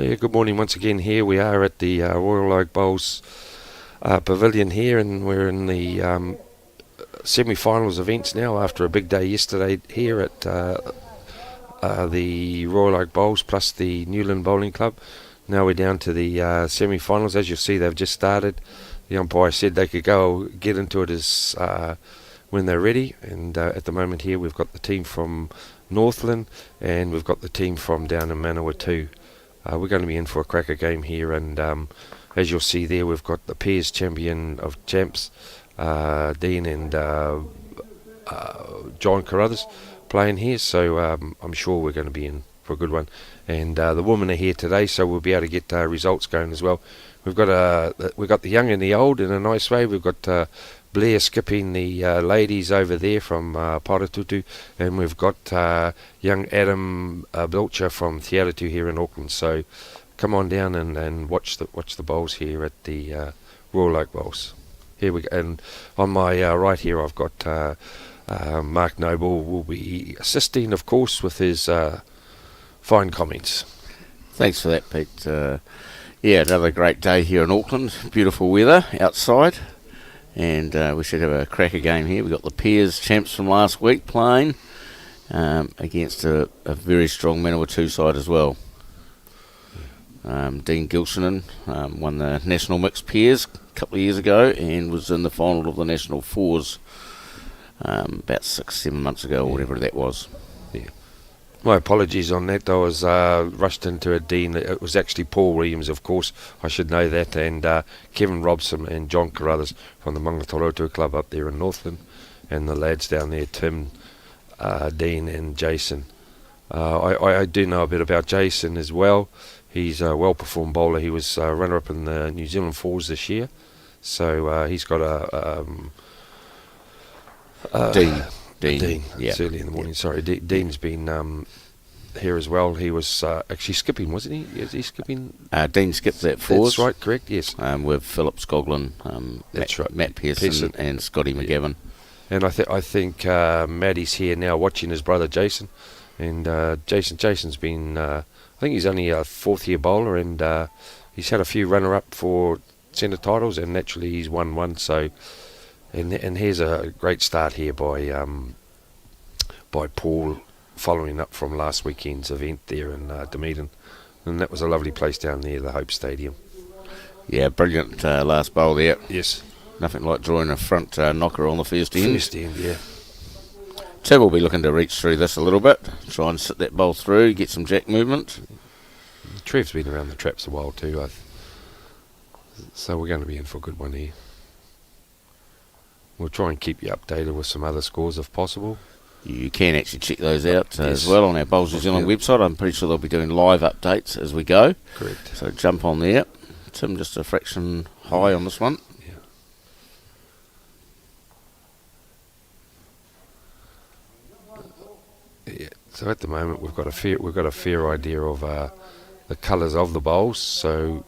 Yeah, good morning once again. Here we are at the Royal Oak Bowls Pavilion here, and we're in the semi-finals events now after a big day yesterday here at the Royal Oak Bowls plus the Newland Bowling Club. Now we're down to the semi-finals. As you'll see, they've just started. The umpire said they could go get into it as when they're ready, and at the moment here we've got the team from Northland and we've got the team from down in Manawatu. We're going to be in for a cracker game here, and as you'll see there, we've got the pairs champion of champs, Dean and John Carruthers, playing here, so I'm sure we're going to be in for a good one. And the women are here today, so we'll be able to get results going as well. We've got the young and the old in a nice way. We've got Blair skipping the ladies over there from Paratutu, and we've got young Adam Belcher from Theatetu here in Auckland. So come on down and watch the bowls here at the Royal Oak Bowls. Here we go, and on my right here I've got Mark Noble will be assisting, of course, with his fine comments. Thanks for that, Pete. Yeah, another great day here in Auckland. Beautiful weather outside. And we should have a cracker game here. We've got the pairs champs from last week playing against a very strong Manawatu side as well. Dean Gilsonen won the National Mixed Pairs a couple of years ago and was in the final of the National Fours about 6-7 months ago, or whatever that was. Yeah. My apologies on that. I was rushed into it, Dean. It was actually Paul Williams, of course. I should know that. And Kevin Robson and John Carruthers from the Mangatoroto Club up there in Northland. And the lads down there, Tim, Dean and Jason. I do know a bit about Jason as well. He's a well-performed bowler. He was runner-up in the New Zealand Fours this year. So he's got a... Dean, yeah. It's early in the morning. Yep. Sorry, Dean's been here as well. He was actually skipping, wasn't he? Is he skipping? Dean skipped that fours. That's right, correct. Yes. With Philip Skoglin, that's right. Matt Pearson and Scotty McGavin. And I think Maddie's here now watching his brother Jason, and Jason's been. I think he's only a fourth-year bowler, and he's had a few runner-up for centre titles, and naturally he's won one. So. And here's a great start here by Paul, following up from last weekend's event there in Dunedin, and that was a lovely place down there, the Hope Stadium. Yeah, brilliant last bowl there. Yes, nothing like drawing a front knocker on the first end. First end, yeah. Tim will be looking to reach through this a little bit, try and sit that bowl through, get some jack movement. Trev's been around the traps a while too, so we're going to be in for a good one here. We'll try and keep you updated with some other scores if possible. You can actually check those out as well on our Bowls New Zealand website. I'm pretty sure they'll be doing live updates as we go. Correct. So jump on there. Tim, just a fraction high on this one. Yeah. So at the moment we've got a fair idea of the colours of the bowls. So.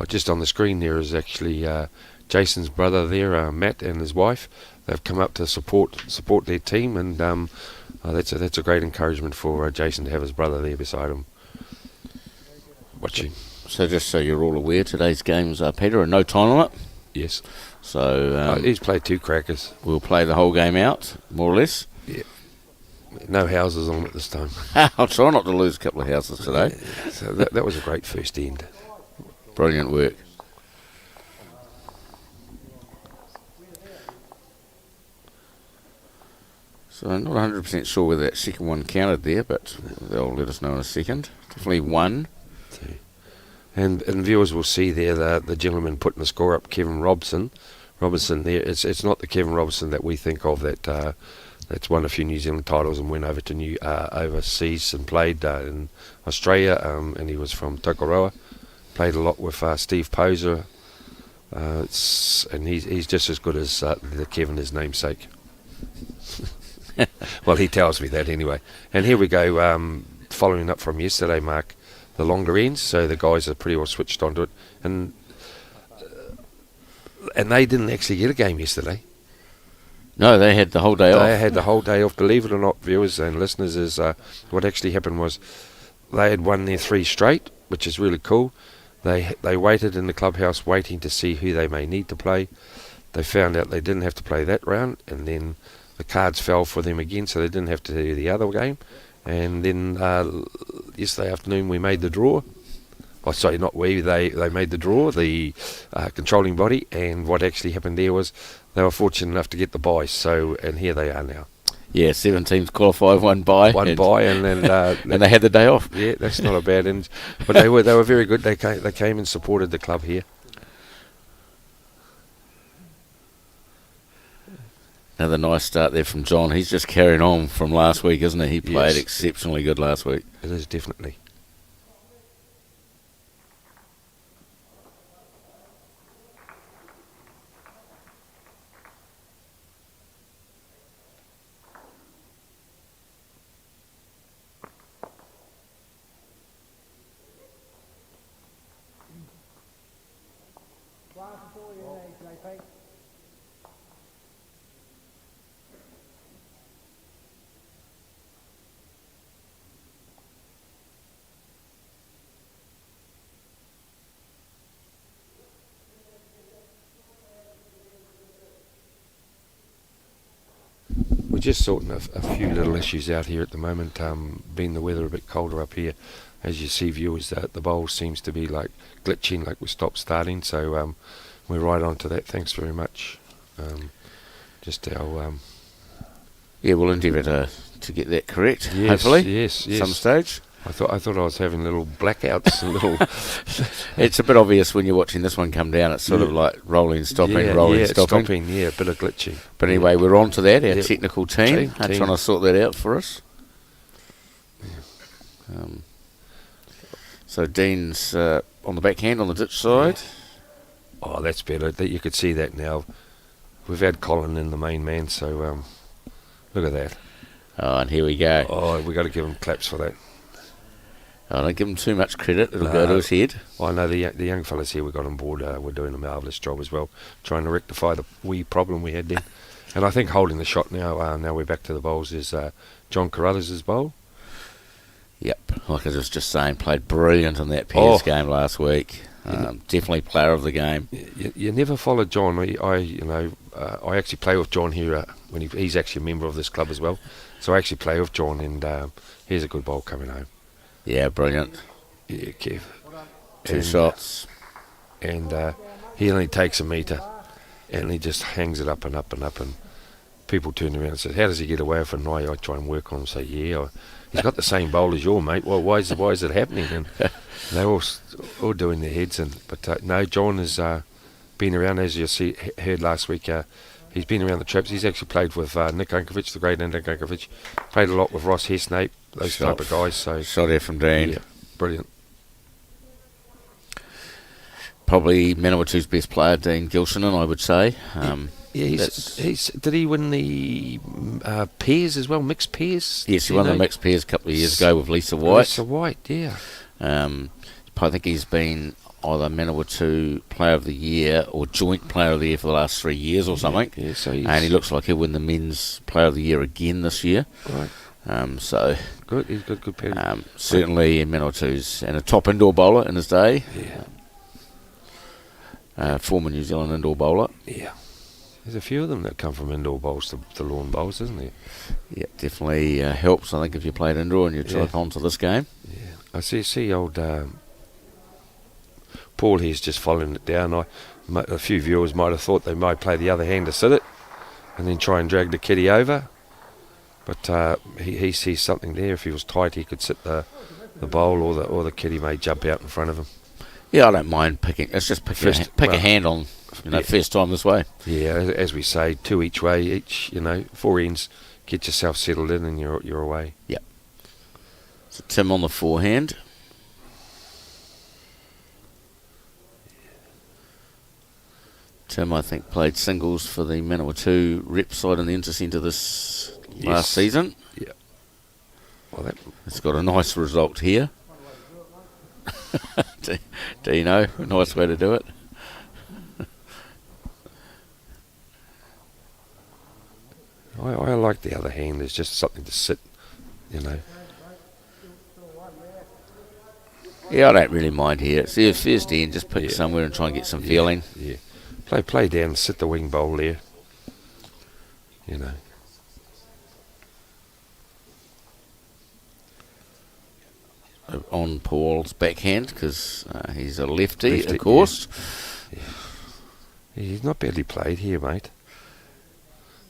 Just on the screen there is actually Jason's brother there, Matt, and his wife. They've come up to support their team, and that's a great encouragement for Jason to have his brother there beside him watching. So just so you're all aware, today's games, Peter, are no time limit. Yes. So he's played two crackers. We'll play the whole game out, more or less. Yeah. No houses on it this time. I'll try not to lose a couple of houses today. Yeah. So that was a great first end. Brilliant work. So I'm not 100% sure whether that second one counted there, but they'll let us know in a second. Definitely one. And viewers will see there the gentleman putting the score up, Kevin Robson there. It's not the Kevin Robson that we think of that's won a few New Zealand titles and went over to overseas and played in Australia, and he was from Tokoroa. Played a lot with Steve Poser, and he's just as good as the Kevin, his namesake. Well, he tells me that anyway. And here we go, following up from yesterday, Mark, the longer ends, so the guys are pretty well switched onto it. And and they didn't actually get a game yesterday. No, they had the whole day off. They had the whole day off. Believe it or not, viewers and listeners, is what actually happened was they had won their 3 straight, which is really cool. They waited in the clubhouse waiting to see who they may need to play. They found out they didn't have to play that round, and then the cards fell for them again, so they didn't have to do the other game. And then yesterday afternoon we made the draw. Oh, sorry, not we. They made the draw, the controlling body, and what actually happened there was they were fortunate enough to get the bye. So, and here they are now. Yeah, 7 teams qualified, one bye. One bye, and then and they had the day off. Yeah, that's not a bad end. But they were very good. They came and supported the club here. Another nice start there from John. He's just carrying on from last week, isn't he? He played Yes. exceptionally good last week. It is definitely. We're just sorting a few little issues out here at the moment. Being the weather a bit colder up here, as you see, viewers, the bowl seems to be like glitching, like we stopped starting. So we're right on to that. Thanks very much. Just our Yeah, we'll endeavour to get that correct, yes, hopefully, yes, some stage. I thought I was having little blackouts and little. It's a bit obvious when you're watching this one come down. It's sort of like rolling, stopping, it's stopping. Yeah, a bit of glitching. But anyway, we're on to that. Our Yep. technical team are trying to sort that out for us. So Dean's on the backhand on the ditch side. Oh, that's better. That you could see that now. We've had Colin in the main man, so look at that. Oh, and here we go. Oh, we got to give him claps for that. Oh, don't give him too much credit. It'll go to his head. I know the young fellas here we got on board were doing a marvellous job as well, trying to rectify the wee problem we had then. And I think holding the shot now, now we're back to the bowls, is John Carruthers' bowl. Yep, like I was just saying, played brilliant in that Pearce game last week. Definitely player of the game. You never followed John. I actually play with John here when he's actually a member of this club as well. So I actually play with John, and here's a good bowl coming home. Yeah, brilliant. Yeah, Kev. Two shots. And he only takes a metre, and he just hangs it up and up and up, and people turn around and say, how does he get away with it? And I try and work on him and say, he's got the same bowl as your mate. Well, why is it happening? And they're all doing their heads. But no, John has been around, as you heard last week. He's been around the traps. He's actually played with Nick Unkovich, the great Nick Unkovich. Played a lot with Ross Hesnape, those type of guys. So shot there from Dean. Yeah, brilliant. Probably Manawatu's best player, Dean Gilsonen, I would say. Did he win the pairs as well, mixed pairs? Yes, he won the mixed pairs a couple of years ago with Lisa White. Lisa White, yeah. I think he's been either Manawatu Player of the Year or Joint Player of the Year for the last 3 years or something. Yeah, so and he looks like he'll win the Men's Player of the Year again this year. Right. So good, he's good pedigree. certainly Manawatu's and a top indoor bowler in his day. Yeah. Former New Zealand indoor bowler. Yeah. There's a few of them that come from indoor bowls to lawn bowls, isn't there? Yeah, definitely helps, I think, if you played indoor and you try onto this game. Yeah. I see old Paul here's just following it down. A few viewers might have thought they might play the other hand to sit it and then try and drag the kitty over. But he sees something there. If he was tight, he could sit the bowl, or the kitty may jump out in front of him. Yeah, I don't mind picking. It's just pick a hand on, first time this way. Yeah, as we say, 2 each way, 4 ends. Get yourself settled in, and you're away. Yep. So Tim on the forehand. Tim, I think, played singles for the Manawatu rep side in the intercentre this last season. Yeah. Well, it's got a nice result here. Do you know? A nice way to do it. I like the other hand. There's just something to sit, you know. Yeah, I don't really mind here. It's the first end, just pick somewhere and try and get some feeling. Yeah. Play down, sit the wing bowl there, you know. On Paul's backhand, because he's a lefty, of course. Yeah. He's not badly played here, mate.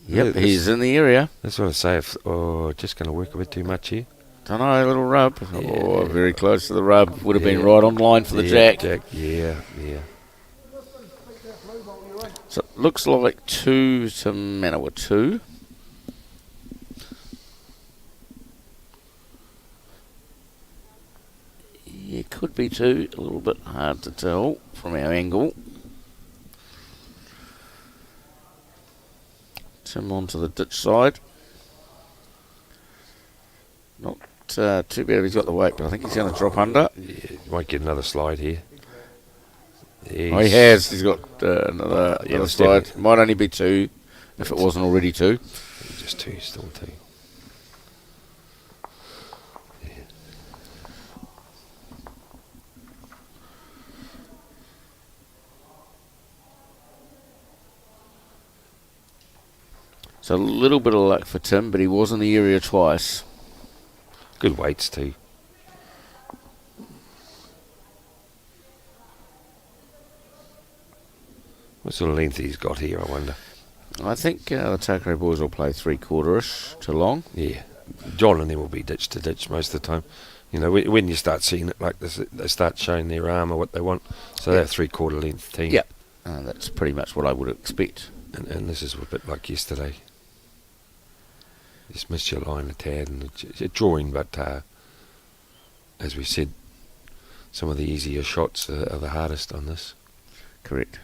Yep, he's in the area. That's what I say. Just going to work a bit too much here. Don't know, a little rub. Very close to the rub. Would have been right on line for the jack. Yeah. So it looks like 2 to Manawa 2. Yeah, could be 2. A little bit hard to tell from our angle. Tim onto the ditch side. Not too bad if he's got the weight, but I think he's going to drop under. Yeah, might get another slide here. He has. He's got another slide. Might only be 2 if it wasn't already 2. Just 2, still 2. Yeah. So a little bit of luck for Tim, but he was in the area twice. Good weights too. What sort of length he's got here, I wonder? I think the Takaro boys will play 3/4-ish to long. Yeah. John and them will be ditch to ditch most of the time. You know, when you start seeing it like this, they start showing their arm or what they want. So they're a 3/4 length team. Yep. That's pretty much what I would expect. And this is a bit like yesterday. Just missed your line a tad and a drawing, but as we said, some of the easier shots are the hardest on this. Correct.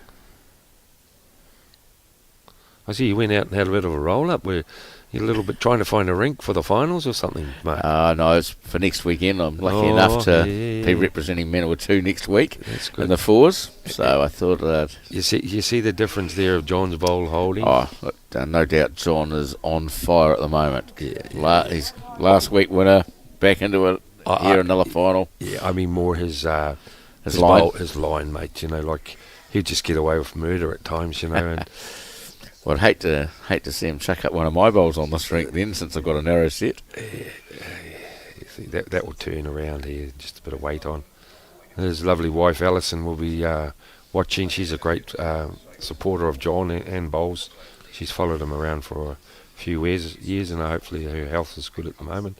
I see you went out and had a bit of a roll-up. Were you a little bit trying to find a rink for the finals or something, mate? No, it's for next weekend. I'm lucky enough to be representing Manawa 2 next week in the 4s. So I thought... You see the difference there of John's bowl holding? Look, no doubt John is on fire at the moment. He's last week winner, back into it, here another final. Yeah, I mean more his line, mate. You know, like he'd just get away with murder at times. You know, and well, I'd hate to see him chuck up one of my bowls on this rink then, since I've got a narrow set. You see, that will turn around here. Just a bit of weight on. His lovely wife Alison will be watching. She's a great supporter of John and bowls. She's followed him around for a few years, and hopefully her health is good at the moment.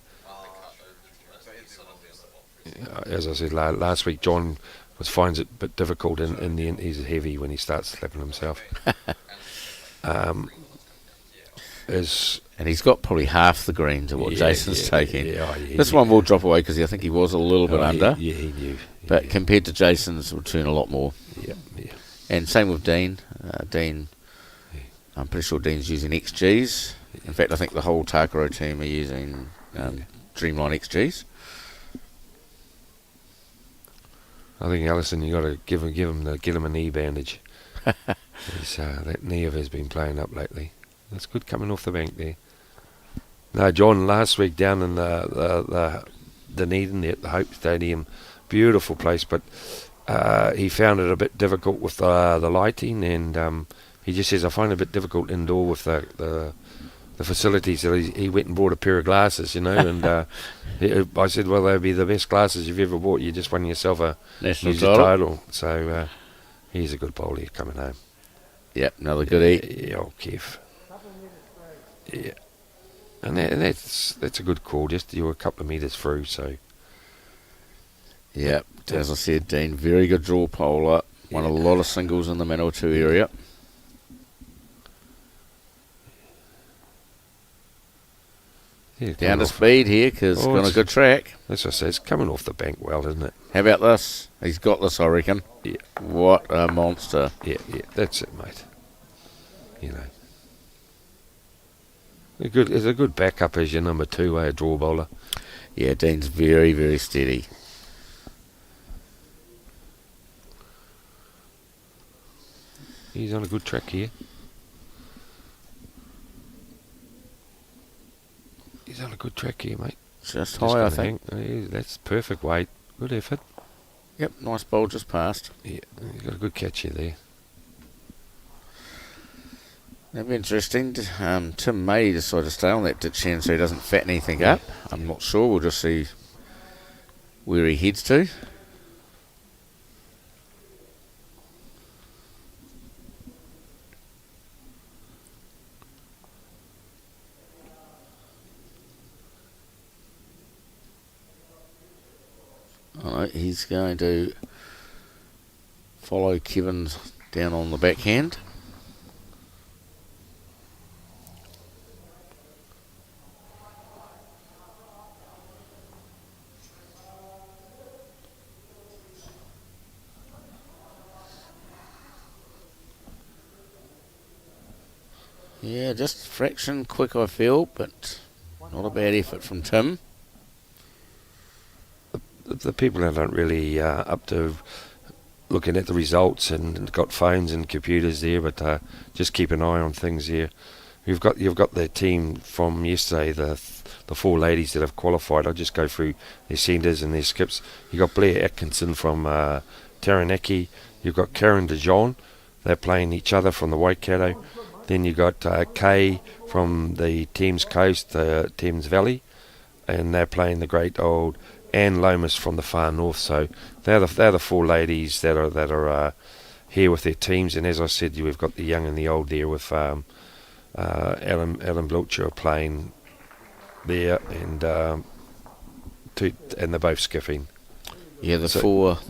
As I said last week, John finds it a bit difficult in the end. He's heavy when he starts slapping himself. And he's got probably half the greens of what Jason's taking. Yeah, this one will drop away because I think he was a little bit under. Yeah, he knew. But compared to Jason's, will turn a lot more. Yeah. And same with Dean. I'm pretty sure Dean's using XGs. In fact, I think the whole Takaro team are using Dreamline XGs. I think Allison, you got to get him a knee bandage. That knee of his been playing up lately. That's good coming off the bank there. No, John last week down in the Dunedin there at the Hope Stadium, beautiful place, but he found it a bit difficult with the lighting, and he just says I find it a bit difficult indoor with the facilities. So he went and bought a pair of glasses, you know, and I said, well, they'll be the best glasses you've ever bought. You just won yourself a national title. So he's a good bowler coming home. Yep, another good eat. Yeah, old Kev. Yeah, and that's a good call. Just you're a couple of metres through, so. Yep, as I said, Dean, very good draw bowler. Won a lot of singles in the Manawa 2 area. Yeah, down to speed here because it's got a good track. That's what I say. It's coming off the bank well, isn't it? How about this? He's got this, I reckon. Yeah. What a monster. Yeah, that's it, mate. You know. It's a good backup as your number 2, a draw bowler. Yeah, Dean's very, very steady. He's on a good track here. on a good track here, mate. Just high, I think. That's perfect weight. Good effort. Yep, nice bowl just passed. Yeah, you got a good catch here there. That'd be interesting. Tim may decide to stay on that ditch hand so he doesn't fatten anything up. I'm not sure. We'll just see where he heads to. Alright, he's going to follow Kevin down on the backhand. Yeah, just a fraction quick I feel, but not a bad effort from Tim. The people that aren't really up to looking at the results and got phones and computers there, but just keep an eye on things here. You've got the team from yesterday, the 4 ladies that have qualified. I'll just go through their centres and their skips. You've got Blair Atkinson from Taranaki. You've got Karen DeJohn. They're playing each other from the Waikato. Then you got Kay from the Thames Coast, Thames Valley, and they're playing the great old Anne Lomas from the far north. So they're the 4 ladies that are here with their teams. And as I said, we've got the young and the old there with Alan Blutcher playing there, and they're both skipping. Yeah, the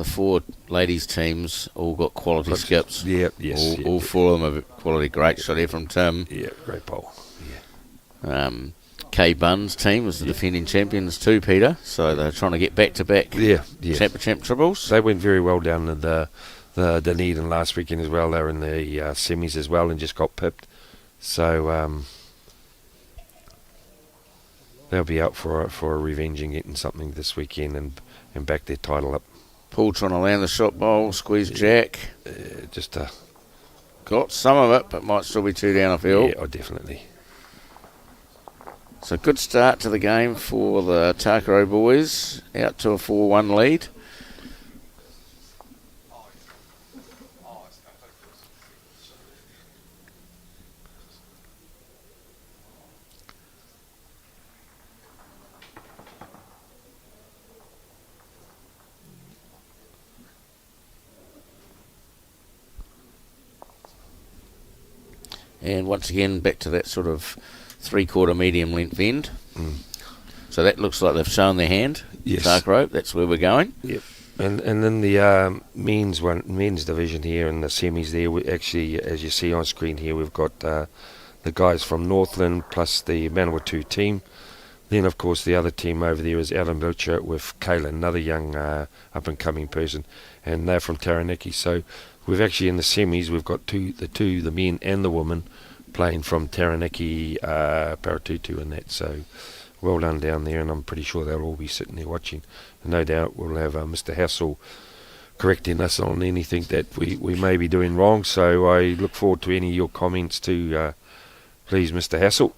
four ladies teams all got quality skips. Yeah, yes. All 4 of them have quality. Great shot here from Tim. Yeah, great bowl. Yeah. Kay Bunn's team was the defending champions too, Peter. So they're trying to get back-to-back champ triples. They went very well down in the Dunedin last weekend as well. They were in the semis as well and just got pipped. So they'll be out for a revenge and getting something this weekend and back their title up. Paul trying to land the shot bowl, squeeze jack. Got some of it, but might still be 2 down, I feel. Yeah, definitely. So good start to the game for the Takaro boys, out to a 4-1 lead. And once again, back to that sort of 3/4 medium length end. So that looks like they've shown their hand. Yes. Dark rope, that's where we're going. Yep. And then the men's division here in the semis there, we actually, as you see on screen here, we've got the guys from Northland plus the Manawatu team. Then, of course, the other team over there is Alan Butcher with Kayla, another young up-and-coming person, and they're from Taranaki. So we've actually, in the semis, we've got the men and the women, playing from Taranaki, Paratutu and that. So well done down there, and I'm pretty sure they'll all be sitting there watching. And no doubt we'll have Mr. Hassel correcting us on anything that we may be doing wrong. So I look forward to any of your comments too, please, Mr. Hassel.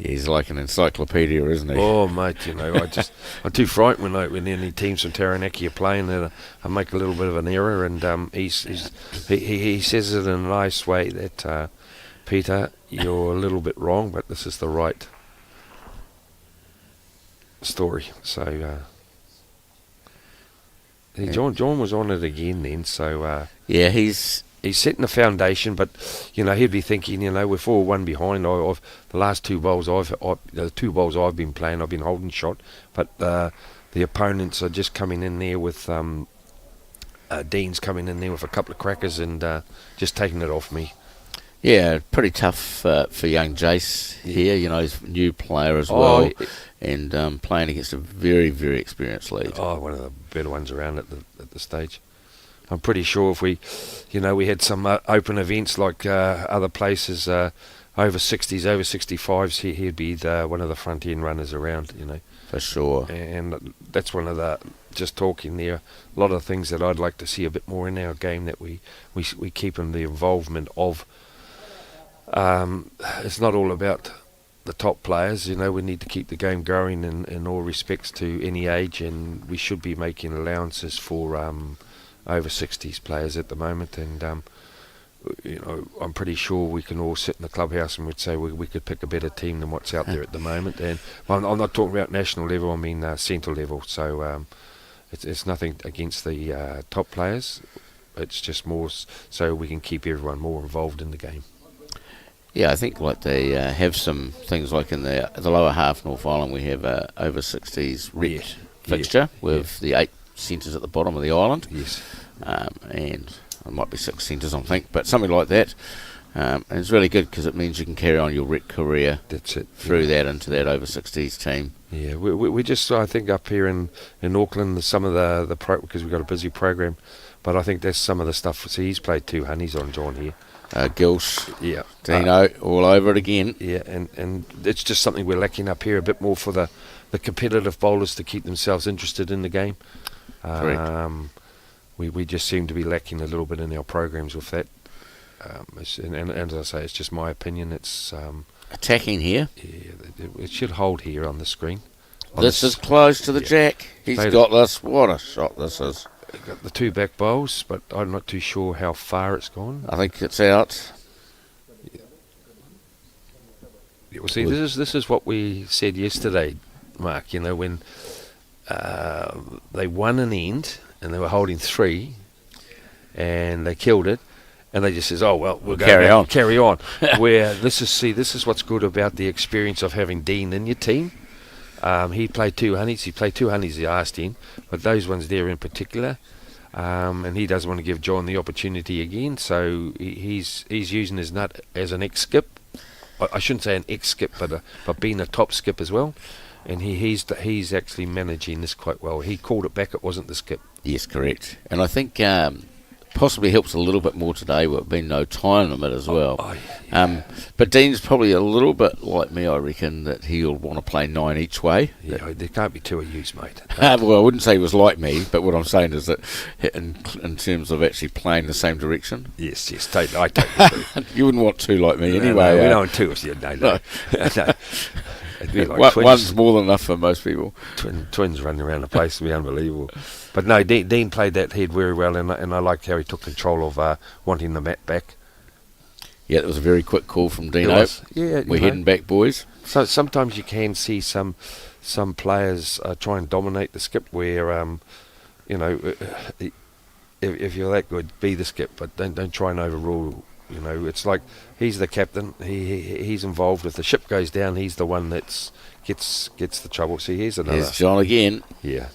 He's like an encyclopedia, isn't he? Oh, mate, I'm too frightened when any teams from Taranaki are playing that I make a little bit of an error, and he says it in a nice way that, Peter, you're a little bit wrong, but this is the right story. So, John was on it again then, so... yeah, he's setting the foundation, but he'd be thinking, we're 4-1 behind. The last 2 bowls the 2 bowls I've been playing, I've been holding shot, but the opponents are just coming in there with Dean's coming in there with a couple of crackers and just taking it off me. Yeah, pretty tough for young Jace here. He's a new player as well, and playing against a very, very experienced lead. Oh, one of the better ones around at the stage. I'm pretty sure if we had some open events like other places, over 60s, over 65s, he'd be one of the front end runners around, For sure. And that's one of the, just talking there, a lot of things that I'd like to see a bit more in our game, that we keep in the involvement of. It's not all about the top players. We need to keep the game growing in all respects to any age, and we should be making allowances for over 60s players at the moment. And I'm pretty sure we can all sit in the clubhouse and we'd say we could pick a better team than what's out there at the moment. And I'm not talking about national level, I mean centre level. So it's nothing against the top players. It's just more so we can keep everyone more involved in the game. Yeah, I think like they have some things like in the lower half North Island we have over 60s Rink fixture with the 8 centres at the bottom of the island. Yes. And it might be 6 centres, I think, but something like that. And it's really good because it means you can carry on your rec career. That's it. Through that into that over 60s team. Yeah, we just, I think up here in Auckland, some of the because we've got a busy program, but I think that's some of the stuff. See, he's played 2 honeys on John here. Gills, yeah, Dino, all over it again. Yeah, and it's just something we're lacking up here, a bit more for the competitive bowlers to keep themselves interested in the game. Correct. We just seem to be lacking a little bit in our programs with that. And as I say, it's just my opinion. It's attacking here. Yeah, it should hold here on the screen. This is close to the jack. He's got this. What a shot this is. Got the 2 back bowls, but I'm not too sure how far it's gone. I think it's out. Yeah, well, see, this is what we said yesterday, Mark. When they won an end and they were holding 3, and they killed it, and they just says, "Oh well, we'll carry on." Where this is what's good about the experience of having Dean in your team. He played 2 honeys. He played 2 honeys. He asked him, but those ones there in particular, and he doesn't want to give John the opportunity again. So he's using his nut as an ex-skip. I shouldn't say an ex-skip, but being a top skip as well. And he's actually managing this quite well. He called it back. It wasn't the skip. Yes, correct. And I think possibly helps a little bit more today with it being no time limit as well. But Dean's probably a little bit like me, I reckon, that he'll want to play 9 each way. Yeah, there can't be 2 of yous, mate. Well, I wouldn't say he was like me, but what I'm saying is that in terms of actually playing the same direction. Yes, totally. I totally agree. You wouldn't want 2 like me anyway. No, we don't want 2 of you. No. No. It'd be like one's more than enough for most people. Twins running around the place would be unbelievable. But no, Dean played that head very well, and I liked how he took control of wanting the mat back. Yeah, it was a very quick call from Dino. Yeah, we're heading back, boys. So sometimes you can see some players try and dominate the skip where, if you're that good, be the skip, but don't try and overrule. It's like he's the captain. He's involved. If the ship goes down, he's the one that gets the trouble. See, here's another. Here's John again. Yeah.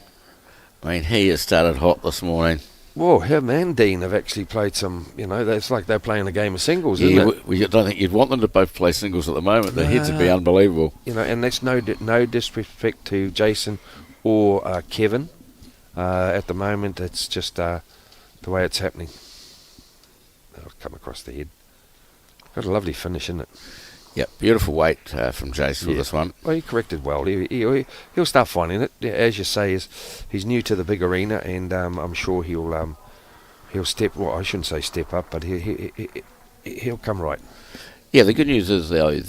I mean, he has started hot this morning. Well, him and Dean have actually played some. It's like they're playing a game of singles, isn't it? We don't think you'd want them to both play singles at the moment. The heads would be unbelievable. And that's no disrespect to Jason or Kevin. At the moment, it's just the way it's happening. That'll come across the head. Got a lovely finish, isn't it? Yep, beautiful weight from Jace for this one. Well, he corrected well. He'll start finding it. As you say, he's new to the big arena, and I'm sure he'll step. Well, I shouldn't say step up, but he'll come right. Yeah, the good news is though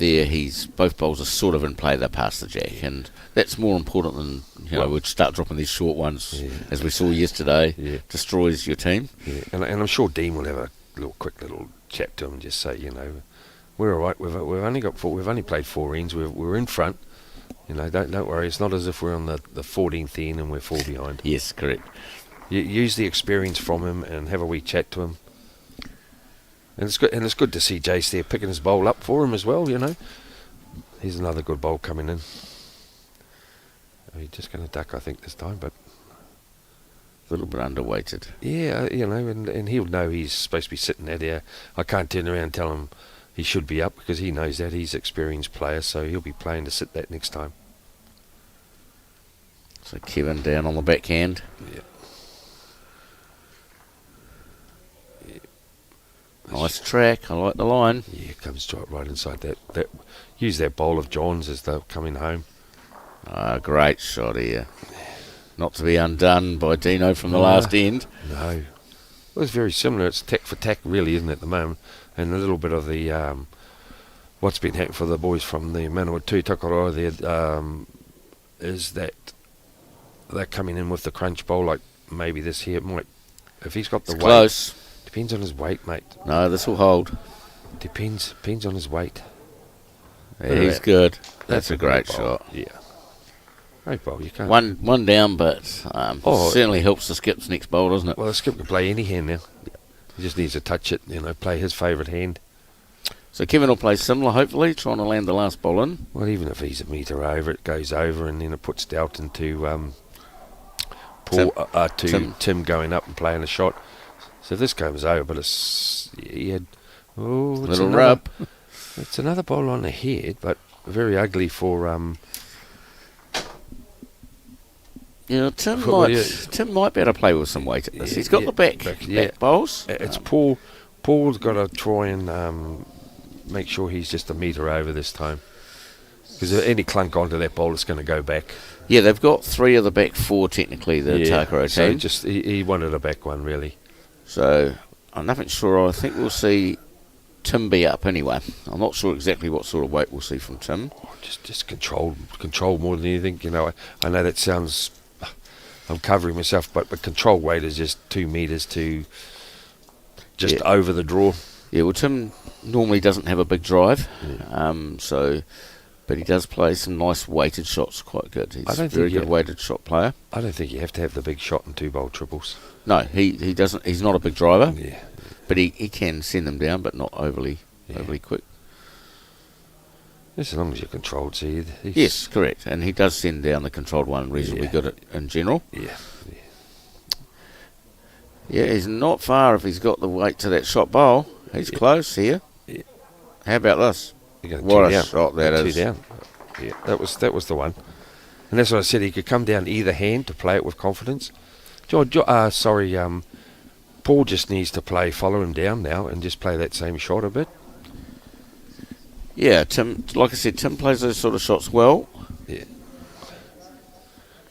both bowls are sort of in play. They're past the jack, and that's more important than we'd start dropping these short ones as we saw yesterday. Yeah. Destroys your team. Yeah, and I'm sure Dean will have a quick little chat to him and just say, we're all right. We've only got 4. We've only played 4 ends. We're in front. Don't worry. It's not as if we're on the 14th end and we're 4 behind. Yes, correct. You use the experience from him and have a wee chat to him. And it's good to see Jace there picking his bowl up for him as well. Here's another good bowl coming in. He's just going to duck, I think, this time, but a little bit underweighted. Yeah, and he'll know he's supposed to be sitting there. I can't turn around and tell him he should be up because he knows that. He's an experienced player, so he'll be playing to sit that next time. So Kevin down on the backhand. Yeah. Nice track. I like the line. Yeah, comes right inside that. Use that bowl of John's as they're coming home. Great shot here. Not to be undone by Dino from the last end. No. It was very similar. It's tack for tack, really, isn't it, at the moment? And a little bit of the, what's been happening for the boys from the Manawatu Takaroa there is that they're coming in with the crunch bowl, like maybe this here might, if he's got the It's weight. close. Depends on his weight, mate. No, this will hold. Depends on his weight. Yeah, he's good. That's a great bowl. shot. Yeah. Great bowl, you can't. One down, but certainly helps the skip's next bowl, doesn't it? Well, the skip can play any hand now. He just needs to touch it, play his favourite hand. So Kevin will play similar, hopefully, trying to land the last ball in. Well, even if he's a metre over, it goes over, and then it puts doubt into Tim going up and playing a shot. So if this goes over, but it's Little rub. It's another ball on the head, but very ugly for Tim might be able to play with some weight at this. He's got the back bowls. It's Paul. Paul's got to try and make sure he's just a metre over this time. Because if any clunk onto that bowl, it's going to go back. Yeah, they've got 3 of the back 4, technically, the Takaro team. So he wanted a back one, really. So I'm nothing sure. I think we'll see Tim be up anyway. I'm not sure exactly what sort of weight we'll see from Tim. Just control more than anything. I know that sounds... I'm covering myself, but control weight is just 2 metres to just over the draw. Yeah, well, Tim normally doesn't have a big drive, Yeah. But he does play some nice weighted shots quite good. He's a very good weighted shot player. I don't think you have to have the big shot and 2 bowl triples. No, he doesn't. He's not a big driver. Yeah. But he can send them down, but not overly quick. Just as long as you're controlled, see. Yes, correct. And he does send down the controlled one reasonably good in general. Yeah. Yeah, he's not far if he's got the weight to that shot bowl. He's close here. Yeah. How about this? What a shot that is. 2 down. Yeah, that was the one. And that's what I said. He could come down either hand to play it with confidence. Paul just needs to follow him down now and just play that same shot a bit. Yeah, Tim, like I said, Tim plays those sort of shots well. Yeah.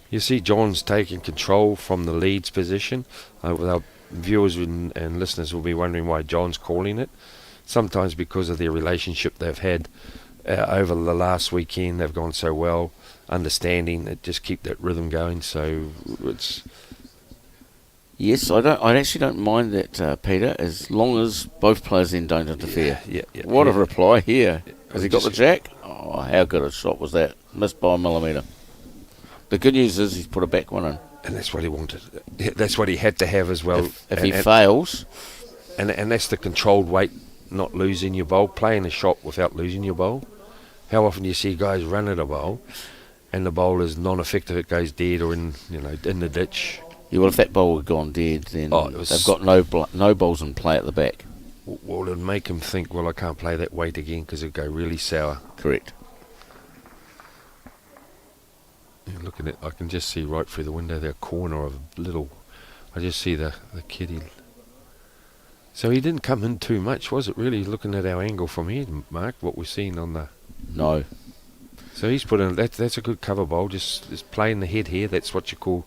You see John's taking control from the leads position. Our viewers and listeners will be wondering why John's calling it. Sometimes because of their relationship they've had over the last weekend. They've gone so well, understanding it, just keep that rhythm going. So it's... Yes, I actually don't mind that, Peter, as long as both players then don't interfere. Yeah. What a reply here. Has he got the jack? Oh, how good a shot was that. Missed by a millimetre. The good news is he's put a back one in. And that's what he wanted. That's what he had to have as well. If he fails... And that's the controlled weight, not losing your bowl, playing a shot without losing your bowl. How often do you see guys run at a bowl and the bowl is non-effective, it goes dead or in the ditch? Yeah, well, if that bowl had gone dead, then they've got no balls in play at the back. Well, it'd make him think, well, I can't play that weight again because it'd go really sour. Correct. Yeah, look at it. I can just see right through the window there, corner of a little... I just see the kiddie. So he didn't come in too much, was it really, looking at our angle from here, Mark, what we're seeing on the... No. So he's put in... That's a good cover bowl, just playing the head here. That's what you call...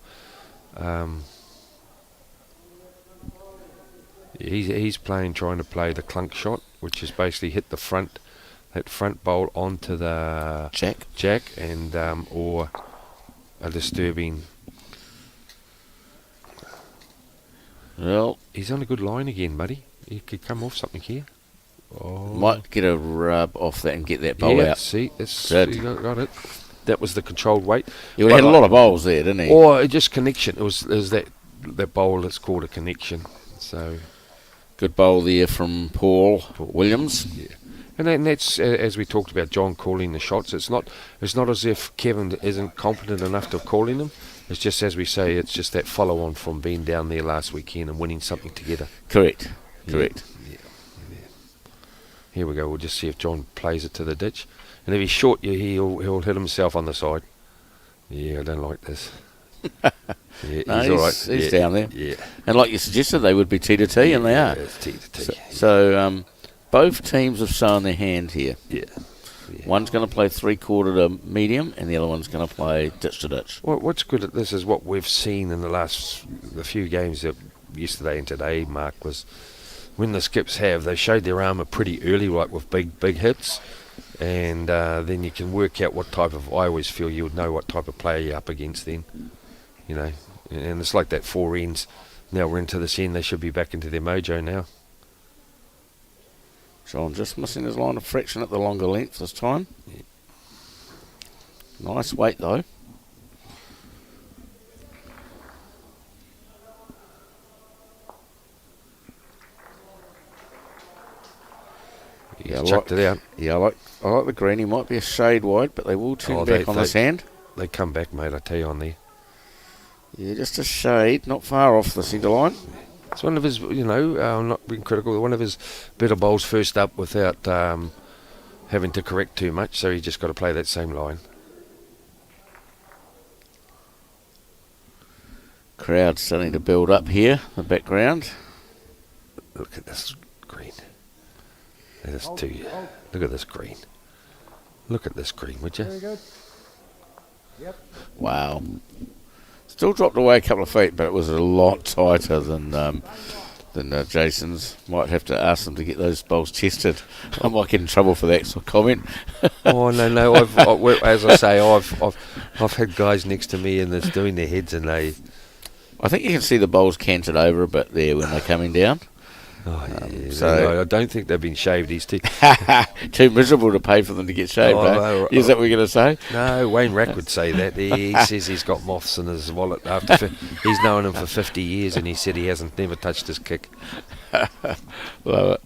he's trying to play the clunk shot, which is basically hit that front bowl onto the jack and or a disturbing. Well, he's on a good line again, buddy. He could come off something here. Oh. Might get a rub off that and get that bowl out. See, you got it. That was the controlled weight. He had a lot of bowls there, didn't he? Or just connection. It was that bowl that's called a connection. So good bowl there from Paul Williams. Yeah, and that's as we talked about, John calling the shots. It's not as if Kevin isn't competent enough to calling them. It's just, as we say, it's just that follow on from being down there last weekend and winning something together. Correct. Yeah. Here we go. We'll just see if John plays it to the ditch. And if he's short, he'll hit himself on the side. Yeah, I don't like this. Yeah, no, he's all right. He's down there. Yeah. And like you suggested, they would be T to T, and they are. Yeah, it's T to T. So both teams have shown their hand here. Yeah. One's going to play 3/4 to medium, and the other one's going to play ditch to ditch. Well, what's good at this is what we've seen in the few games that yesterday and today, Mark, was when the skips they've showed their armour pretty early, like with big hits. and then you can work out what type of. I always feel you would know what type of player you're up against then, you know. And it's like that 4 ends. Now we're into this end, they should be back into their mojo now. John just missing his line of fraction at the longer length this time. Yeah. Nice weight though. He's chucked it out. Yeah, I like the green. He might be a shade wide, but they will turn back on the sand. They come back, mate, I tell you, on there. Yeah, just a shade, not far off the centre line. It's one of his, I'm not being critical, one of his better bowls first up without having to correct too much, so he just got to play that same line. Crowd starting to build up here, the background. Look at this green. Look at this green. Look at this green, would you? Very good. Yep. Wow. Still dropped away a couple of feet, but it was a lot tighter than Jason's. Might have to ask them to get those bowls tested. I might get in trouble for that sort of comment. Oh no! As I say, I've had guys next to me and that's doing their heads, and they. I think you can see the bowls canted over a bit there when they're coming down. Oh, yeah. So No, I don't think they've been shaved. He's too miserable to pay for them to get shaved. No, Is that what you're going to say? No, Wayne Rack would say that. He says he's got moths in his wallet. He's known him for 50 years, and he said he hasn't never touched his kick. Love it.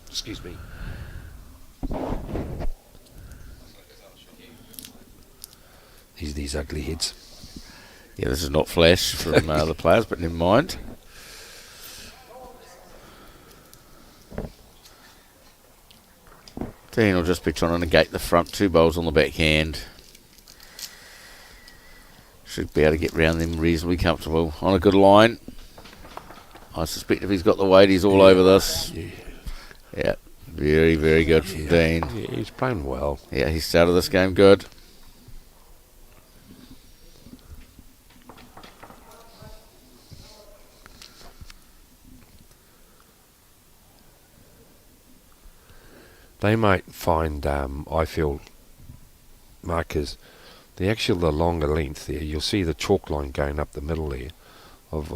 Excuse me. These ugly heads. Yeah, this is not flash from the players, but never mind. Dean will just be trying to negate the front 2 bowls on the backhand. Should be able to get round them reasonably comfortable. On a good line. I suspect if he's got the weight, he's all over this. Yeah, very, very good from Dean. Yeah, he's playing well. Yeah, he started this game good. They might find, I feel, markers, the longer length there, you'll see the chalk line going up the middle there. I've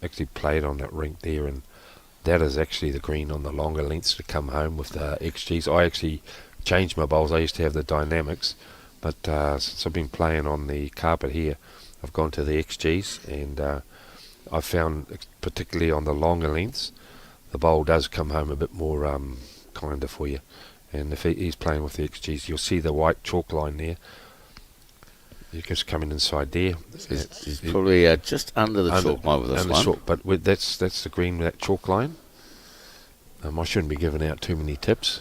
actually played on that rink there, and that is actually the green on the longer lengths to come home with the XGs. I actually changed my bowls. I used to have the dynamics, but since I've been playing on the carpet here, I've gone to the XGs, and I found, particularly on the longer lengths, the bowl does come home a bit more kinder for you. And if he's playing with the XGs, you'll see the white chalk line there. You're just coming inside there. He's probably just under the chalk line with this one. But that's the green, that chalk line. I shouldn't be giving out too many tips.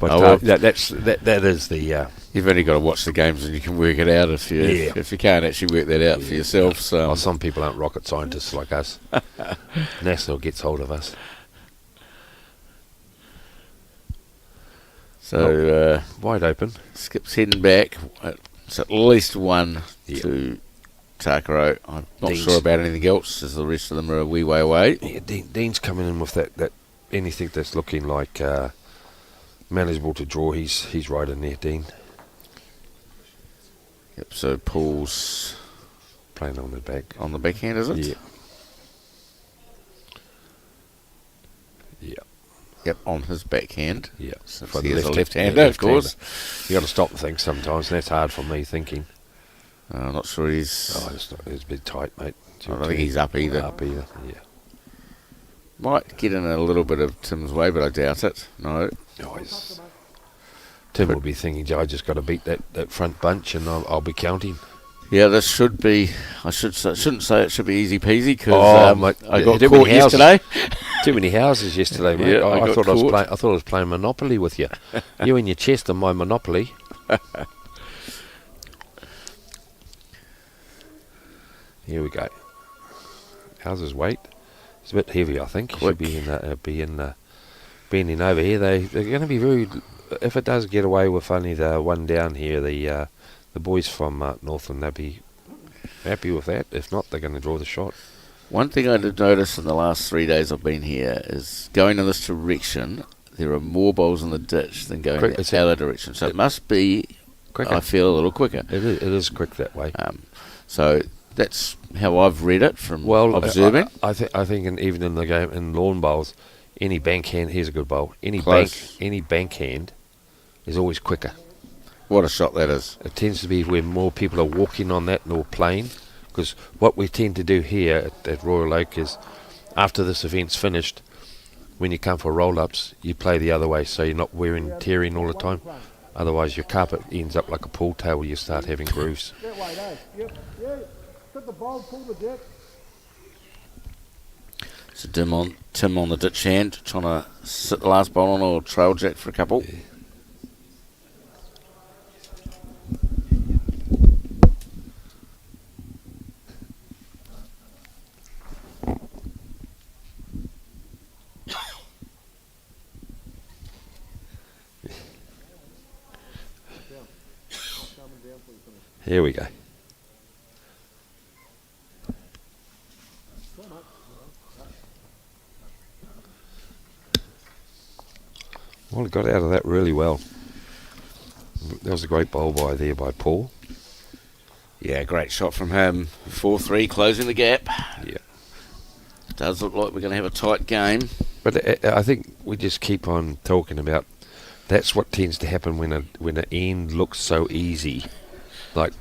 But that is the. You've only got to watch the games and you can work it out if you can't actually work that out for yourself. So some people aren't rocket scientists like us. NASA gets hold of us. So wide open. Skip's heading back. It's at least 1 to Takaro. I'm not sure about anything else, as the rest of them are a wee way away. Yeah, Dean's coming in with that anything that's looking like manageable to draw. He's right in there, Dean. Yep. So Paul's playing on the back. On the backhand, is it? Yeah. Yeah. Yep, on his backhand. Yeah. For the left-hander, of course. You got to stop and think sometimes, and that's hard for me thinking. I'm not sure he's. Oh, it's a bit tight, mate. I don't think he's up either. Yeah. Might get in a little bit of Tim's way, but I doubt it. No. Tim will be thinking, I just got to beat that front bunch, and I'll be counting. Yeah, this should be. Shouldn't say it should be easy peasy because I got caught yesterday. Too many houses yesterday, mate. Yeah, I thought I was playing Monopoly with you. You and your chest and my Monopoly. Here we go. How's his weight? It's a bit heavy, I think. He should be in bending over here. They're going to be very if it does get away with only the one down here, the boys from Northland, they'll be happy with that. If not, they're going to draw the shot. One thing I did notice in the last 3 days I've been here is going in this direction, there are more bowls in the ditch than going the other direction. So it must be, Quicker. I feel, a little quicker. It is quick that way. So that's how I've read it from observing. I think even in the game, in lawn bowls, any bank hand, here's a good bowl. Any Close. bank hand is always quicker. What a shot that is. It tends to be where more people are walking on that nor playing. Because what we tend to do here at Royal Oak is, after this event's finished, when you come for roll-ups, you play the other way, so you're not wearing tearing all the time. Otherwise, your carpet ends up like a pool table. You start having grooves. That way, though. Yep. Yeah. Put the ball, pull the deck. So Tim on the ditch hand, trying to sit the last bowl on or trail jack for a couple. Yeah. Here we go. Well, he got out of that really well. That was a great bowl by Paul. Yeah, great shot from him. 4-3, closing the gap. Yeah. Does look like we're going to have a tight game. But I think we just keep on talking about that's what tends to happen when an end looks so easy. Like,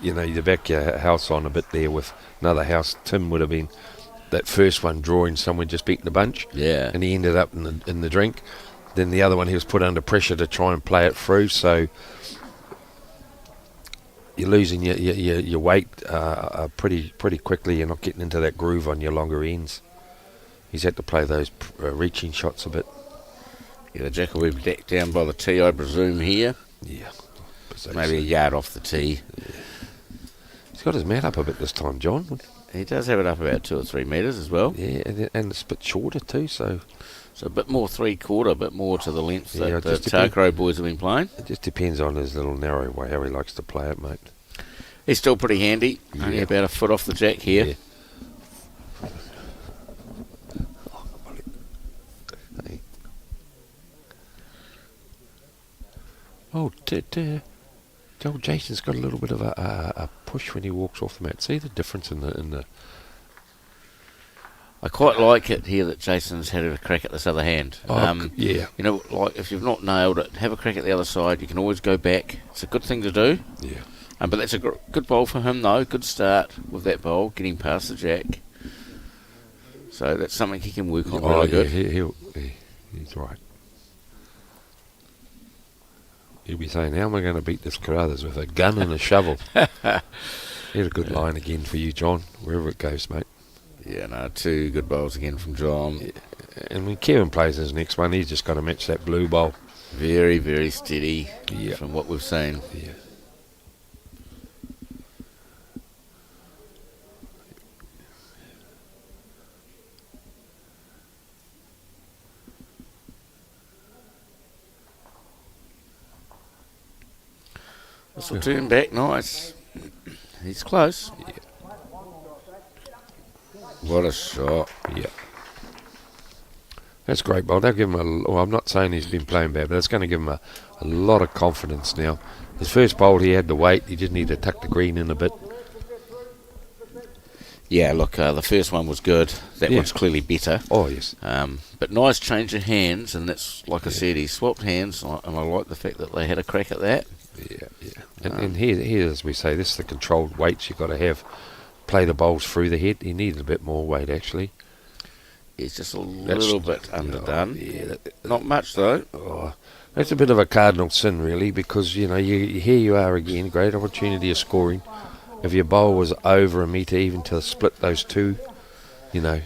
you know, you back your house on a bit there with another house. Tim would have been that first one drawing someone just beating a bunch. Yeah. And he ended up in the drink. Then the other one, he was put under pressure to try and play it through. So you're losing your weight pretty quickly. You're not getting into that groove on your longer ends. He's had to play those reaching shots a bit. Yeah, the jack will be decked down by the tee, I presume, here. Yeah. Maybe a yard off the tee. Yeah. He's got his mat up a bit this time, John. He does have it up about 2 or 3 metres as well. Yeah, and it's a bit shorter too, so a bit more 3/4, a bit more to the length Yeah, that the Takaro boys have been playing. it just depends on his little narrow way, how he likes to play it, mate. He's still pretty handy. Only Yeah. about a foot off the jack here. Yeah. Hey. Oh, Joel Jason's got a little bit of a push when he walks off the mat. See the difference in the. I quite like it here that Jason's had a crack at this other hand. Yeah. You know, like if you've not nailed it, have a crack at the other side. You can always go back. It's a good thing to do. Yeah. But that's a good bowl for him, though. Good start with that bowl, getting past the jack. So that's something he can work on really good. He's right. He'll be saying, how am I going to beat this Carruthers with a gun and a shovel? Here's a good line again for you, John, wherever it goes, mate. Yeah, no, 2 good bowls again from John. Yeah. And when Kevin plays his next one, he's just got to match that blue bowl. Very, very steady Yeah. from what we've seen. Yeah. This will turn back nice. He's close. Yeah. What a shot. Yeah. That's great, Bob. They'll give him well, I'm not saying he's been playing bad, but it's going to give him a lot of confidence now. His first bowl, he had to wait. He just needed to tuck the green in a bit. Yeah, look, the first one was good. That Yeah. one's clearly better. Oh, yes. But nice change of hands, and that's, like I said, he swapped hands, and I like the fact that they had a crack at that. Yeah, yeah. And here, as we say, this is the controlled weights you've got to have. Play the bowls through the head. He needed a bit more weight, actually. He's just a little bit underdone. Yeah, Not much, though. Oh, that's a bit of a cardinal sin, really, because, you know, here you are again, great opportunity of scoring. If your bowl was over a metre, even to split those two, you know,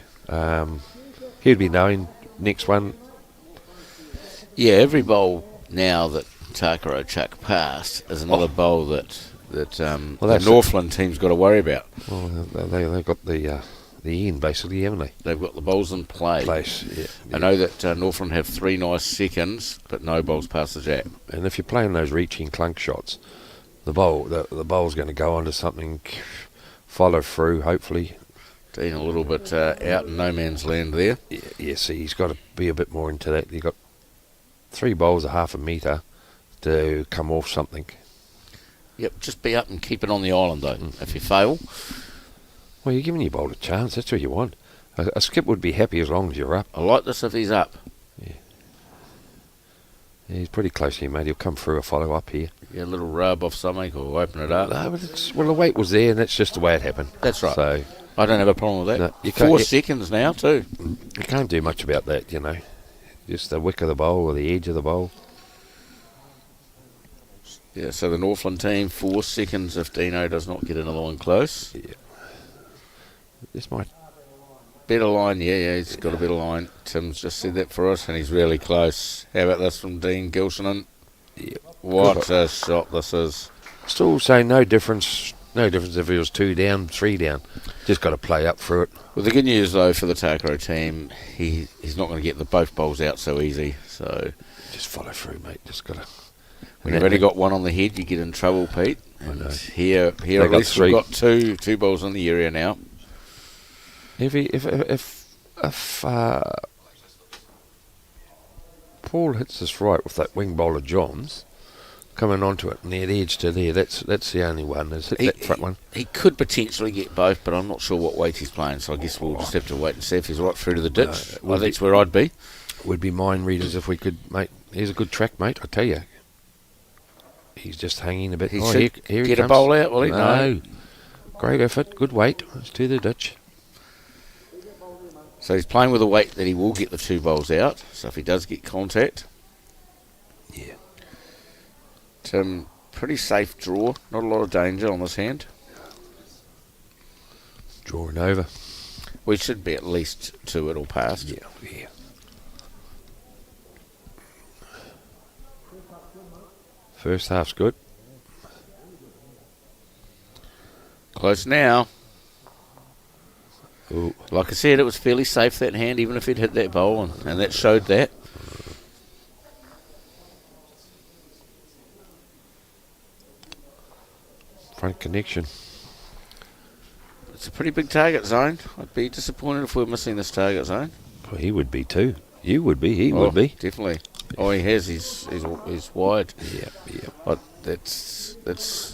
he'd be knowing next one. Yeah, every bowl now that Takaro chuck past is another bowl that the Northland team's got to worry about. Well, they got the the end, basically, haven't they? They've got the bowls in play. Place, yeah. I know that Northland have 3 nice seconds, but no bowls past the jab. And if you're playing those reaching clunk shots, the bowl's going to go onto something, follow through, hopefully. Dean a little bit out in no man's land there. Yeah, see, he's got to be a bit more into that. You've got 3 bowls of half a metre to come off something. Yep, just be up and keep it on the island, though. If you fail... Well, you're giving your bowl a chance. That's what you want. A skip would be happy as long as you're up. I like this if he's up. Yeah, he's pretty close here, mate. He'll come through a follow-up here. Yeah, a little rub off something or open it up. No, but well, the weight was there, and that's just the way it happened. That's right. So I don't have a problem with that. No, you can't- 4 seconds now, too. you can't do much about that, you know. Just the wick of the bowl or the edge of the bowl. Yeah, so the Northland team, 4 seconds if Dino does not get another one close. Yeah. This might... Better line, yeah, he's got a better line. Tim's just said that for us, and he's really close. How about this from Dean Gilsonan? Yeah. What a shot this is. Still saying no difference. No difference if he was 2 down, 3 down. Just got to play up through it. Well, the good news, though, for the Takaro team, he's not going to get the both bowls out so easy. So Just follow through, mate. Just got to... when you've only got one on the head, you get in trouble, Pete. And know. here at got least 3. we've got two bowls in the area now. If Paul hits us right with that wing bowler Johns coming onto it near the edge to there, that's the only one. Is hit that front one. He could potentially get both, but I'm not sure what weight he's playing, so I guess we'll just have to wait and see if he's right through to the ditch. Well, that's where I'd be. Would be mind readers if we could, mate. Here's a good track, mate. I tell you. He's just hanging a bit. He Oh, should here he get a comes. bowl out, will he? No. Great effort. Good weight. It's to the ditch. So he's playing with a weight that he will get the 2 bowls out. So if he does get contact, Yeah. Tim, pretty safe draw. Not a lot of danger on this hand. Drawing over. We should be at least 2 at all past. Yeah. First half's good. Close now. Ooh. Like I said, it was fairly safe, that hand, even if he'd hit that bowl, and that showed that. Front connection. It's a pretty big target zone. I'd be disappointed if we're missing this target zone. Well, he would be too. You would be. He would be. Definitely. Oh, he has. He's wide. Yeah. But that's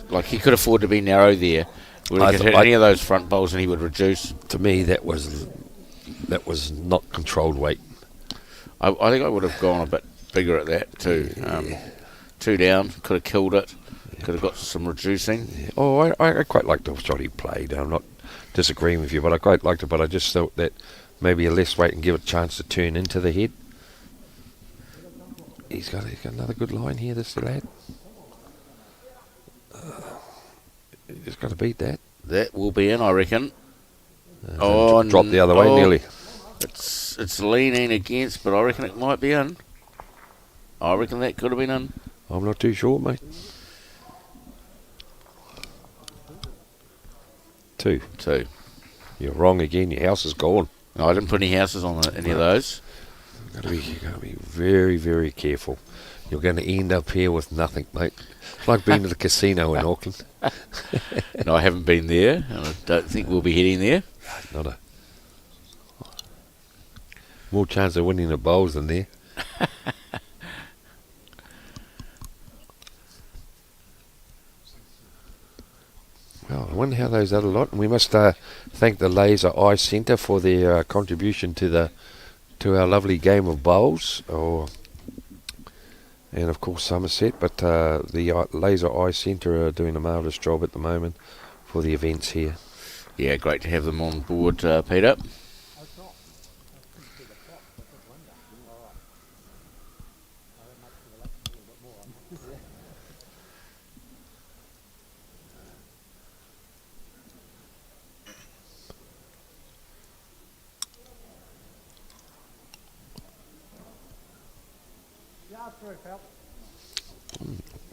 like he could afford to be narrow there. He could hit I- any of those front bowls and he would reduce. To me, that was not controlled weight. I think I would have gone a bit bigger at that too. 2 down, could have killed it. Could have got some reducing. Yeah. Oh, I quite liked the shot he played. I'm not disagreeing with you, but I quite liked it. But I just thought that maybe a less weight and give it a chance to turn into the head. He's got another good line here, this lad. He's got to beat that. That will be in, I reckon. Oh, Drop the other way, nearly. It's leaning against, but I reckon it might be in. I reckon that could have been in. I'm not too sure, mate. 2. 2. You're wrong again. Your house is gone. No, I didn't put any houses on any of those. You've got to be very, very careful. You're going to end up here with nothing, mate. It's like being to the casino in Auckland. No, I haven't been there, and I don't think we'll be heading there. Not a more chance of winning the bowls than there. Well, I wonder how those other lot. And we must thank the Laser Eye Centre for their contribution to our lovely game of bowls, and of course Somerset. But the Laser Eye Centre are doing a marvellous job at the moment for the events here. Yeah, great to have them on board, Peter.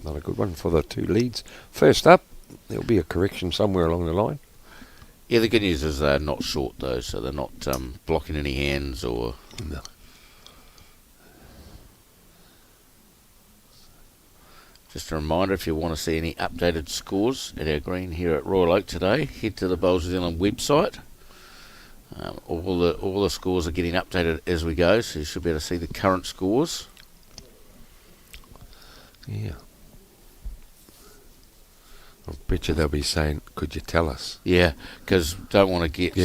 Not a good one for the 2 leads. First up, there'll be a correction somewhere along the line. Yeah, the good news is they're not short though, so they're not blocking any hands or. No. Just a reminder, if you want to see any updated scores at our green here at Royal Oak today, head to the Bowls New Zealand website. All the scores are getting updated as we go, so you should be able to see the current scores. Yeah. I bet you they'll be saying, "Could you tell us?" Yeah, because don't want to get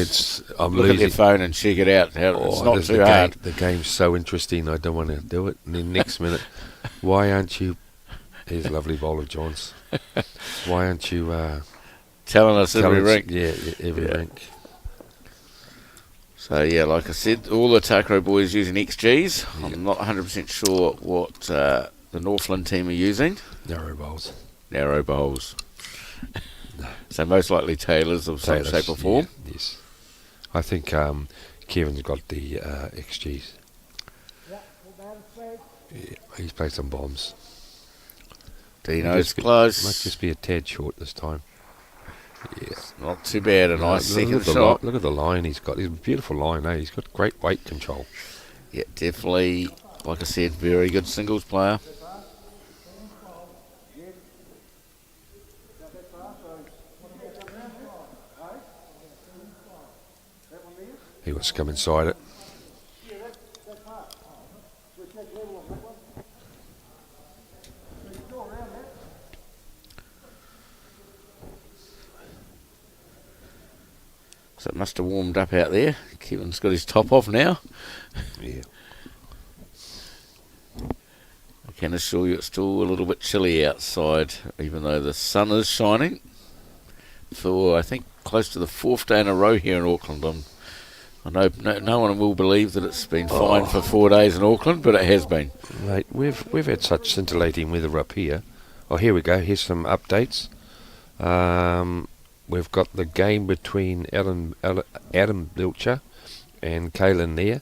I'm look at losing. their phone and check it out. It's not too hard. The game's so interesting. I don't want to do it. And then next minute, why aren't you? Here's a lovely bowl of John's. Why aren't you Telling us every rink. Yeah, every rink. So yeah, like I said, all the Takaro boys using XGs. I'm not 100% sure what the Northland team are using. Narrow bowls. Narrow bowls. So most likely tailors of some shape or form. Yeah, yes. I think Kevin's got the XGs. Yeah, about it straight. Yeah, he's played some bombs. Dino's close. Might just be a tad short this time. Yeah. Not too bad. A nice second look shot. Look at the line he's got. He's a beautiful line, eh? He's got great weight control. Yeah, definitely. Like I said, very good singles player. He wants to come inside it. So it must have warmed up out there. Kevin's got his top off now. Yeah. I can assure you it's still a little bit chilly outside, even though the sun is shining. For, I think, close to the fourth day in a row here in Auckland. I know no one will believe that it's been fine for 4 days in Auckland, but it has been. Mate, we've had such scintillating weather up here. Oh, here we go. Here's some updates. We've got the game between Adam Bilcher and Kaylin there.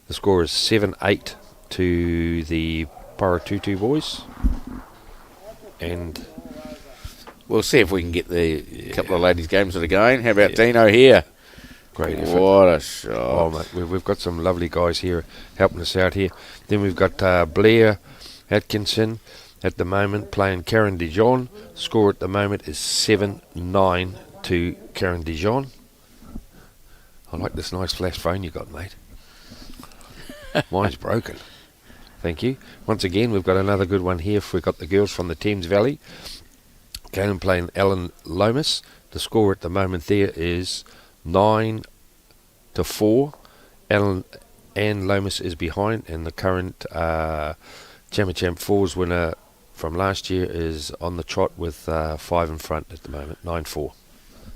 The score is 7-8 to the Paratutu boys. And We'll see if we can get the couple of ladies' games that are going. How about Dino here? great effort. What a shot. Oh, mate, we've got some lovely guys here helping us out here. Then we've got Blair Atkinson at the moment playing Karen Dijon. Score at the moment is 7-9 to Karen Dijon. I like this nice flash phone you got, mate. Mine's broken. Thank you. Once again, we've got another good one here. We've got the girls from the Thames Valley. Karen playing Ellen Lomas. The score at the moment there is 9-4. Anne Lomas is behind, and the current Champ Fours winner from last year is on the trot with 5 in front at the moment, 9-4.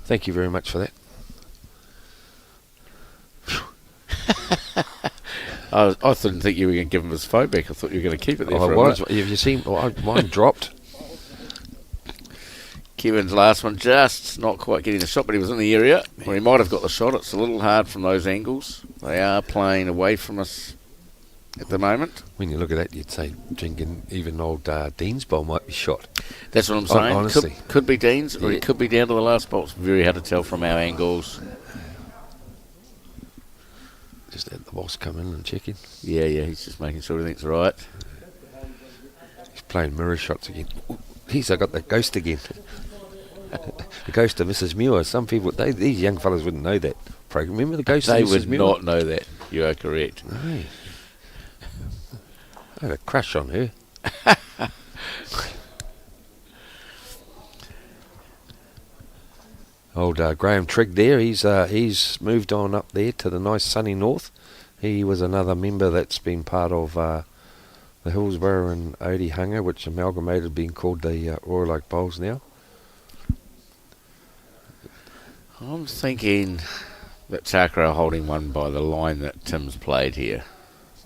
Thank you very much for that. I didn't think you were going to give him his phone back. I thought you were going to keep it there for a minute. Have you seen? Mine dropped. Kevin's last one just not quite getting the shot, but he was in the area. Well, he might have got the shot. It's a little hard from those angles. They are playing away from us at the moment. When you look at that, you'd say drinking even old Dean's bowl might be shot. That's what I'm saying. Honestly. Could be Dean's, or it could be down to the last bowl. It's very hard to tell from our angles. Just had the boss come in and check in. Yeah, he's just making sure everything's right. He's playing mirror shots again. I got that ghost again. The ghost of Mrs. Muir. Some people, these young fellas wouldn't know that program. Remember the ghost of Mrs. Muir? They would not know that. You are correct. No. I had a crush on her. Old Graham Trigg there. He's moved on up there to the nice sunny north. He was another member that's been part of the Hillsborough and Odie Hunger, which amalgamated being called the Royal Oak Bowls now. I'm thinking that Takara are holding one by the line that Tim's played here.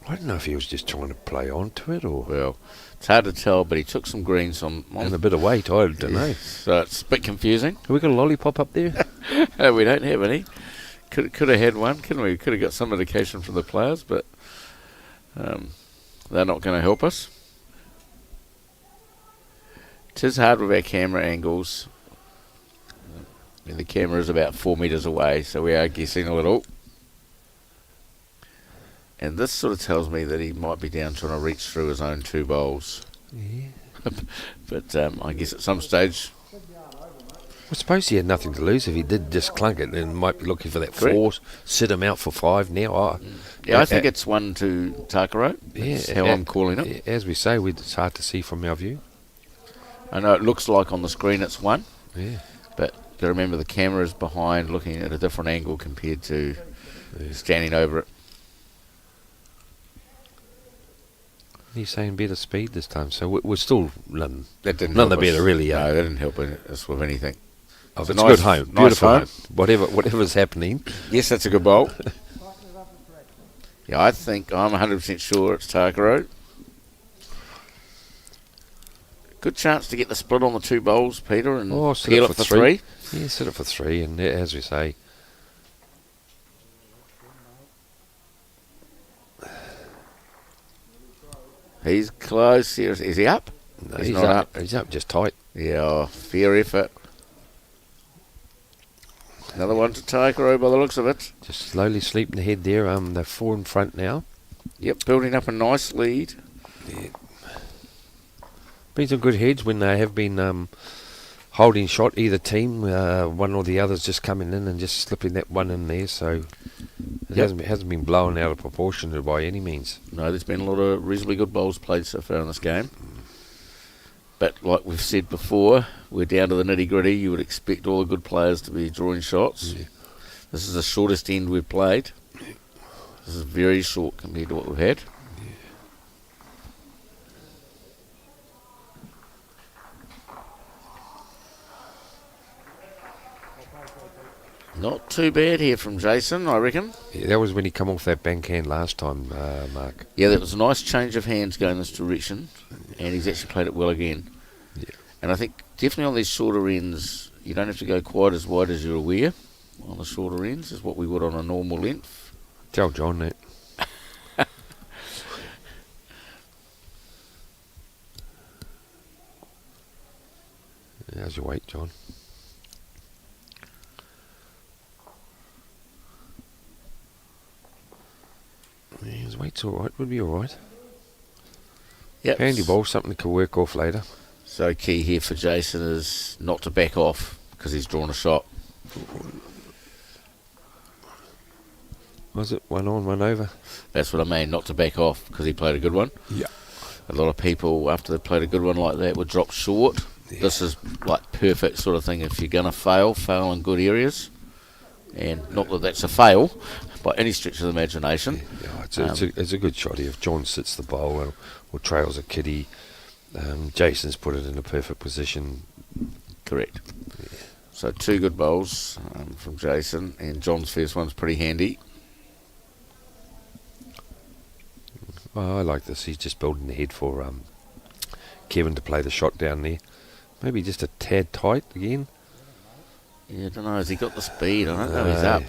I don't know if he was just trying to play onto it or... Well, it's hard to tell, but he took some greens on and a bit of weight, I don't know. So it's a bit confusing. Have we got a lollipop up there? No, we don't have any. Could have had one, couldn't we? Could have got some indication from the players, but they're not going to help us. It is hard with our camera angles. And the camera is about 4 metres away, so we are guessing a little. And this sort of tells me that he might be down trying to reach through his own 2 bowls. Yeah. But I guess at some stage... I suppose he had nothing to lose if he did just clunk it, and might be looking for that Correct. 4, sit him out for 5 now. I think it's 1 to Takaro. That's how I'm calling it. As we say, it's hard to see from our view. I know it looks like on the screen it's 1, Yeah. but you got to remember the camera is behind, looking at a different angle compared to standing over it. He's saying better speed this time, so we're still none. That didn't None help the us. better, really. No, that didn't help us with anything. Oh, It's it's a a nice- good home, nice beautiful home. home. Whatever's happening. Yes, that's a good bowl. Yeah, I think I'm 100% sure it's Takaro. Good chance to get the split on the 2 bowls, Peter, and Sit peel it it for 3. Yeah, sit it for 3, and as we say, He's close. Is he up? no, He's he's not up. up. He's up just tight. Yeah, fair effort. Another one to Takaro by the looks of it. Just slowly sleeping ahead there. They're 4 in front now. Yep, building up a nice lead. Been some good heads when they have been holding shot, either team, one or the other's just coming in and just slipping that one in there, so it hasn't been blown out of proportion by any means. No, there's been a lot of reasonably good bowls played so far in this game. But like we've said before, we're down to the nitty-gritty. You would expect all the good players to be drawing shots. Yeah. This is the shortest end we've played. This is very short compared to what we've had. Not too bad here from Jason, I reckon. Yeah, that was when he come off that backhand last time, Mark. Yeah, that was a nice change of hands going this direction, and he's actually played it well again. Yeah. And I think definitely on these shorter ends, you don't have to go quite as wide as you're aware on the shorter ends as what we would on a normal length. Tell John that. How's your weight, John? Yeah, his weight's alright, would be alright. Yep. Handy ball, something to work off later. So key here for Jason is not to back off because he's drawn a shot. Was it 1 on, 1 over? That's what I mean, not to back off because he played a good one. Yeah. A lot of people, after they played a good one like that, would drop short. Yeah. This is like perfect sort of thing. If you're going to fail in good areas. And not that that's a fail by any stretch of the imagination. Yeah, it's a good shot here. If John sits the bowl or trails a kitty, Jason's put it in a perfect position. Correct. Yeah. So 2 good bowls from Jason, and John's first one's pretty handy. Oh, I like this. He's just building the head for Kevin to play the shot down there. Maybe just a tad tight again. Yeah, I don't know. Has he got the speed? I don't know. He's up.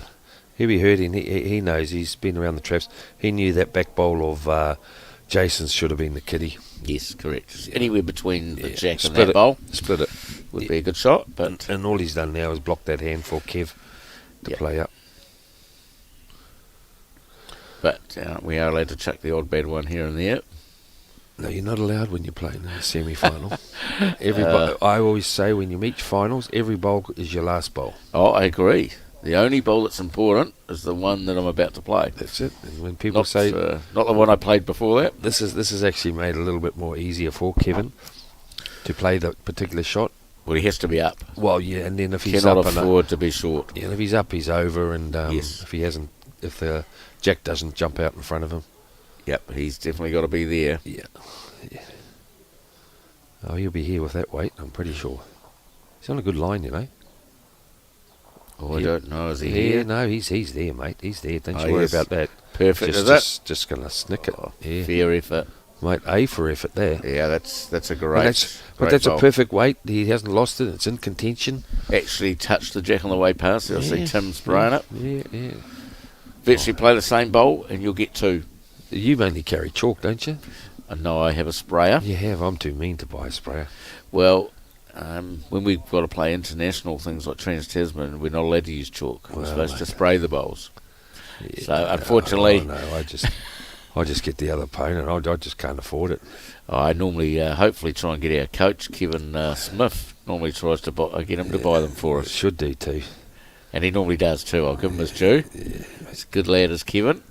He'll be hurting. He knows. He's been around the traps. He knew that back bowl of Jason's should have been the kitty. Yes, correct. Anywhere between the jack and Split that it. bowl Split it. would be a good shot. But And all he's done now is block that hand for Kev to play up. But we are allowed to chuck the odd bad one here and there. No, you're not allowed when you're playing in a semi-final. I always say when you reach finals, every bowl is your last bowl. Oh, I agree. The only bowl that's important is the one that I'm about to play. That's it. And when people Not, say not the one I played before that. this is actually made a little bit more easier for Kevin to play the particular shot. Well, he has to be up. Well, yeah, and then if he's Cannot up, afford to be short. and if he's up, he's over. And Yes. if the jack doesn't jump out in front of him, Yep, he's definitely got to be there. yeah. Oh, he'll be here with that weight. I'm pretty sure. He's on a good line, you know. Oh, I Yeah. don't know. Is he Yeah, here? no, he's there, mate. He's there. Don't Oh, you worry yes. about that. Perfect, is it? Just gonna snick it. Oh, Yeah, fair effort. mate. A for effort there. Yeah, that's a But great. that's bowl. a perfect weight. He hasn't lost it. It's in contention. Actually touched the jack on the way past. I see Yeah. Tim spraying it. Yeah. Virtually play the same bowl and you'll get 2. You mainly carry chalk, don't you? I know I have a sprayer. You have. I'm too mean to buy a sprayer. Well, when we've got to play international things like Trans-Tasman, we're not allowed to use chalk. We're Well, supposed to mate. spray the bowls. Yeah, So, unfortunately... no, I just get the other opponent. I just can't afford it. I normally, hopefully, try and get our coach, Kevin Smith, normally tries to get him to buy them for us. Should do too. And he normally does too. I'll give him his due. He's a good lad as Kevin.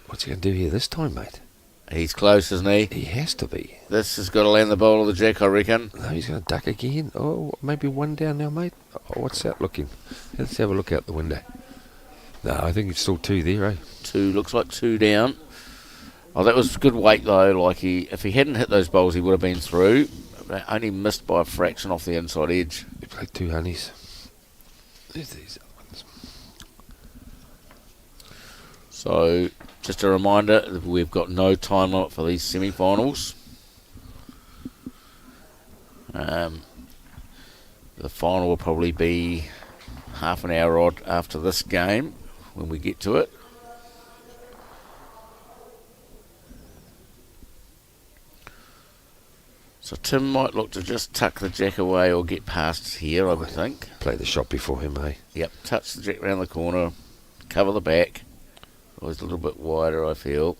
What's he going to do here this time, mate? He's close, isn't he? He has to be. This has got to land the bowl of the jack, I reckon. No, he's going to duck again. Oh, maybe one down now, mate. Oh, what's that looking? Let's have a look out the window. No, I think it's still two there, eh? Looks like two down. Oh, that was good weight though. Like if he hadn't hit those bowls, he would have been through. They only missed by a fraction off the inside edge. He played two honeys. There's these other ones. So, just a reminder, we've got no time limit for these semi-finals. The final will probably be half an hour odd after this game when we get to it. So Tim might look to just tuck the jack away or get past here, I would think. Play the shot before him, eh? Yep, touch the jack round the corner, cover the back. Always a little bit wider, I feel.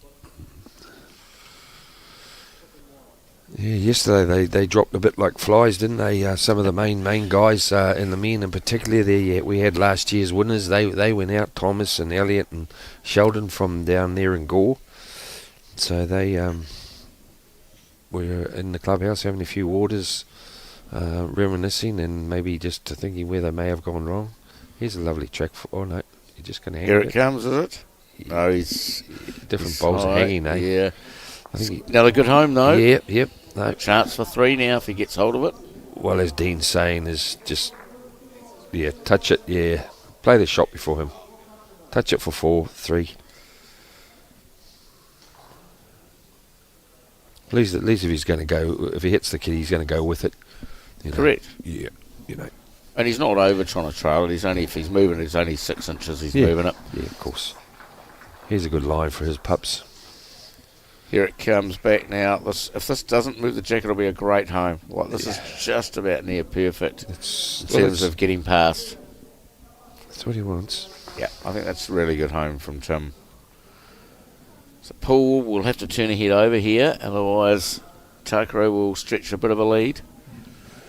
Yeah, yesterday they dropped a bit like flies, didn't they? Some of the main guys in the men, in particular, we had last year's winners. They went out, Thomas and Elliot and Sheldon from down there in Gore. So they were in the clubhouse having a few waters, reminiscing and maybe just thinking where they may have gone wrong. Here's a lovely track for. Oh no, you're just going to hang Here it. it comes, is it? No, he's Different bowls are high, hanging, eh? Yeah. I think Another good home, though. Yep. No. Chance for three now if he gets hold of it. Well, as Dean's saying, is just, touch it, play the shot before him. Touch it for 4, 3. At least if he's going to go, if he hits the kid, he's going to go with it. Correct. Yeah, And he's not over trying to trail it. If he's moving, it's only 6 inches he's moving it. Yeah, of course. Here's a good line for his pups. Here it comes back now. If this doesn't move the jack, it'll be a great home. This is just about near perfect in terms of getting past. That's what he wants. Yeah, I think that's a really good home from Tim. So Paul will have to turn ahead over here, otherwise Takaro will stretch a bit of a lead.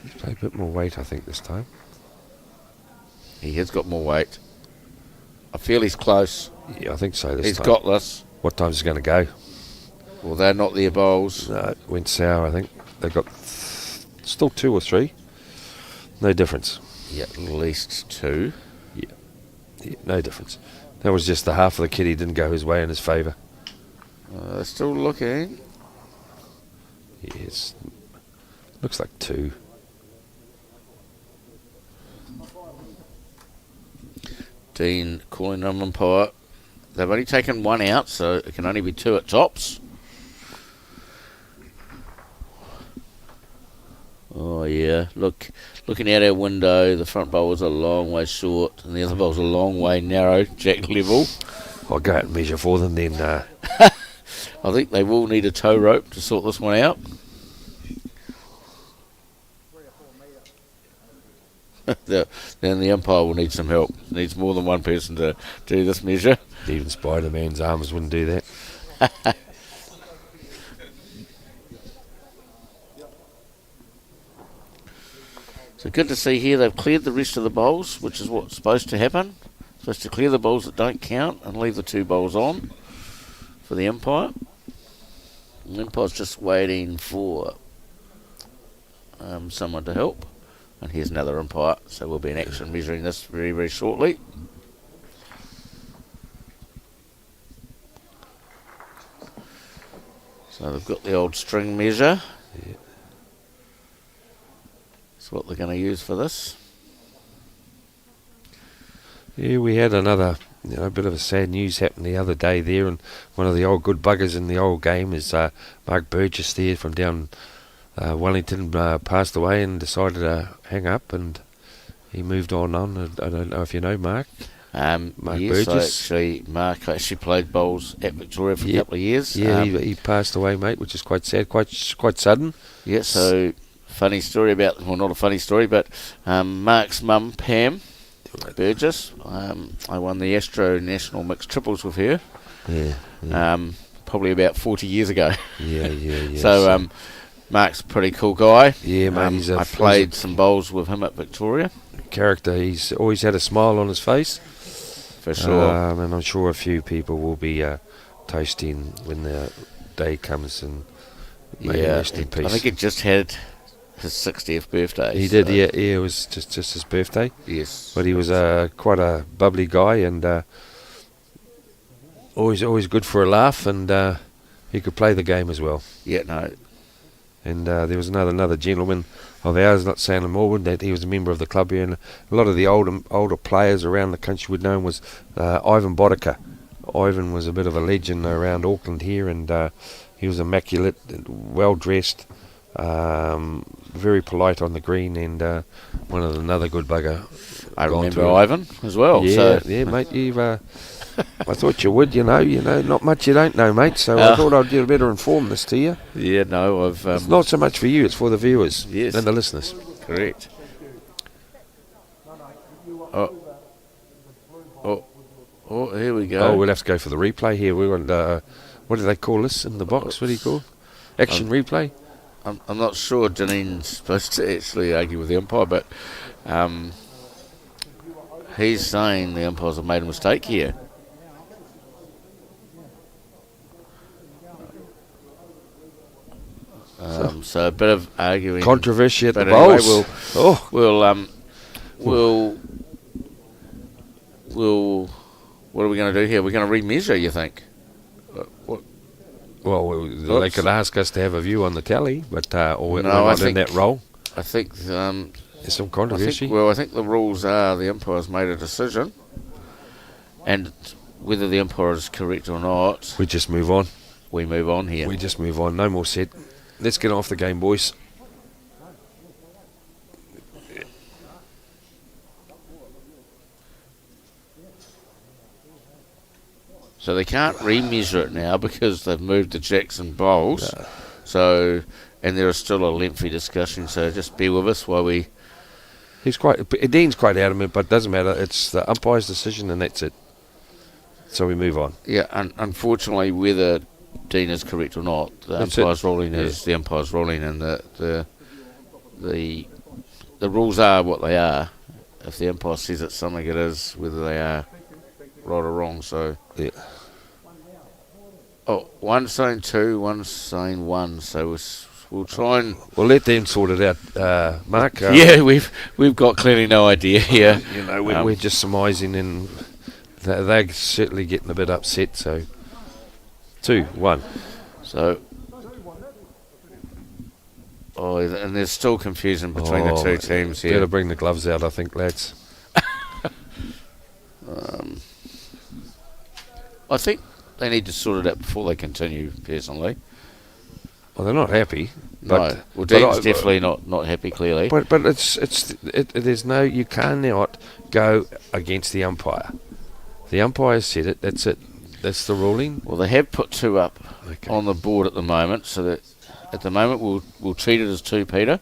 He's played a bit more weight, I think, this time. He has got more weight. I feel he's close. Yeah, I think so this He's time. got this. What time's he going to go? Well, they're not their bowls. No, it went sour, I think. They've got still 2 or 3. No difference. Yeah, at least 2. Yeah, no difference. That was just the half of the kid he didn't go his way in his favour. They're still looking. Yes. Looks like 2. Dean calling on umpire. They've only taken 1 out, so it can only be 2 at tops. Oh yeah, looking out our window, the front bowl was a long way short, and the other bowl's a long way narrow, jack level. I'll go out and measure for them then. I think they will need a tow rope to sort this one out. Then the umpire will need some help. Needs more than one person to do this measure. Even Spider-Man's arms wouldn't do that. So good to see here they've cleared the rest of the bowls, which is what's supposed to happen. Supposed to clear the bowls that don't count and leave the 2 bowls on for the umpire. The umpire's just waiting for someone to help. And here's another umpire, so we'll be in action measuring this very, very shortly. So they've got the old string measure. Yeah. That's what they're going to use for this. Yeah, we had another bit of a sad news happen the other day there, and one of the old good buggers in the old game is Mark Burgess there from down Wellington, passed away and decided to hang up, and he moved on. I don't know if you know Mark. Mark yes, Burgess. Mark actually played bowls at Victoria for a couple of years. Yeah, he passed away, mate, which is quite sad, quite sudden. Yeah, so funny story about, well, not a funny story, but Mark's mum, Pam Burgess, I won the Astro National Mixed Triples with her. Yeah. Probably about 40 years ago. Yeah. So Mark's a pretty cool guy. Yeah, mate. I played some bowls with him at Victoria. Character. He's always had a smile on his face. For sure. And I'm sure a few people will be toasting when the day comes, and may he rest in peace. I think he just had his 60th birthday. He did, yeah. It was just his birthday. Yes. But he was quite a bubbly guy, and always good for a laugh, and he could play the game as well. Yeah, no. And there was another gentleman of ours, not saying him all, that he was a member of the club here, and a lot of the older players around the country would know him was Ivan Boddicker. Ivan was a bit of a legend around Auckland here, and he was immaculate, well dressed, very polite on the green, and another good bugger. I remember Ivan as well. Yeah, mate. You've I thought you would, you know, not much you don't know, mate, so I thought I'd better inform this to you. Yeah, no, it's not so much for you, it's for the viewers and the listeners. Correct. Oh, here we go. Oh, we'll have to go for the replay here. We want, what do they call this in the box? What do you call it? Action replay? I'm not sure Janine's supposed to actually argue with the umpire, but he's saying the umpires have made a mistake here. So a bit of arguing, controversy at the anyway, bowls. We'll. What are we going to do here? We're going to remeasure, you think? What? Well, they could ask us to have a view on the tally, but we're No, not in that role. I think there's some controversy. I think the rules are the umpire's made a decision, and whether the umpire is correct or not, we just move on. We move on here. We just move on. No more said. Let's get off the game, boys. So they can't remeasure it now because they've moved the Jackson bowls. No. So, and there is still a lengthy discussion. So just bear with us while we. Dean's quite adamant, but it doesn't matter. It's the umpire's decision, and that's it. So we move on. Yeah, unfortunately, whether Dean is correct or not, the umpire's ruling is the umpire's ruling, and the rules are what they are. If the umpire says it's something, it is, whether they are right or wrong. So yeah. Oh, one's saying 2, one's saying 1. So we'll try and let them sort it out, Mark. Yeah, we've got clearly no idea here. You know, we're just surmising, and they're certainly getting a bit upset. So 2-1. So. Oh, and there's still confusion between the two teams here. Better bring the gloves out, I think, lads. I think they need to sort it out before they continue, personally. Well, they're not happy. No. Well, Dean's definitely not happy, clearly. But there's no, you cannot go against the umpire. The umpire said it, that's it. That's the ruling. Well, they have put 2 up on the board at the moment, so that at the moment we'll treat it as 2, Peter,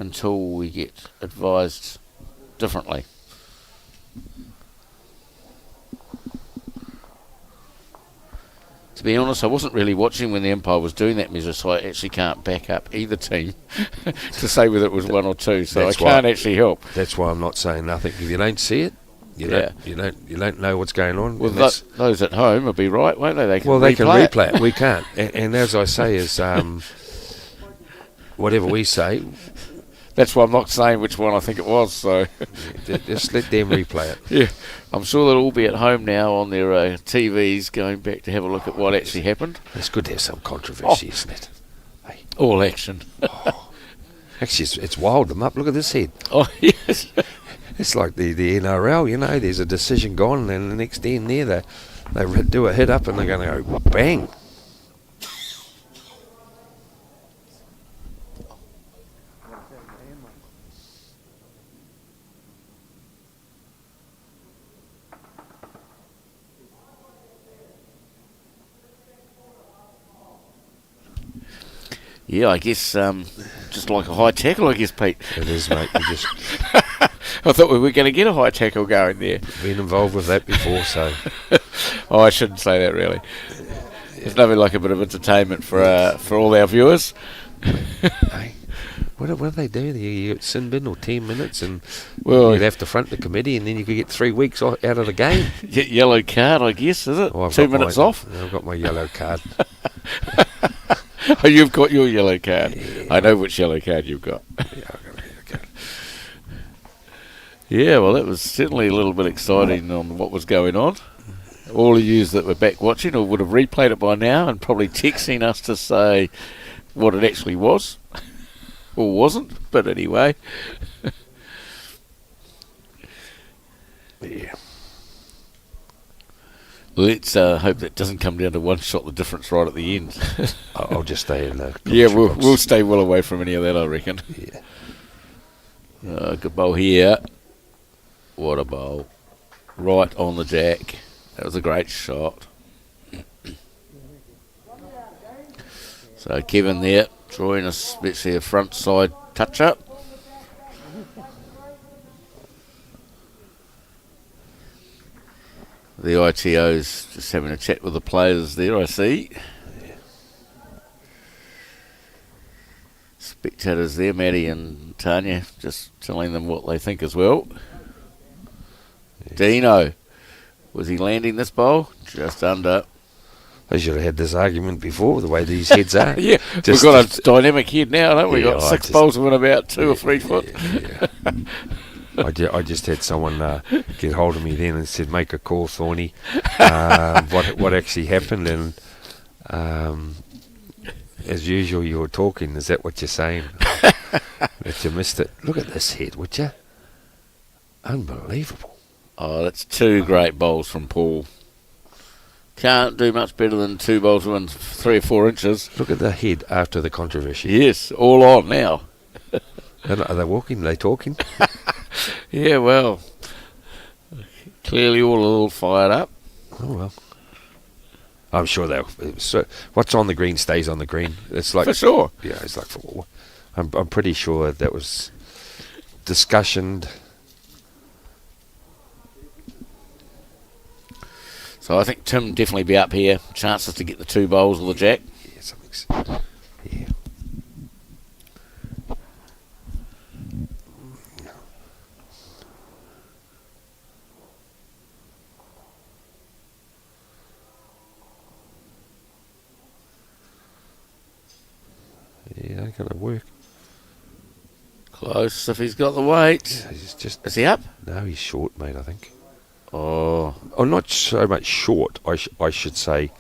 until we get advised differently. To be honest, I wasn't really watching when the umpire was doing that measure, so I actually can't back up either team to say whether it was 1 or 2. So I can't actually help. That's why I'm not saying nothing. If you don't see it, you don't know what's going on. Well, those at home will be right, won't they? They can replay it. We can't. And as I say, is whatever we say. That's why I'm not saying which one I think it was. So just let them replay it. Yeah, I'm sure they'll all be at home now on their TVs, going back to have a look at what actually happened. It's good to have some controversy, isn't it? Hey. All action. Actually, it's wild them up. Look at this head. Oh yes. It's like the NRL. You know, there's a decision gone, and then the next end there they do a hit up, and they're going to go bang. Yeah, I guess just like a high tackle, I guess, Pete. It is, mate. We just I thought we were going to get a high tackle going there. been involved with that before, so Oh, I shouldn't say that, really. There's nothing like a bit of entertainment for all our viewers. hey, what do they do? You get sin bin or 10 minutes, and Well, you'd have to front the committee, and then you could get 3 weeks out of the game. yellow card, I guess, is it? Oh, I've 2 got minutes my- off. I've got my yellow card. Oh, you've got your yellow card. Yeah. I know which yellow card you've got. Yeah, I've got my yellow card. Yeah, well, that was certainly a little bit exciting on what was going on. All of you that were back watching or would have replayed it by now and probably texting us to say what it actually was or wasn't. But anyway, Yeah. let's hope that doesn't come down to one shot, the difference right at the end. I'll just stay in the Yeah, commentary box. we'll stay well away from any of that, I reckon. Yeah. Good bowl here. What a bowl. Right on the jack. That was a great shot. So Kevin there, drawing us especially a front side touch up. The ITO's just having a chat with the players there, I see. Spectators there, Maddie and Tanya, just telling them what they think as well. Dino, was he landing this bowl? Just under. They should have had this argument before, the way these heads are. Yeah, Just- we've got a dynamic head now, don't we? Yeah, Got I 6 just- bowls within about 2 or 3 foot. Yeah. I just had someone get hold of me then and said, make a call, Thorny. What actually happened? And as usual, you were talking. Is that what you're saying? That you missed it. Look at this head, would you? Unbelievable. Oh, that's 2 great bowls from Paul. Can't do much better than 2 bowls within 3 or 4 inches. Look at the head after the controversy. Yes, all on now. Are they walking? Are they talking? Yeah, well, clearly all a little fired up. Oh, well. I'm sure they'll. So, what's on the green stays on the green. It's like For sure. Yeah, it's like football. I'm pretty sure that was discussioned. So I think Tim definitely be up here. Chances to get the 2 bowls or the jack. Yeah, something's. Yeah. Yeah, ain't gonna work. Close if he's got the weight. Yeah, he's just. Is he up? No, he's short, mate. I think. Oh, Oh, not so much short. I should say,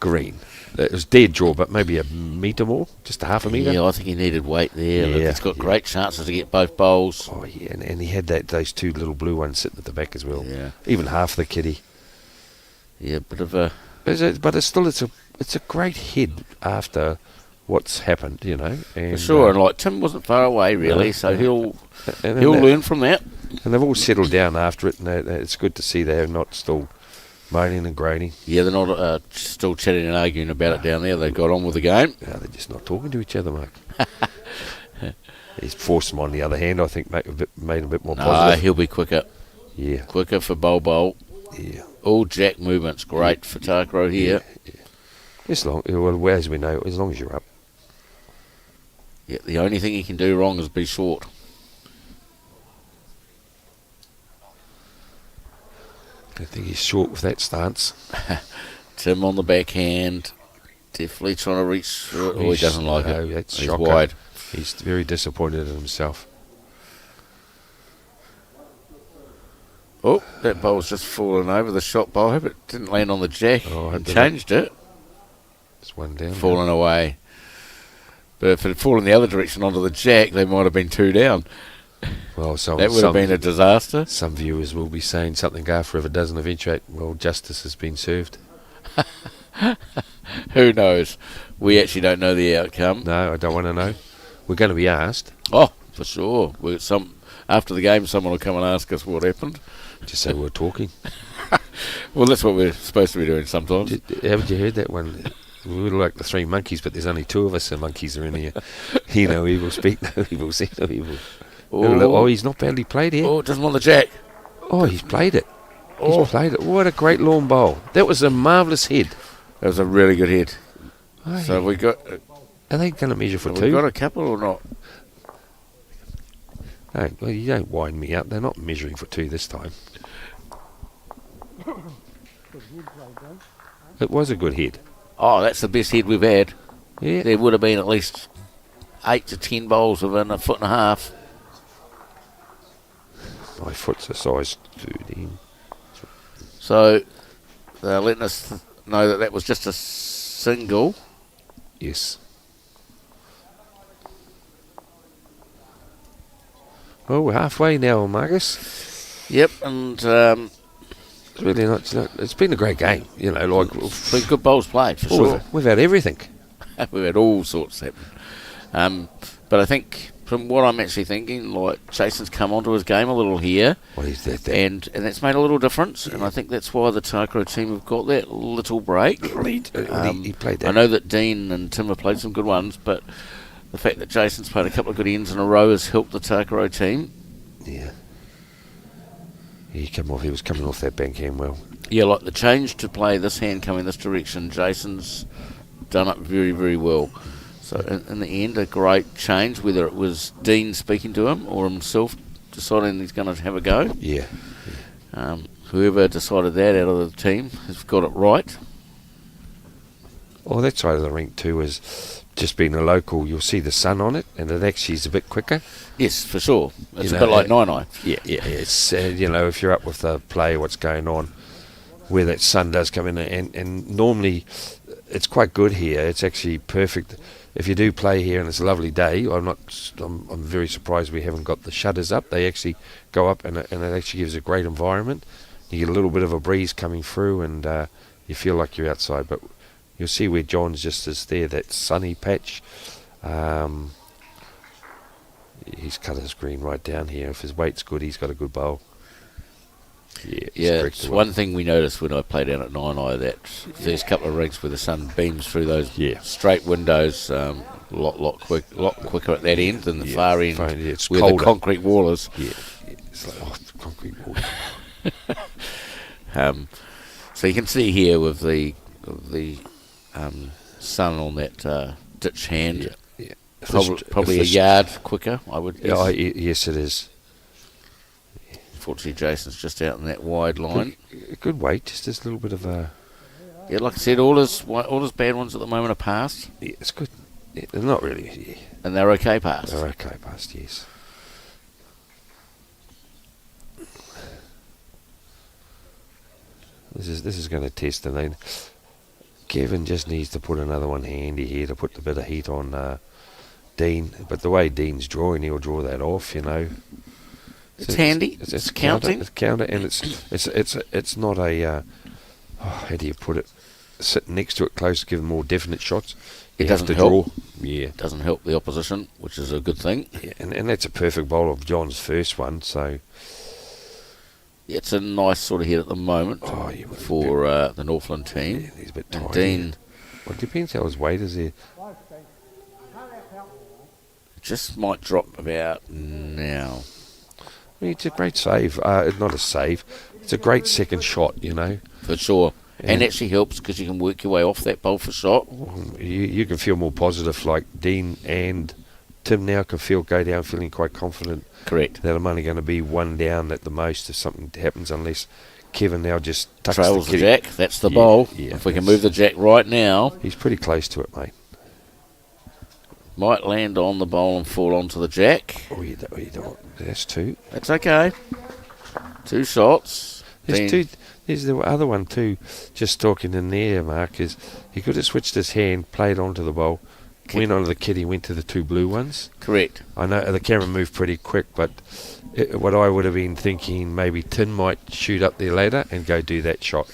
green. It was dead draw, but maybe a metre more, just a half a metre. yeah, I think he needed weight there. Look, Yeah, he's got yeah. great chances to get both bowls. Oh yeah, and he had those 2 little blue ones sitting at the back as well. Yeah, Even half the kitty. yeah, bit of a... But it's still it's a great head after what's happened, you know. And, For sure, and like Tim wasn't far away really, No, so no. he'll and learn from that. And they've all settled down after it, and it's good to see they're not still moaning and groaning. Yeah, they're not still chatting and arguing about it down there. They got on with the game. No, they're just not talking to each other, Mark. He's forced them on the other hand. I think made him a bit more No, positive. he'll be quicker Yeah, for bowl. yeah. All jack movements great for Takro here. Well, as we know, as long as you're up. Yeah, the only thing he can do wrong is be short. I think he's short with that stance. Tim on the backhand, definitely trying to reach. Oh, he doesn't like No, it. that's He's shocker. wide. He's very disappointed in himself. Oh, that bowl's just fallen over the shot bowl. I hope it didn't land on the jack. Oh, I and hope changed it. It's one down. Fallen away. But if it had fallen the other direction onto the jack, they might have been 2 down. Well, That would have been a disaster. Some viewers will be saying something after if it doesn't eventuate. Well, justice has been served. Who knows? We actually don't know the outcome. No, I don't want to know. We're going to be asked. Oh, for sure. After the game, someone will come and ask us what happened. Just say we're talking. Well, that's what we're supposed to be doing sometimes. Haven't you heard that one? We look like the three monkeys, but there's only two of us. The monkeys are in here. Hear no evil, speak no evil, see no evil. Oh, he's not badly played here. Oh, doesn't want the jack. Oh, he's played it. Oh. He's played it. What a great lawn bowl. That was a marvellous head. That was a really good head. Oh, So yeah. we got. Are they going to measure for Have two? we got a couple or not? No, well, you don't wind me up. They're not measuring for two this time. It was a good head. Oh, that's the best head we've had. Yeah. There would have been at least 8 to 10 bowls within a foot and a half. My foot's a size 13. So they're letting us know that that was just a single. Yes. Well, we're halfway now, Marcus. Yep, and It's really not. It's been a great game. You know, like been good bowls played for sure. we've had everything. We've had all sorts happen. But I think, from what I'm actually thinking, like Jason's come onto his game a little here, What is that? and that's made a little difference. And I think that's why the Takaro team have got that little break. He played that. I know that Dean and Tim have played some good ones, but the fact that Jason's played a couple of good ends in a row has helped the Takaro team. Yeah. He was coming off that bankhand well. Yeah, like the change to play this hand coming this direction, Jason's done it very, very well. So in the end, a great change, whether it was Dean speaking to him or himself deciding he's going to have a go. Yeah. Whoever decided that out of the team has got it right. Well, that side of the rink too is just being a local. You'll see the sun on it, and it actually is a bit quicker. Yes, for sure. It's You a know, bit like Nine. Yeah. It's if you're up with the play, what's going on, where that sun does come in, and normally it's quite good here. It's actually perfect. If you do play here and it's a lovely day, I'm very surprised we haven't got the shutters up. They actually go up, and it actually gives a great environment. You get a little bit of a breeze coming through, and you feel like you're outside. But you'll see where John's just is there, that sunny patch. He's cut his green right down here. If his weight's good, he's got a good bowl. Yeah, it's one thing we noticed when I played down at Nine that first couple of rinks where the sun beams through those straight windows, lot quicker at that end than the far end it's where colder. the concrete wall is. Yeah. It's like it's concrete wall. So you can see here with the sun on that ditch hand, Yeah. probably a yard quicker, I would guess. Yes, it is. Unfortunately, Jason's just out in that wide line. Good weight, just this little bit of a. Yeah, like I said, all his bad ones at the moment are past, Yeah, it's good. Yeah, they're not really. Yeah, and they're okay past. they're okay past. Yes. This is going to test, and then Kevin just needs to put another one handy here to put a bit of heat on Dean. But the way Dean's drawing, he'll draw that off. It's handy. It's counting. It's counter, and it's not a. How do you put it? Sitting next to it close to give them more definite shots. It You have doesn't to help. draw. Yeah. It doesn't help the opposition, which is a good thing. Yeah, and that's a perfect bowl of John's first one. So It's a nice sort of hit at the moment for the Northland team. yeah, he's a bit And tight. Dean Well, it depends how his weight is there. just might drop about now. I mean, it's a great save. Not a save. It's a great second shot. For sure. Yeah. And actually helps because you can work your way off that bowl for shot. You can feel more positive. Like Dean and Tim now can go down feeling quite confident Correct. that I'm only going to be one down at the most if something happens, unless Kevin now just tucks Trails the kitty. jack. That's the bowl. Yeah, If we can move the jack right now, He's pretty close to it, mate. might land on the bowl and fall onto the jack. You don't. That's two. That's okay. 2 shots. There's Dean- two. There's the other one too. Just talking in there, Mark, is he could have switched his hand, played onto the bowl, went onto the kitty, went to the 2 blue ones. Correct. I know the camera moved pretty quick, but what I would have been thinking, maybe Tin might shoot up there later and go do that shot.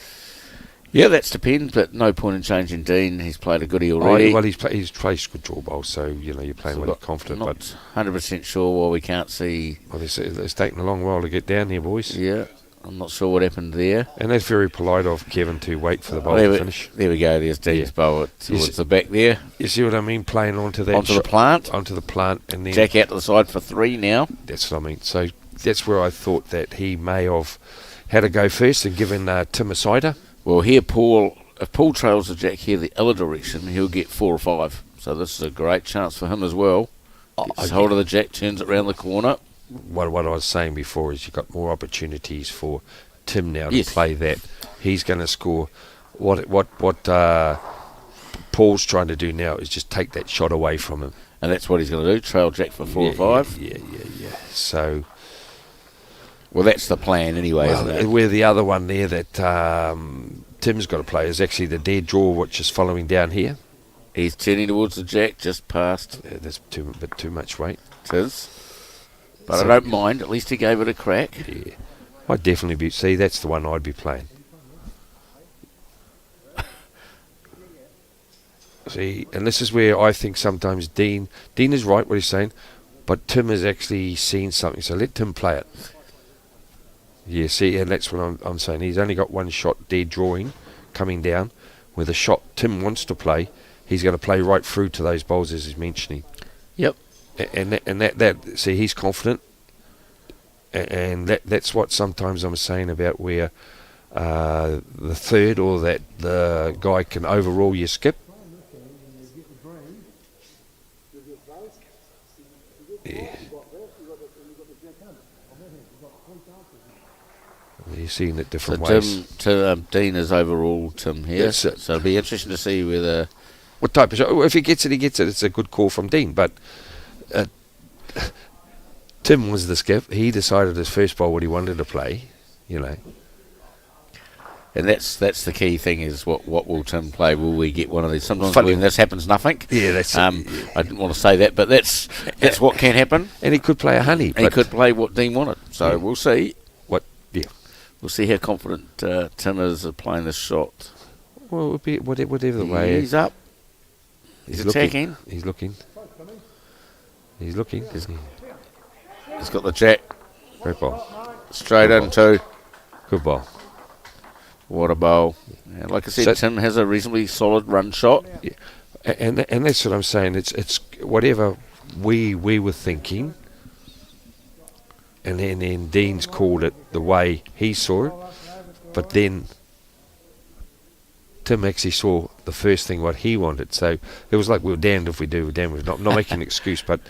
Yeah, that's depends, but no point in changing Dean. He's played a goodie already. Well, he's plays good draw bowls, so you're playing So when you're confident. Not 100% sure why we can't see. But it's taken a long while to get down here, boys. Yeah, I'm not sure what happened there. And that's very polite of Kevin to wait for the bowl There to we, finish. there we go. There's Dean's bowl towards the back there. You see what I mean? Playing onto that Onto the plant. onto the plant, and then Jack out to the side for 3 now. that's what I mean. So that's where I thought that he may have had to go first and given Tim a cider. Well, here if Paul trails the Jack here the other direction, he'll get 4 or 5. So this is a great chance for him as well. Gets hold of the Jack, turns it round the corner. What I was saying before is you've got more opportunities for Tim now to Yes. play that. He's going to score. What Paul's trying to do now is just take that shot away from him. And that's what he's going to do, trail Jack for 4 or 5. Yeah. So, Well, that's the plan anyway, well, isn't it? where the other one there that Tim's got to play is actually the dead draw, which is following down here. He's turning towards the Jack, just past That's a bit too much weight. his. But So- I don't mind, at least he gave it a crack. Yeah, I'd definitely be. See, that's the one I'd be playing. See, and this is where I think sometimes Dean is right what he's saying, but Tim has actually seen something. So let Tim play it. Yeah, see, and that's what I'm saying. He's only got one shot dead drawing coming down, where the shot Tim wants to play, he's going to play right through to those bowls as he's mentioning. Yep. And that see, he's confident, and that's what sometimes I'm saying about where the third or that the guy can overrule your skip. Yeah. You're seeing it So different ways. Dean has overruled Tim here. That's it. So it'll be interesting to see whether... What type of shot? If he gets it, he gets it. It's a good call from Dean. But Tim was the skip. He decided his first bowl what he wanted to play. You know. And that's the key thing is what will Tim play? Will we get one of these? Sometimes Funny. when this happens, nothing. Yeah, that's it. I didn't want to say that, but that's what can happen. And he could play a honey. And he could play what Dean wanted. So we'll see. Yeah. We'll see how confident Tim is at playing this shot. Well, it would be whatever the way. He's up. He's attacking. He's looking. He's looking. He's got the Jack Great ball. straight Good into. Good ball. What a bowl. And like I said, So- Tim has a reasonably solid run shot. And that's what I'm saying. It's whatever we were thinking, and then Dean's called it the way he saw it, but then Tim actually saw the first thing what he wanted. So it was like we were damned if we do, we're damned if not. Not making an excuse, but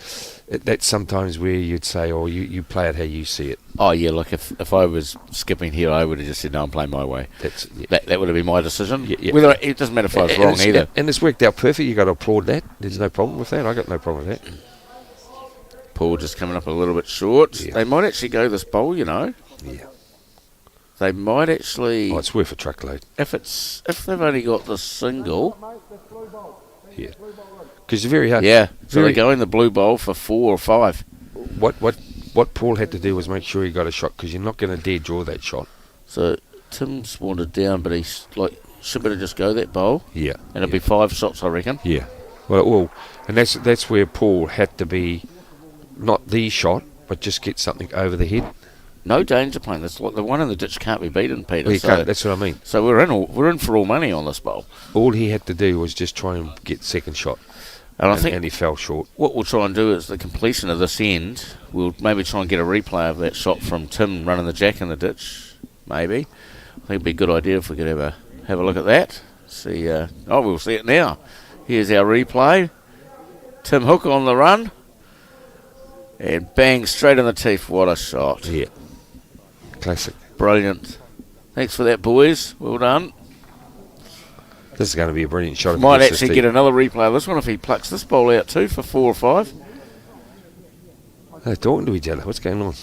that's sometimes where you'd say, oh, you play it how you see it. Oh, yeah, like if I was skipping here, I would have just said, no, I'm playing my way. That would have been my decision. Yeah. Whether it doesn't matter if I was wrong either. And it's worked out perfect. You got to applaud that. There's no problem with that. I got no problem with that. Paul just coming up a little bit short. Yeah. They might actually go this bowl, you know. Yeah. They might actually, Oh, it's worth a truckload. if they've only got the single, Yeah. Because it's very hard. yeah. So Very- they go in the blue bowl for 4 or 5. What Paul had to do was make sure he got a shot, because you're not going to dare draw that shot. So Tim's wanted down, but he's like should better just go that bowl, Yeah. and it'll be 5 shots, I reckon. Yeah. Well, and that's where Paul had to be, not the shot, but just get something over the head. No danger playing this. Like the one in the ditch can't be beaten, Peter. Well, you so, can't, that's what I mean. so we're in for all money on this bowl, All he had to do was just try and get second shot, and I think and he fell short. what we'll try and do is the completion of this end. We'll maybe try and get a replay of that shot from Tim running the Jack in the ditch. Maybe I think it'd be a good idea if we could have a look at that. See, we'll see it now. Here's our replay. Tim Hook on the run, and bang straight in the teeth. What a shot! Yeah. Classic. Brilliant. Thanks for that, boys. Well done. This is going to be a brilliant shot. if he Might gets this actually deep. get another replay of this one if he plucks this ball out too for 4 or 5. They're talking to each other. What's going on?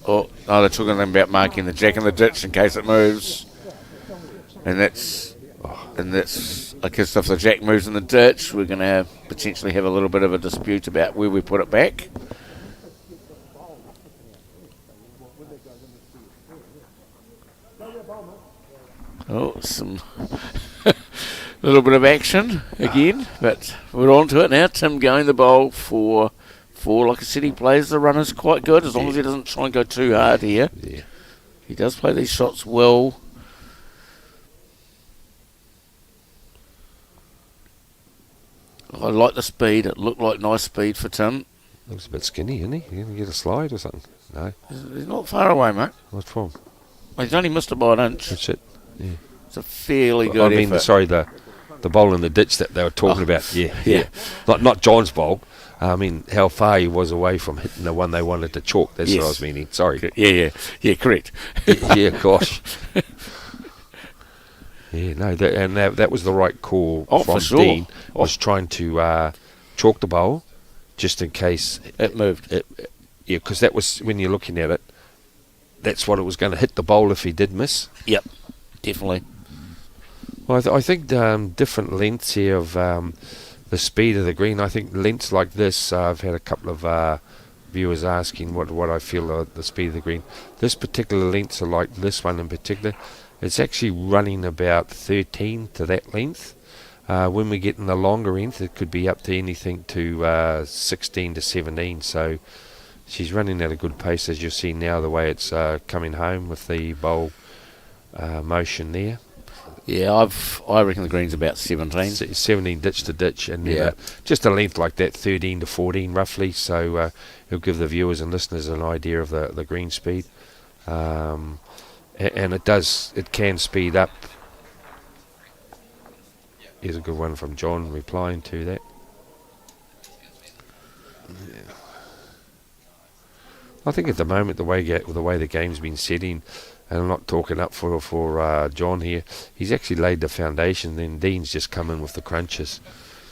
Oh, they're talking about marking the Jack in the ditch in case it moves. And that's I guess if the Jack moves in the ditch, we're going to potentially have a little bit of a dispute about where we put it back. Oh, some little bit of action again, but we're on to it now. Tim going the bowl for before. Like I said, he plays the runners quite good as long as he doesn't try and go too hard here. Yeah. He does play these shots well. I like the speed. It looked like nice speed for Tim. Looks a bit skinny, isn't he? You going to get a slide or something? No. He's not far away, mate. What from? He's only missed it by an inch. That's it. Yeah. It's a fairly good effort. The bowl in the ditch that they were talking about. Yeah. Not John's bowl. I mean, how far he was away from hitting the one they wanted to chalk. That's what I was meaning. Sorry. Yeah, correct. Yeah, gosh. Yeah, no, that was the right call from for sure. Dean. Was trying to chalk the bowl just in case it moved. Yeah, because that was, when you're looking at it, that's what it was going to hit the bowl if he did miss. Yep, definitely. Well, I think different lengths here of the speed of the green. I think lengths like this, I've had a couple of viewers asking what I feel are the speed of the green. This particular lengths are like this one in particular. It's actually running about 13 to that length. When we get in the longer length, it could be up to anything to 16 to 17. So she's running at a good pace, as you'll see now, the way it's coming home with the bowl motion there. Yeah, I reckon the green's about 17. 17 ditch to ditch, and just a length like that, 13 to 14 roughly. So it'll give the viewers and listeners an idea of the green speed. And it can speed up. Here's a good one from John replying to that. Yeah. I think at the moment, the way the game's been setting, and I'm not talking up for John here, he's actually laid the foundation. Then Dean's just come in with the crunches,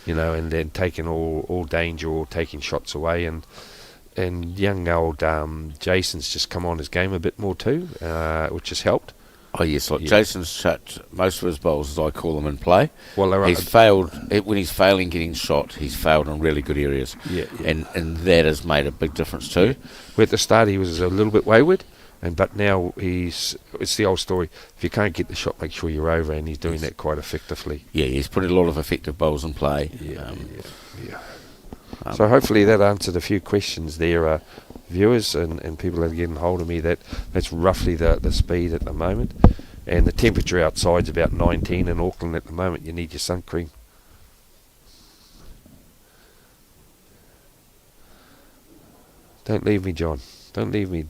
and then taking all danger or taking shots away, and young old Jason's just come on his game a bit more too, which has helped. Oh yes, Jason's shut most of his bowls, as I call them, in play. Well, he's failed when he's failing getting shot. He's failed in really good areas, and that has made a big difference too. Where at the start he was a little bit wayward, but now it's the old story. If you can't get the shot, make sure you're over, and he's doing that quite effectively. Yeah, he's putting a lot of effective bowls in play. Yeah. So hopefully that answered a few questions there, viewers and people that are getting hold of me. That's roughly the speed at the moment, and the temperature outside's about 19 in Auckland at the moment. You need your sun cream. Don't leave me, John. Don't leave me,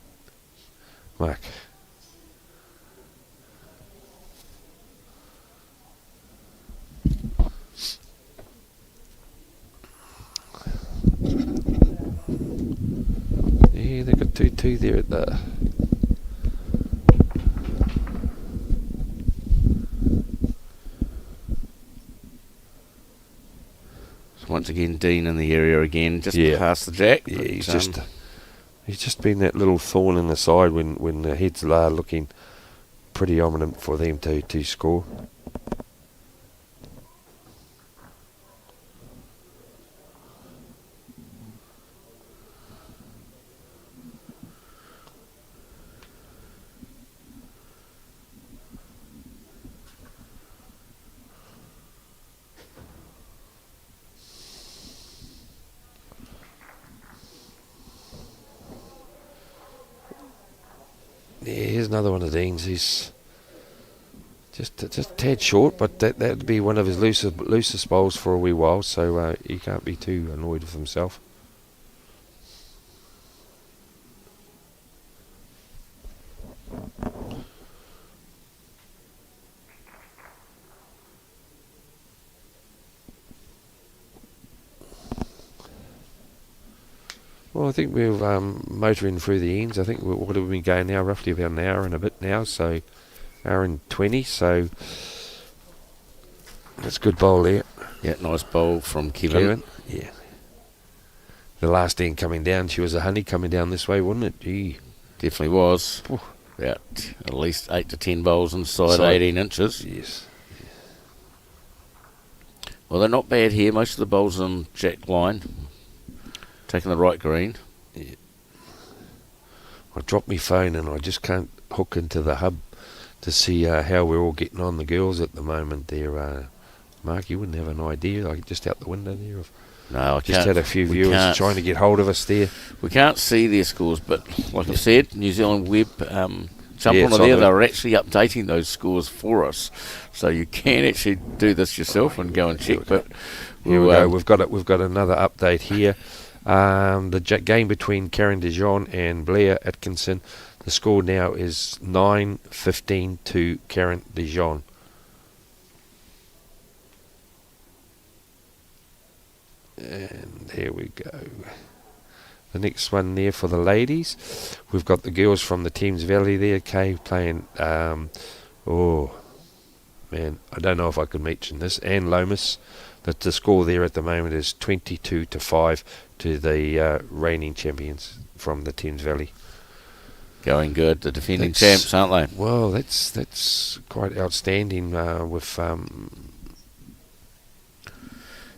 Mark. Yeah, they've got 2-2 there at the... So once again, Dean in the area again, just past the jack. Yeah, he's just been that little thorn in the side when the heads are looking pretty ominous for them to score. Yeah, here's another one of Dean's. He's just a tad short, but that'd be one of his loosest bowls for a wee while, so he can't be too annoyed with himself. Well, I think we're motoring through the ends. I think what have we been going now? Roughly about an hour and a bit now, so hour and 20. So that's a good bowl there. Yeah, nice bowl from Kevin. Yeah. The last end coming down, she was a honey coming down this way, wasn't it? Gee. Definitely was. Ooh. About at least 8 to 10 bowls inside 18 inches. Yes. Well, they're not bad here. Most of the bowls on jack line. Taking the right green. Yeah. I dropped my phone and I just can't hook into the hub to see how we're all getting on, the girls at the moment there. Mark, you wouldn't have an idea, like just out the window there, of No, I Just can't. had a few we viewers can't- trying to get hold of us there. We can't see their scores, but like I've said, New Zealand Web, jump Yeah, onto it's there. on They're actually updating those scores for us, so you can actually do this yourself and go and check. But Here we go. We've got another update here. The game between Karen Dijon and Blair Atkinson. The score now is 9-15 to Karen Dijon. And there we go. The next one there for the ladies. We've got the girls from the Thames Valley there, Kay, playing. Oh, man, I don't know if I could mention this. Anne Lomas. The score there at the moment is 22-5 to the reigning champions from the Thames Valley. going good. The defending champs, aren't they? Well, that's quite outstanding with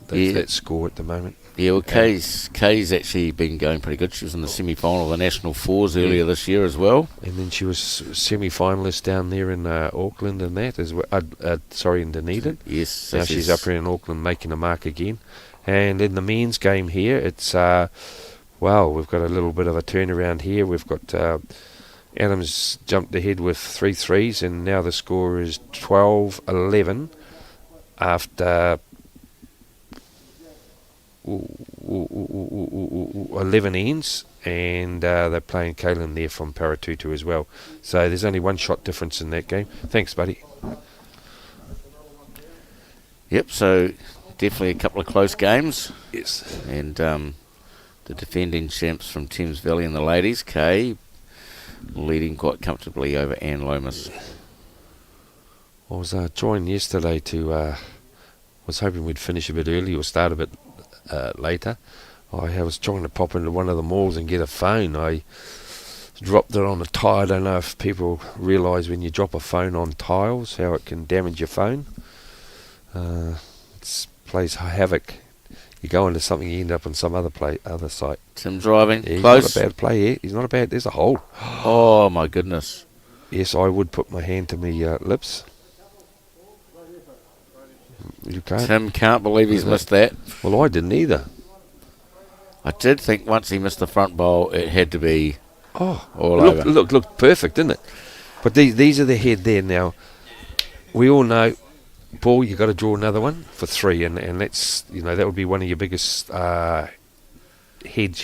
that score at the moment. Yeah, well, Kay's actually been going pretty good. She was in the semi-final of the National Fours earlier this year as well. And then she was semi-finalist down there in Auckland and that as well. In Dunedin. Yes. So Now she's up here in Auckland making a mark again. And in the men's game here, it's we've got a little bit of a turnaround here. We've got Adams jumped ahead with 3 threes, and now the score is 12-11 after 11 ends, and they're playing Kaylin there from Paratutu as well. So there's only one shot difference in that game. Thanks, buddy. Yep, so definitely a couple of close games. Yes. And the defending champs from Thames Valley and the ladies, Kay, leading quite comfortably over Anne Lomas. I was trying yesterday to... was hoping we'd finish a bit early or start a bit later. I was trying to pop into one of the malls and get a phone. I dropped it on a tile. I don't know if people realise when you drop a phone on tiles how it can damage your phone. It plays havoc. You go into something, you end up on some other site. Tim driving, Yeah, close. He's not a bad play here. He's not a bad... There's a hole. Oh, my goodness. Yes, I would put my hand to my lips. You can't. Tim can't believe he's missed that. Well, I didn't either. I did think once he missed the front bowl, it had to be Oh, all over. Look, perfect, didn't it? But these are the head there now. We all know, Paul, you got to draw another one for 3, and that's that would be one of your biggest heads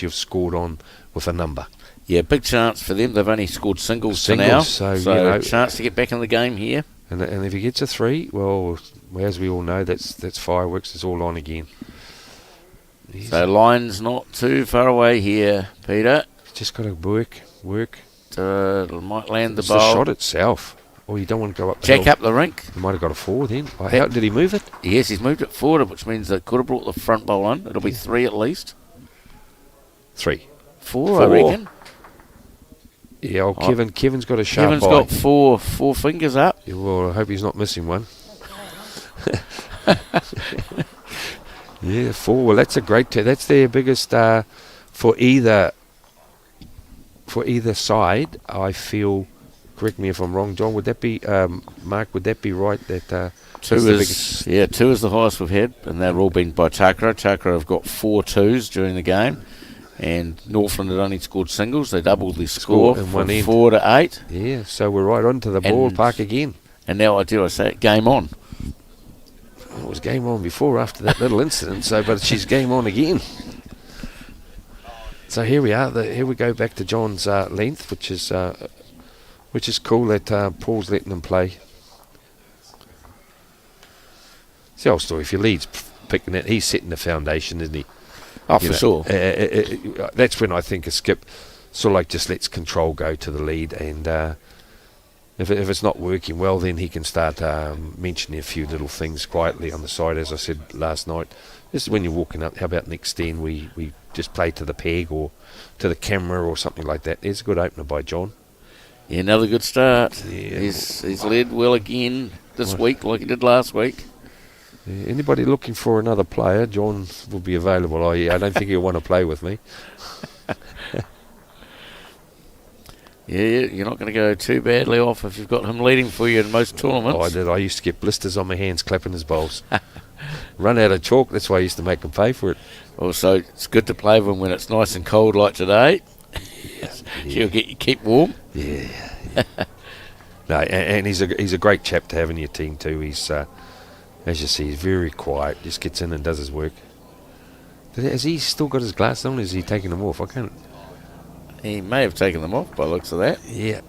you've scored on with a number. Yeah, big chance for them. They've only scored singles to now. So chance to get back in the game here. And if he gets a 3, well, as we all know, that's fireworks. It's all on again. So line's not too far away here, Peter. Just got to work. Might land the It's the bowl. shot itself. Or you don't want to go up the Jack hill. up the rink. He might have got a 4 then. How did he move it? Yes, he's moved it forward, which means they could have brought the front bowl in. It'll be 3 at least. 3. 4, I reckon. Yeah, Kevin's got a sharp Kevin's eye. got four fingers up. Yeah, well, I hope he's not missing one. Yeah, 4. Well, that's a great... that's their biggest for either side. I feel... Correct me if I'm wrong, John. Would that be Mark? Would that be right? That 2 is the highest we've had, and they've all been by Takara. Takara have got 4 2s during the game, and Northland had only scored singles. They doubled their score in from one end. 4 to 8. Yeah, so we're right onto the ballpark again. And now I say it, game on. It was game on before after that little incident. But she's game on again. So here we are. Here we go back to John's length, which is cool that Paul's letting them play. It's the old story. If your lead's picking it, he's setting the foundation, isn't he? Oh, for sure. That's when I think a skip sort of like just lets control go to the lead, and if it's not working well, then he can start mentioning a few little things quietly on the side. As I said last night, this is when you're walking up. How about next stand we just play to the peg or to the camera or something like that. There's a good opener by John. Yeah, another good start. Yeah. He's led well again this week, like he did last week. Yeah, anybody looking for another player, John will be available. I don't think he'll want to play with me. Yeah, you're not going to go too badly off if you've got him leading for you in most tournaments. Oh, I did. I used to get blisters on my hands clapping his bowls. run out of chalk. That's why I used to make them pay for it. Also, it's good to play with him when it's nice and cold like today. She'll get you keep warm. Yeah. No, and he's a great chap to have in your team too. He's as you see, he's very quiet. Just gets in and does his work. Has he still got his glasses on? Or is he taking them off? I can't. He may have taken them off by the looks of that. Yeah.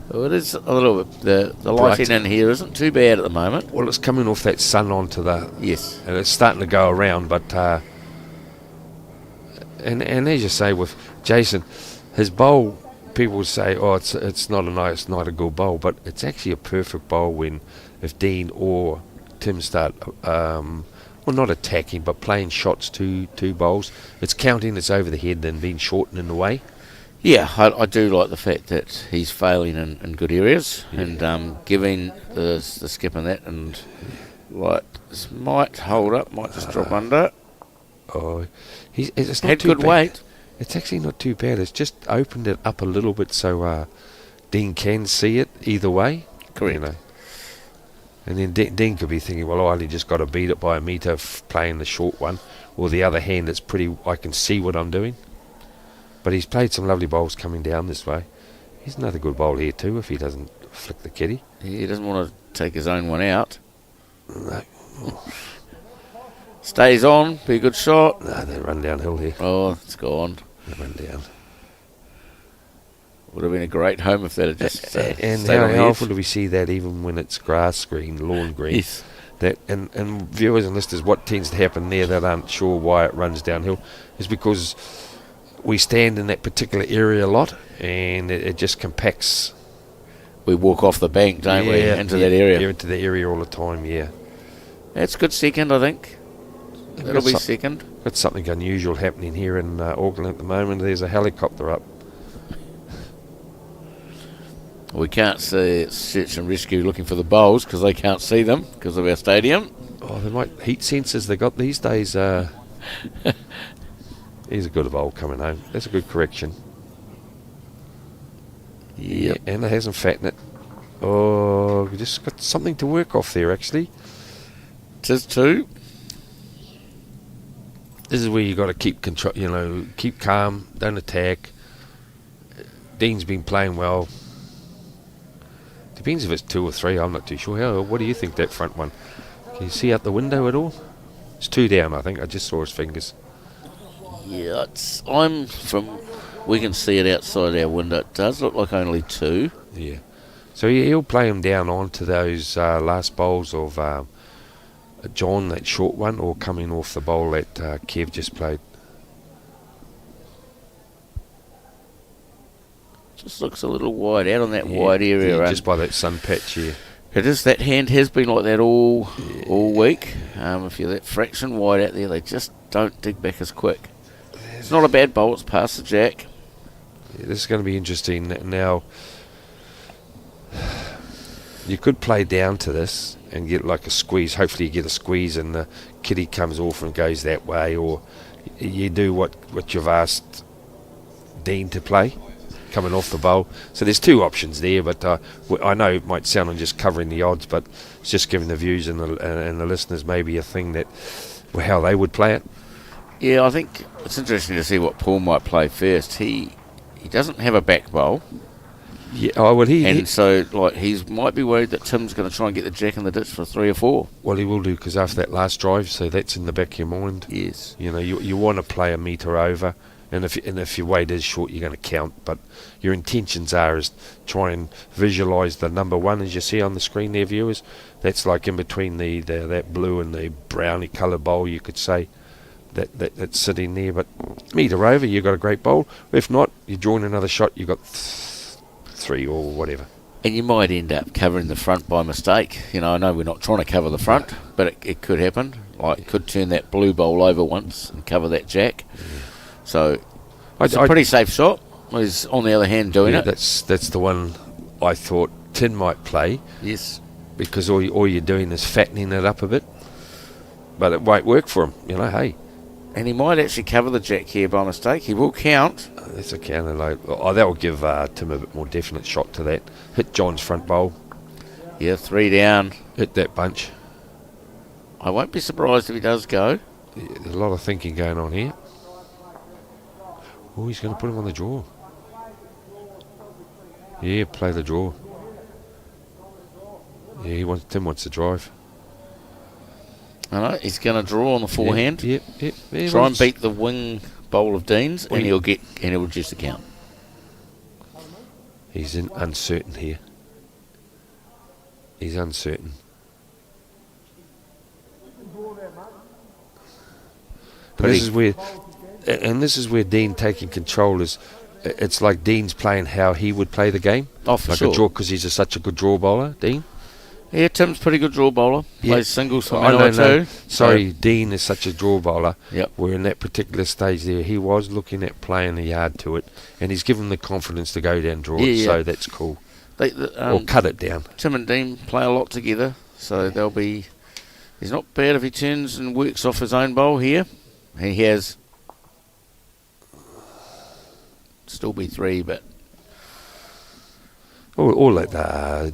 Well, it is a little bit. The lighting in here isn't too bad at the moment. Well, it's coming off that sun onto the. Yes. And it's starting to go around, but. And as you say with Jason, his bowl, people say, oh, it's not a good bowl, but it's actually a perfect bowl when if Dean or Tim start, well, not attacking, but playing shots to bowls. It's counting, it's over the head, then being shortened in the way. Yeah, I do like the fact that he's failing in good areas and giving the skip in that, and like this might hold up, might just drop under. Oh, it's not Had too good bad. weight. It's actually not too bad. It's just opened it up a little bit so Dean can see it either way. Correct. You know. And then Dean could be thinking, well, I only just got to beat it by a metre playing the short one. Or the other hand, it's pretty. I can see what I'm doing. But he's played some lovely bowls coming down this way. He's another good bowl here too if he doesn't flick the kitty. He doesn't want to take his own one out. No, Stays on, be a good shot. no, they run downhill here. Oh, it's gone. They run down. Would have been a great home if that had just And stayed on the how edge. often do we see that even when it's grass green, lawn green? Yes. That and viewers and listeners, what tends to happen there that aren't sure why it runs downhill is because we stand in that particular area a lot and it just compacts. We walk off the bank, don't we, into that area. Yeah, into the area all the time, yeah. That's good second, I think. That'll be second. Got something unusual happening here in Auckland at the moment. There's a helicopter up. We can't see search and rescue looking for the bowls because they can't see them because of our stadium. Oh, they might heat sensors they got these days. He's a good bowl coming home. That's a good correction. Yep. Yeah, and it hasn't fattened it. Oh, we just got something to work off there, actually. Tis two. This is where you got to keep control. You know, keep calm, don't attack. Dean's been playing well. Depends if it's 2 or 3. I'm not too sure. What do you think that front one? Can you see out the window at all? It's 2 down, I think. I just saw his fingers. Yeah, we can see it outside our window. It does look like only 2. Yeah. So he'll play him down onto those last bowls of John, that short one, or coming off the bowl that Kev just played. Just looks a little wide out on that wide area. Yeah, just by that sun patch here. It is, that hand has been like that all week. If you're that fraction wide out there, they just don't dig back as quick. It's not a bad bowl, it's past the jack. Yeah, this is going to be interesting. Now, you could play down to this and get like a squeeze. Hopefully you get a squeeze and the kitty comes off and goes that way, or you do what you've asked Dean to play, coming off the bowl. So there's 2 options there, but I know it might sound I'm just covering the odds, but it's just giving the views and the listeners maybe a thing that how they would play it. Yeah, I think it's interesting to see what Paul might play first. He doesn't have a back bowl. Yeah, oh, well, so like he might be worried that Tim's going to try and get the jack in the ditch for 3 or 4. Well, he will do, because after that last drive, so that's in the back of your mind. Yes. You know, you want to play a metre over, and if your weight is short, you're going to count. But your intentions are is try and visualise the number 1 as you see on the screen there, viewers. That's like in between that blue and the browny coloured bowl, you could say. That's sitting there. But metre over, you've got a great bowl. If not, you draw in another shot, you've got 3 or whatever. And you might end up covering the front by mistake. You know, I know we're not trying to cover the front, but it could happen. Like, could turn that blue bowl over once and cover that jack. Yeah. So, it's a pretty safe shot. He's, on the other hand, doing it. That's the one I thought Tin might play. Yes. Because all you're doing is fattening it up a bit. But it won't work for him, you know, hey. And he might actually cover the jack here by mistake. He will count. That's a counter low. Oh, that will give Tim a bit more definite shot to that. Hit John's front bowl. Yeah, 3 down. Hit that bunch. I won't be surprised if he does go. Yeah, there's a lot of thinking going on here. Oh, he's going to put him on the draw. Yeah, play the draw. Yeah, Tim wants to drive. I know, he's going to draw on the forehand. Yep. Try and beat the wing bowl of Dean's, and he'll reduce the count. He's uncertain here. He's uncertain. But this is where Dean taking control is. It's like Dean's playing how he would play the game. Oh, for like sure. a draw, because he's such a good draw bowler, Dean. Yeah, Tim's pretty good draw bowler. Yeah. Plays singles for I Manawatu know. too. Sorry, Dean is such a draw bowler. Yep. Where in that particular stage there, he was looking at playing the yard to it, and he's given the confidence to go down and draw it. So that's cool. Or cut it down. Tim and Dean play a lot together, so they'll be. He's not bad if he turns and works off his own bowl here. He has. Still be 3, but All that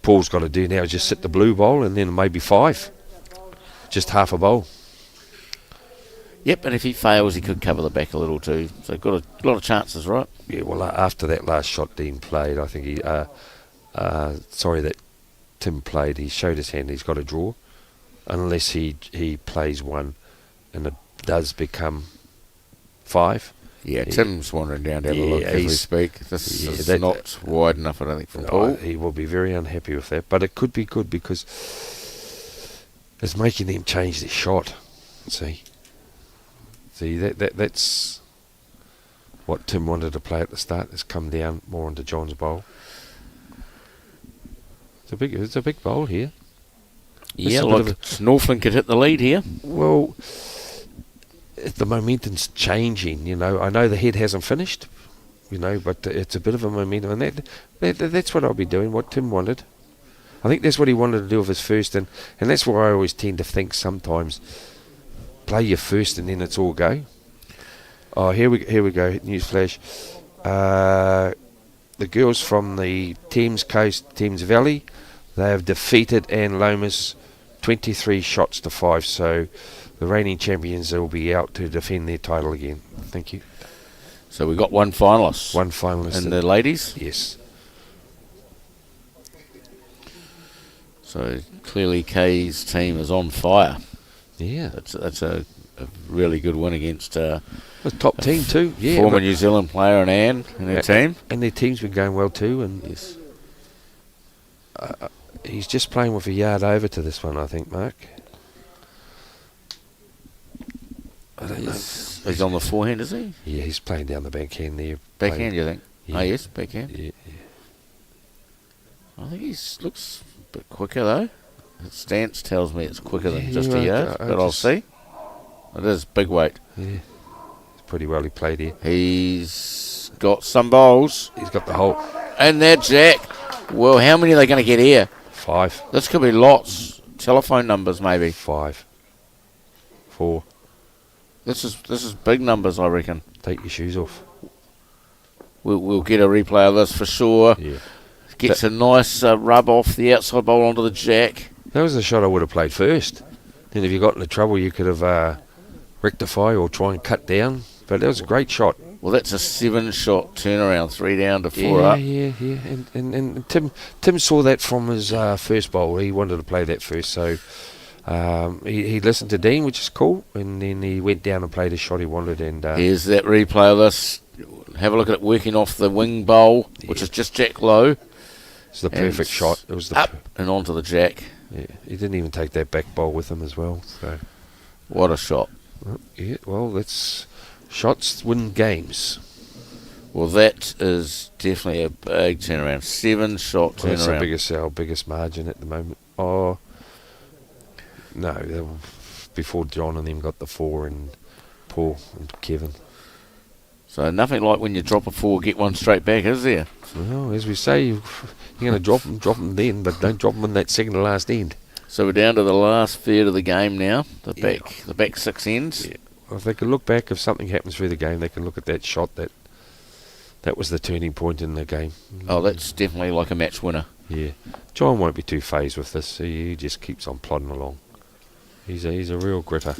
Paul's got to do now is just sit the blue bowl and then maybe 5. Just half a bowl. yep. And if he fails, he could cover the back a little too. So got a lot of chances, right? Yeah, well, after that last shot Dean played, I think that Tim played, he showed his hand, he's got a draw. Unless he plays 1 and it does become 5. Yeah, Tim's wandering down to have a look as we speak. This is not wide enough, I don't think, for Paul. He will be very unhappy with that, but it could be good because it's making them change their shot. See, that's what Tim wanted to play at the start. Has come down more onto John's bowl. It's a big bowl here. Yeah, Northland could hit the lead here. Well, the momentum's changing, I know the head hasn't finished, but it's a bit of a momentum, and that's what I'll be doing, what Tim wanted. I think that's what he wanted to do with his first, and that's why I always tend to think sometimes play your first and then it's all go. Oh, here we go, newsflash. The girls from the Thames Coast, Thames Valley, they have defeated Ann Lomas 23 shots to 5, so the reigning champions will be out to defend their title again. Thank you. So we got one finalist. One finalist. And the ladies? Yes. So clearly Kay's team is on fire. Yeah. That's a really good win against the top team too. Yeah. Former New Zealand player and Anne and her team. And their team's been going well too. And yes. He's just playing with a yard over to this one, I think, Mark. I don't know. He's on the forehand, is he? Yeah, he's playing down the backhand there. Backhand, you think? Yeah. Oh, yes, backhand. Yeah. I think he looks a bit quicker, though. His stance tells me it's quicker than just a yard, but I'll see. It is big weight. Yeah. It's pretty well he played here. He's got some bowls. He's got the whole. And that jack. Well, how many are they going to get here? 5. This could be lots. Telephone numbers, maybe. 5. 4. This is big numbers, I reckon. Take your shoes off. We'll get a replay of this for sure. Yeah. Gets a nice rub off the outside bowl onto the jack. That was the shot I would have played first. Then if you got into trouble, you could have rectify or try and cut down. But that was a great shot. Well, that's a 7-shot turnaround, 3 down to 4 up. Yeah. And Tim saw that from his first bowl. He wanted to play that first, so he listened to Dean, which is cool, and then he went down and played the shot he wanted. And here's that replay of this. Have a look at it working off the wing bowl, which is just jack low. It's the perfect shot. It was the up and onto the jack. Yeah, he didn't even take that back bowl with him as well. So what a shot! Yeah, well, that's shots win games. Well, that is definitely a big turnaround. 7-shot turnaround. That's our biggest margin at the moment. Oh no, before John and them got the 4 and Paul and Kevin. So nothing like when you drop a 4, get one straight back, is there? Well, as we say, you're going to drop them then, but don't drop them in that second to last end. So we're down to the last third of the game now. The back 6 ends. Yeah. Well, if they can look back, if something happens through the game, they can look at that shot that was the turning point in the game. Oh, that's definitely like a match winner. Yeah. John won't be too phased with this. He just keeps on plodding along. He's a real gritter.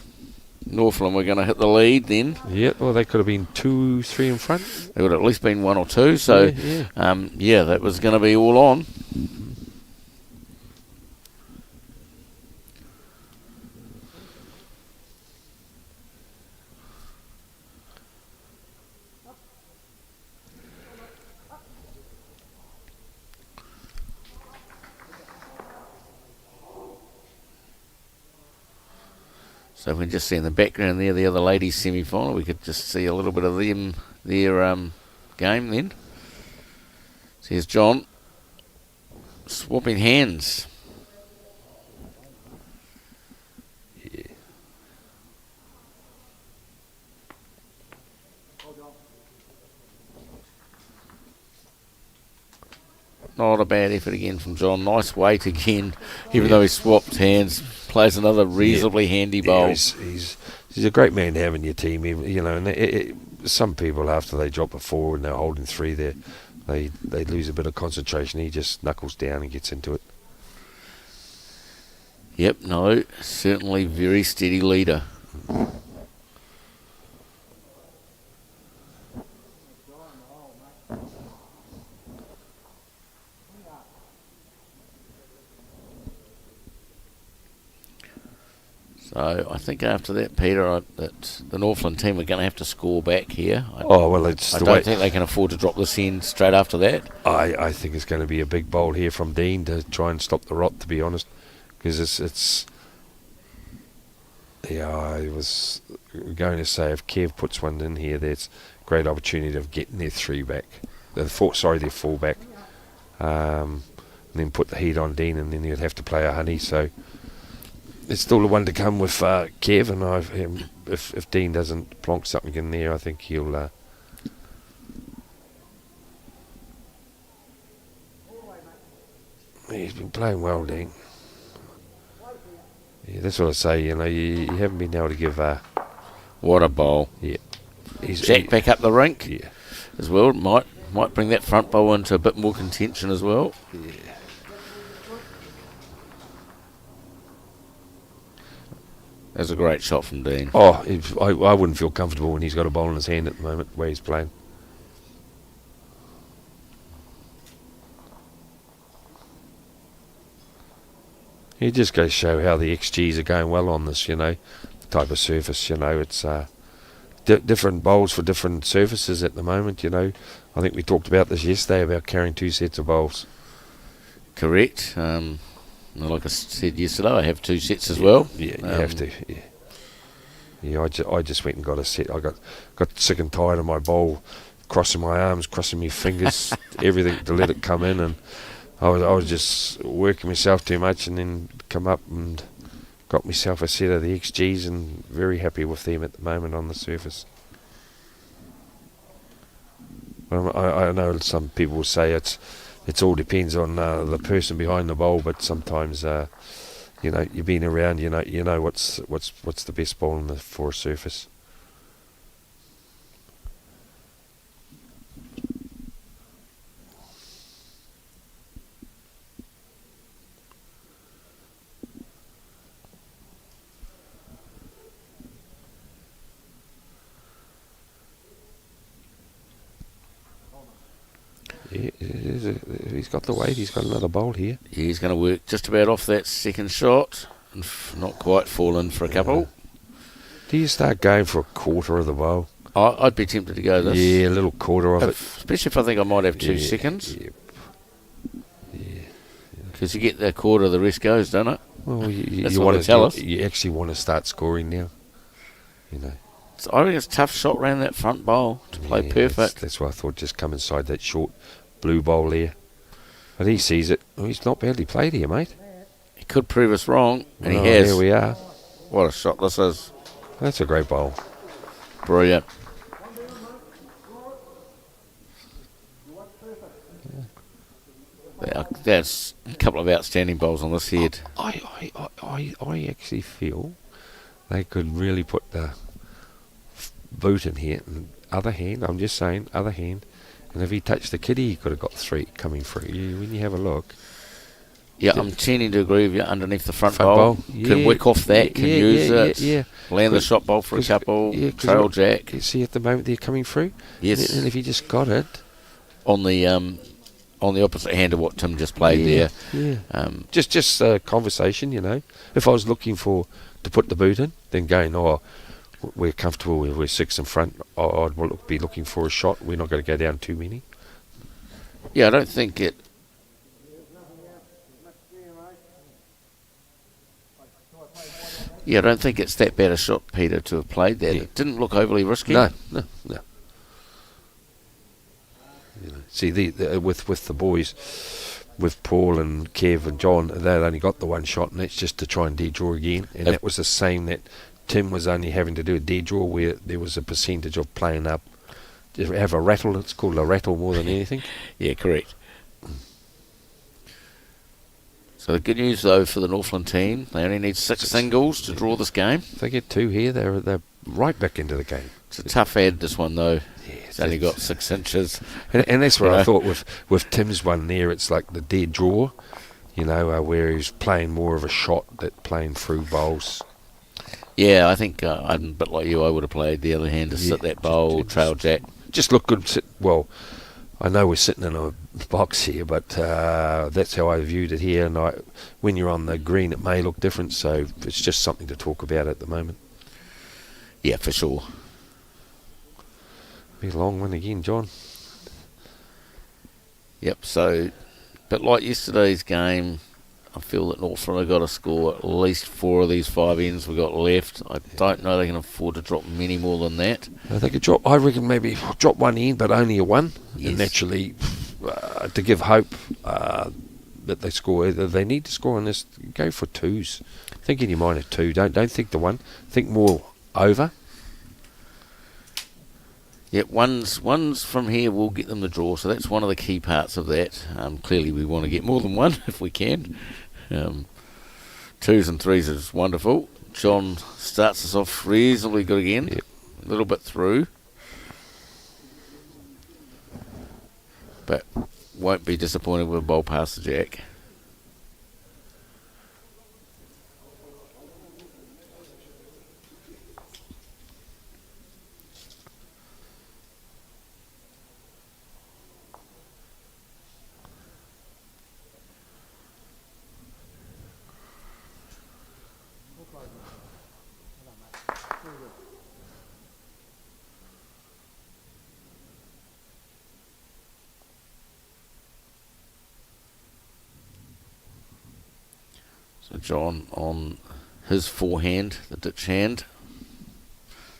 Northland were going to hit the lead then. Yeah, well, they could have been 2-3 in front. They would have at least been 1 or 2. So, that was going to be all on. So we can just see in the background there the other ladies' semi-final. We could just see a little bit of their game then. So here's John swapping hands. Yeah. Not a bad effort again from John. Nice weight again, even though he swapped hands. Plays another reasonably handy bowl. He's a great man to have in your team. You know, and some people after they drop a 4 and they're holding 3 there, they lose a bit of concentration. He just knuckles down and gets into it. Yep, no, certainly very steady leader. So I think after that, Peter, that the Northland team are going to have to score back here. I don't think they can afford to drop this in straight after that. I think it's going to be a big bowl here from Dean to try and stop the rot, to be honest, because it's. Yeah, I was going to say if Kev puts one in here, there's a great opportunity of getting their 3 back. Their 4 back. And then put the heat on Dean, and then he'd have to play a honey. So it's still the one to come with Kev, and if Dean doesn't plonk something in there, I think he'll. He's been playing well, Dean. Yeah, that's what I say. You know, you haven't been able to give. What a bowl! Yeah, Jack back up the rink. Yeah, as well. Might bring that front bowl into a bit more contention as well. Yeah. That's a great shot from Dean. Oh, I wouldn't feel comfortable when he's got a bowl in his hand at the moment where he's playing. It just goes to show how the XGs are going well on this, you know, the type of surface, you know, it's different bowls for different surfaces at the moment, you know. I think we talked about this yesterday about carrying 2 sets of bowls. Correct. Like I said yesterday, I have 2 sets as well. Yeah, you have to. Yeah, yeah. I just went and got a set. I got sick and tired of my bowl, crossing my arms, crossing my fingers, everything to let it come in, and I was just working myself too much, and then come up and got myself a set of the XGs, and very happy with them at the moment on the surface. I know some people will say it all depends on the person behind the bowl, but sometimes you know, you've been around, you know what's the best bowl for a surface. Yeah, he's got the weight. He's got another bowl here. Yeah, he's going to work just about off that second shot, and not quite fall in for a couple. Do you start going for a quarter of the bowl? I'd be tempted to go this. Yeah, a little quarter of it. Especially if I think I might have 2 seconds. Yeah. Because you get that quarter, the rest goes, don't it? Well, That's you what want they tell us. You actually want to start scoring now. You know. I think it's a tough shot around that front bowl to play perfect. That's why I thought just come inside that short blue bowl there. But he sees it. Oh, he's not badly played here, mate. He could prove us wrong, and he has. Here we are. What a shot this is. That's a great bowl. Brilliant. That's a couple of outstanding bowls on this head. I actually feel they could really put the boot in here. And other hand, I'm just saying, other hand. And if he touched the kitty, he could have got 3 coming through. When you have a look. Yeah, I'm tending to agree with you. Underneath the front Front bowl. bowl, Can yeah. wick off that, can Yeah, use yeah, it. yeah. Land the shot bowl for a couple. Yeah, 'cause Trail jack. You see at the moment they're coming through. Yes. And if you just got it. On the opposite hand of what Tim just played there. Yeah. Just a conversation, you know. If I was looking to put the boot in, then going, we're comfortable, we're 6 in front, I'd be looking for a shot. We're not going to go down too many. Yeah, I don't think it... Yeah, I don't think it's that bad a shot, Peter, to have played that. Yeah. It didn't look overly risky. No. You know, see, with the boys, with Paul and Kev and John, they'd only got the one shot, and that's just to try and dead draw again. And that was the same that Tim was only having to do a dead draw, where there was a percentage of playing up. Just have a rattle. It's called a rattle more than anything. Yeah, correct. So the good news, though, for the Northland team, they only need 6 singles to draw this game. If they get 2 here, they're right back into the game. It's a tough ad, this one, though. Yeah, It's only got 6 inches. And that's what You I know? thought with Tim's one there. It's like the dead draw, you know, where he's playing more of a shot that playing through bowls. Yeah, I think I'm a bit like you. I would have played the other hand to sit that bowl, trail jack. Just look good. Well, I know we're sitting in a box here, but that's how I viewed it here. And when you're on the green, it may look different. So it's just something to talk about at the moment. Yeah, for sure. Be a long one again, John. Yep, so, but like yesterday's game, I feel that Northland have got to score at least 4 of these 5 ends we've got left. I don't know they can afford to drop many more than that. They could drop. I reckon maybe drop 1 in, but only a 1. Yes. And naturally, to give hope that they score. They need to score on this. Go for 2s. Think in your mind at 2. Don't think the 1. Think more over. Yep, ones from here will get them the draw, so that's one of the key parts of that. Clearly we want to get more than 1 if we can. 2s and 3s is wonderful. John starts us off reasonably good again. Yep. A little bit through. But won't be disappointed with a bowl past the jack. So John on his forehand, the ditch hand,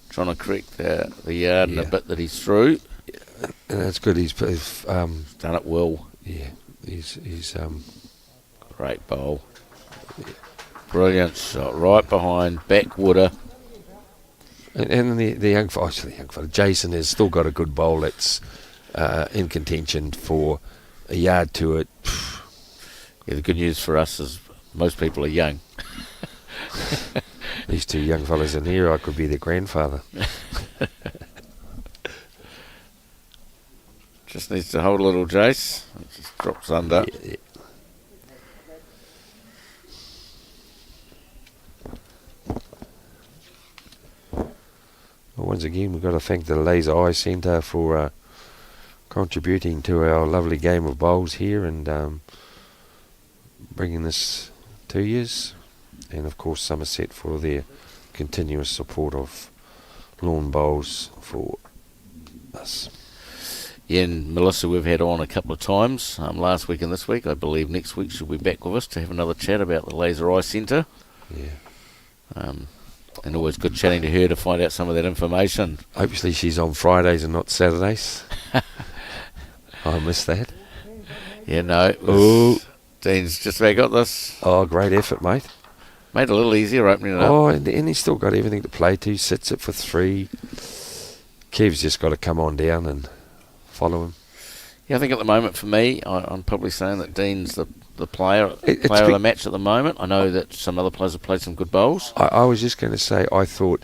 trying to correct the yard and a bit that he's through. And that's good. He's Done it well. yeah. He's Great bowl. Brilliant shot. Right behind. Backwooder. and the young fella, Jason has still got a good bowl that's in contention for a yard to it. Yeah, the good news for us is most people are young. These 2 young fellas in here, I could be their grandfather. Just needs to hold a little, Jace. It just drops under. Yeah. Well, once again, we've got to thank the Laser Eye Centre for contributing to our lovely game of bowls here and bringing this to yous. And of course Somerset for their continuous support of lawn bowls for us. Yeah, and Melissa we've had on a couple of times, last week and this week. I believe next week she'll be back with us to have another chat about the Laser Eye Centre. Yeah. And always good chatting to her to find out some of that information. Hopefully she's on Fridays and not Saturdays. I missed that. Yeah, no. Dean's just about got this. Oh, great effort, mate. Made it a little easier opening it up. Oh, and he's still got everything to play to. Sits it for 3. Kev's just got to come on down and follow him. Yeah, I think at the moment for me, I'm probably saying that Dean's the player of It's the match at the moment. I know that some other players have played some good bowls. I was just going to say, I thought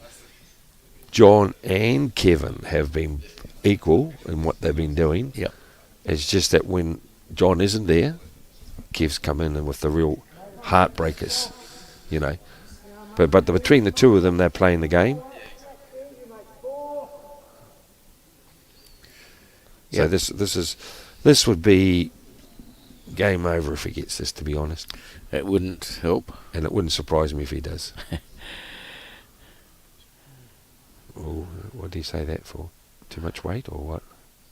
John and Kevin have been equal in what they've been doing. Yep. It's just that when John isn't there, Kev's come in and with the real heartbreakers, you know. But between the two of them, they're playing the game. So Yep. this would be game over if he gets this, to be honest. It wouldn't help. And it wouldn't surprise me if he does. Oh, what do you say that for? Too much weight or what?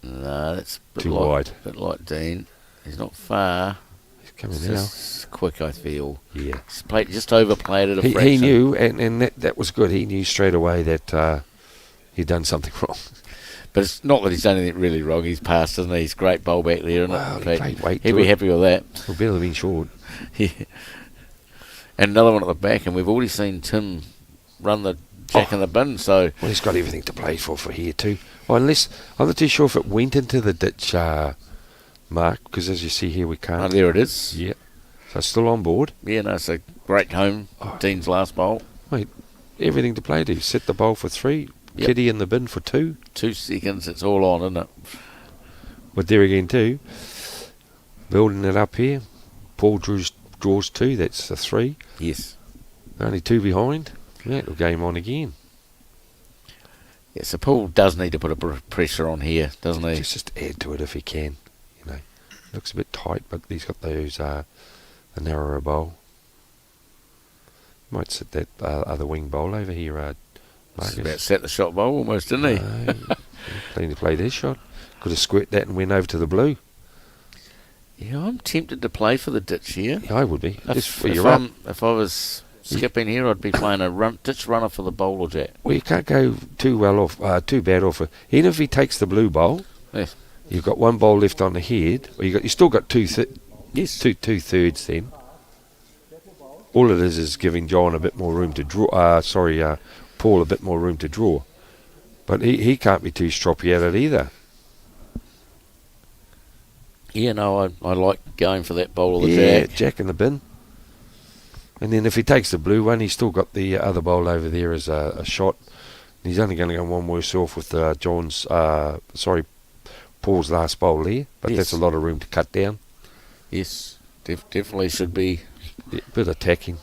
No, that's a bit Too like, wide. bit like Dean. He's not far. He's coming It's now. just quick, I feel. Yeah. He's just overplayed it a He fraction. knew, and that was good. He knew straight away that he'd done something wrong. But it's not that he's done anything really wrong. He's passed, isn't he? He's a great bowl back there, isn't Well, it? he played weight He'd to be it. happy with that. He'll barely been short. Yeah. And another one at the back, and we've already seen Tim run the jack in the bin, so... Well, he's got everything to play for here too. Well, unless, I'm not too sure if it went into the ditch, Mark, because as you see here, we Oh, can't. there it is. Yeah. So it's still on board. Yeah, no, it's a great home. Oh. Dean's last bowl. Everything to play to. Set the bowl for 3. Yep. Kitty in the bin for 2. 2 seconds, it's all on, isn't it? With there again too. Building it up here. Paul draws 2. That's a 3. Yes. Only 2 behind. Yeah, it'll game on again. Yeah, so Paul does need to put a bit of pressure on here, doesn't he? Just add to it if he can. You know, looks a bit tight, but he's got those the narrower bowl. Might sit that other wing bowl over here, He's Marcus. about set the shot bowl almost, didn't he? Plenty to play this shot. Could have squirt that and went over to the blue. Yeah, I'm tempted to play for the ditch here. Yeah, I would be. Just for If your up. if I was skipping here, I'd be playing a ditch runner for the bowler jack. Well, you can't go too bad off. Even if he takes the blue bowl, Yes. you've got 1 bowl left on the head. Well, you still got 2 Yes. two thirds then. All it is giving John a bit more room to draw. Paul a bit more room to draw. But he can't be too stroppy at it either. Yeah, no, I like going for that bowl of the Yeah, jack. jack in the bin. And then if he takes the blue one, he's still got the other bowl over there as a shot. He's only going to go one worse off with Paul's last bowl there. But Yes. that's a lot of room to cut down. Yes, definitely should be Yeah, bit attacking.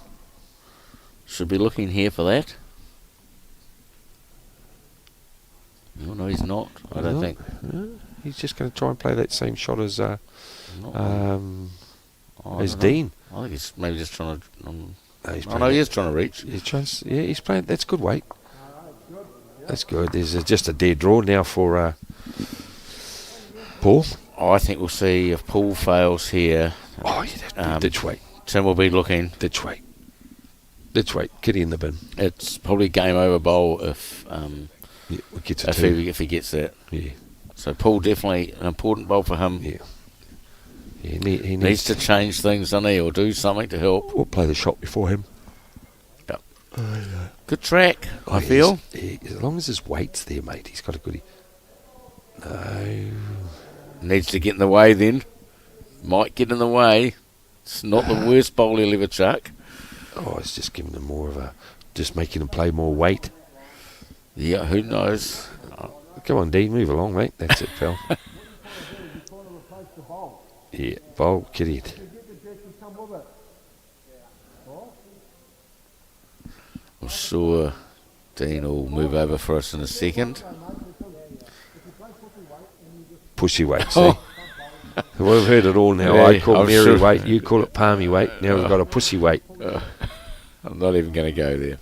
looking here for that. No, he's not. I don't think. He's just going to try and play that same shot as Not- I don't know. Dean. I think he's maybe just trying to. No, he's Oh no, he is trying to reach. he's playing. That's good weight. That's good. There's just a dead draw now for Paul. I think we'll see if Paul fails here. Oh, you'd have to ditch weight. Tim will be looking. Ditch weight. Ditch weight. Kitty in the bin. It's probably game over bowl if Yeah, we get to 2. if he gets that. Yeah. So Paul definitely an important bowl for him. Yeah. He needs Needs to change things, doesn't he, or do something to help. We'll play the shot before him. Yep. Good track, I feel. As long as his weight's there, mate, he's got a goodie. No. Needs to get in the way then. Might get in the way. It's not the worst bowl he'll ever chuck. Oh, it's just giving him more of a... Just making him play more weight. Yeah, who knows? Come on, Dean, move along, mate. That's it, pal. Yeah, bowl, kitty it. I'm sure Dean will move over for us in a second. Pussy weight, see? Well, we've heard it all now. Yeah, I call I'm Mary sure. weight, you call it palmy weight. Now we've got a pussy weight. I'm not even going to go there.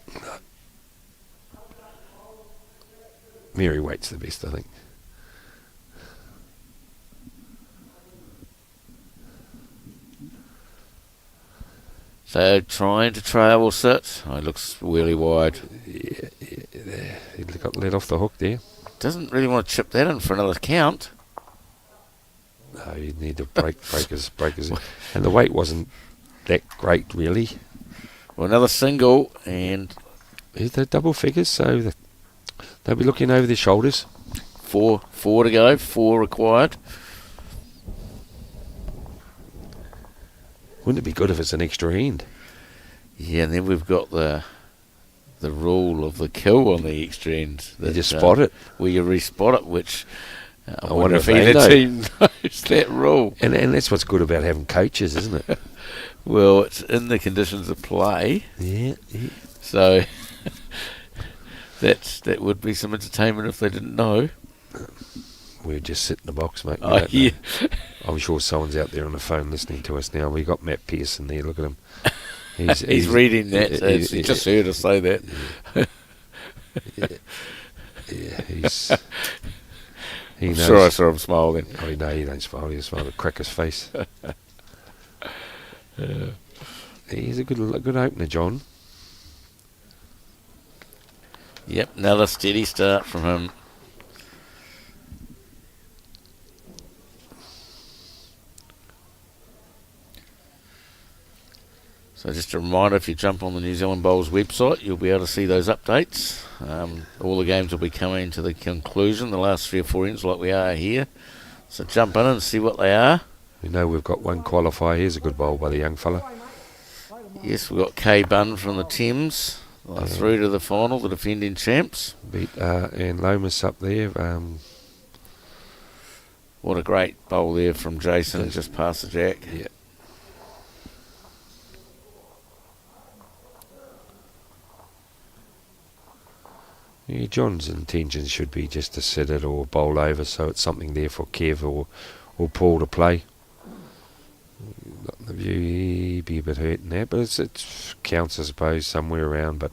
Mary weight's the best, I think. So trying to travel sit. Oh, it looks really wide. Yeah, there. He got let off the hook there. Doesn't really want to chip that in for another count. No, you need to break his. And the weight wasn't that great, really. Well, another single, and They're double figures, so they'll be looking over their shoulders. four to go. 4 required. Wouldn't it be good if it's an extra end? Yeah, and then we've got the rule of the kill on the extra end. You just spot it. Where you respot it, which I I wonder wonder if if they either know. team knows that rule. And that's what's good about having coaches, isn't it? Well, it's in the conditions of play, Yeah. so that would be some entertainment if they didn't know. We'll just sit in the box, mate. We Oh, don't know. yeah. I'm sure someone's out there on the phone listening to us now. We got Matt Pearson there. Look at him. He's reading that. So he just heard us say that. Yeah, he knows. Sure, I saw him smile then. Oh, no, he don't smile. He smile to crack his face. He's a good opener, John. Yep, another steady start from him. So just a reminder, if you jump on the New Zealand Bowls website, you'll be able to see those updates. All the games will be coming to the conclusion, the last 3 or 4 ends like we are here. So jump in and see what they are. We know we've got one qualifier. Here's a good bowl by the young fella. Yes, we've got K Bunn from the Thames through to the final, the defending champs. Beat and Lomas up there. What a great bowl there from Jason, just past the jack. Yeah. Yeah, John's intentions should be just to sit it or bowl over, so it's something there for Kev or Paul to play. Got the view, he'd be a bit hurt in that, but it counts, I suppose, somewhere around. But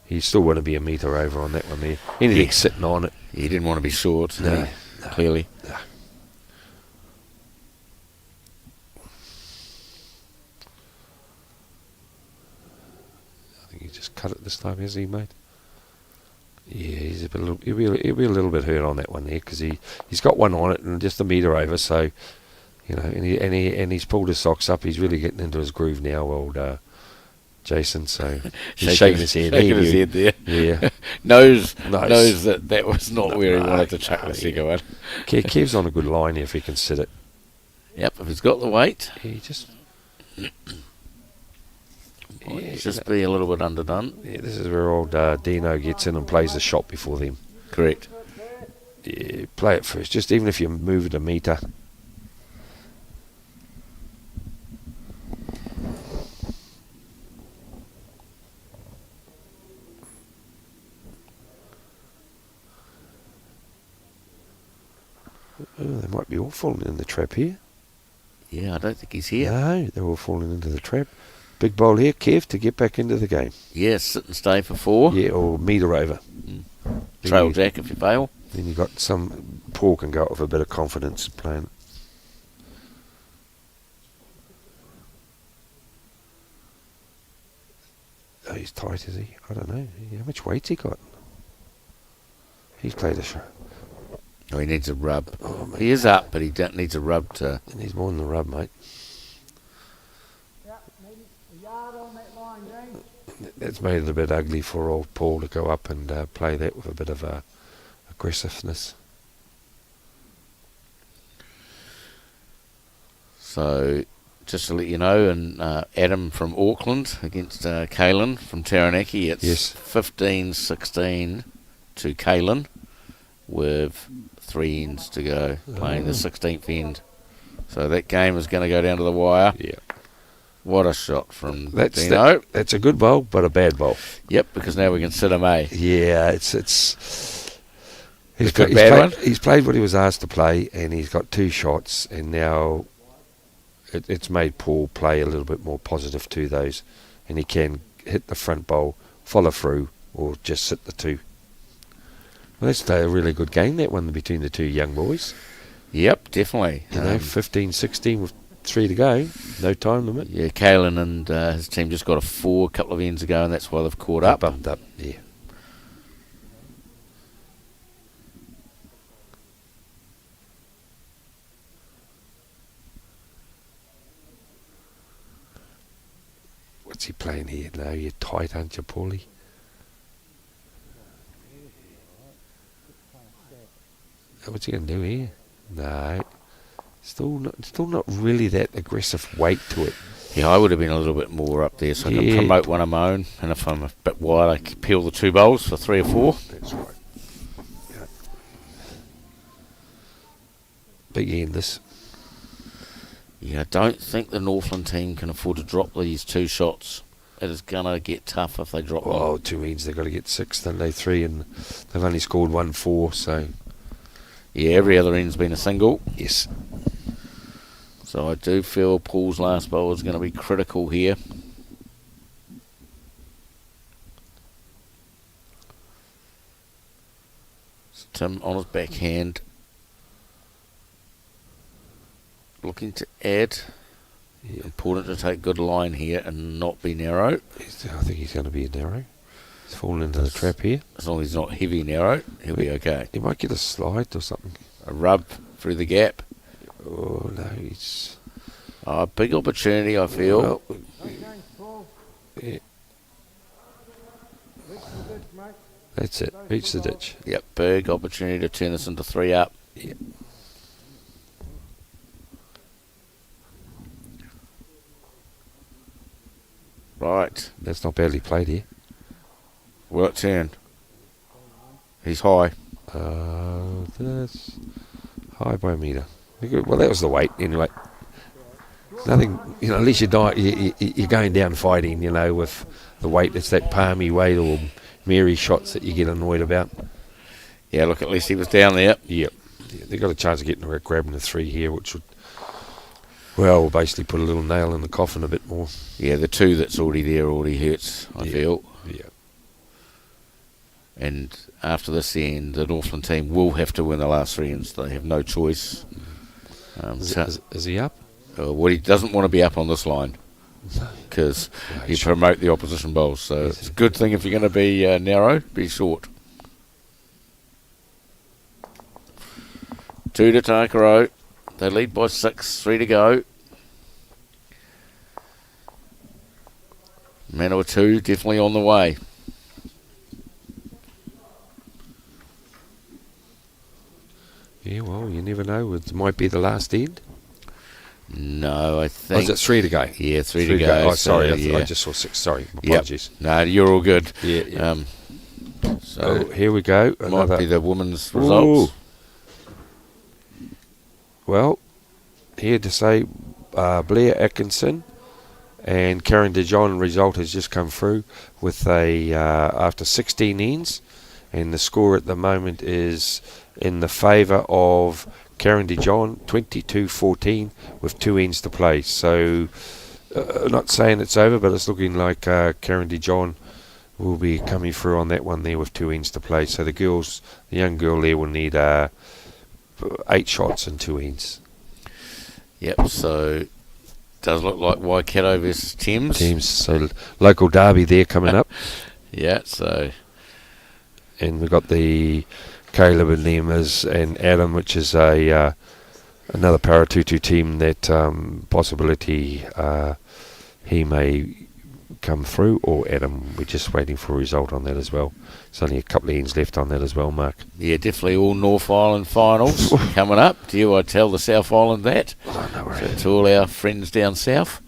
he still want to be a metre over on that one there. Anything sitting on it. He didn't want to be short, No, clearly. No. I think he just cut it this time, has he, mate? Yeah, he's he'll be a little bit hurt on that one there because he's got one on it and just a metre over. So, you know, and he's pulled his socks up. He's really getting into his groove now, old Jason. So he's shaking his head. Shaking his head there. Yeah, knows that was not where he wanted to chuck the second one. Kev's on a good line here if he can sit it. Yep, if he's got the weight, He just just be a little bit underdone. Yeah, this is where old Dino gets in and plays the shot before them. Correct. Yeah, play it first, just even if you move it a metre. Oh, they might be all falling in the trap here. Yeah, I don't think he's here. No, they're all falling into the trap. Big bowl here, Kev, to get back into the game. Yes, sit and stay for 4. Yeah, or metre over. Trail jack if you fail. Then you got some. Paul can go up with a bit of confidence playing. Oh, he's tight, is he? I don't know. How much weight's he got? He's played a shot. Oh, he needs a rub. Oh, mate. He is up, but he needs a rub to. He needs more than the rub, mate. Yeah, maybe a yard on that line, James. That's made it a bit ugly for old Paul to go up and play that with a bit of aggressiveness. So, just to let you know, and Adam from Auckland against Kalen from Taranaki, it's Yes. 15-16 to Kalen with 3 ends to go, playing the 16th end. So that game is going to go down to the wire. Yeah. What a shot from That's Dino. that's a good bowl, but a bad bowl. Yep, because now we can sit him, eh? Yeah, it's It's a bad one? He's played what he was asked to play, and he's got 2 shots, and now it's made Paul play a little bit more positive to those, and he can hit the front bowl, follow through, or just sit the 2. Well, that's a really good game, that one between the 2 young boys. Yep, definitely. You know, 15-16 with 3 to go, no time limit. Yeah, Kalen and his team just got a 4 a couple of ends ago, and that's why they've caught up. Bumped up, yeah. What's he playing here? No, you're tight, aren't you, Paulie? What's he going to do here? No. Still not really that aggressive weight to it. Yeah, I would have been a little bit more up there, so I can Yeah. promote one of my own. And if I'm a bit wide, I can peel the 2 bowls for 3 or 4. That's right. Yeah. Big end this. Yeah, I don't think the Northland team can afford to drop these 2 shots. It is going to get tough if they drop them. Oh, 2 ends, they've got to get 6, then they 3, and they've only scored 1-4, so... Yeah, every other end's been a single. Yes. So I do feel Paul's last bowl is going to be critical here. So Tim on his backhand. Looking to add. Yeah. Important to take good line here and not be narrow. I think he's going to be narrow. He's fallen into the trap here. As long as he's not heavy narrow, he'll be okay. He might get a slide or something. A rub through the gap. Oh, no, he's... Big opportunity, I feel. Well, Thanks, Paul. yeah, Reach the ditch, mate. that's it. Reach the ditch. Yep, big opportunity to turn this into 3 up. Yeah. Right. That's not badly played here. Will it turn? He's high. That's high by a metre. Well, that was the weight anyway. Nothing, at least you're going down fighting, with the weight. It's that palmy weight or Mary shots that you get annoyed about. Yeah, look, at least he was down there. Yep. Yeah, they got a chance of grabbing the 3 here, which would, well, basically put a little nail in the coffin a bit more. Yeah, the 2 that's already there already hurts, I feel. Yeah. And after this end, the Northland team will have to win the last 3 ends. They have no choice. Is he up? Well, he doesn't want to be up on this line because you promote the opposition bowls. So it's a good thing if you're going to be narrow, be short. 2 to Takaro. They lead by 6, 3 to go. Manawa 2 definitely on the way. Yeah, well, you never know. It might be the last end. No, I think... Oh, is it 3 to go? Yeah, 3 to go. Oh, sorry, So, I just saw 6. Sorry, apologies. Yep. No, you're all good. Yeah. So here we go. might be the women's results. Ooh. Well, here to say Blair Atkinson and Karen DeJohn result has just come through with a after 16 ends, and the score at the moment is in the favour of Karen DeJohn, 22-14 with 2 ends to play. So not saying it's over, but it's looking like Karen DeJohn will be coming through on that one there with 2 ends to play. So the young girl there will need 8 shots and 2 ends. Yep, so does look like Waikato versus Thames. So local derby there coming up. Yeah, so... And we've got the Caleb and Nemas and Adam, which is another Paratutu team that possibility he may come through, or Adam, we're just waiting for a result on that as well. There's only a couple of ends left on that as well, Mark. Yeah, definitely all North Island finals coming up. Do I tell the South Island that? Oh, no worries. So to all our friends down south.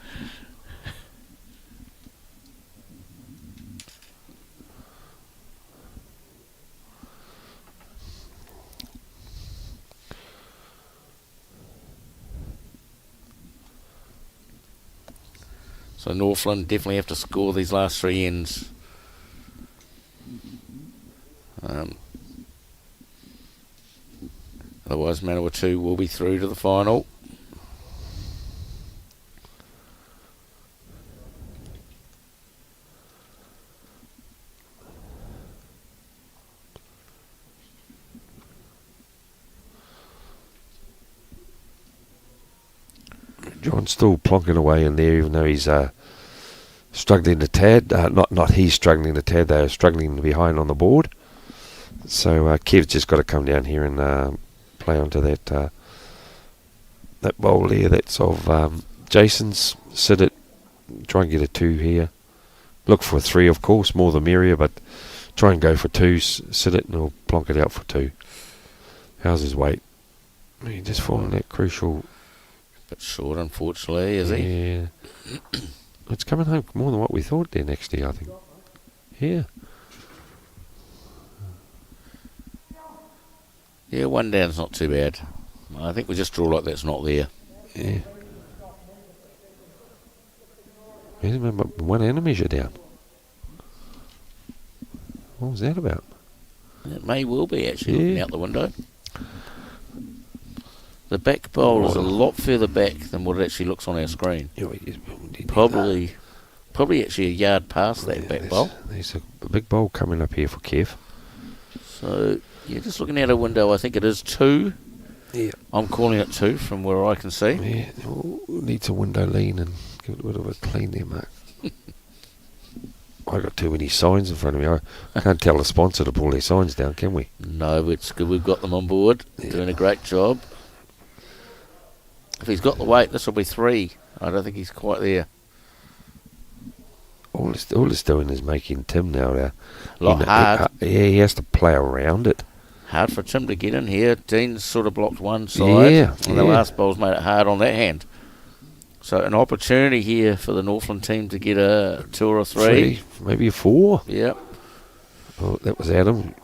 So Northland definitely have to score these last 3 ends. Otherwise, Manawa 2 will be through to the final. John's still plonking away in there, even though he's struggling to tad. Not he's struggling to tad, they're struggling behind on the board. So Kev's just got to come down here and play onto that bowl there. That's of Jason's. Sit it, try and get a 2 here. Look for a 3, of course, more the merrier, but try and go for 2. Sit it and he'll plonk it out for 2. How's his weight? He just falling that crucial... Bit short, unfortunately, is he? Yeah. It's coming home more than what we thought there next year, I think. Yeah. Yeah, 1 down's not too bad. I think we just draw like that's not there. Yeah. Here's one and a measure down. What was that about? It may well be actually Yeah. looking out the window. The back bowl is a lot further back than what it actually looks on our screen. Probably actually a yard past that back bowl. There's a big bowl coming up here for Kev. So, yeah, just looking out a window, I think it is 2. Yeah. I'm calling it 2 from where I can see. Yeah, needs a window lean and give it a bit of a clean there, Mark. I got too many signs in front of me. I can't tell the sponsor to pull their signs down, can we? No, it's good we've got them on board. Doing a great job. If he's got the weight, this will be 3. I don't think he's quite there. All it's doing is making Tim now. Hard. He has to play around it. Hard for Tim to get in here. Dean's sort of blocked one side. Yeah. And the last ball's made it hard on that hand. So an opportunity here for the Northland team to get a 2 or a 3. Maybe a 4. Yep. Oh, that was Adam.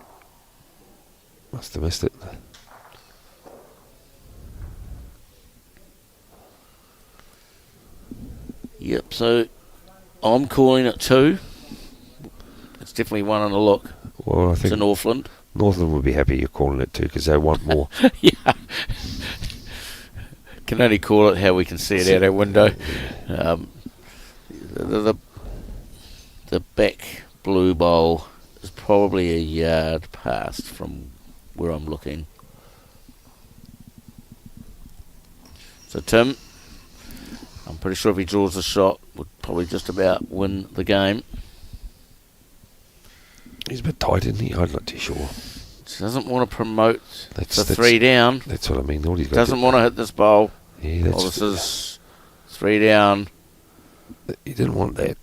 Must have missed it. Yep, so I'm calling it 2. It's definitely one on the look. Well, I It's think in Northland. Northland would be happy you're calling it 2 because they want more. Yeah. Can only call it how we can see it out our window. The back blue bowl is probably a yard past from where I'm looking. So Tim, I'm pretty sure if he draws the shot, would probably just about win the game. He's a bit tight, isn't he? I'm not too sure. Doesn't want to promote That's 3 down. That's what I mean. All he's got Doesn't want to hit this bowl. Yeah, This is 3 down. He didn't want that.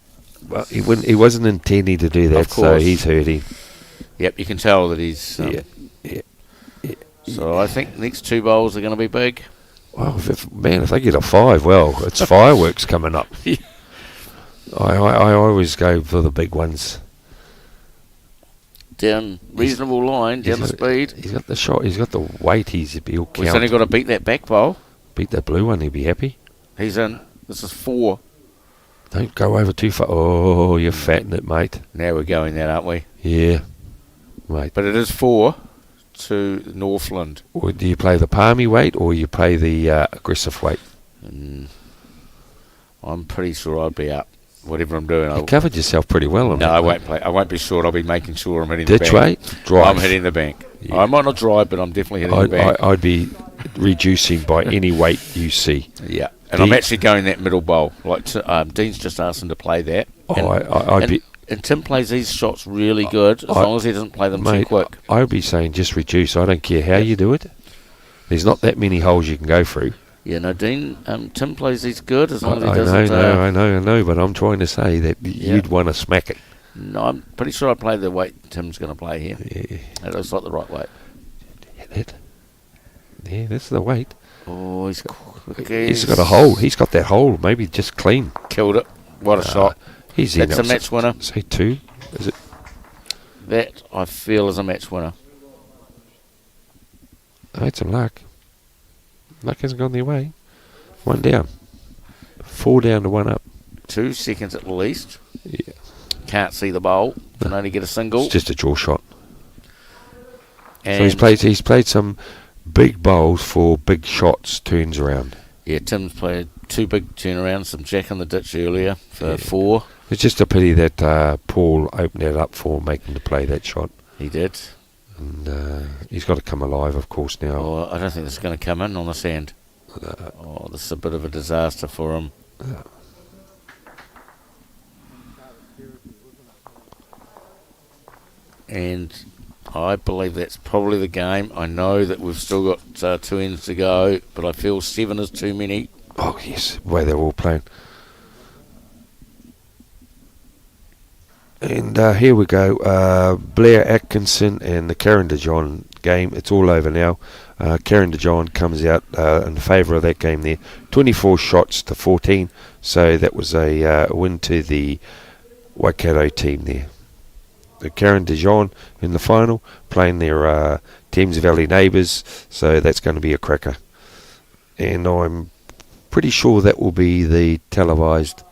Well, he wasn't intending to do that, Of so course. he's hurting. Yep, you can tell that he's... Yeah. So I think the next 2 bowls are going to be big. Well, if they get a 5, well, it's fireworks coming up. Yeah. I always go for the big ones. Down reasonable line, down the speed. He's got the shot. He's got the weight. He'll We've only count. got to beat that back bowl. Beat that blue one. He'll be happy. He's in. This is 4. Don't go over too far. Oh, you're fatting it, mate. Now we're going that, aren't we? Yeah, mate. But it is 4 to Northland. Or do you play the palmy weight or you play the aggressive weight? I'm pretty sure I'd be up. Whatever I'm doing, You covered yourself pretty well on no, that. I mate. won't play. I won't be short. I'll be making sure I'm hitting the Ditch bank. weight, drive. I'm hitting the bank. Yeah. I might not drive, but I'm definitely hitting the bank. I'd be reducing by any weight you see. Yeah, and I'm actually going that middle bowl. Like Dean's just asked him to play that. And Tim plays these shots really good as long as he doesn't play them too quick. I'd be saying just reduce. I don't care how you do it. There's not that many holes you can go through. Yeah, no, Dean. Tim plays these good as long as he I doesn't. I know, but I'm trying to say that you'd want to smack it. No, I'm pretty sure I play the weight Tim's going to play here. Yeah. That looks like the right weight. Hit it. Yeah, that's the weight. Oh, he's quick. He's got a hole. He's got that hole. Maybe just clean. Killed it. What a shot. That's a match winner. Say 2. Is it? That, I feel, is a match winner. I had some luck. Luck hasn't gone their way. 1 down. 4 down to 1 up. 2 seconds at least. Yeah. Can't see the bowl. Can only get a single. It's just a draw shot. And So he's played some big bowls for big shots, turns around. yeah, Tim's played 2 big turnarounds, some jack in the ditch earlier for 4. It's just a pity that Paul opened it up for making to play that shot. He did. And he's got to come alive, of course, now. Oh, I don't think this is going to come in on the sand. This is a bit of a disaster for him. And I believe that's probably the game. I know that we've still got 2 ends to go, but I feel 7 is too many. Oh, yes, the way they're all playing. And here we go. Blair Atkinson and the Karen DeJohn game. It's all over now. Karen DeJohn comes out in favour of that game there. 24 shots to 14. So that was a win to the Waikato team there. The Karen DeJohn in the final, playing their Thames Valley neighbours. So that's going to be a cracker. And I'm pretty sure that will be the televised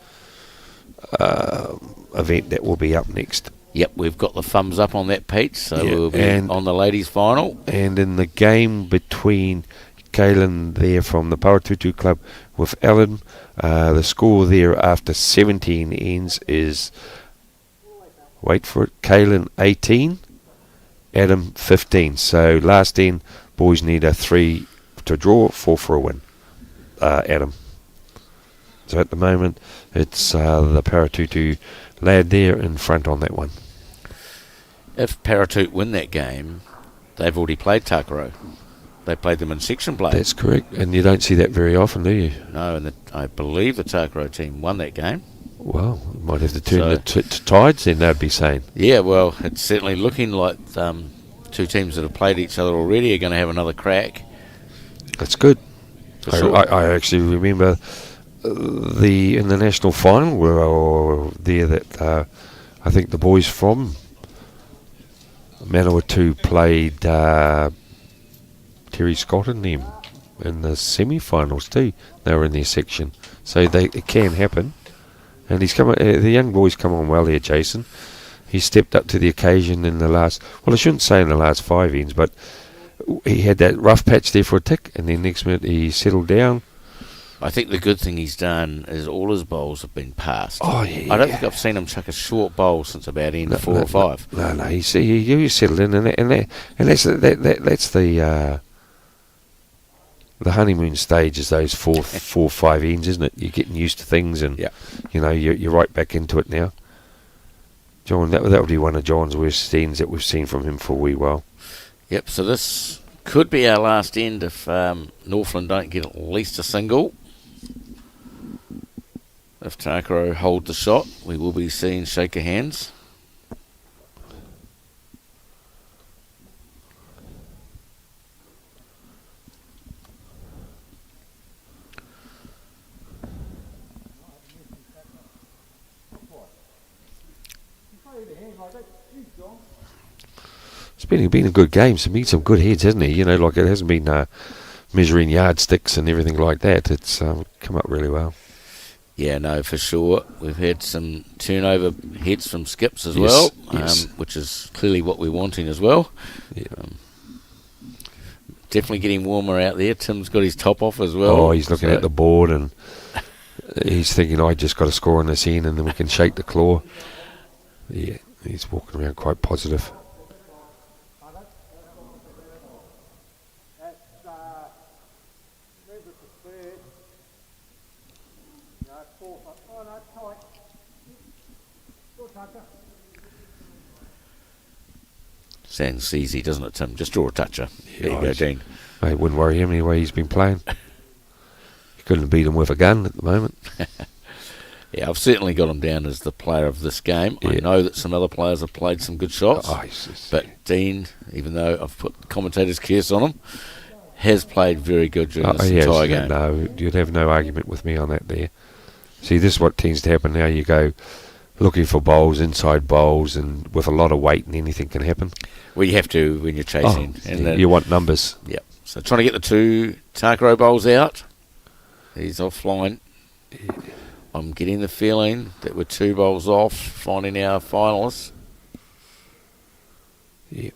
event that will be up next. Yep, we've got the thumbs up on that, Pete, so Yeah, we'll be and- on the ladies' final. And in the game between Kaylin there from the Paratutu Club with Alan, the score there after 17 ends is, wait for it, Kaylin 18, Adam 15. So last end, boys need a 3 to draw, 4 for a win. Adam. So at the moment, it's the Paratutu lad there in front on that one. If Paratoot win that game, they've already played Takaro. They played them in section play. That's correct, and you don't see that very often, do you? No, and I believe the Takaro team won that game. Well, you might have to turn So- the tides then, they'd be saying. Yeah, well, it's certainly looking like two teams that have played each other already are going to have another crack. That's good. For sure. I actually remember in the national final were there that I think the boys from Manawatu played Terry Scott and them in the semi-finals too. They were in their section, so it can happen. And he's come. The young boy's come on well here, Jason. He stepped up to the occasion in the last. Well, I shouldn't say in the last 5 ends, but he had that rough patch there for a tick, and then next minute he settled down. I think the good thing he's done is all his bowls have been passed. Oh yeah. I don't think I've seen him chuck a short bowl since about end 4 or 5. No, he settled in, and that's the honeymoon stage is those 4-5 ends, isn't it? You're getting used to things, and Yeah. you're right back into it now. John, that would be one of John's worst ends that we've seen from him for a wee while. Yep, so this could be our last end if Northland don't get at least a single. If Takaro hold the shot, we will be seeing shake of hands. It's been a good game. It's been some good heads, hasn't it? Like it hasn't been measuring yardsticks and everything like that. It's come up really well. Yeah, no, for sure. We've had some turnover hits from skips as Yes, well, yes. which is clearly what we're wanting as well. Yeah. Definitely getting warmer out there. Tim's got his top off as well. Oh, he's looking at the board and he's thinking, I just got to score on this end and then we can shake the claw. Yeah, he's walking around quite positive. Sounds easy, doesn't it, Tim? Just draw a toucher. There you go, he's- Dean. Mate, wouldn't worry him anyway. He's been playing. You couldn't beat him with a gun at the moment. Yeah, I've certainly got him down as the player of this game. I Yeah. know that some other players have played some good shots, He's but Dean, even though I've put commentator's curse on him, has played very good during this entire game. No, you'd have no argument with me on that there. See, this is what tends to happen now. You go looking for bowls, inside bowls, and with a lot of weight, and anything can happen. Well, you have to when you're chasing. You want numbers. Yep. So trying to get the two Takaro bowls out. He's offline. I'm getting the feeling that we're 2 bowls off finding our finalists. Yeah.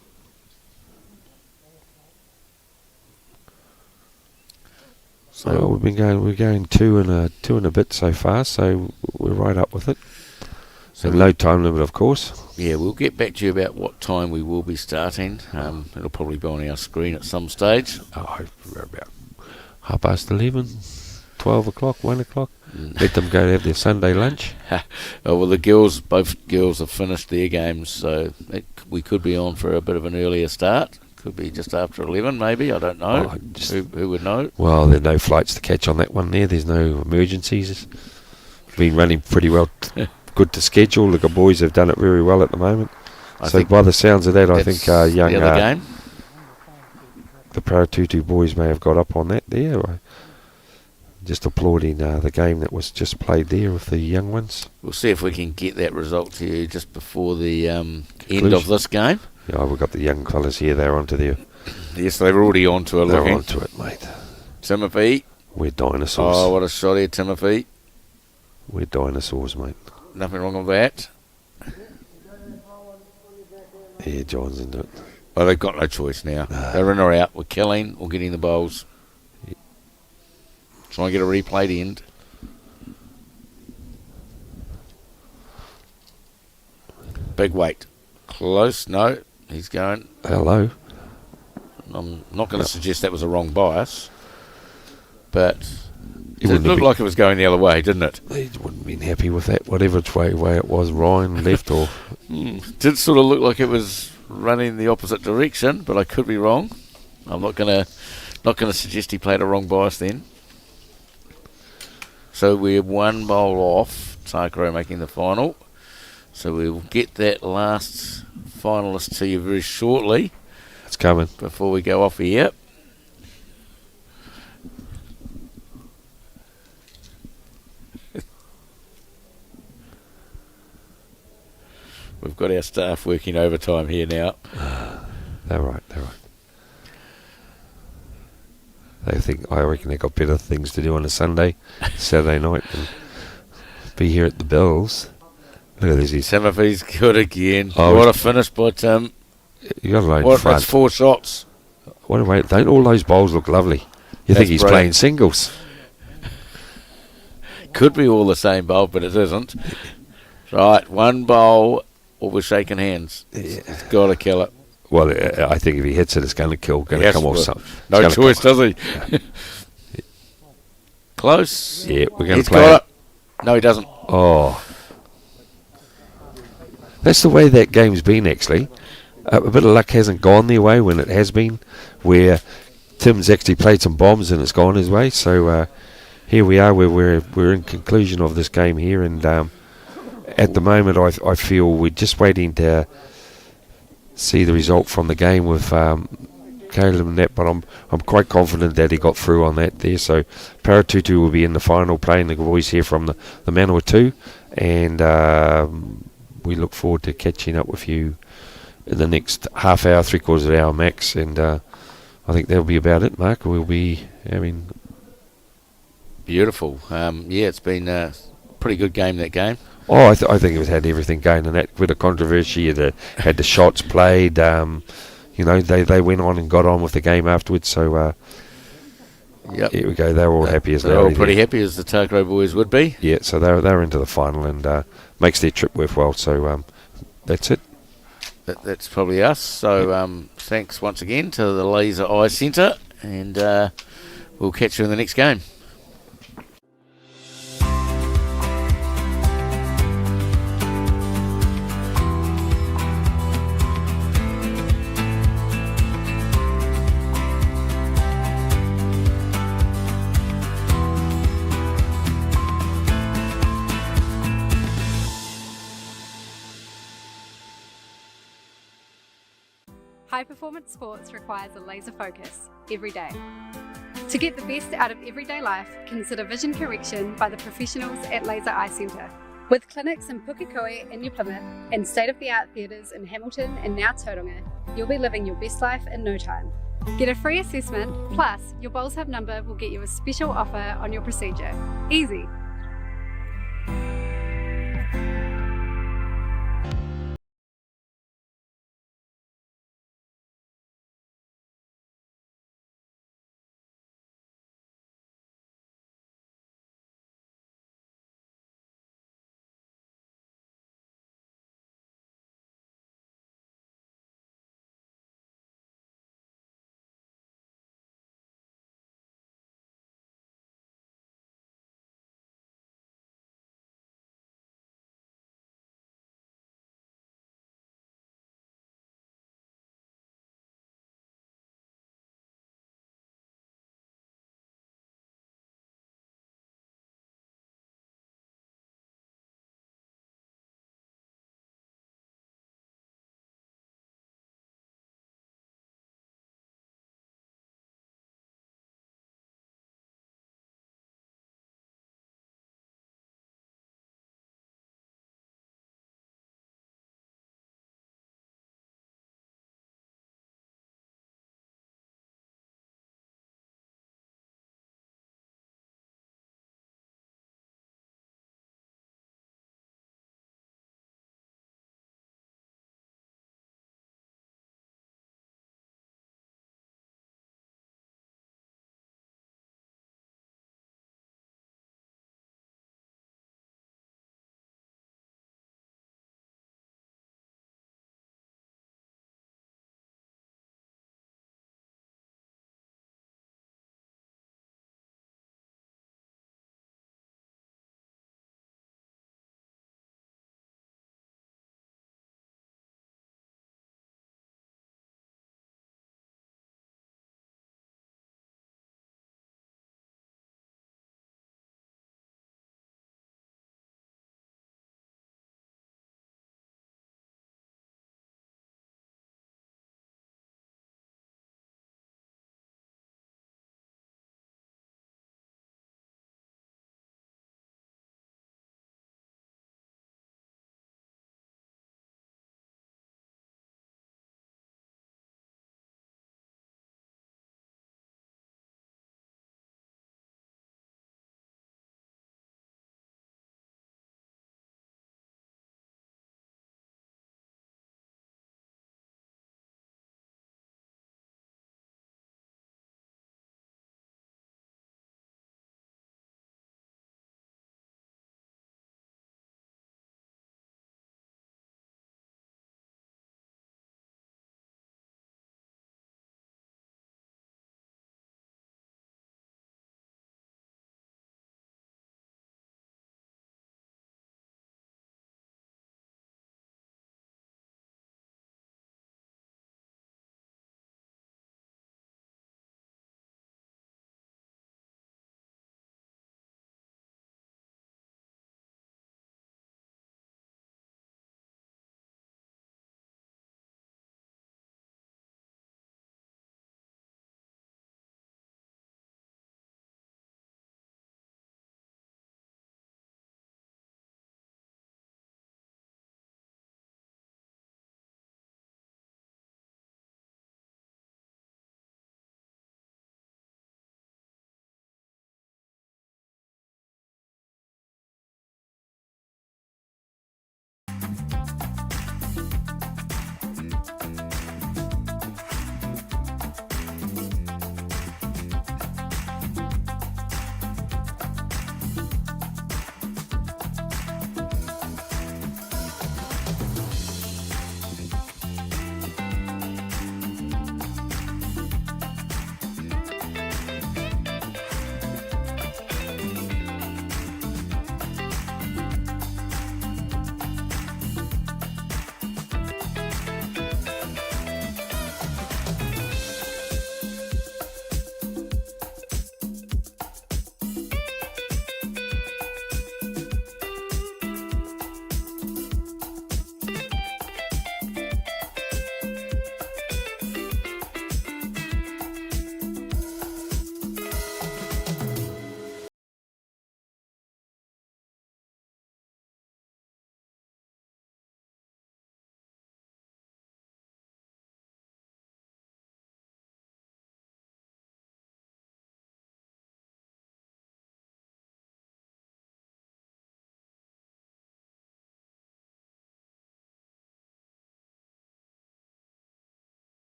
So Well, we're going two and a bit so far, so we're right up with it. So And no time limit, of course. yeah, we'll get back to you about what time we will be starting. It'll probably be on our screen at some stage. We're about 11:30, 12 o'clock, 1 o'clock. Let them go have their Sunday lunch. Well, both girls have finished their games, so we could be on for a bit of an earlier start. Could be just after 11, maybe. I don't know. Who would know? Well, there are no flights to catch on that one there. There's no emergencies. Been running pretty well. Good to schedule. The boys have done it very well at the moment. I So think by the sounds of that, I that's think young the other game. the Paratutu boys may have got up on that there. Just applauding the game that was just played there with the young ones. We'll see if we can get that result to you just before the end Conclusion. of this game. Yeah, we've got the young fellas here. They're onto their. Yes, they're already on to it. They're Looking. onto it, mate. Timothy. We're dinosaurs. Oh, what a shot here, Timothy. We're dinosaurs, mate. nothing wrong with that. Yeah, John's into it. Well, they've got no choice now. They're in or out. We're killing or getting the bowls. Try and get a replayed end. Big weight. Close. No, he's going. Hello. I'm not going to suggest that was a wrong bias, but it wouldn't looked be- like it was going the other way, didn't it? He wouldn't have been happy with that, whatever way it was, Ryan left or... Did sort of look like it was running the opposite direction, but I could be wrong. I'm not going to suggest he played a wrong bias then. So we're one bowl off. Takaro making the final. So we will get that last finalist to you very shortly It's coming. before we go off here. We've got our staff working overtime here now. They're right. I reckon they got better things to do on a Saturday night than be here at the Bells. Look at this. Semi's good again. Oh, What a finish by Tim. You got to load in What, front. that's 4 shots. Wait, don't all those bowls look lovely? You That's think he's brilliant. playing singles? Could be all the same bowl, but it isn't. Right, one bowl, or we're shaking hands. It's got to kill it. Well, I think if he hits it, it's going to come Yes, off well, something. No choice, does he? Close. Yeah, we're going He's to play got it. No, he doesn't. Oh. That's the way that game's been, actually. A bit of luck hasn't gone their way when it has been, where Tim's actually played some bombs and it's gone his way. So here we are, where we're in conclusion of this game here, and at the moment I feel we're just waiting to see the result from the game with Caleb and that, but I'm quite confident that he got through on that there. So Paratutu will be in the final playing the boys here from the Manawatu, and we look forward to catching up with you in the next half hour, 3/4 hour max, and I think that'll be about it, Mark. We'll be having... Beautiful. Yeah, it's been a pretty good game, that game. Oh, I think it had everything going in that, with the controversy, had the shots played, they went on and got on with the game afterwards, so Yep. here we go, they're all happy as They're all Larry pretty there. happy, as the Takaro boys would be. Yeah, so they're into the final, and makes their trip worthwhile, so that's it. That's probably us. So thanks once again to the Laser Eye Centre, and we'll catch you in the next game. High performance sports requires a laser focus every day. To get the best out of everyday life, consider vision correction by the professionals at Laser Eye Centre. With clinics in Pukekohe and New Plymouth and state-of-the-art theatres in Hamilton and now Tauranga, you'll be living your best life in no time. Get a free assessment, plus your Bowls Hub number will get you a special offer on your procedure. Easy.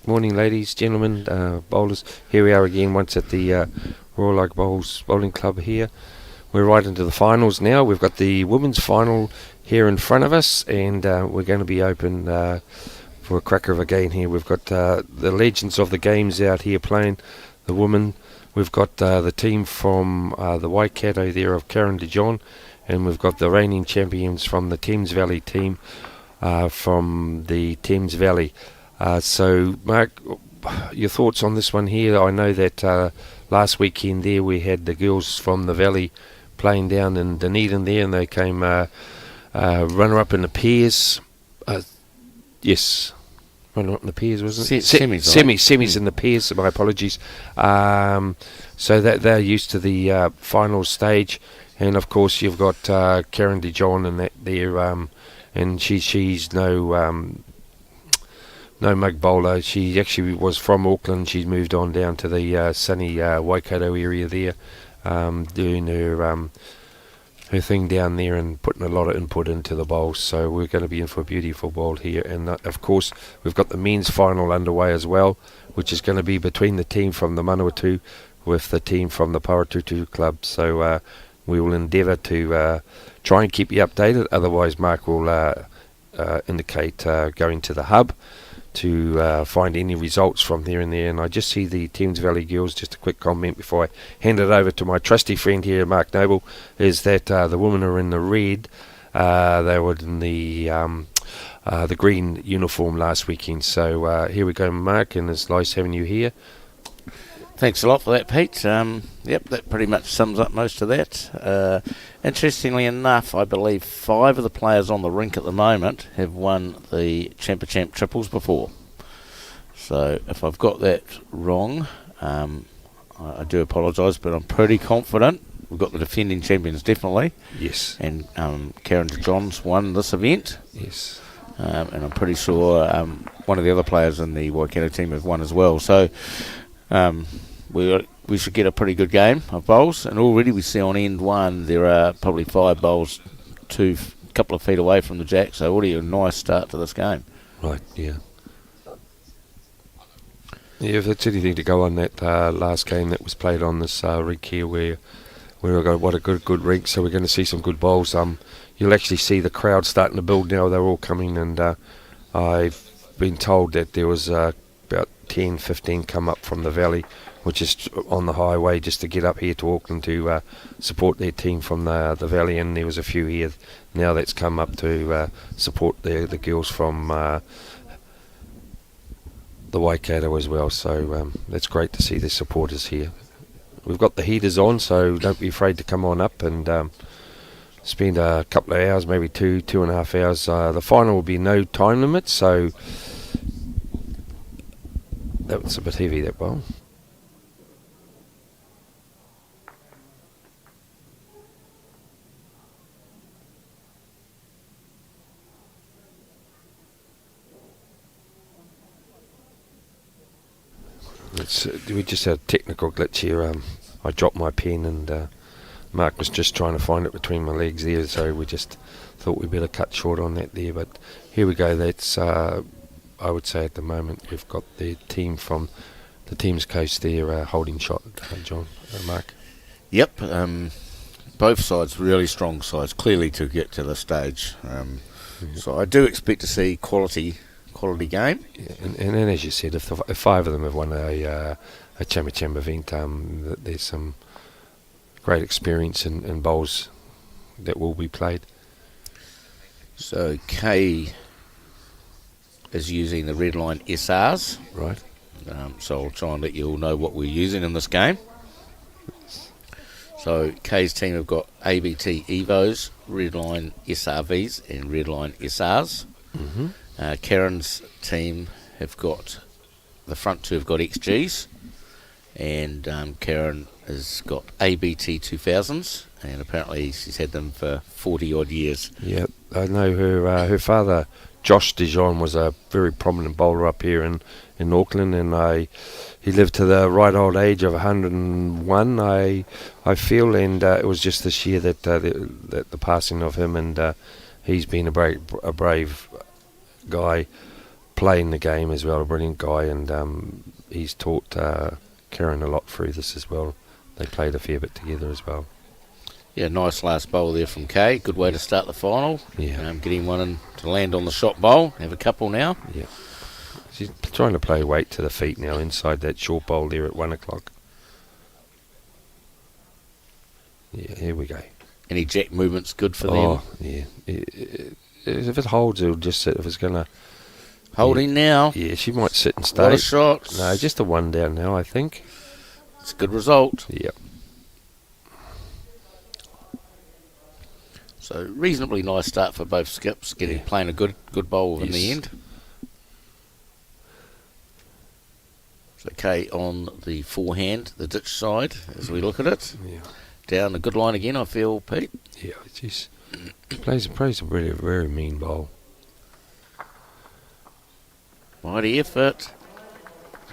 Morning, ladies, gentlemen, bowlers. Here we are again, once at the Royal Oak Bowls Bowling Club here. We're right into the finals now. We've got the women's final here in front of us, and we're going to be open for a cracker of a game here. We've got the legends of the games out here playing the women. We've got the team from the Waikato there of Karen DeJohn, and we've got the reigning champions from the Thames Valley team from the Thames Valley. So, Mark, your thoughts on this one here? I know that last weekend there we had the girls from the Valley playing down in Dunedin there, and they came runner-up in the pairs. Yes, runner-up in the pairs, wasn't it? Semis in the pairs, my apologies. So that they're used to the final stage, and of course you've got Karen DeJohn and that there, and she's no mug bowler. She actually was from Auckland. She's moved on down to the sunny Waikato area there, doing her thing down there and putting a lot of input into the bowls. So we're going to be in for a beautiful bowl here. And of course, we've got the men's final underway as well, which is going to be between the team from the Manawatu with the team from the Paratutu Club. So we will endeavour to try and keep you updated. Otherwise, Mark will indicate going to the hub to find any results from there and there. And I just see the Thames Valley girls, just a quick comment before I hand it over to my trusty friend here, Mark Noble, is that the women are in the red. They were in the green uniform last weekend. So here we go, Mark, and it's nice having you here. Thanks a lot for that, Pete. Yep, that pretty much sums up most of that. Interestingly enough, I believe 5 of the players on the rink at the moment have won the Champ triples before. So if I've got that wrong, I do apologise, but I'm pretty confident we've got the defending champions definitely. Yes. And Karen John's won this event. Yes. And I'm pretty sure one of the other players in the Waikato team have won as well. So we should get a pretty good game of bowls, and already we see on end one there are probably 5 bowls a couple of feet away from the jack, so already a nice start to this game. Right, yeah. Yeah, if it's anything to go on that last game that was played on this rink here, where we got what a good rink, so we're going to see some good bowls. You'll actually see the crowd starting to build now. They're all coming, and I've been told that there was about 10, 15 come up from the valley, which is on the highway just to get up here to Auckland to support their team from the valley, and there was a few here now that's come up to support the girls from the Waikato as well. So that's great to see the supporters here. We've got the heaters on, so don't be afraid to come on up and spend a couple of hours, maybe 2.5 hours. The final will be no time limit, so that was a bit heavy, that bowl. We just had a technical glitch here. I dropped my pen and Mark was just trying to find it between my legs there, so we just thought we'd better cut short on that there. But here we go. That's I would say at the moment we've got the team from the Thames Coast there holding shot, John, Mark. Yep, both sides really strong sides, clearly to get to the stage. So I do expect to see quality game. Yeah, and as you said, if 5 of them have won a Champ event, there's some great experience in bowls that will be played. So Kay is using the red line SRs. Right. So I'll try and let you all know what we're using in this game. So Kay's team have got ABT Evos, red line SRVs and red line SRs. Mm-hmm. Karen's team have got, the front 2 have got XGs, and Karen has got ABT 2000s, and apparently she's had them for 40 odd years. Yeah, I know her father, Josh DeJohn, was a very prominent bowler up here in Auckland, and he lived to the right old age of 101, I feel, and it was just this year that the passing of him, and he's been a brave guy, playing the game as well. A brilliant guy, and he's taught Karen a lot through this as well. They played a fair bit together as well. Yeah, nice last bowl there from Kay. Good way to start the final. Yeah. Getting one in to land on the shot bowl. Have a couple now. Yeah. She's trying to play weight to the feet now inside that short bowl there at 1 o'clock. Yeah, here we go. Any jack movements good for them? Oh, yeah. If it holds, it'll just sit. If it's going to... Holding now. Yeah, she might sit and A stay. lot of shots. No, just a 1 down now, I think. It's a good result. Yep. So reasonably nice start for both skips, playing a good bowl in the end. So Kay on the forehand, the ditch side, as we look at it. Yeah. Down a good line again, I feel, Pete. Yeah, she's plays a really very mean bowl. Mighty effort.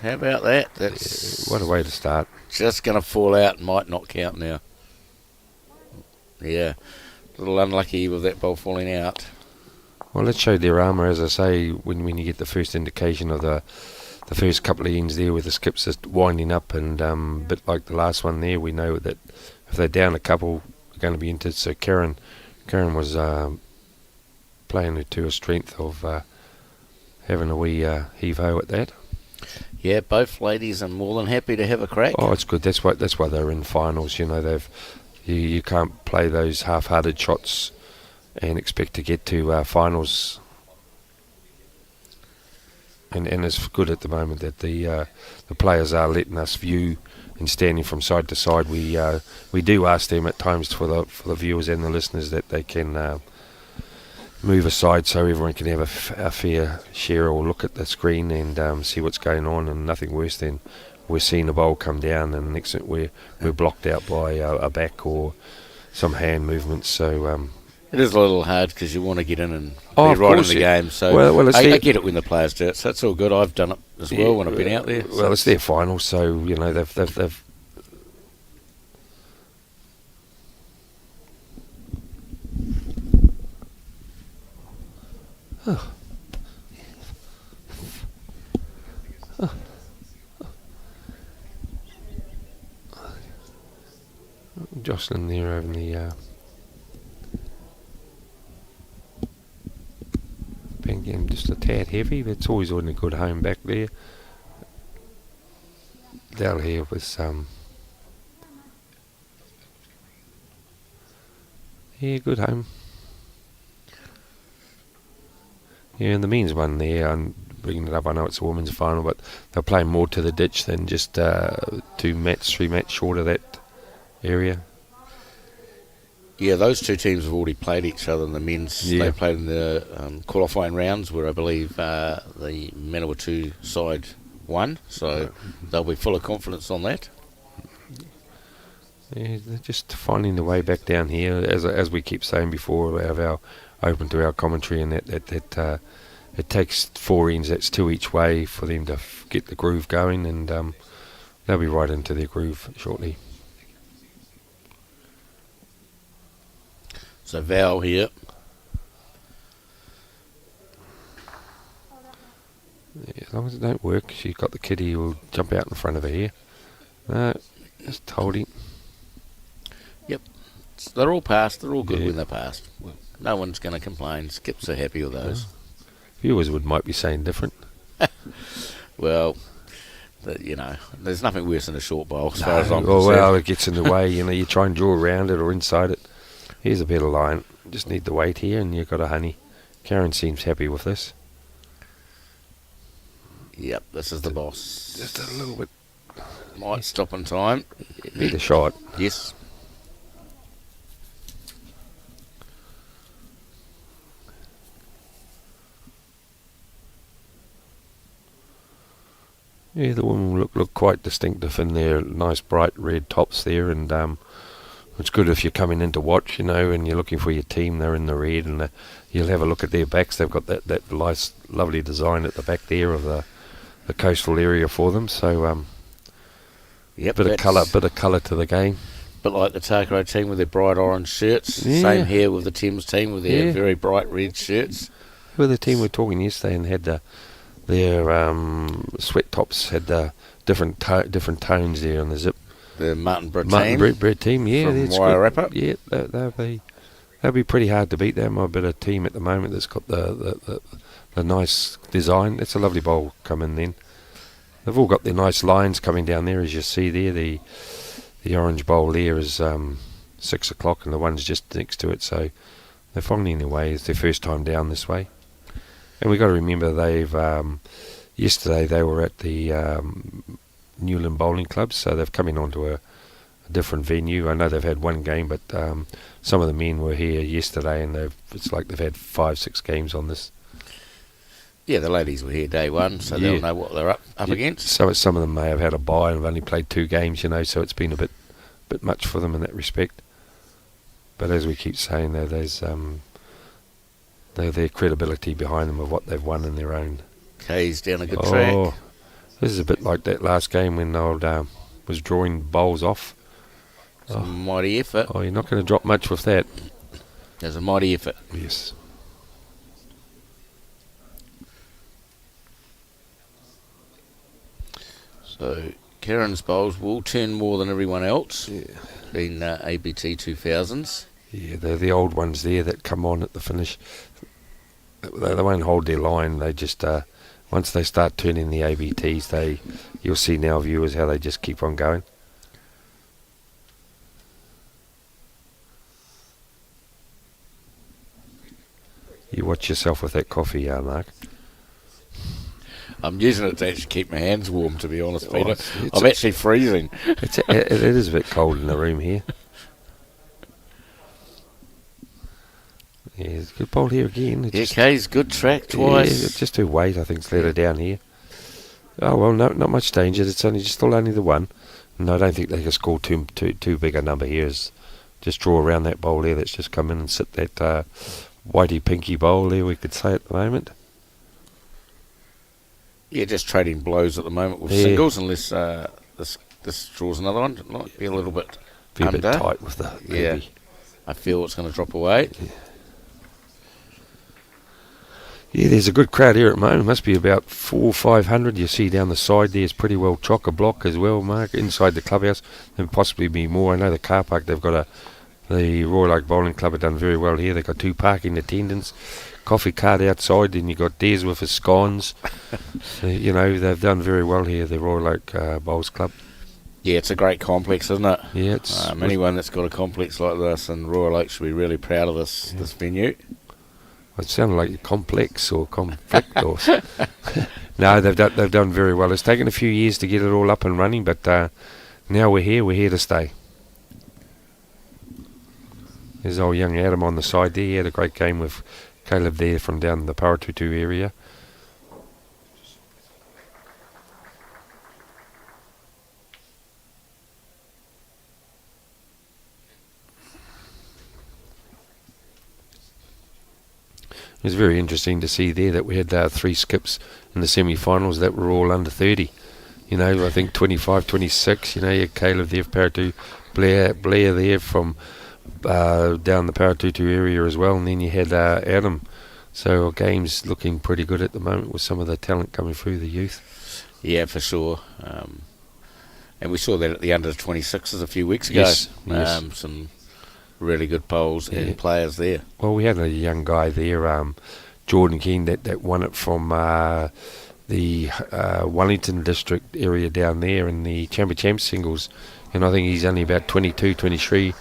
How about that? That's What a way to start. just going to fall out and might not count now. Yeah. A little unlucky with that ball falling out. Well, let's show their armour, as I say, when you get the first indication of the first couple of ends there with the skips just winding up, and a bit like the last one there, we know that if they're down a couple, they're going to be into. So Karen was playing to her strength of having a wee heave-ho at that. Yeah, both ladies are more than happy to have a crack. Oh, it's good. That's why they're in finals. You know, you can't play those half-hearted shots and expect to get to finals. And it's good at the moment that the players are letting us view and standing from side to side. We do ask them at times for the viewers and the listeners that they can move aside so everyone can have a fair share or look at the screen and see what's going on. And nothing worse than we're seeing a bowl come down and next minute we're blocked out by a back or some hand movements. So it is a little hard because you want to get in and Oh, be of right in course, the yeah. game. So Well, I get it when the players do it. So that's all good. I've done it as well when I've been out there. Well, it's their final, so you know they've Jocelyn there over the bank game, just a tad heavy, but it's always on a good home back there. Down here was yeah, good home. Yeah, and the men's one there, I'm bringing it up, I know it's a women's final, but they're playing more to the ditch than just 3 match short of that area. Yeah, those two teams have already played each other in the men's. Yeah. They played in the qualifying rounds where I believe the Manawatu side won, so they'll be full of confidence on that. Yeah, they're just finding the way back down here, as we keep saying before, of our open to our commentary, and that it takes 4 ends, that's 2 each way for them to get the groove going, and they'll be right into their groove shortly. So Val here. Yeah, as long as it don't work, she's got the kiddie who will jump out in front of her here. No, just holding. Yep. So they're all passed. They're all good Yeah. when they're passed. No one's going to complain. Skips are happy with those. Viewers might be saying different. Well, there's nothing worse than a short bowl as far as I'm well, concerned. it gets in the way. You try and draw around it or inside it. Here's a better line. Just need the weight here, and you've got a honey. Karen seems happy with this. Yep, this is the boss. Just a little bit. Might stop in time. Need a shot. Yes. Yeah, the women look quite distinctive in their nice bright red tops there, and it's good if you're coming in to watch, and you're looking for your team. They're in the red, and you'll have a look at their backs. They've got that nice, lovely design at the back there of the coastal area for them. So Yep. bit of colour to the game. Bit like the Takaro team with their bright orange shirts. Yeah. Same here with the Thames team with their Yeah. very bright red shirts. Who were the team we were talking yesterday and had the sweat tops had different tones there on the zip. The Martin Brett Martin team Brett team, yeah, from that's Wairarapa. good. Yeah, they'll be pretty hard to beat. They're my better team at the moment. That's got the nice design. It's a lovely bowl come in then. They've all got their nice lines coming down there, as you see there. The orange bowl there is 6 o'clock, and the one's just next to it. So they're finding their way. It's their first time down this way. And we've got to remember yesterday they were at the Newland Bowling Club, so they've come in onto a different venue. I know they've had one game, but some of the men were here yesterday, and it's like they've had 5-6 games on this. Yeah, the ladies were here day one, so they'll know what they're up against. So some of them may have had a bye and have only played 2 games, so it's been a bit much for them in that respect. But as we keep saying, there's their credibility behind them of what they've won in their own. K's down a good track. This is a bit like that last game when old was drawing bowls off. Mighty effort. Oh, you're not going to drop much with that. There's a mighty effort. Yes. So Karen's bowls will turn more than everyone else. Yeah. Being ABT 2000s. Yeah, they're the old ones there that come on at the finish. They won't hold their line. They just once they start turning the ABTs, you'll see now viewers how they just keep on going. You watch yourself with that coffee, Mark. I'm using it to actually keep my hands warm, to be honest, Peter. It's I'm actually freezing. It is a bit cold in the room here. Yeah, it's a good bowl here again. K's good track twice. Yeah, just too weight, I think, let her down here. Oh, well, no, not much danger. It's still only the one. No, I don't think they can score too big a number here. Just draw around that bowl there that's just come in and sit that whitey pinky bowl there, we could say at the moment. Yeah, just trading blows at the moment with singles, unless this draws another one. It might be a little bit a bit tight with the baby. I feel it's going to drop away. Yeah, there's a good crowd here at the moment. Must be about 400 or 500. You see down the side there's pretty well chock-a-block as well, Mark, inside the clubhouse. There possibly be more. I know the car park, they've got the Royal Oak Bowling Club have done very well here. They've got 2 parking attendants, coffee cart outside, then you've got Des with his scones. They've done very well here, the Royal Oak Bowls Club. Yeah, it's a great complex, isn't it? Yeah, it's anyone that's got a complex like this, and Royal Oak should be really proud of this venue. It sounded like complex or conflict or no, they've done very well. It's taken a few years to get it all up and running, but now we're here to stay. There's old young Adam on the side there. He had a great game with Caleb there from down the Paratutu area. It was very interesting to see there that we had 3 skips in the semi-finals that were all under 30. I think 25, 26. You had Caleb there, Paratutu, Blair there from down the Paratutu area as well, and then you had Adam. So our game's looking pretty good at the moment with some of the talent coming through the youth. Yeah, for sure. And we saw that at the under 26s a few weeks ago. Yes. Some really good polls and players there. Well, we had a young guy there, Jordan Keane, that won it from the Wellington district area down there in the Champ singles, and I think he's only about 22, 23,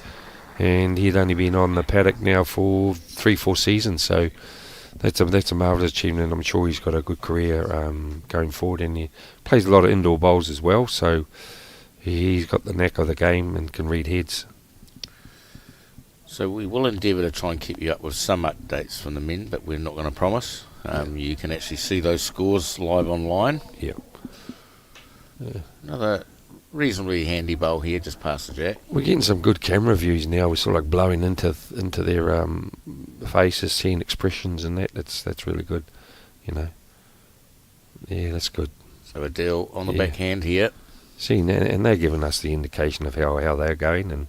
and he'd only been on the paddock now for 3-4 seasons, so that's a marvellous achievement. I'm sure he's got a good career going forward, and he plays a lot of indoor bowls as well, so he's got the knack of the game and can read heads. So we will endeavour to try and keep you up with some updates from the men, but we're not going to promise. You can actually see those scores live online. Yeah. Another reasonably handy bowl here, just past the jack. We're getting some good camera views now. We're sort of like blowing into their faces, seeing expressions and that. That's really good, Yeah, that's good. So a deal on the backhand here. Seeing that, and they're giving us the indication of how they're going, and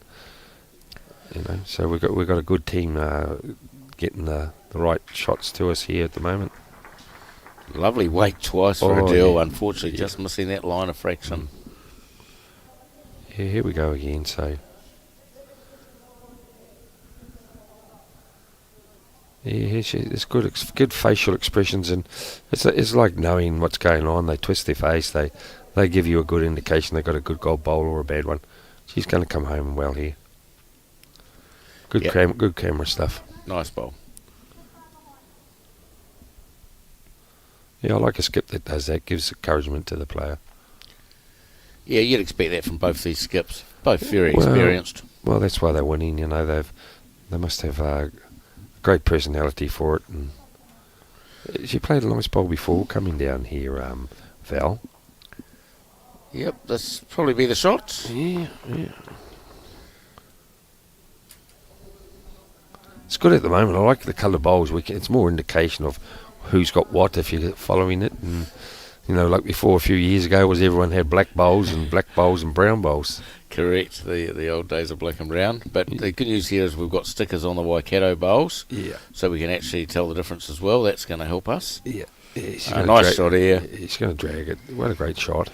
so we've got a good team getting the right shots to us here at the moment. Lovely weight twice for Oh, Adele. yeah. Unfortunately, just missing that line of fraction. Yeah, here we go again. So, yeah, it's good facial expressions, and it's like knowing what's going on. They twist their face. They give you a good indication they got a good gold bowl or a bad one. She's going to come home well here. Good Yep. good camera stuff. Nice bowl. Yeah, I like a skip that does that. Gives encouragement to the player. Yeah, you'd expect that from both these skips. Both very Well, experienced. Well, that's why they're winning. You know, they must have a great personality for it. And she played a nice bowl before coming down here, Val. Yep, this probably be the shot. Yeah. It's good at the moment. I like the colour bowls. It's more indication of who's got what if you're following it. And you know, like before a few years ago, was everyone had black bowls and brown bowls. Correct, the old days of black and brown. But the good news here is we've got stickers on the Waikato bowls, Yeah. so we can actually tell the difference as well. That's going to help us. Yeah. She's Nice shot here. He's going to drag it. What a great shot.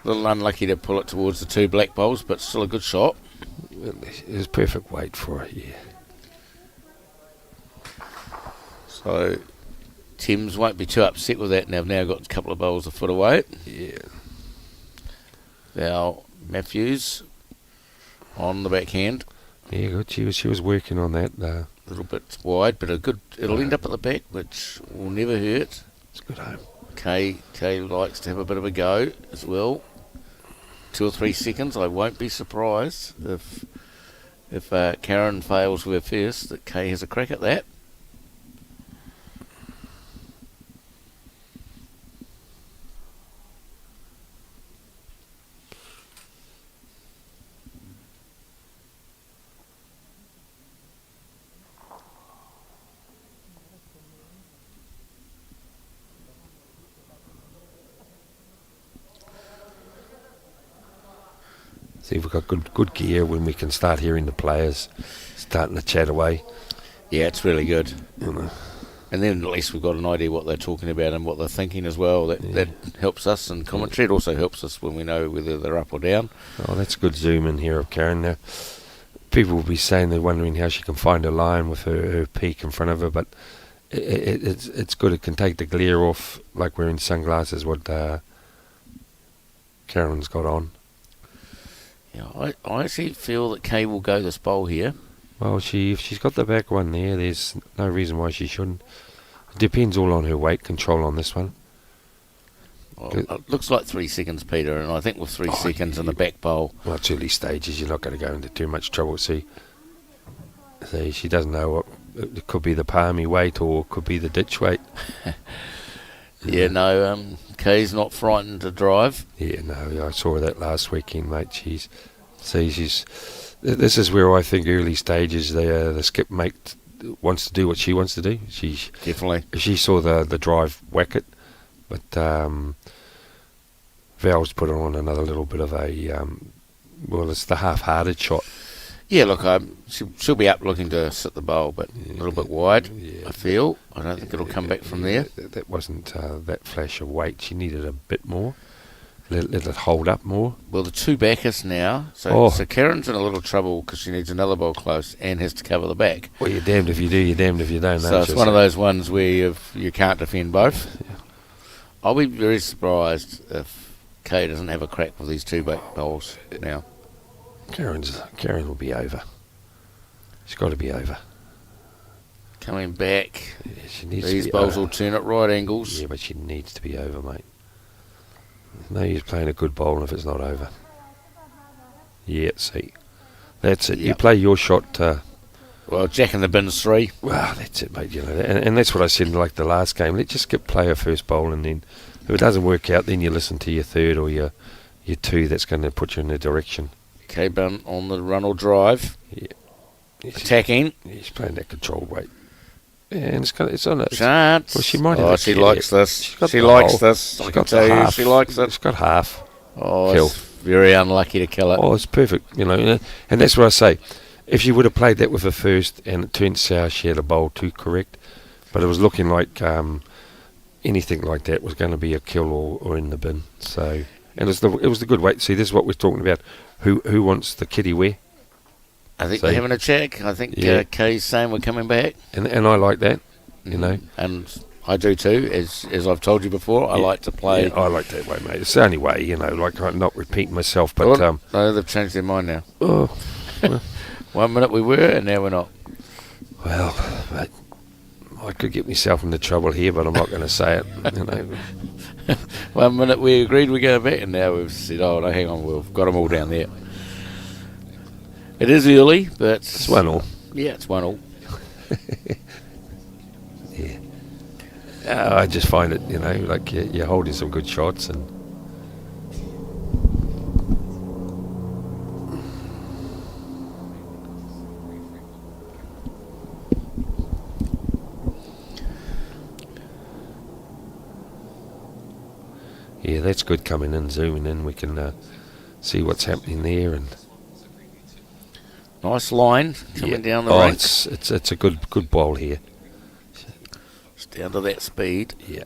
A little unlucky to pull it towards the two black bowls, but still a good shot. It was perfect weight for it. Yeah. So Tim's won't be too upset with that. Now they've now got a couple of bowls a foot away. Yeah. Now Matthews on the backhand. Yeah, good. She was working on that. A little bit wide, but a good. It'll end up at the back, which will never hurt. It's good home. Kay likes to have a bit of a go as well. 2 or 3 seconds. I won't be surprised if Karen fails with her first, that Kay has a crack at that. See, we've got good gear when we can start hearing the players starting to chat away. Yeah, it's really good. You know. And then at least we've got an idea what they're talking about and what they're thinking as well. That helps us in commentary. It also helps us when we know whether they're up or down. Oh, that's good zoom in here of Karen now. People will be saying they're wondering how she can find a line with her peak in front of her, but it's good. It can take the glare off, like wearing sunglasses, what Karen's got on. Yeah, I actually feel that Kay will go this bowl here. Well, if she's got the back one there, there's no reason why she shouldn't. It depends all on her weight control on this one. Well, it looks like 3 seconds, Peter, and I think with 3 seconds in the back bowl. Well, it's early stages. You're not going to go into too much trouble. See, she doesn't know what it could be, the palmy weight or it could be the ditch weight. Yeah, no, Kay's not frightened to drive. Yeah, no, I saw that last weekend, mate. She's. This is where I think early stages the skip mate wants to do what she wants to do. Definitely. She saw the drive whack it, but Val's put on another little bit of a it's the half-hearted shot. Yeah, look, she'll be up looking to sit the bowl, but a little bit wide, I feel. I don't think it'll come back from there. That wasn't that flash of weight. She needed a bit more. Let it hold up more. Well, the two backers now. So Karen's in a little trouble because she needs another bowl close and has to cover the back. Well, you're damned if you do, you're damned if you don't. So it's one of those ones where you can't defend both. Yeah. I'll be very surprised if Kay doesn't have a crack with these two back bowls now. Karen will be over. She's got to be over. Coming back. Yeah, she needs These to be bowls over. will turn at right angles. Yeah, but she needs to be over, mate. No use playing a good bowl if it's not over. Yeah, see. That's it. Yep. You play your shot. Well, Jack in the bin's 3. Well, that's it, mate. You know, and that's what I said like the last game. Let's just play her first bowl, and then if it doesn't work out, then you listen to your third or your 2 that's going to put you in a direction. K-Bun on the run or drive. Yeah. Attacking. She's playing that controlled weight. Yeah, and it's on it. Chance. Well, she might have. Oh, she likes this. She the likes hole. this. I She's can got tell the you, half. she likes it. She's got half. Oh, Kill. it's very unlucky to kill it. Oh, it's perfect. You know, and that's what I say. If she would have played that with her first, and it turned sour, she had a bowl 2 correct, but it was looking like, anything like that was going to be a kill or in the bin. So, and it was the good weight. See, this is what we're talking about. Who wants the kitty wear? I think So- we're having a check. I think Yeah. Kay's saying we're coming back. And I like that. You know, And I do too, as I've told you before. I like to play. Yeah, I like that way, mate. It's the only way. You know, like I'm not repeating myself, but Oh, no, they've changed their mind now. oh, 1 minute we were, and now we're not. well, mate, I could get myself into trouble here, but I'm not going to say it. You know, 1 minute we agreed we're going back, and now we've said, oh, no, hang on, we've got them all down there. It is early, but... it's 1-1. Yeah, it's 1-1. Yeah. I just find it, you know, like you're holding some good shots and. Yeah, that's good coming in, zooming in. We can see what's happening there and. Nice line coming down the oh, rink. it's a good ball here. It's down to that speed. Yeah.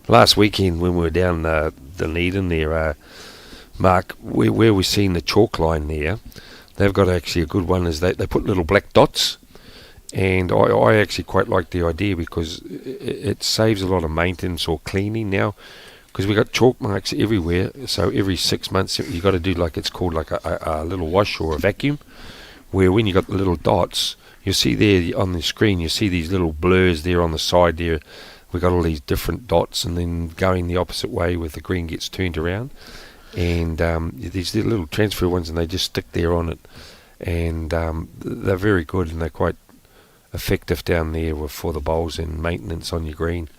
Last weekend when we were down Dunedin there, Mark, where we seen the chalk line there, they've got actually a good one. Is they put little black dots, and I actually quite like the idea because it saves a lot of maintenance or cleaning now. Because we got chalk marks everywhere, so every 6 months you got to do like it's called like a little wash or a vacuum, where when you got the little dots, you see there on the screen, you see these little blurs there on the side there. We got all these different dots, and then going the opposite way with the green gets turned around, and these little transfer ones, and they just stick there on it, and they're very good and they're quite effective down there for the bowls and maintenance on your green.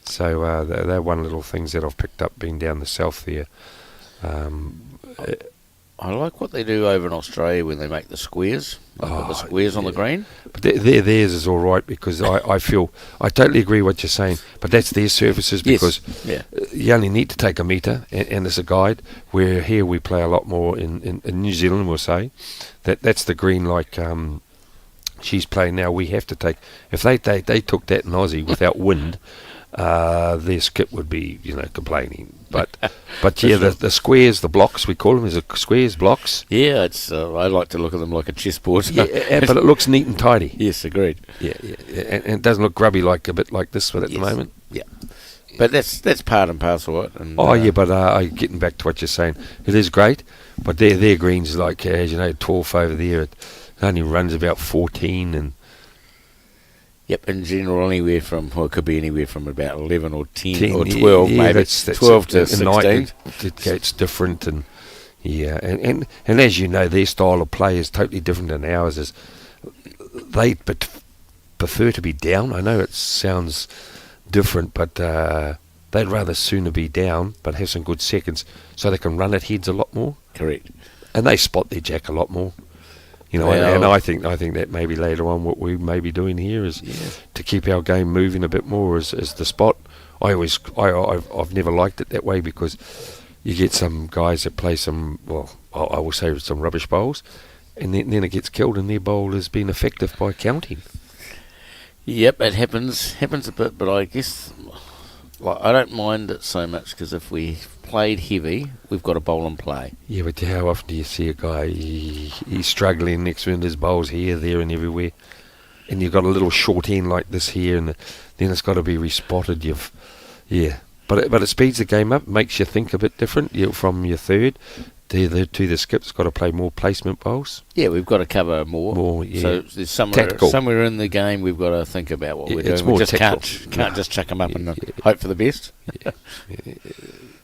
So they're one little things that I've picked up being down the south there. I like what they do over in Australia when they make the squares. They put the squares on the green. But theirs is all right because I feel I totally agree what you're saying. But that's their surfaces because Yeah. you only need to take a metre and as a guide. Where here we play a lot more in New Zealand, we'll say that's the green like she's playing now. We have to take if they took that in Aussie without wind. Their skip would be, complaining. But yeah, the squares, the blocks we call them, is it squares, blocks? Yeah, it's. I like to look at them like a chessboard. Yeah, but it looks neat and tidy. Yes, agreed. Yeah, and it doesn't look grubby like a bit like this one at the moment. Yeah, but that's part and parcel of it. And, Yeah, but getting back to what you're saying, it is great. But their greens like as you know, 12 over there. It only runs about 14 and. Yep, in general, anywhere from, it could be anywhere from about 11 or 10, 10 or 12, yeah, maybe. that's 12 to at 16. night it's different, and yeah, and as you know, their style of play is totally different than ours. Is they prefer to be down. I know it sounds different, but they'd rather sooner be down, but have some good seconds, so they can run at heads a lot more. Correct. And they spot their jack a lot more. And I think that maybe later on what we may be doing here is to keep our game moving a bit more is the spot. I've never liked it that way because you get some guys that play some, well, I will say some rubbish bowls, and then it gets killed and their bowl has been effective by counting. Yep, it happens a bit, but I guess I don't mind it so much because if we played heavy, we've got a bowl and play. Yeah, but how often do you see a guy, he's struggling next round, his bowls here, there and everywhere, and you've got a little short end like this here, and then it's got to be respotted. But it speeds the game up, makes you think a bit different. From your third to the skip, it's got to play more placement bowls. Yeah, we've got to cover more. Yeah. So there's Tactical. somewhere in the game we've got to think about what we're It's doing. We more just tactical. can't just chuck them up and hope for the best.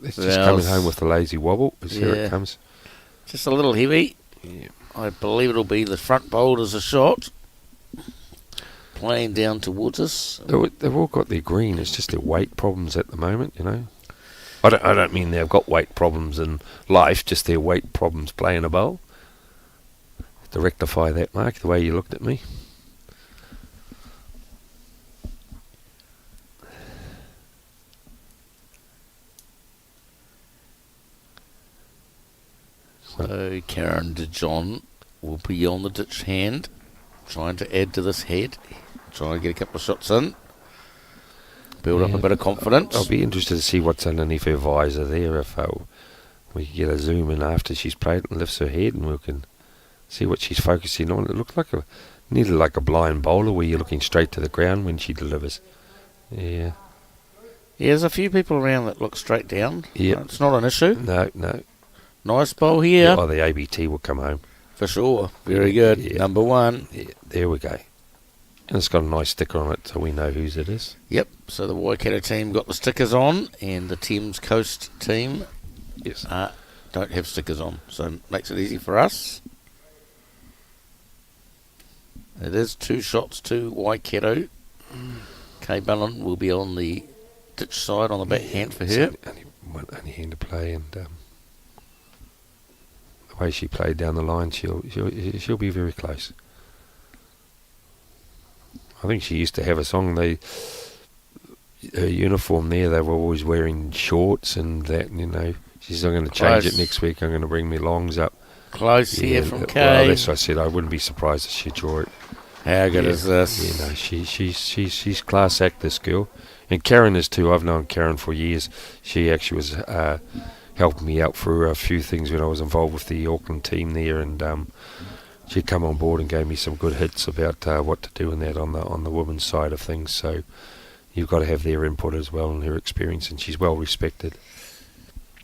It's just coming home with the lazy wobble. Here it comes. Just a little heavy. Yeah. I believe it'll be the front bowl as a shot. Playing down towards us. They've all got their green. It's just their weight problems at the moment, I don't mean they've got weight problems in life, just their weight problems playing a bowl. To rectify that, Mark, the way you looked at me. So Karen de John will be on the ditch hand, trying to add to this head. Trying to get a couple of shots in. build up a bit of confidence. I'll be interested to see what's underneath her visor there. If we can get a zoom in after she's played and lifts her head, and we can see what she's focusing on. It looks like nearly like a blind bowler where you're looking straight to the ground when she delivers. Yeah. Yeah, there's a few people around that look straight down. Yeah. It's not an issue. No. Nice bowl here. Oh, the ABT will come home. For sure. Very good. Yeah. Number 1. Yeah, there we go. And it's got a nice sticker on it, so we know whose it is. Yep. So the Waikato team got the stickers on, and the Thames Coast team Yes. don't have stickers on. So it makes it easy for us. It is 2 shots to Waikato. Kay Bullen will be on the ditch side on the backhand for her. Only hand to play, and the way she played down the line, she'll be very close. I think she used to have a song. Her uniform there, they were always wearing shorts and that. She's not going to change it next week. I'm going to bring my longs up. Close here from Kay. Well, that's what I said. I wouldn't be surprised if she draw it. How good is this? She's class act, this girl. And Karen is too. I've known Karen for years. She actually was helping me out for a few things when I was involved with the Auckland team there, and she come on board and gave me some good hits about what to do in that on the women's side of things. So you've got to have their input as well and her experience, and she's well respected.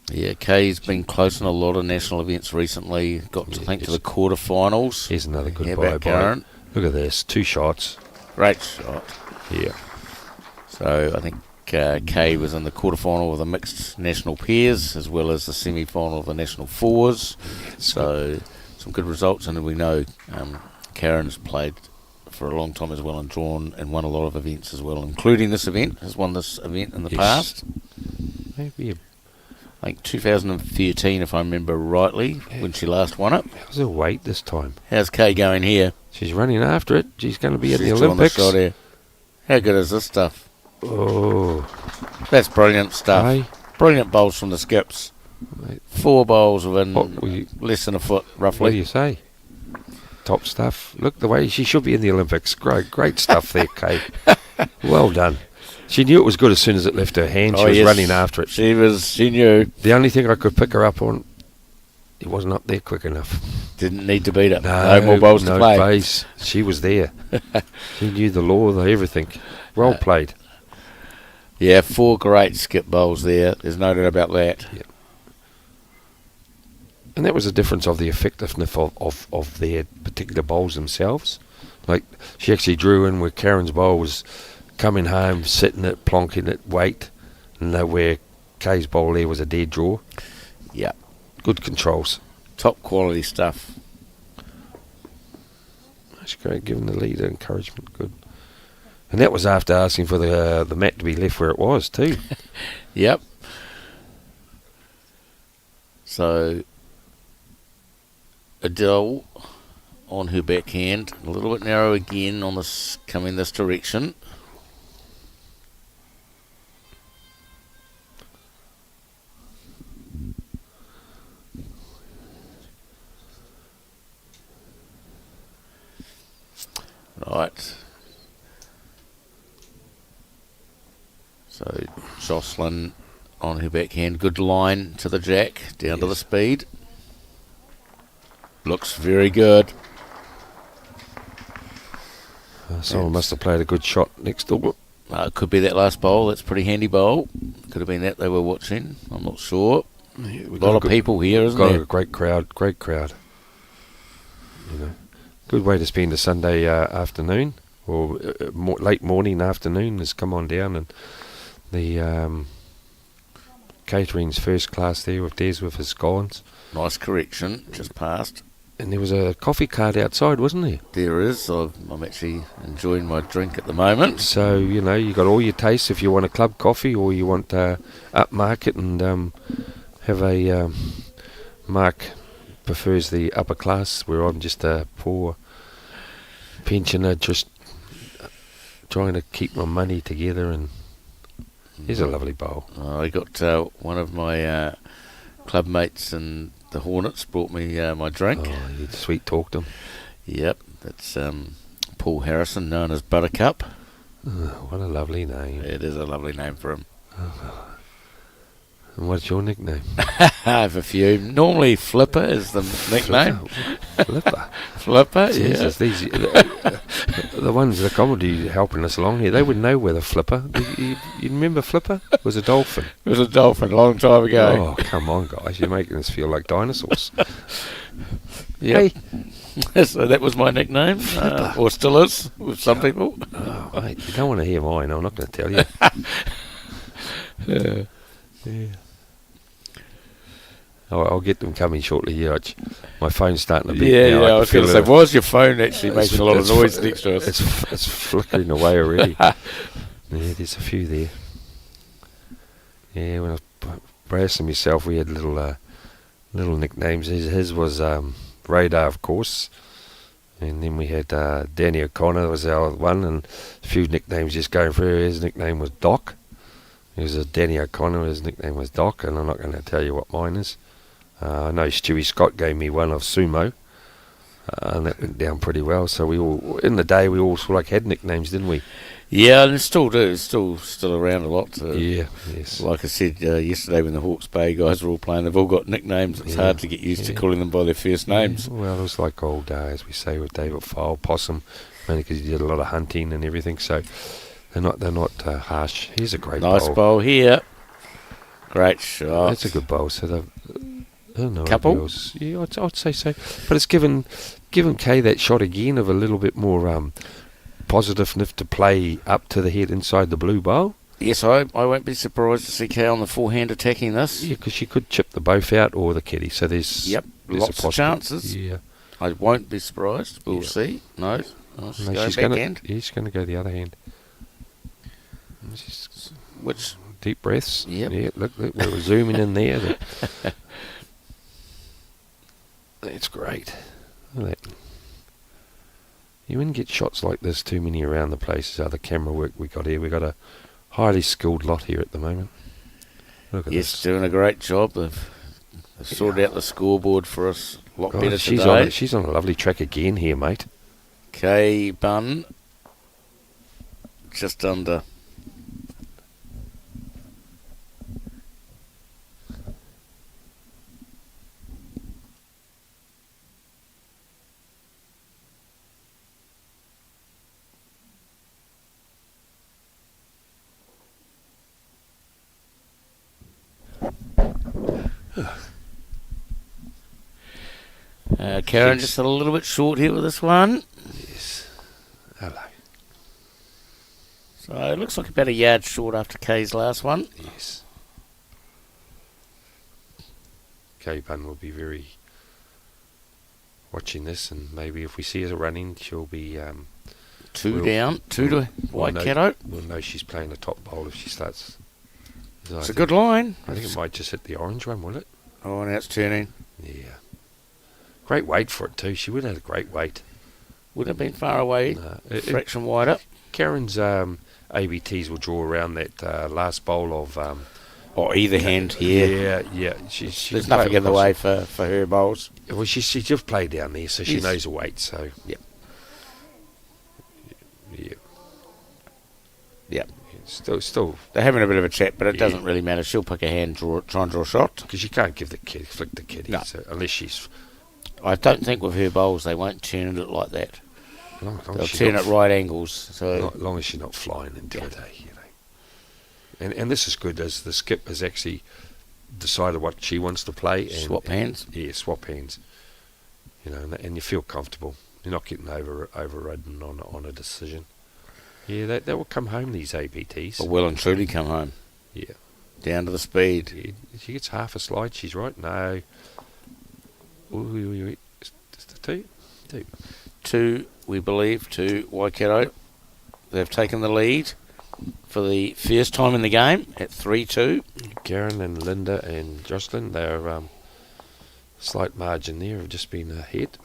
Yeah, Kay's been close in a lot of national events recently. Got to think to the quarterfinals. Here's another good How bye. about Karen? Look at this, 2 shots. Great shot. Yeah. So I think Kay was in the quarterfinal of the mixed national pairs as well as the semi-final of the national fours. So some good results, and we know Karen's played for a long time as well and drawn and won a lot of events as well, including this event. Has won this event in the past. Maybe I think 2013, if I remember rightly, when she last won it. how's her weight this time? How's Kay going here? She's running after it. She's going to be at the She's drawn Olympics. shot here. How good is this stuff? Oh, That's brilliant stuff. Aye. Brilliant bowls from the skips. Mate. 4 bowls within What will you- less than a foot, what do roughly. you say? Top stuff. Look the way she should be in the Olympics. Great stuff there, Kay. Well done. She knew it was good as soon as it left her hand. She was running after it. She knew. The only thing I could pick her up on, it wasn't up there quick enough. Didn't need to beat it. No more bowls to play. Base. She was there. She knew the law, everything. Well played. Yeah, 4 great skip bowls there. There's no doubt about that. Yeah. And that was the difference of the effectiveness of their particular bowls themselves. Like, she actually drew in where Karen's bowl was coming home, sitting it, plonking it, weight, and where Kay's bowl there was a dead draw. Yeah. Good controls. Top quality stuff. That's great, giving the leader encouragement. Good. And that was after asking for the mat to be left where it was too. Yep. So Adele on her backhand, a little bit narrow again on this, coming this direction. Right. So Jocelyn on her backhand, good line to the jack, down to the speed. Looks very good. Someone must have played a good shot next door. It could be that last bowl. That's a pretty handy bowl. Could have been that they were watching. I'm not sure. Yeah, A lot of people here, isn't got there? a great crowd. You know, good way to spend a Sunday afternoon or late morning afternoon is come on down, and the catering's first class there with Des with his scones. Nice correction, just passed. And there was a coffee cart outside, wasn't there? There is. I'm actually enjoying my drink at the moment. So, you know, you got all your tastes if you want a club coffee or you want upmarket, and have a Mark prefers the upper class, where I'm just a poor pensioner just trying to keep my money together, and here's a lovely bowl. I got one of my club mates and the Hornets brought me my drink. Oh, you sweet talked him. Yep, that's Paul Harrison, known as Buttercup. Oh, what a lovely name. It is a lovely name for him. And what's your nickname? I have a few. Normally Flipper is the nickname. Flipper. Flipper, Jesus, yeah. these the ones the comedy helping us along here. They would know whether Flipper. You remember Flipper? It was a dolphin. It was a dolphin a long time ago. Oh, come on, guys! You're making us feel like dinosaurs. Yep. Hey, So that was my nickname, or still is with some people. oh, mate, you don't want to hear mine. I'm not going to tell you. Yeah. I'll get them coming shortly. Yeah, my phone's starting to beep now. I was going to say, why is your phone actually making a lot of noise next to us? It's flickering away already. Yeah, there's a few there. Yeah, when I was bracing myself, we had little nicknames. His was Radar, of course, and then we had Danny O'Connor was our one, and a few nicknames just going through. His nickname was Doc. He was a Danny O'Connor. His nickname was Doc, and I'm not going to tell you what mine is. I know Stewie Scott gave me one of Sumo, and that went down pretty well. So we all, in the day, we all sort of like had nicknames, didn't we? Yeah, and still do. Still around a lot. Yeah, yes. Like I said yesterday when the Hawke's Bay guys were all playing, they've all got nicknames. It's hard to get used to calling them by their first names. Yeah, well, it was like old, as we say, with David File, Possum, mainly because he did a lot of hunting and everything. So they're not harsh. He's a great Nice bowl. bowl here. Great shot. That's a good bowl. So the Couple? Yeah, I'd say so. But it's given Kay that shot again of a little bit more positiveness to play up to the head inside the blue bowl. Yes, I won't be surprised to see Kay on the forehand attacking this. Yeah, because she could chip the both out or the kitty. So there's lots of chances. Yeah. I won't be surprised. We'll see. No, she's going to go the other hand. Which deep breaths. Yep. Yeah. Look, we're zooming in there. That's great. Look at that. You wouldn't get shots like this too many around the place. The camera work we got here. We got a highly skilled lot here at the moment. Look at this. Doing a great job. They've sorted out the scoreboard for us a lot better she's today. She's on a lovely track again here, mate. Kay Bunn just under. Karen just a little bit short here with this one. Yes. Hello. So it looks like about a yard short after Kay's last one. Yes. Kay Bunn will be very watching this, and maybe if we see her running, she'll be two to Waikato. We'll know she's playing the top bowl if she starts. It's a good line. I think it might just hit the orange one, will it? Oh, now it's turning. Yeah. Great weight for it too. She would have had a great weight. Wouldn't have been far away. No, fraction wider. Karen's ABTs will draw around that last bowl of. Either hand here. Yeah. There's nothing in the way for her bowls. Well, she just played down there, so she knows the weight. So. Yep. Yeah. Still. They're having a bit of a chat, but it doesn't really matter. She'll pick a hand, try and draw a shot. Because you can't give flick the kitty, so unless she's. I don't think with her bowls they won't turn it like that. They'll turn it right angles. So long as she's not flying into it, And this is good as the skip has actually decided what she wants to play. And swap hands. Yeah, swap hands. And you feel comfortable. You're not getting overridden on a decision. Yeah, they will come home, these ABTs. Well and truly come home. Yeah. Down to the speed. Yeah. She gets half a slide, she's right. No. Wait. Just a two? Two, we believe, to Waikato. They've taken the lead for the first time in the game at 3-2. Karen and Linda and Jocelyn, they're slight margin there, have just been ahead.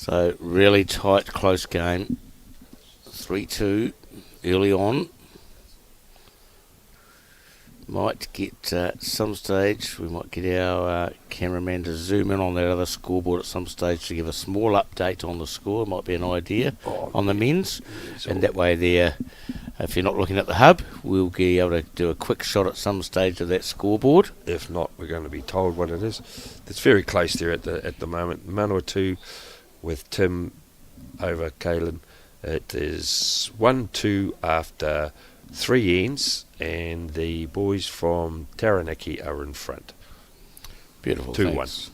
So really tight, close game. 3-2 early on. Might get at some stage, we might get our cameraman to zoom in on that other scoreboard at some stage to give a small update on the score. Might be an idea on the men's. And that way there, if you're not looking at the hub, we'll be able to do a quick shot at some stage of that scoreboard. If not, we're going to be told what it is. It's very close there at the moment. Manawatu with Tim over Kalen. It is 1-2 after 3 ends, and the boys from Taranaki are in front. Beautiful. 2-1. Thanks.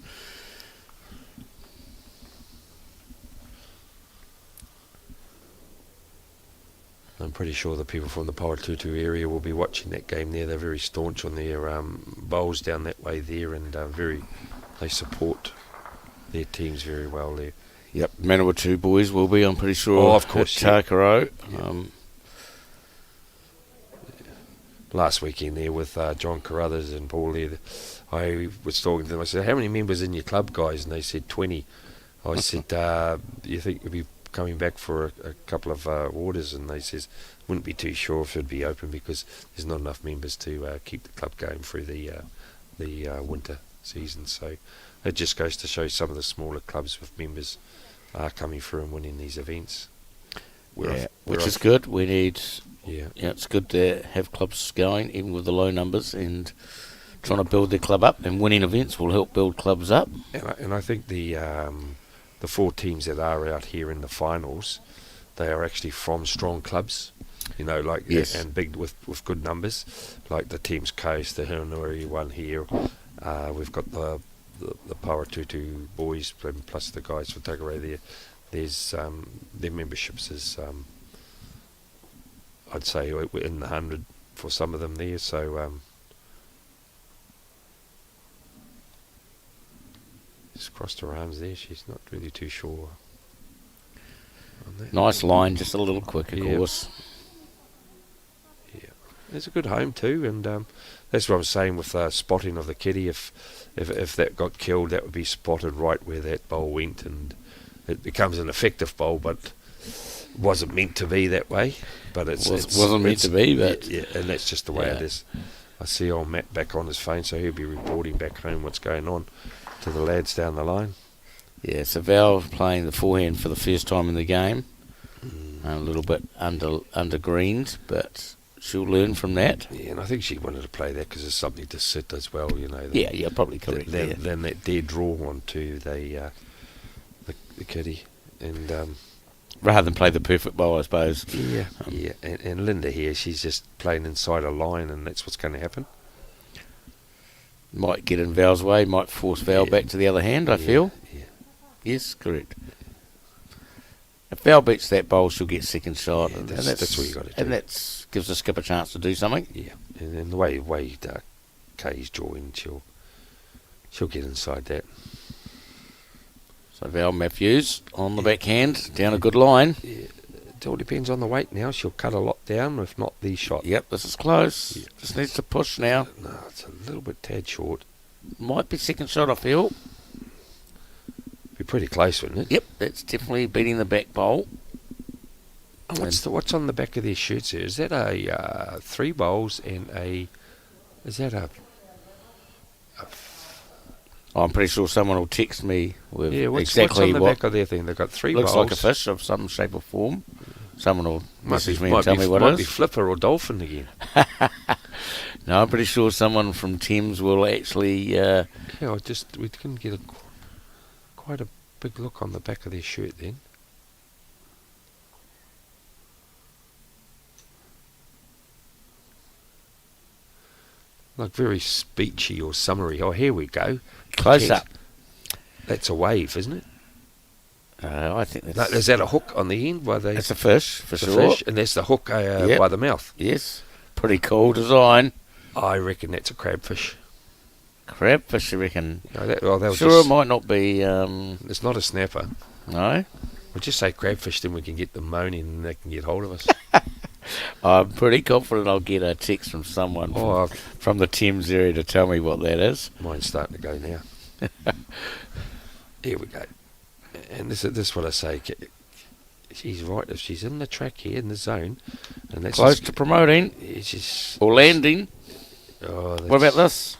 I'm pretty sure the people from the Pauratutu area will be watching that game there. They're very staunch on their bowls down that way there, and they support their teams very well there. Yep, Manawatu boys will be, I'm pretty sure. Oh, of course, At Takaro. Yeah. Last weekend there with John Carruthers and Paul there, I was talking to them. I said, how many members in your club, guys? And they said 20. I said, you think you'll be coming back for a couple of orders? And they says, wouldn't be too sure if it'd be open because there's not enough members to keep the club going through the winter season. So it just goes to show some of the smaller clubs with members are coming through and winning these events. Which is good. We need... Yeah, it's good to have clubs going, even with the low numbers, and trying to build their club up. And winning events will help build clubs up. And I think the 4 teams that are out here in the finals, they are actually from strong clubs, Yes. and big with good numbers, like the Thames Coast, the Hiranui one here. We've got the Pauratutu boys plus the guys for Tagare there. There's their memberships is. I'd say we're in the 100 for some of them there, so just crossed her arms there. She's not really too sure on that. Nice line, just a little quick, of course. Yeah, it's a good home too, and that's what I was saying with spotting of the kitty. If that got killed, that would be spotted right where that bowl went, and it becomes an effective bowl, but wasn't meant to be that way. But wasn't meant to be, but yeah, and that's just the way it is. I see old Matt back on his phone, so he'll be reporting back home what's going on to the lads down the line. Yeah, so Val playing the forehand for the first time in the game. A little bit under-greened, but she'll learn from that. Yeah, and I think she wanted to play that because it's something to sit as well, Yeah, probably correct. Then that dead draw onto the kitty, and rather than play the perfect bowl, I suppose. Yeah, and Linda here, she's just playing inside a line, and that's what's going to happen. Might get in Val's way, might force Val back to the other hand, I feel. Yeah. Yes, correct. If Val beats that bowl, she'll get second shot. Yeah, and that's what you got to do. And that gives the skip a chance to do something. Yeah, and then the way Kay's joined, she'll get inside that. So Val Matthews on the backhand, down a good line. Yeah, it all depends on the weight now. She'll cut a lot down, if not the shot. Yep, this is close. Yeah. Just needs to push now. No, it's a little bit tad short. Might be second shot, I feel. Be pretty close, wouldn't it? Yep, that's definitely beating the back bowl. What's on the back of their shirts here? Is that a 3 bowls and a... Is that a I'm pretty sure someone will text me with what's exactly on the what back of their thing? They've got 3 looks bowls. like a fish of some shape or form. Someone will message me might and tell be, me what might it be is. flipper or dolphin again. No, I'm pretty sure someone from Thames will actually... Yeah, we couldn't get quite a big look on the back of their shirt then. Like very speechy or summery. Oh, here we go. Close up. That's a wave, isn't it? I think that's... No, is that a hook on the end? That's a fish, for the sure. fish, and that's the hook by the mouth. Yes. Pretty cool design. I reckon that's a crabfish. Crabfish, you reckon? No, sure, it might not be... It's not a snapper. No? We'll just say crabfish, then we can get them moaning and they can get hold of us. I'm pretty confident I'll get a text from someone from the Thames area to tell me what that is. Mine's starting to go now. Here we go. And this is what I say. She's right. If she's in the track here in the zone, and that's Close to promoting she's or landing. Oh, What about this?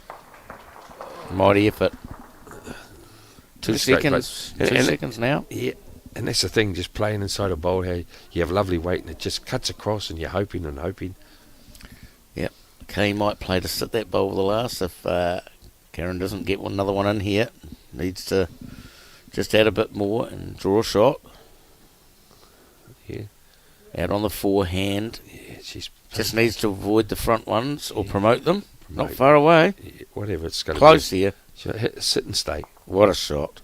Mighty effort. 2 That's great, seconds. but- 2 and- seconds now. Yeah, and that's the thing. Just playing inside a bowl, how you have lovely weight, and it just cuts across, and you're hoping and hoping. Kay might play to sit that bowl with the last if Karen doesn't get another one in here. Needs to just add a bit more and draw a shot. Yeah, Out on the forehand. yeah. She's Just needs to avoid the front ones or Yeah. promote them. Not Promote. far away. Whatever it's going to Close be. here. She'll sit and stay. What a shot.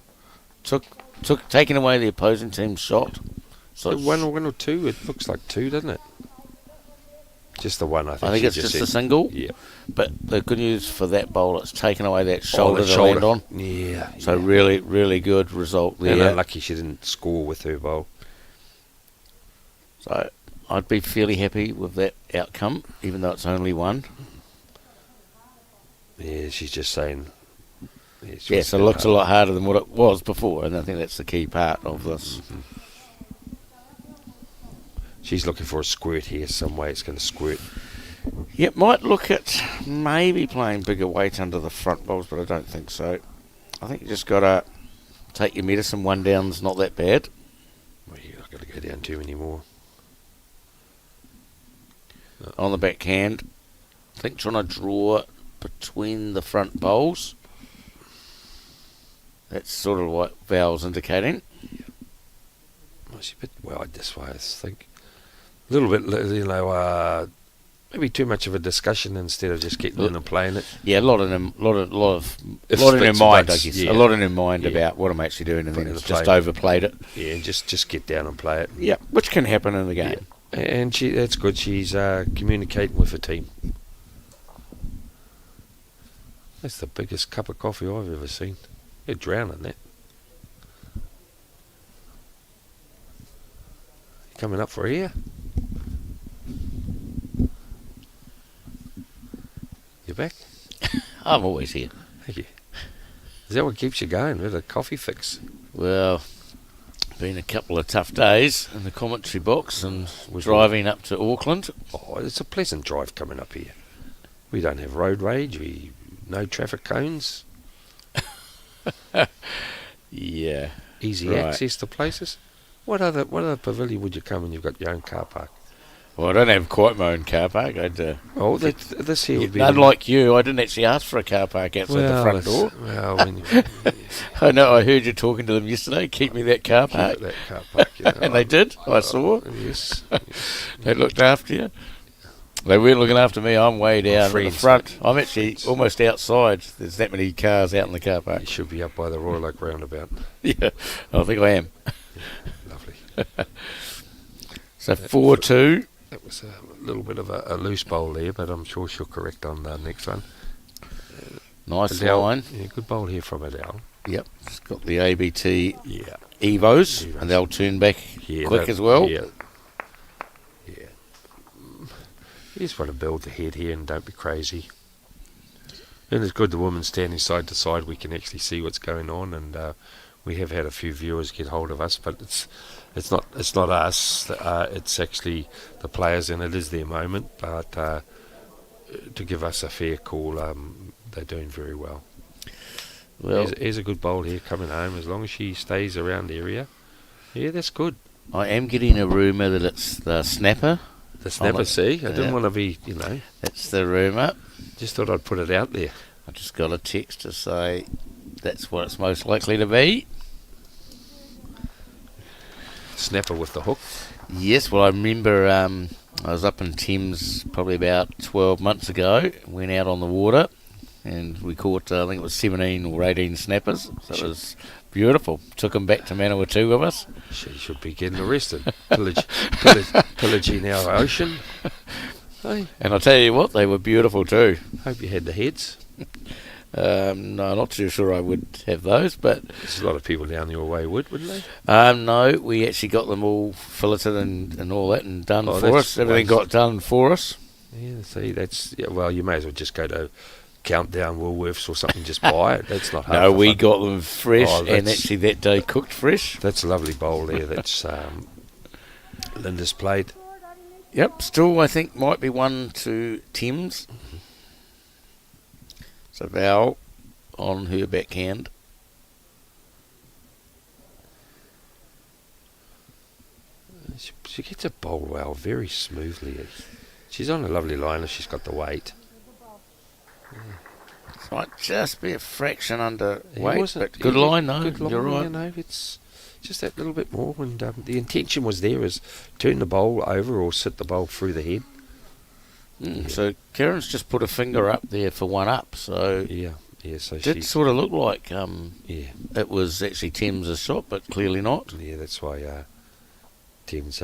Taking away the opposing team's shot. So So one or two. It looks like two, doesn't it? Just the one. I think. I think she it's just a said. single. Yeah. But the good news for that bowl, it's taken away that shoulder the to land on. Yeah. So yeah. really, really good result And there. unlucky she didn't score with her bowl. So I'd be fairly happy with that outcome, even though it's only one. Yeah, she's just saying. Yeah, she Yes, wants it to looks a go lot harder than what it was before, and I think that's the key part of this. hard. She's looking for a squirt here. Some way it's going to squirt. Yep, might look at maybe playing bigger weight under the front bowls, but I don't think so. I think you just got to take your medicine. One down's not that bad. Well, you're not going to go down too many more. On the backhand, I think trying to draw between the front bowls. That's sort of what Val's indicating. Well, she's a bit wide this way, I think. A little bit, maybe too much of a discussion instead of just getting in and playing it. Yeah, a lot in her Splits mind, I votes, guess. yeah. A lot in her mind Yeah. about what I'm actually doing, and then Putting it's the just play. overplayed it. Yeah, and just get down and play it. Yeah, which can happen in the game. And that's good. She's communicating with the team. That's the biggest cup of coffee I've ever seen. You're drowning that. Coming up for air. You back? I'm always here. Thank you. Is that what keeps you going with a coffee fix? Well, been a couple of tough days in the commentary box and driving up to Auckland. Oh, it's a pleasant drive coming up here. We don't have road rage. No traffic cones. Yeah. Easy Right. access to places. What other pavilion would you come when you've got your own car park? Well, I don't have quite my own car park. Oh, this here would be. Unlike you, I didn't actually ask for a car park outside the front door. Well, when you, I know. I heard you talking to them yesterday. Keep me that car park, that car park, you know, and they did. I saw. Yes. They looked after you. They weren't looking after me. I'm way down at the friends, front. I'm actually almost outside. There's that many cars out in the car You park. should be up by the Royal Oak roundabout. Yeah, I think I am. Lovely. So 4-2. That was a little bit of a loose bowl there, but I'm sure she'll correct on the next one. Nice Adele, line. Yeah, good bowl here from Adele. Yep. It's got the ABT Yeah. Evos, Evos. and they'll turn back Yeah, quick as well. Yeah. Yeah. You just want to build the head here and don't be crazy. And it's good the woman's standing side to side. We can actually see what's going on, and we have had a few viewers get hold of us, but it's not us. It's actually the players, and it is their moment. But to give us a fair call, they're doing very well. Well, Here's a good bowl here coming home. As long as she stays around the area, yeah, that's good. I am getting a rumour that it's the snapper. The snapper, see, I didn't yeah. want to be, That's the rumour. just thought I'd put it out there. I just got a text to say that's what it's most likely to be. Snapper with the hook. Yes, well, I remember I was up in Thames probably about 12 months ago. Went out on the water and we caught, I think it was 17 or 18 snappers. So it was beautiful. Took them back to Manawatu with us. She should be getting arrested. Pillaging our ocean. Hey, And I'll tell you what, they were beautiful too. hope you had the heads. No, not too sure I would have those, but There's a lot of people down your way would, wouldn't they? no, we actually got them all filleted and all that and done Oh, for that's us. Everything wonderful. got done for us. Yeah, see, well, you may as well just go to Countdown Woolworths or something, just buy it. That's not hard. No, for we fun. got them fresh, Oh, and that's- actually that day cooked fresh. That's a lovely bowl there. That's Linda's played. Yep, still I think might be 1 to Thames. So Val on her backhand. She gets a bowl well, very smoothly. She's on a lovely line if she's got the weight. It might just be a fraction under It weight, wasn't- but good yeah, line, no, good line, you're right. You know, it's just that little bit more. And the intention was there is turn the bowl over or sit the bowl through the head. So Karen's just put a finger up there for 1 up, so Yeah, so it did she, sort of look like yeah, it was actually Thames' shot, but clearly not. yeah, that's why Tim's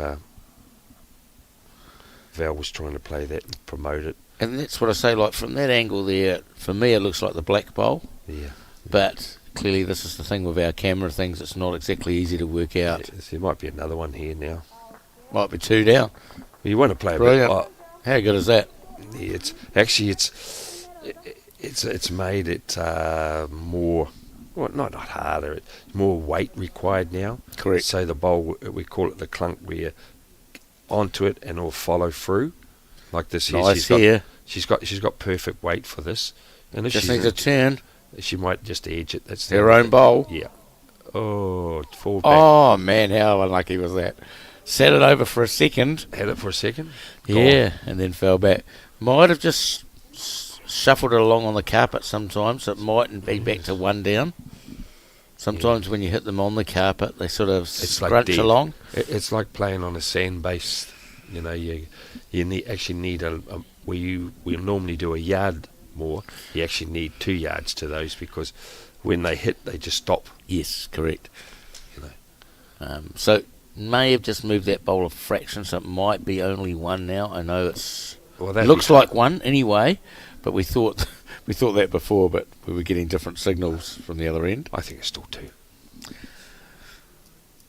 Val was trying to play that and promote it. And that's what I say, like from that angle there, for me it looks like the black bowl, Yeah, but clearly this is the thing with our camera things, it's not exactly easy to work out. there might be another one here now. Might be 2 down. You want to play a Brilliant. bit. How good is that? Yeah, it's actually it's made it more, well, not harder. It's more weight required now. Correct. So the bowl, we call it the clunk, where onto it and it'll follow through, like this here. Nice here. She's got perfect weight for this, and if Just she's needs a turn. she might just edge it. That's Her own bowl. Yeah. Oh, fall back. Oh man, how unlucky was that? Set it over for a second. Had it for a second. Gone. Yeah, and then fell back. Might have just shuffled it along on the carpet sometimes, so it mightn't be back to 1 down. Sometimes when you hit them on the carpet, they sort of It's like scrunch dead. along. It's like playing on a sand base. You know, you actually need where you normally do a yard more. You actually need 2 yards to those, because when they hit, they just stop. Yes, correct. You know. So may have just moved that bowl a fraction, so it might be only 1 now. I know it looks like 1 anyway, but we thought that before, but we were getting different signals from the other end. I think it's still 2.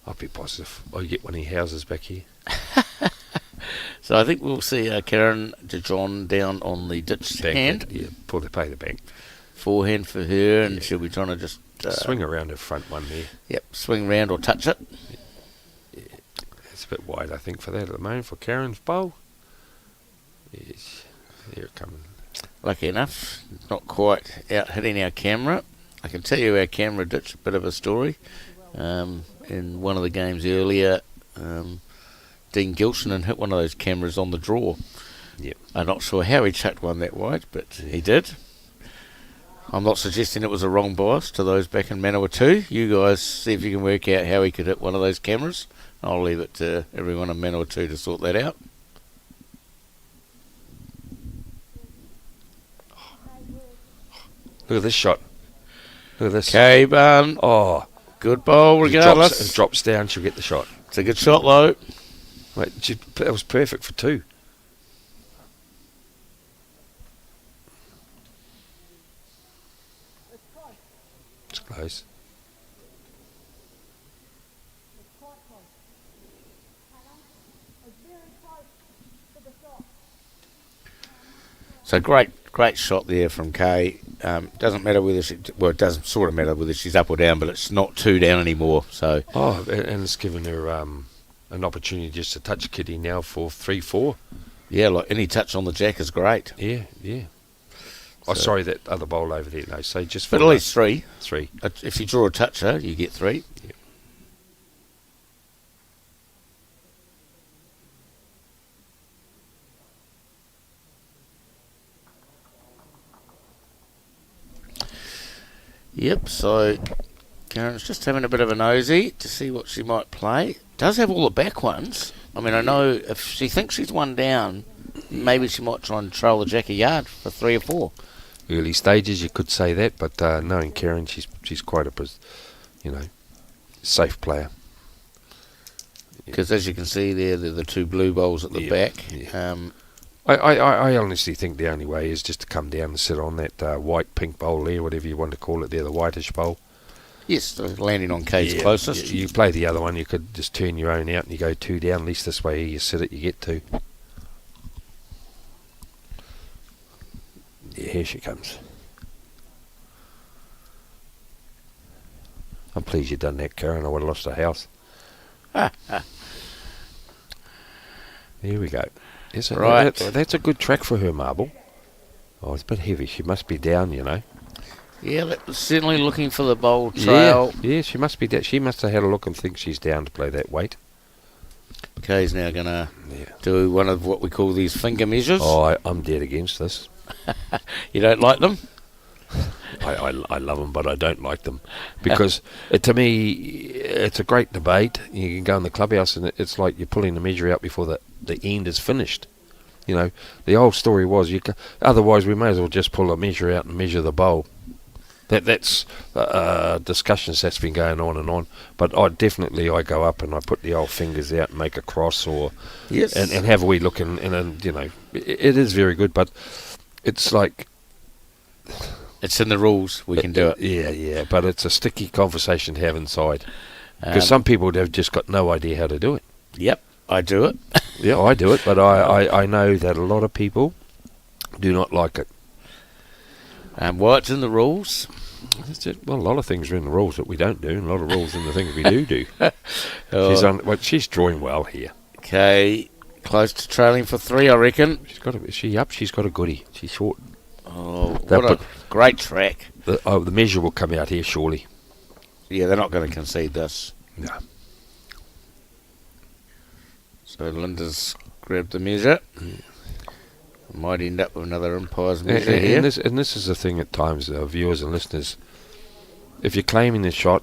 I'll be positive. I'll get one of your houses back here. So I think we'll see Karen de John down on the ditch hand. Yeah, pay the bank. Forehand for her, and Yeah. she'll be trying to just Swing around her front one there. Yep, swing round or touch it. It's a bit wide, I think, for that at the moment, for Karen's bowl. Yes, here it comes. Lucky enough, not quite out hitting our camera. I can tell you our camera ditched a bit of a story. In one of the games earlier, Dean Gilson hit one of those cameras on the draw. Yep. I'm not sure how he chucked one that wide, but he did. I'm not suggesting it was a wrong bias to those back in Manawatu. You guys see if you can work out how he could hit one of those cameras. I'll leave it to everyone in Manawatu to sort that out. Look at this shot. Look at this. K-Bun, Oh, good bowl regardless. It drops down, she'll get the shot. It's a good shot though. Wait, that was perfect for 2. It's close. So great shot there from Kay. Doesn't matter whether it doesn't sort of matter whether she's up or down, but it's not 2 down anymore. So Oh, and it's given her an opportunity just to touch Kitty now for 3-4. yeah, like any touch on the jack is great. Yeah. Oh, So- sorry, that other bowl over there. No, so just for But at least 3. 3. If you draw a toucher, you get 3. Yep. Yep, so Karen's just having a bit of a nosy to see what she might play. Does have all the back ones. I mean, I know if she thinks she's 1 down, maybe she might try and trail the jack a yard for 3 or 4. Early stages, you could say that, but knowing Karen, she's quite a, safe player. Because as you can see there, they're the 2 blue bowls at the Yeah, back. yeah. I honestly think the only way is just to come down and sit on that white-pink bowl there, whatever you want to call it there, the whitish bowl. Yes, so landing on Kay's Yeah, closest. You play the other one, you could just turn your own out and you go 2 down. At least this way you sit it, you get 2. Yeah, here she comes. I'm pleased you done that, Karen. I would have lost the house. Here we go. Yes, Right. That's a good track for her, Marble. Oh, it's a bit heavy. She must be down, you know. Yeah, that was certainly looking for the bowl trail. Yeah, she must be down. She must have had a look and think she's down to play that weight. Kay's now going to do one of what we call these finger measures. Oh, I'm dead against this. You don't like them? I love them, but I don't like them because to me it's a great debate. You can go in the clubhouse and it's like you're pulling the measure out before the end is finished. You know, the old story was otherwise we may as well just pull a measure out and measure the bowl. That's discussions that's been going on and on. But I go up and I put the old fingers out and make a cross Yes, and have a wee look and you know it is very good, but it's like. It's in the rules. We can do it. Yeah, but it's a sticky conversation to have inside. Because some people have just got no idea how to do it. Yep, I do it. Yeah, I do it, but I know that a lot of people do not like it. Why it's in the rules? Well, a lot of things are in the rules that we don't do, and a lot of rules in the things we do. She's drawing well here. Okay, close to trailing for 3, I reckon. Is she up? She's got a goodie. She's short. Oh, what a great track. The measure will come out here surely. Yeah, they're not going to concede this. No. So Linda's grabbed the measure. Might end up with another umpire's measure here. And this is the thing at times, viewers and listeners. If you're claiming the shot,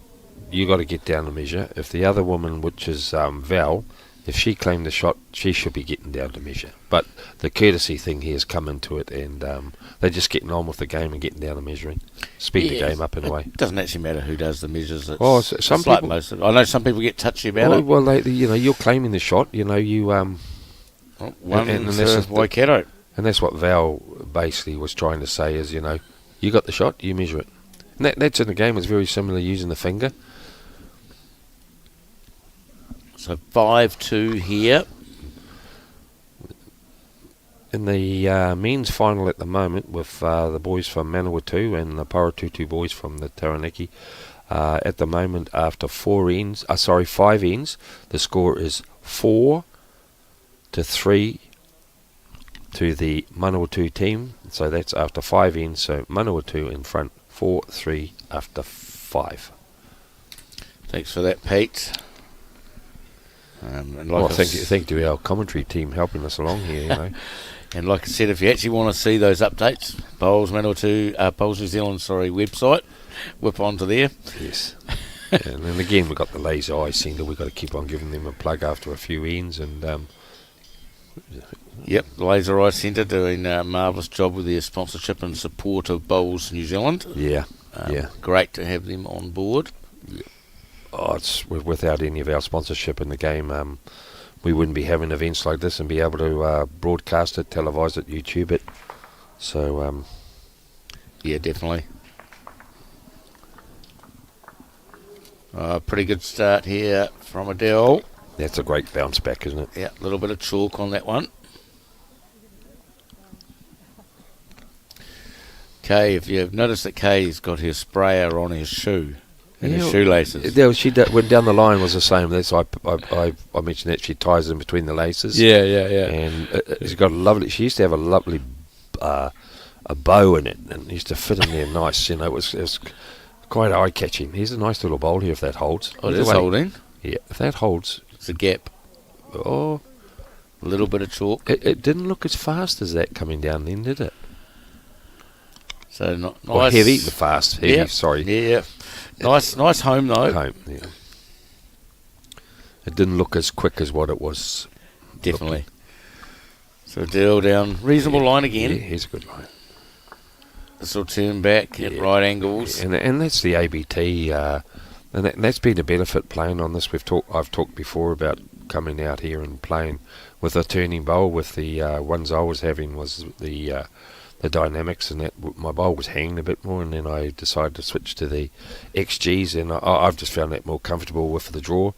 you got to get down the measure. If the other woman, which is Val, if she claimed the shot, she should be getting down to measure. But the courtesy thing here has come into it, and they're just getting on with the game and getting down and measuring. Speed the game up in a way. It doesn't actually matter who does the measures. Some people. I know some people get touchy about it. Well, you're claiming the shot. You Waikato. And that's what Val basically was trying to say is, you got the shot, you measure it. And that's in the game. It's very similar using the finger. So 5-2 here. In the men's final at the moment with the boys from Manawatu and the Paratutu boys from the Taranaki, at the moment after 5 ends, the score is 4-3 to the Manawatu team. So that's after 5 ends, so Manawatu in front, 4-3 after 5. Thanks for that, Pete. Thank you to our commentary team helping us along here. And like I said, if you actually want to see those updates, Bowls New Zealand website, whip onto there. Yes. And then again, we've got the Laser Eye Centre. We've got to keep on giving them a plug after a few ends. And yep, the Laser Eye Centre doing a marvellous job with their sponsorship and support of Bowls New Zealand. Yeah, great to have them on board. It's without any of our sponsorship in the game, we wouldn't be having events like this and be able to broadcast it, televise it, YouTube it. So, yeah, definitely. Pretty good start here from Adele. That's a great bounce back, isn't it? Yeah, a little bit of chalk on that one. Kay, if you've noticed that Kay's got her sprayer on his shoe. And his shoelaces. Yeah, she went down the line was the same. That's I mentioned that she ties in between the laces. Yeah. And she's got a lovely. She used to have a lovely a bow in it, and it used to fit in there nice. It was quite eye catching. Here's a nice little bowl here if that holds. Oh, it is holding. Yeah, if that holds, it's a gap. Oh, a little bit of chalk. It didn't look as fast as that coming down then, did it? So not nice. Or heavy, fast. Heavy. Yep. Sorry. Yeah. Nice home though. Home, yeah. It didn't look as quick as what it was. Definitely. So deal down. Reasonable line again. Yeah, here's a good line. This will turn back at right angles. And that's the ABT. And that's been a benefit playing on this. I've talked before about coming out here and playing with a turning bowl. With the ones I was having was the dynamics, and that my bowl was hanging a bit more, and then I decided to switch to the XGs, and I've just found that more comfortable with the draw.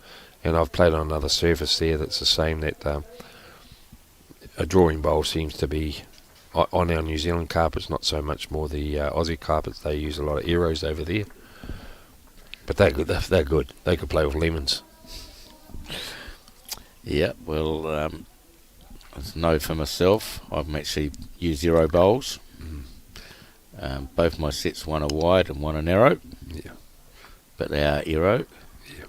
And I've played on another surface there that's the same, that a drawing bowl seems to be on our New Zealand carpets, not so much more the Aussie carpets. They use a lot of arrows over there. But they're good. They're good. They could play with lemons. Yeah, well, it's no for myself. I've actually used 0 bowls. Both my sets, one are wide and one are narrow. Yeah. But they are Aero. Yeah.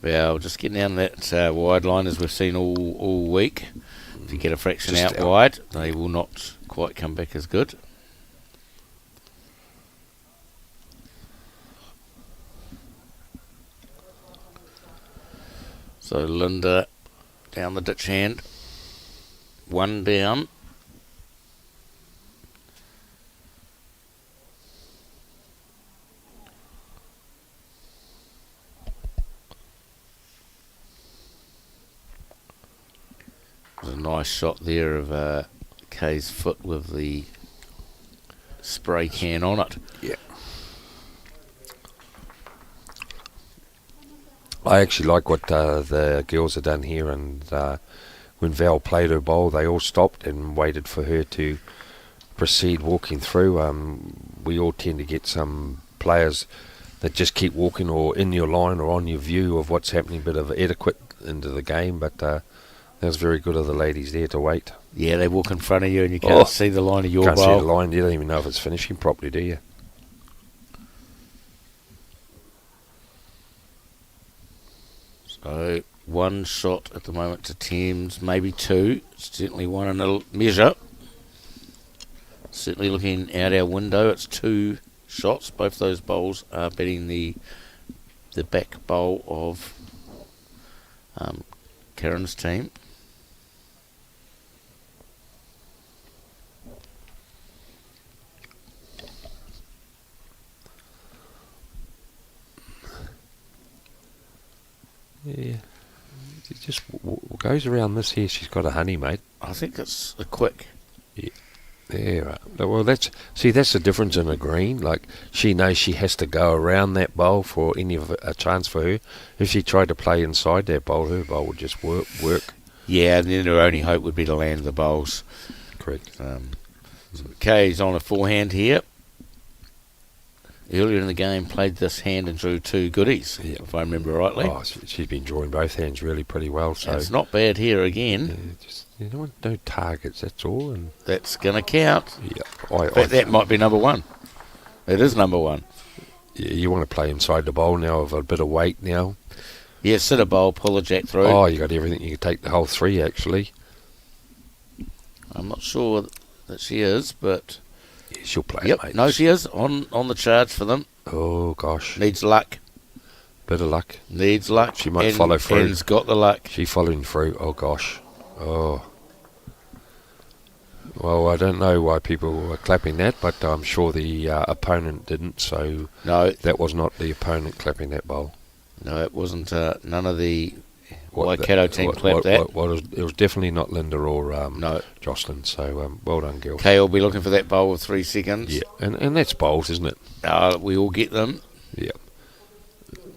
Well, just getting down that wide line as we've seen all week. If you get a fraction Just out out. wide, they will not quite come back as good. So Linda down the ditch hand. One down. There's a nice shot there of Kay's foot with the spray can on it. Yeah. I actually like what the girls have done here, and when Val played her bowl, they all stopped and waited for her to proceed walking through. We all tend to get some players that just keep walking or in your line or on your view of what's happening, a bit of etiquette into the game, but that was very good of the ladies there to wait. Yeah, they walk in front of you and you can't see the line of your Can't bowl. see the line, you don't even know if it's finishing properly, do you? So one shot at the moment to Thames, maybe 2. Certainly one in a measure. Certainly looking out our window, it's 2 shots. Both those bowls are betting the back bowl of Karen's team. Yeah. It just goes around this here. She's got a honey, mate. I think it's a quick. Yeah, right. Well, that's the difference in a green. Like, she knows she has to go around that bowl for any of a chance for her. If she tried to play inside that bowl, her bowl would just work. Yeah, and then her only hope would be to land the bowls. Correct. So Kay's on a forehand here. Earlier in the game, played this hand and drew 2 goodies, if I remember rightly. Oh, she's been drawing both hands really pretty well. So And it's not bad here again. yeah, just no targets. That's all. And That's going to count. yeah, That might be number 1. It is number 1. You want to play inside the bowl now with a bit of weight now. Yeah, sit a bowl, pull a jack through. Oh, you got everything. You can take the whole 3 actually. I'm not sure that she is, but Yeah, she'll play. yep, it, mate. no, she is on the charge for them. Oh gosh, Needs luck. bit of luck. Needs luck. She might follow through. And's got the luck. She following through. Oh gosh. Oh. Well, I don't know why people were clapping that, but I'm sure the opponent didn't. So No, that was not the opponent clapping that bowl. no, it wasn't. None of the Waikato team clapped that. It was definitely not Linda or No. Jocelyn. So well done, girls. Kay will be looking for that bowl with 3 seconds. Yeah, and that's bowls, isn't it? We all get them. Yeah.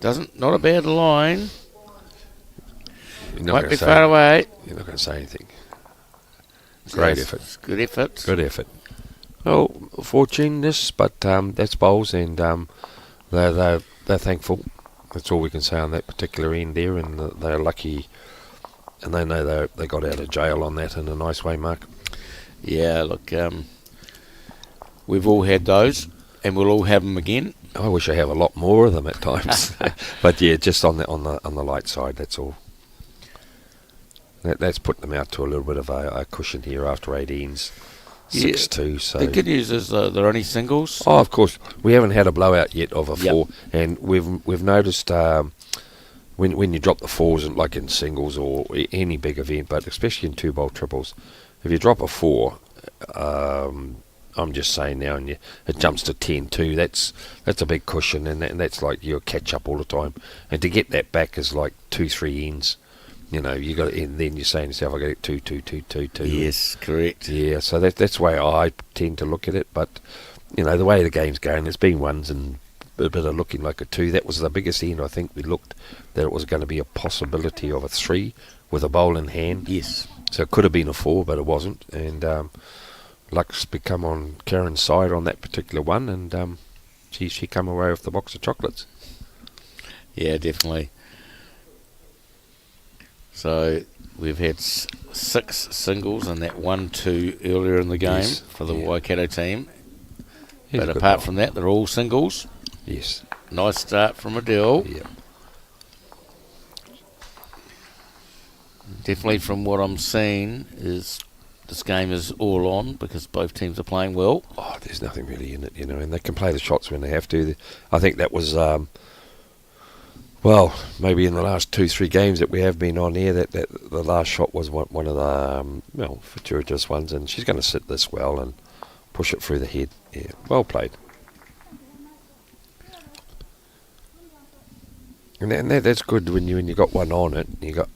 Not a bad line. You're not Might gonna be say- far away. You're not going to say anything. Great Yes, effort. Good effort. Good effort. Well, fortuneness, but that's bowls, and they're thankful. That's all we can say on that particular end there, and they're lucky, and they know they got out of jail on that in a nice way, Mark. Yeah, look, we've all had those, and we'll all have them again. I wish I have a lot more of them at times, but yeah, just on the light side. That's all. That's put them out to a little bit of a cushion here after 18s, 6-2. So The good news is they're only singles. oh, of course, we haven't had a blowout yet of a Yep. 4, and we've noticed when you drop the 4s, and like in singles or any big event, but especially in 2-bowl triples, if you drop a 4, I'm just saying now, and it jumps to 10-2. That's a big cushion, and that's like you catch up all the time, and to get that back is like 2-3 ends. You know, you got, and then you're saying to yourself, I got it 2-2-2-2-2. Yes, correct. Yeah, so that's the way I tend to look at it. But you know, the way the game's going, there's been ones and a bit of looking like a 2. That was the biggest end I think we looked, that it was going to be a possibility of a 3 with a bowl in hand. Yes. So it could have been a 4, but it wasn't. And luck's become on Karen's side on that particular one, and she come away with the box of chocolates. Yeah, definitely. So we've had 6 singles and that 1-2 earlier in the game for the Waikato team. But apart from that, they're all singles. Yes. Nice start from Adele. Yeah. Definitely from what I'm seeing is this game is all on because both teams are playing well. Oh, there's nothing really in it, and they can play the shots when they have to. I think that was, maybe in the last 2-3 games that we have been on here, that the last shot was one of the, fortuitous ones, and she's going to sit this well and push it through the head. Yeah, well played. And that's good when you got one on it, you got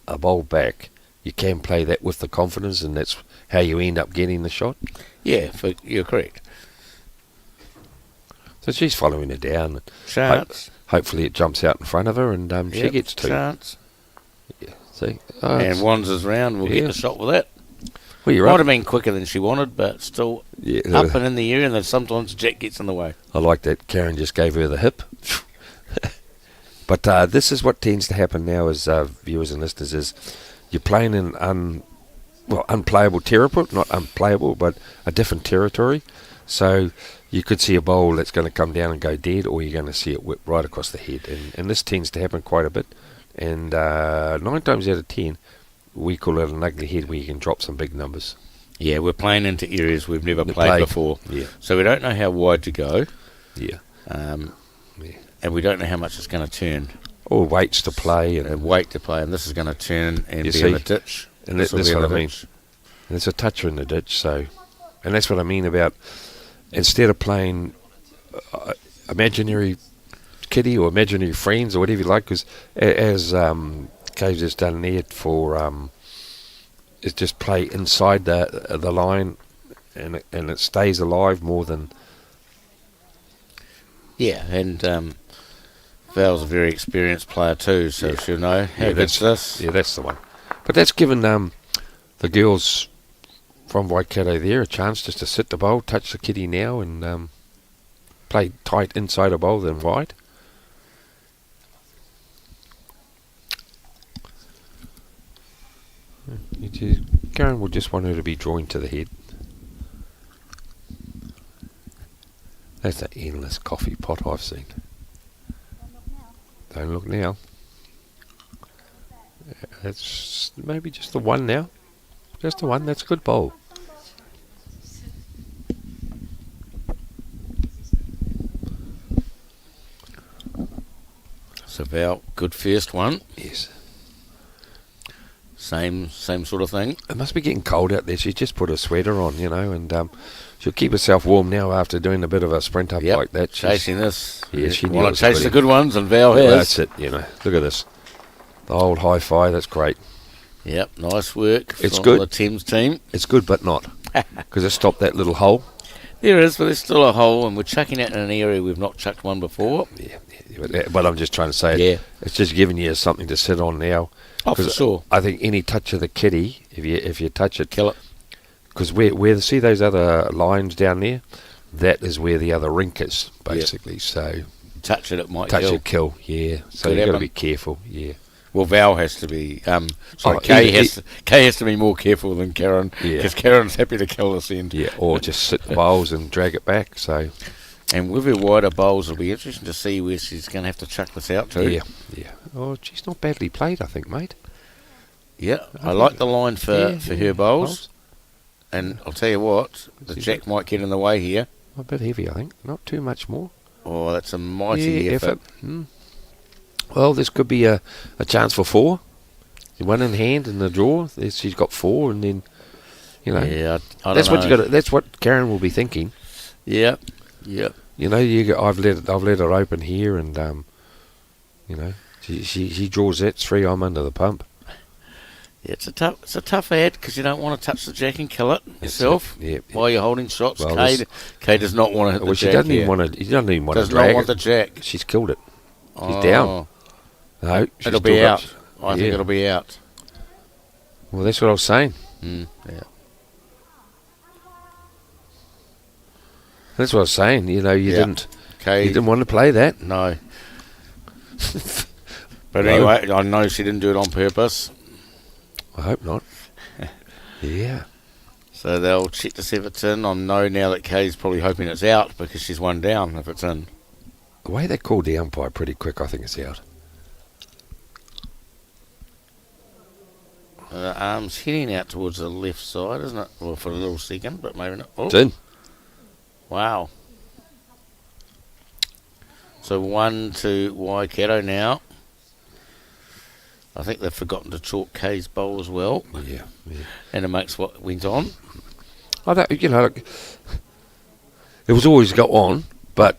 a bowl back, you can play that with the confidence, and that's how you end up getting the shot. Yeah, you're correct. So she's following it down. Chance. Hopefully it jumps out in front of her, and she gets 2. Chance. Yeah, see? And Wands's round will get the shot with that. Well, you're Might up. have been quicker than she wanted, but still up and in the air, and then sometimes Jack gets in the way. I like that. Karen just gave her the hip. But this is what tends to happen now as viewers and listeners, is you're playing in unplayable territory, not unplayable, but a different territory. So you could see a bowl that's going to come down and go dead, or you're going to see it whip right across the head. And this tends to happen quite a bit. And 9 times out of 10, we call it an ugly head where you can drop some big numbers. Yeah, we're playing into areas we've never played before. Yeah. So we don't know how wide to go. Yeah. And we don't know how much it's going to turn. Or weights to play. And weight to play, and this is going to turn and be see, in the ditch. And that's what I mean. And it's a toucher in the ditch, so... And that's what I mean about, instead of playing imaginary kitty or imaginary friends or whatever you like, because as Caves has done there for... is just play inside the line, and it stays alive more than... Yeah, and Val's a very experienced player too, so she'll know how good's this. Yeah, that's the one. But that's given the girls from Waikato there a chance just to sit the bowl, touch the kitty now, and play tight inside a bowl than wide. Karen will just want her to be drawn to the head. That's an endless coffee pot I've seen. Don't look now. That's maybe just the one now. Just the one. That's a good bowl. So Val, good first one. Yes. Same sort of thing. It must be getting cold out there. She's just put a sweater on, and she'll keep herself warm now after doing a bit of a sprint up like that. Chasing this. Yeah, she want to chase the good ones, and Val has. That's it, Look at this. The old hi-fi, that's great. Yep, nice work. It's from good. The Thames team. It's good, but not. Because it stopped that little hole. There is, but there's still a hole, and we're chucking it in an area we've not chucked one before. Yeah, but I'm just trying to say, it's just giving you something to sit on now. Oh, for sure. I think any touch of the kitty, if you touch it, kill it. Because where see those other lines down there, that is where the other rink is, basically. Yep. So touch it might kill. Yeah. So you've got to be careful. Yeah. Well, Val has to be. Kay has to be more careful than Karen, because Karen's happy to kill this end. Yeah. Or just sit the bowls and drag it back. So. And with her wider bowls, it'll be interesting to see where she's going to have to chuck this out to. Yeah. Oh, she's not badly played, I think, mate. Yeah, I like the line for her bowls. And I'll tell you what, the jack might get in the way here. A bit heavy, I think. Not too much more. Oh, that's a mighty effort. Well, this could be a chance for 4. One in hand in the draw. She's got 4, and then, Yeah, I that's don't what know. you got. That's what Karen will be thinking. Yeah. I've let her open here, and she draws that 3. I'm under the pump. Yeah, it's a tough ad because you don't want to touch the jack and kill it yourself while you're holding shots. Well, Kay does not want to hit the jack. She doesn't even want to. He doesn't even want to does drag not want the jack. She's killed it. She's down. No, it'll be out. I think it'll be out. Well, that's what I was saying. Yeah. That's what I was saying. You didn't want to play that. No. But No. anyway, I know she didn't do it on purpose. I hope not. Yeah. So they'll check to see if it's in. I know now that Kay's probably hoping it's out because she's one down if it's in. The way they called the umpire pretty quick, I think it's out. The arm's heading out towards the left side, isn't it? Well, for a little second, but maybe not. Oh, It's in. wow. So 1 to Waikato now. I think they've forgotten to chalk Kay's bowl as well. Yeah. And it makes what went on. I don't, it was always go on, but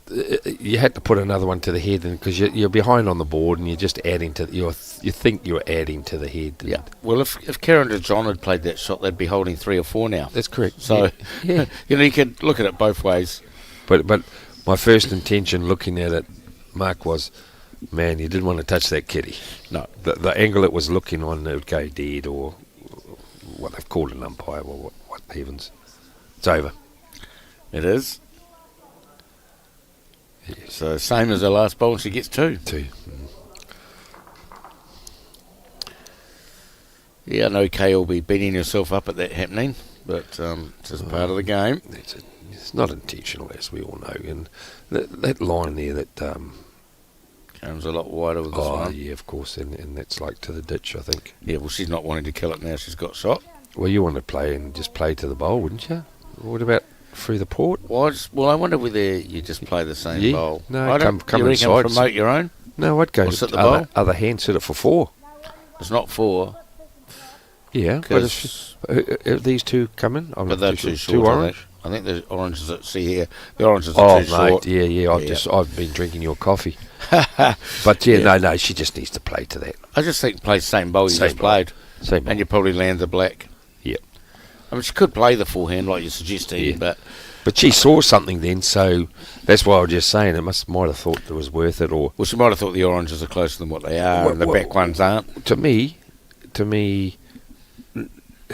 you had to put another one to the head because you're behind on the board and you're just adding to you think you're adding to the head. Yeah. Well, if Karen De John had played that shot, they'd be holding 3 or 4 now. That's correct. So, yeah. You could look at it both ways. But my first intention looking at it, Mark, was, man, you didn't want to touch that kitty. No. The angle it was looking on, it would go dead, or what they've called an umpire, or what heavens. It's over. It is. Yes. So same as her last bowl, she gets 2. 2. Yeah, I know Kay will be beating herself up at that happening, but it's just part of the game. It's not intentional, as we all know. And that line there, that Comes a lot wider with this one. yeah, of course, and that's like to the ditch, I think. Yeah, well, she's not wanting to kill it now. She's got shot. Well, you want to play and just play to the bowl, wouldn't you? What about through the port? Well, I wonder whether you just play the same bowl. No, I don't, come you reckon inside. promote your own? No, I'd go Or sit the bowl? other hand, sit it for 4. It's not 4. Yeah, but if these 2 come in, I'm But they're not too sure. short. 2 orange. I think the oranges that see here, the oranges are too short. Yeah. I've been drinking your coffee. But no, she just needs to play to that. I just think play the same bowl you Same just bowl. played, Same bowl. and you probably land the black. Yep. I mean, she could play the forehand like you're suggesting, Yeah. but she saw something then, so that's why I was just saying might have thought it was worth it, or well, she might have thought the oranges are closer than what they are, and the back ones aren't. to me,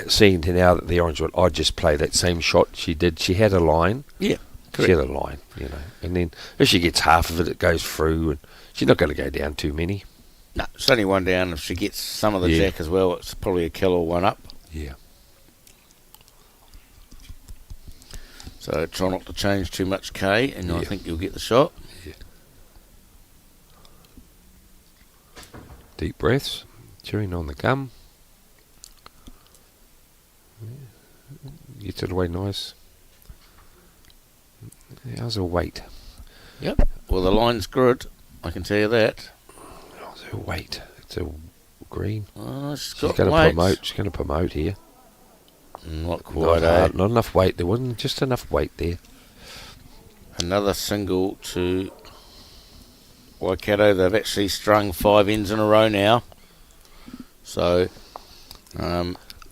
seeing now that the orange one, I'd just play that same shot she did. She had a line. Yeah, She had a line, and then if she gets half of it, it goes through, and she's not going to go down too many. No, it's only one down. If she gets some of the jack as well, it's probably a kill or one up. Yeah. So try not to change too much K, and I think you'll get the shot. Yeah. Deep breaths, chewing on the gum. Gets it away nice. How's her weight? Yep. Well, the line's good. I can tell you that. How's her weight? It's a green. She's She's got going to weight. promote. She's going to promote here. Not quite. Not enough weight. There wasn't just enough weight there. Another single to Waikato. They've actually strung 5 ends in a row now. So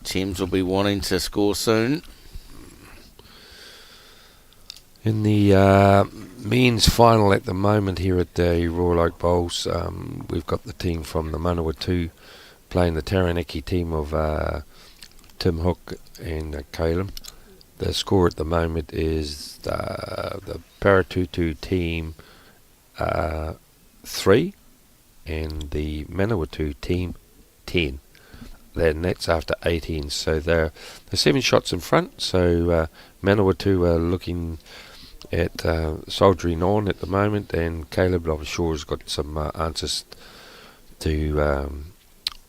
Thames will be wanting to score soon. In the men's final at the moment here at the Royal Oak Bowls, we've got the team from the Manawatu playing the Taranaki team of Tim Hook and Caleb. The score at the moment is the Paratutu team 3 and the Manawatu team 10. Then that's after 18, so they're 7 shots in front. So Manawatu are looking at soldiering on at the moment, and Caleb, I'm sure, has got some answers to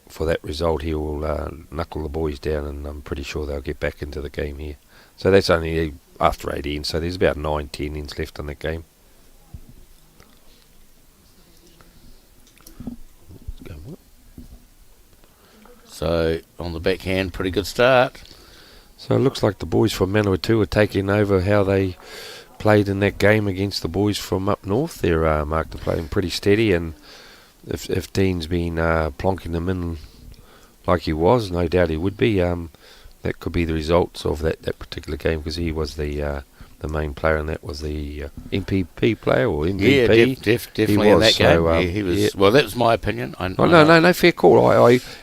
for that result. He will knuckle the boys down, and I'm pretty sure they'll get back into the game here. So that's only after 18, so there's about 9-10 innings left on that game. So on the backhand, pretty good start. So it looks like the boys from Manawatu are taking over how they played in that game against the boys from up north there, Mark. They're playing pretty steady, and if Dean's been plonking them in like he was, no doubt he would be. That could be the results of that particular game, because he was the the main player in that was the MPP player or Yeah, MVP. definitely He in was, that game. so, He was. yeah. Well, that was my opinion. No, fair call.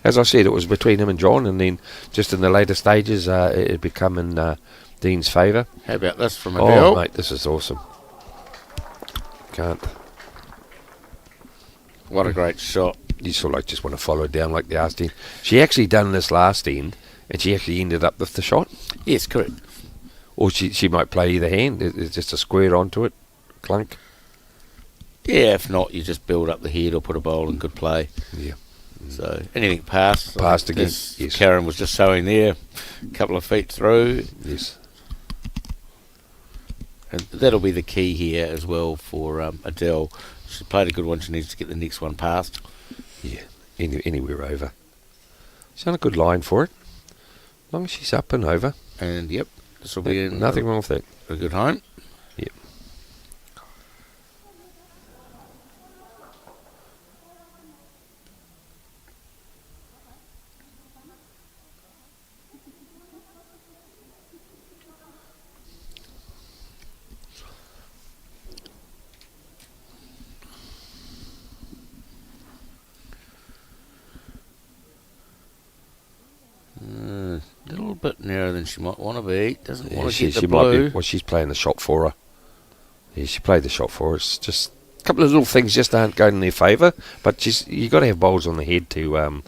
As I said, it was between him and John, and then just in the later stages, it had become in Dean's favour. How about this from Oh, Adele? mate, this is awesome. Can't. What a great shot. You sort of just want to follow it down like the last end. She actually done this last end, and she actually ended up with the shot. Yes, correct. Or she might play either hand. It's just a square onto it. Clunk. Yeah, if not, you just build up the head or put a bowl in good play. Yeah. So anything past. Passed again. Yes. Karen was just sewing there, a couple of feet through. Yes. And that'll be the key here as well for Adele. She played a good one. She needs to get the next one past. Yeah. Anywhere over. She's on a good line for it. As long as she's up and over. And yep, this will be Nothing wrong with that. a good home. Yep. A little bit narrower than she might want to be. Doesn't want to get the she blue. might be. Well, she's playing the shot for her. Yeah, she played the shot for her. It's just a couple of little things just aren't going in their favour. But you got to have bowls on the head to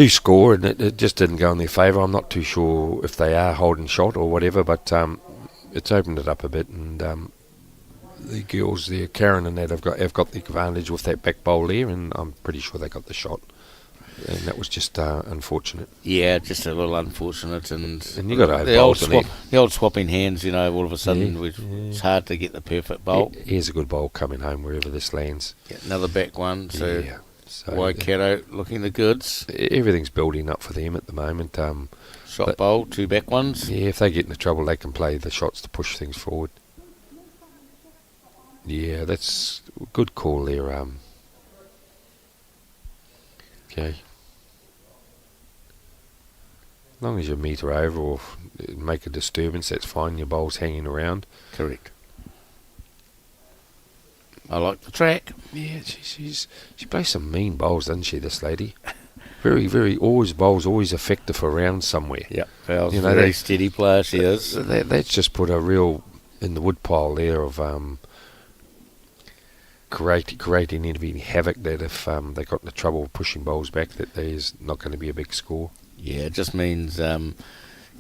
score, and it just didn't go in their favour. I'm not too sure if they are holding shot or whatever, but it's opened it up a bit, and the girls there, Karen and that, have got the advantage with that back bowl there, and I'm pretty sure they got the shot. And that was just unfortunate. Yeah, just a little unfortunate. And you got to have the old bowls on the old swapping hands, all of a sudden Yeah, it's hard to get the perfect bowl. Here's a good bowl coming home wherever this lands. Get another back one. So Yeah. So Waikato looking the goods. everything's building up for them at the moment. Shot but- bowl, 2 back ones. Yeah, if they get into trouble, they can play the shots to push things forward. Yeah, that's a good call there. Okay. As long as you meter over or make a disturbance, that's fine. Your bowl's hanging around. Correct. I like the track. Yeah, she plays some mean bowls, doesn't she, this lady? Very, very, bowls always effective around somewhere. Yep. Val's You know, very they- steady player, she is. That's just put a real in the woodpile there of creating any havoc that if they got into trouble pushing bowls back, that there's not going to be a big score. Yeah, it just means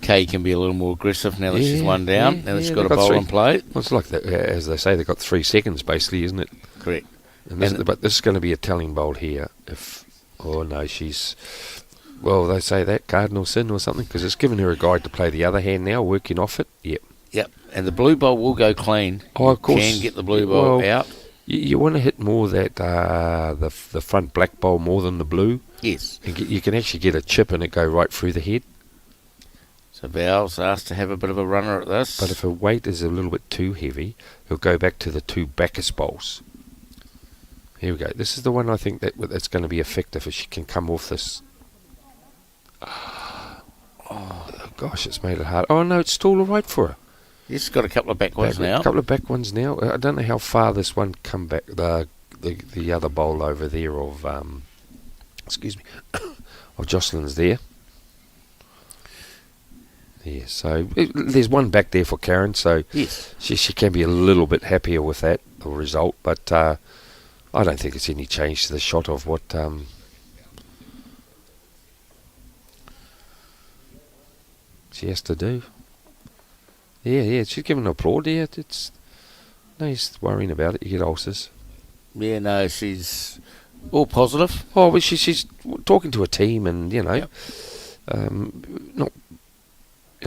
Kay can be a little more aggressive now that she's Yeah, one down yeah, and it's yeah, got they've a got bowl three. on plate. Well, it's like that, as they say, they've got 3 seconds basically, isn't it? Correct. But this is going to be a telling bowl here. Well, they say that cardinal sin or something, because it's given her a guide to play the other hand now, working off it. Yep. Yep. And the blue bowl will go clean. Oh, of course. Can get the blue bowl Well, out. You want to hit more that the front black bowl more than the blue. Yes. And you can actually get a chip and it go right through the head. So Val's asked to have a bit of a runner at this. But if her weight is a little bit too heavy, he'll go back to the 2 backest bowls. Here we go. This is the one I think that's going to be effective if she can come off this. Oh, gosh, it's made it hard. Oh, no, it's still all right for her. He's got a couple of back ones now. A couple of back ones now. I don't know how far this one come back. The other bowl over there of excuse me, of Jocelyn's there. Yeah, so there's one back there for Karen, so Yes. she can be a little bit happier with that result, but I don't think it's any change to the shot of what she has to do. Yeah, she's giving an applaud. Yeah, it's no use worrying about it. You get ulcers. Yeah, no, she's all positive. Oh, but she's talking to a team, and Yep. Not.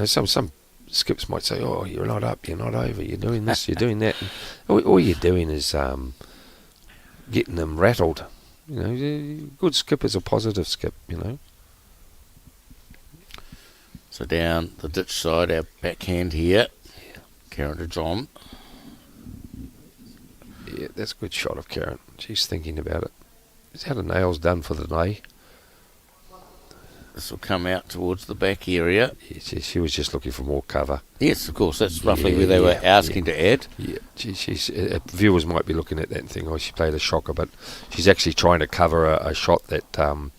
Some skips might say, "Oh, you're not up, you're not over, you're doing this, you're doing that." And all you're doing is getting them rattled. Good skip is a positive skip. So down the ditch side, our backhand here. Yeah. Karen to John. Yeah, that's a good shot of Karen. She's thinking about it. She's had her nails done for the day. This will come out towards the back area. Yeah, she was just looking for more cover. Yes, of course. That's roughly where they were asking to add. Yeah, viewers might be looking at that and think, oh, she played a shocker, but she's actually trying to cover a shot that... well,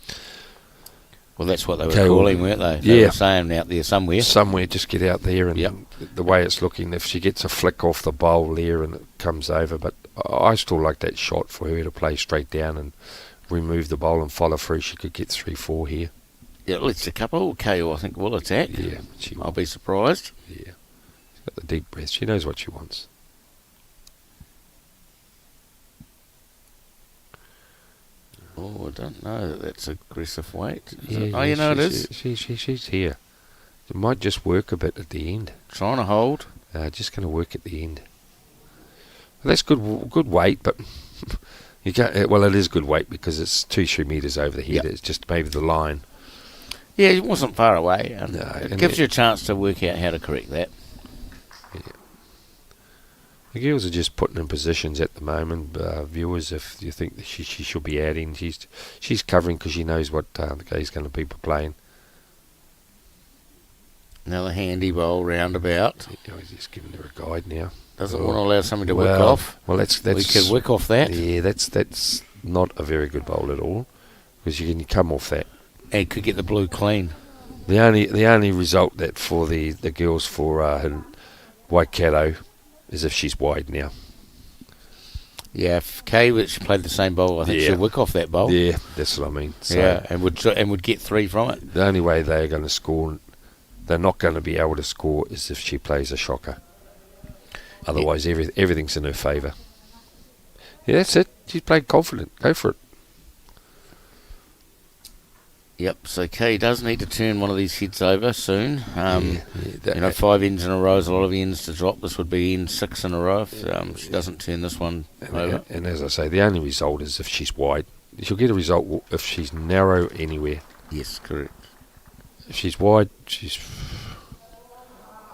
that's what they were calling, weren't they? They were saying out there somewhere. Somewhere, just get out there, and the way it's looking, if she gets a flick off the bowl there and it comes over, but I still like that shot for her to play straight down and remove the bowl and follow through. She could get 3-4 here. Yeah, well, it's a couple. KO, I think, will attack. Yeah, I'll be surprised. Yeah, she's got the deep breath. She knows what she wants. Oh, I don't know. That's aggressive weight. It is. She's here. It might just work a bit at the end. Trying to hold. Just going to work at the end. Well, that's good weight, but you can't. Well, it is good weight because it's 2-3 metres over the head. It's just maybe the line. Yeah, it wasn't far away. No, it gives you a chance to work out how to correct that. Yeah. The girls are just putting in positions at the moment. Viewers, if you think that she should be adding, she's covering because she knows what the guy's going to be playing. Another handy bowl roundabout. He's just giving her a guide now. Doesn't want to allow something to wick off. Well, that's we could wick off that. Yeah, that's not a very good bowl at all because you can come off that. And could get the blue clean. The only result that for the girls for Waikato is if she's wide now. Yeah, if Kay, which played the same bowl, I think she'll wick off that bowl. Yeah, that's what I mean. So yeah, and would get 3 from it. The only way they're going to score, they're not going to be able to score, is if she plays a shocker. Otherwise, everything's in her favour. Yeah, that's it. She's played confident. Go for it. Yep, so Kay does need to turn one of these heads over soon. 5 ends in a row is a lot of ends to drop. This would be end 6 in a row if she doesn't turn this one over. And as I say, the only result is if she's wide. She'll get a result if she's narrow anywhere. Yes, correct. If she's wide, she's...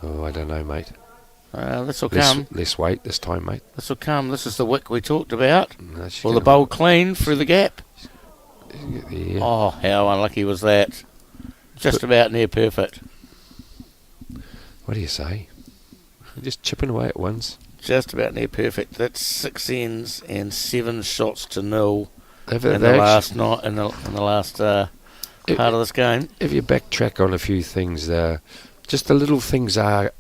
Oh, I don't know, mate. This will come. Less weight this time, mate. This will come. This is the wick we talked about. No, or the bowl clean through the gap. Yeah. Oh, how unlucky was that? Just about near perfect. What do you say? Just chipping away at ones. Just about near perfect. That's 6 ends and 7 shots to 0 in the last part of this game. If you backtrack on a few things, just the little things are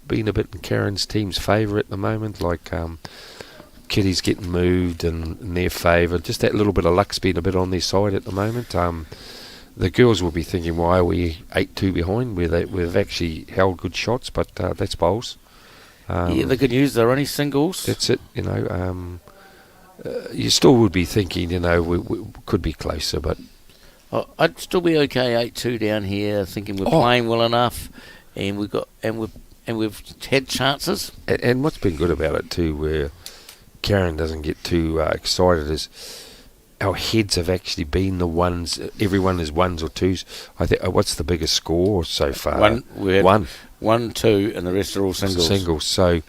being a bit in Karen's team's favour at the moment, like Kitty's getting moved and in their favour. Just that little bit of luck's been a bit on their side at the moment. The girls will be thinking, why are we 8-2 behind? We've actually held good shots, but that's bowls. The good news, they're only singles. That's it, you still would be thinking, we could be closer, but... I'd still be okay 8-2 down here, thinking we're playing well enough, and we've had chances. And what's been good about it too, where Karen doesn't get too excited, is our heads have actually been the ones. Everyone is 1s or 2s. I think. What's the biggest score so far? One, 2, and the rest are all singles. Singles. So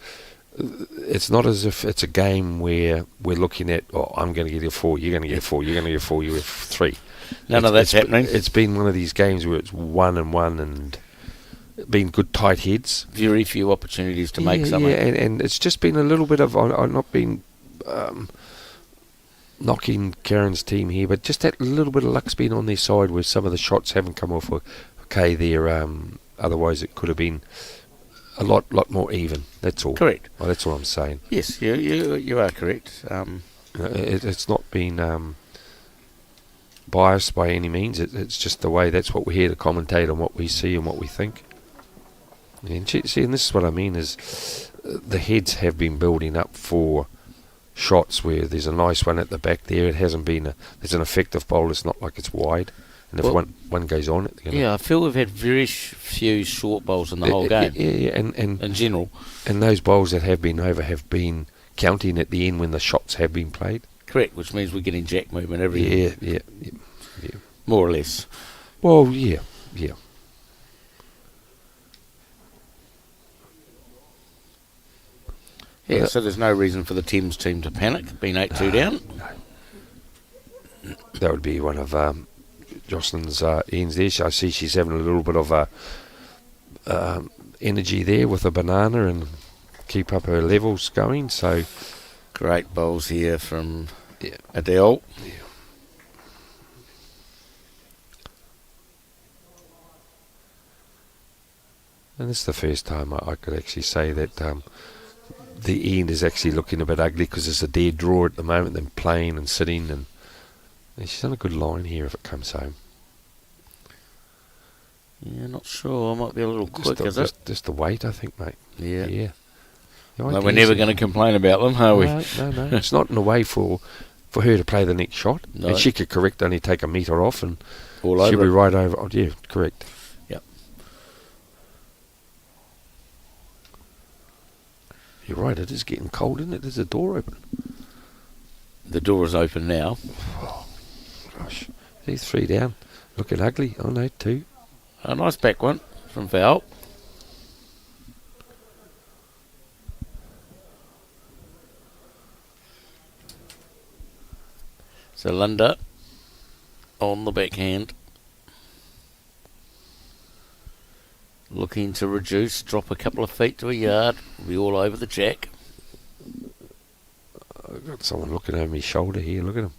it's not as if it's a game where we're looking at, I'm going to get a 4, you're going to get a 4, you're going to get a 4, you have 3. None of that's happening. It's been one of these games where it's 1 and 1 and been good tight heads. Very few opportunities to make something. Yeah, and it's just been a little bit of, I've not been knocking Karen's team here, but just that little bit of luck's been on their side where some of the shots haven't come off okay there. Otherwise it could have been a lot more even. That's all. Correct. Well, that's all I'm saying. Yes, you are correct. It's not been biased by any means. It's just the way. That's what we're here to commentate on, what we see and what we think. And see, and this is what I mean, is the heads have been building up for shots where there's a nice one at the back there. It hasn't been there's an effective bowl. It's not like it's wide. And if one goes on it... I feel we've had very few short bowls in the whole game. Yeah, and in general. And those bowls that have been over have been counting at the end when the shots have been played. Correct, which means we're getting jack movement every Yeah. More or less. Well, yeah. Yeah, so there's no reason for the Thames team to panic, being 8-2 down. No. That would be one of Jocelyn's ends there. I see she's having a little bit of energy there with a banana and keep up her levels going. So Great bowls here from Yeah. Adele. And this is the first time I could actually say that the end is actually looking a bit ugly because it's a dead draw at the moment, them playing and sitting, and she's on a good line here if it comes home. Yeah, not sure. I might be a little quick, is it? Just the weight, I think, mate. Yeah. Yeah. No, we're never going to complain about them, are we? No. It's not in a way for her to play the next shot. No. And she could correct, only take a metre off, and All she'll over be it. right over. Oh, yeah, correct. Yep. You're right, it is getting cold, isn't it? There's a door open. The door is open now. Gosh, these 3 down. Looking ugly. Oh, no, 2. A nice back one from Val. So Linda on the backhand. Looking to reduce, drop a couple of feet to a yard. We'll be all over the jack. I've got someone looking over my shoulder here. Look at him.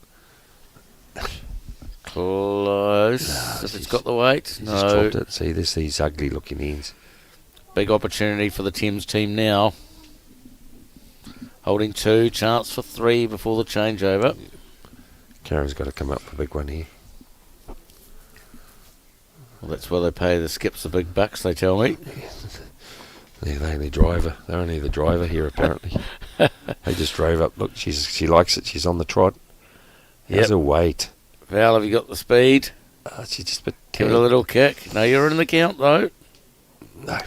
Close. If it's got the weight. He just No. dropped it. See, there's these ugly looking ends. Big opportunity for the Thames team now. Holding 2, chance for 3 before the changeover. Karen's got to come up with a big one here. Well, that's why they pay the skips the big bucks, they tell me. They're the only driver. They're only the driver here, apparently. They just drove up. Look, she likes it. She's on the trot. How's her weight? Val, have you got the speed? She's just a bit... Give it a little kick. No, you're in the count, though. No.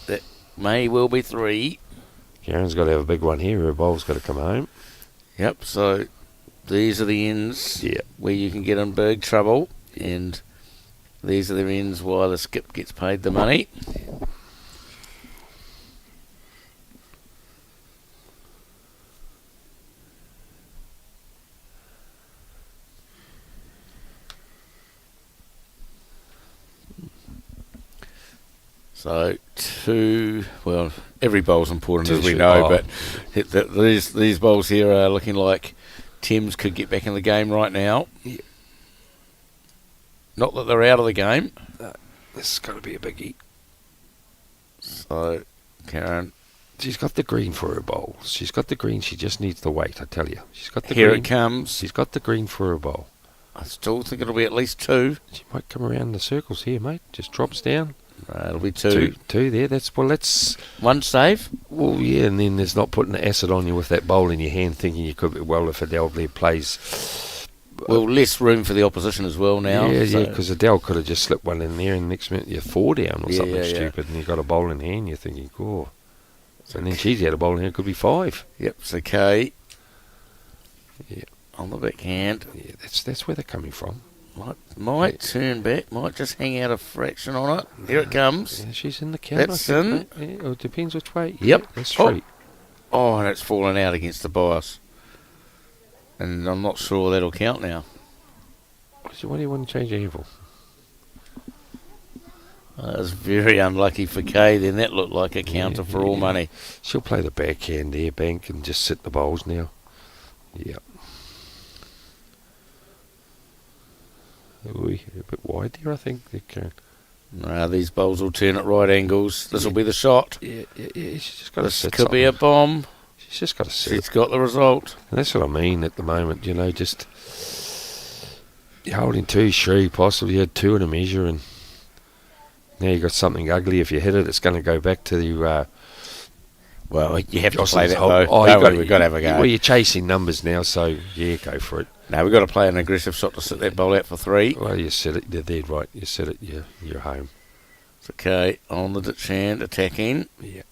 That may well be 3. Karen's got to have a big one here. Her bowl's got to come home. Yep, so these are the ends Yeah. where you can get in big trouble. And these are the ends why the skip gets paid the money. So 2, well, every bowl's important as we know, but these bowls here are looking like Thames could get back in the game right now. Yeah. Not that they're out of the game. This has got to be a biggie. So, Karen. She's got the green for her bowl. She's got the green. She just needs the weight, I tell you. She's got the Here green. it comes. She's got the green for her bowl. I still think it'll be at least 2. She might come around the circles here, mate. Just drops down. It'll be 2. Two there. That's 1 save. Well, yeah, and then there's not putting the acid on you with that bowl in your hand, thinking you could. Well, if Adele there plays, Well, less room for the opposition as well now. yeah, because Adele could have just slipped one in there, and next minute you're 4 down or something Yeah. stupid, and you've got a bowl in hand. You're thinking, "Oh," and then she's had a bowl in hand. It could be 5. Yep, it's okay. Yeah. On the backhand. Yeah, that's where they're coming from. Might turn back. Might just hang out a fraction on it. Here it comes. Yeah, she's in the count. That's I think, mate. Yeah, it depends which way. Yep. Yeah, that's 3. Oh, and it's fallen out against the bias. And I'm not sure that'll count now. So what do you want to change your hand for? That was very unlucky for Kay. Then that looked like a counter for all money. She'll play the backhand there, bank, and just sit the bowls now. Yep. Ooh, a bit wide there, I think. They can. These bowls will turn at right angles. This will be the shot. Yeah. She's just got to This sit. could be a bomb. She's just got to sit. She's got the result. And that's what I mean at the moment. Just you're holding 2 3, possibly you had 2 in a measure, and now you got something ugly. If you hit it, it's going to go back to the. Well, you have to Jocelyn's play that whole- though. Oh, We've got to have a go. Well, you're chasing numbers now, so yeah, go for it. No, we've got to play an aggressive shot to sit that bowl out for 3. Well, you sit it. You're dead right. You sit it. You're home. It's okay. On the ditch hand, attacking. Yeah.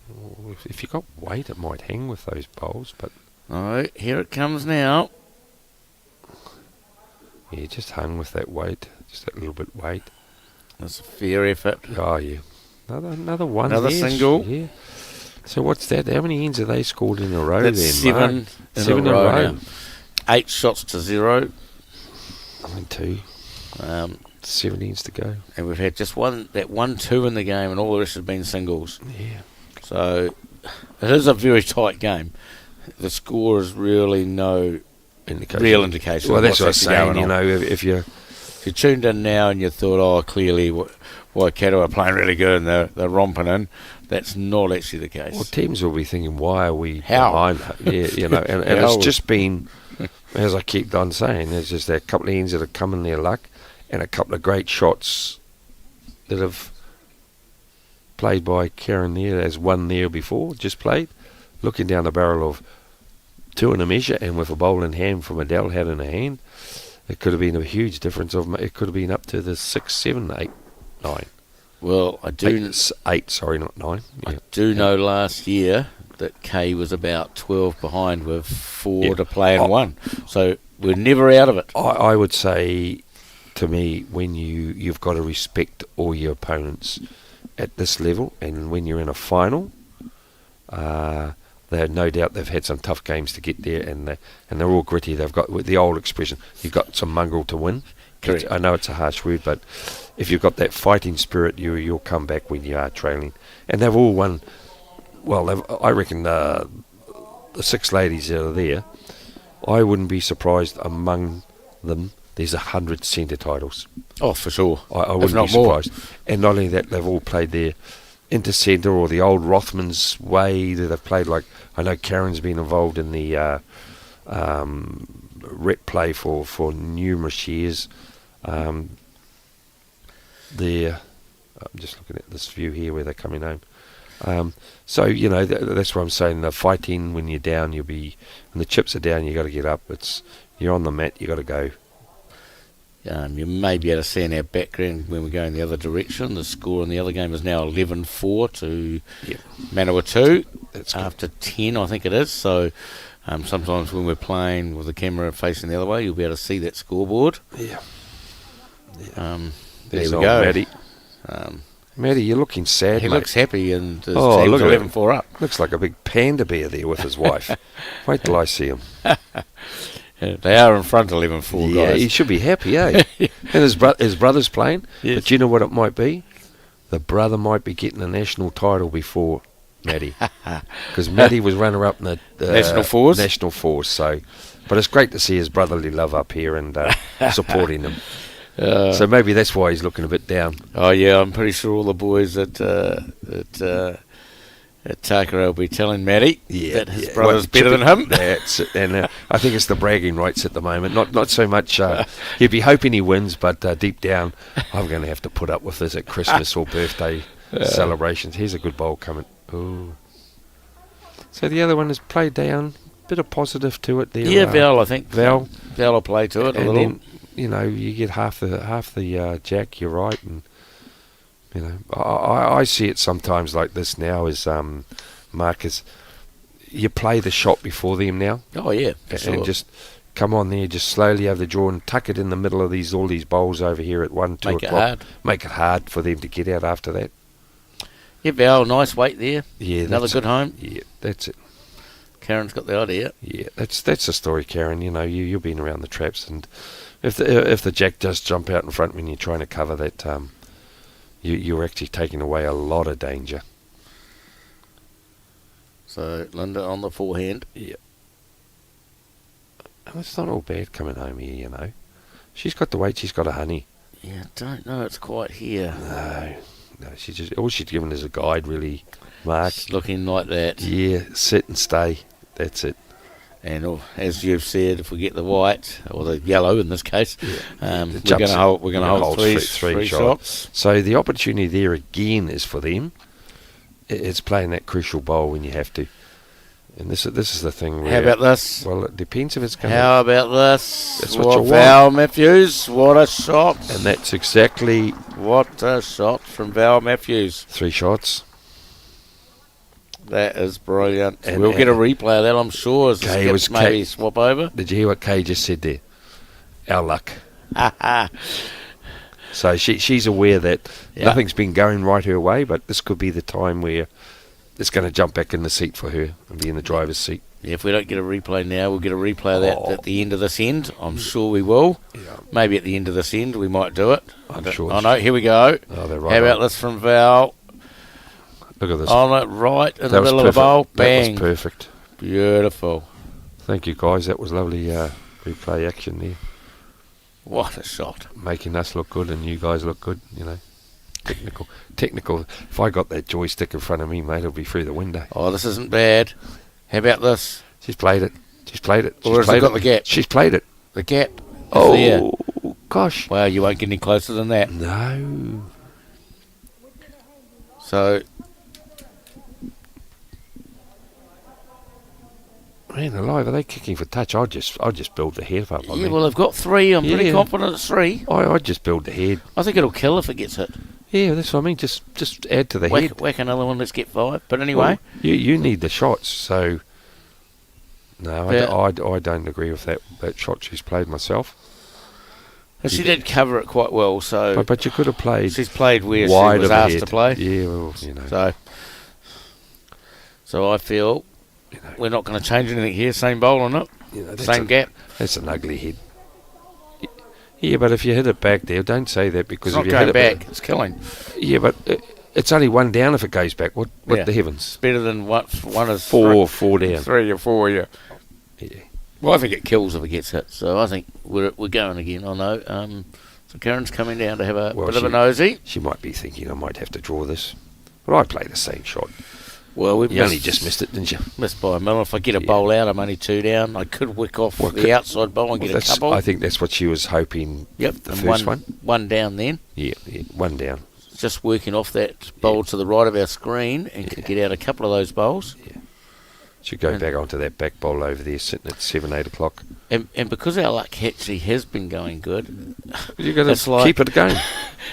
Well, if you got weight, it might hang with those bowls, but No, here it comes now. yeah, just hung with that weight, just that little bit weight. That's a fair effort. Oh yeah, another one. Another there. single. Yeah. So what's that? How many ends have they scored in a row? That's then, 7 Mark? 7 in a row now. 8 shots to 0. 2. 17s to go. And we've had just that 1-2 in the game, and all the rest have been singles. Yeah. So it is a very tight game. The score is really no real indication. Well, of that's what I was what's actually saying. going on. If you If you tuned in now and you thought, oh, clearly Waikato are playing really good and they're romping in, that's not actually the case. well, teams will be thinking, why are we How? behind? Yeah, and How? it's just been, as I keep on saying, there's just a couple of ends that have come in their luck, and a couple of great shots that have played by Karen there, as one there before, just played, looking down the barrel of 2 in a measure, and with a bowl in hand from Adele had in her hand, it could have been a huge difference. It could have been up to the 6, 7, 8, 9. Well, I do 8, sorry, not 9. I Yeah. do know last year that Kay was about 12 behind with 4 to play and 1. So we're never out of it. I would say, to me, when you've got to respect all your opponents at this level, and when you're in a final, they no doubt they've had some tough games to get there, and they're all gritty. They've got the old expression, you've got some mongrel to win. Correct. I know it's a harsh word, but if you've got that fighting spirit, you'll come back when you are trailing. And they've all won. Well, I reckon the 6 ladies that are there, I wouldn't be surprised among them there's 100 centre titles. Oh, for sure. I wouldn't not be surprised. more. And not only that, they've all played their inter-centre or the old Rothman's way that they've played. Like, I know Karen's been involved in the rep play for numerous years. I'm just looking at this view here where they're coming home. So, that's what I'm saying. The fighting, when you're down, when the chips are down, you got to get up. You're on the mat, you got to go. You may be able to see in our background when we go in the other direction, the score in the other game is now 11-4 to Manawatu. That's good. After 10, I think it is. So sometimes when we're playing with the camera facing the other way, you'll be able to see that scoreboard. Yeah. There There's we old go. Matty. Matty, you're looking sad, He mate. looks happy, and his Oh, team's look at 11-4 up. Looks like a big panda bear there with his wife. Wait till I see him. They are in front 11-4, Yeah, guys. he should be happy, eh? And his brother's playing. Yes. But you know what it might be? The brother might be getting a national title before Matty. Because Matty was runner-up in the National Fours? National Fours. So, but it's great to see his brotherly love up here and supporting him. So maybe that's why he's looking a bit down. Oh, yeah, I'm pretty sure all the boys at Takara will be telling Matty that his brother's better than him. That's it. And I think it's the bragging rights at the moment. Not so much. He'd be hoping he wins, but deep down, I'm going to have to put up with this at Christmas or birthday celebrations. Here's a good bowl coming. Ooh. So the other one is play down. Bit of positive to it there. Yeah, Val, I think. Val will play to it a and little. then you get half the jack. You're right, and I see it sometimes like this now as Marcus. You play the shot before them now. Oh yeah, for sure. And just come on there, just slowly over the draw and tuck it in the middle of all these bowls over here at 1, 2 Make it o'clock. hard. Make it hard for them to get out after that. Yeah, Val, nice weight there. Yeah, Another good home. Yeah, that's it. Karen's got the idea. Yeah, that's the story, Karen. You've been around the traps, and if the jack does jump out in front when you're trying to cover that, you're actually taking away a lot of danger. So Linda on the forehand. Yeah. And it's not all bad coming home here, She's got the weight, she's got a honey. Yeah, don't know it's quite here. No, all she's given is a guide, really, Mark. It's looking like that. Yeah, sit and stay. That's it. And as you've said, if we get the white or the yellow in this case, we're The going jumps- to hold. We're going to hold three three shots. So the opportunity there again is for them. It's playing that crucial bowl when you have to. And this is the thing. Where, How about this? Well, it depends if it's coming. How about this? That's what you want. Val Matthews, what a shot! And that's exactly What a shot from Val Matthews. 3 shots. That is brilliant. And- We'll get a replay of that, I'm sure. As Kay the was skips maybe Kay- swap over. Did you hear what Kay just said there? Our luck. So she's aware that nothing's been going right her way, but this could be the time where it's going to jump back in the seat for her and be in the driver's seat. If we don't get a replay now, we'll get a replay of that at the end of this end. I'm sure we will. Yeah. Maybe at the end of this end we might do it. I'm sure. Oh no, here we go. Oh, they're right. How about this from Val? Look at this. On it, right in That the was middle of the perfect. bowl. Bang. That was perfect. Beautiful. Thank you, guys. That was lovely replay action there. What a shot. Making us look good and you guys look good, you know. Technical. If I got that joystick in front of me, mate, it'll be through the window. Oh, this isn't bad. How about this? She's played it. Or has it got the gap? She's played it. The gap. Oh, there. gosh. Wow, you won't get any closer than that. No. So, Man alive, are they kicking for touch? I'd just build the head up. yeah, well, they've got 3. I'm pretty confident it's 3. I'd just build the head. I think it'll kill if it gets hit. Yeah, that's what I mean. Just add to the head. Whack another one, let's get 5. But anyway. Well, you need the shots, so... No, I don't agree with that shot she's played myself. And she did cover it quite well, so... But you could have played... She's played where she wide was of the asked head. to play. Yeah, well, you know. So I feel we're not going to change anything here. Same bowl on it. You know, Same gap. That's an ugly head. Yeah, but if you hit it back there, don't say that because It's if not you going hit it back. It's killing. Yeah, but it's only 1 down if it goes back. What the heavens? It's better than one is 4 down. 3 or 4, yeah. Yeah. Well, I think it kills if it gets hit. So I think we're going again. I know. So Karen's coming down to have a bit of a nosy. She might be thinking I might have to draw this. But I play the same shot. Well, You only just missed it, didn't you? Missed by a mil. If I get a bowl out, I'm only 2 down. I could wick off the outside bowl and get a couple. I think that's what she was hoping. Yep, The and first one. 1 down then. Yeah, 1 down. Just working off that bowl to the right of our screen and could get out a couple of those bowls. Yeah. Should go back onto that back bowl over there, sitting at 7, 8 o'clock. And because our luck actually has been going good, You've got to keep it going.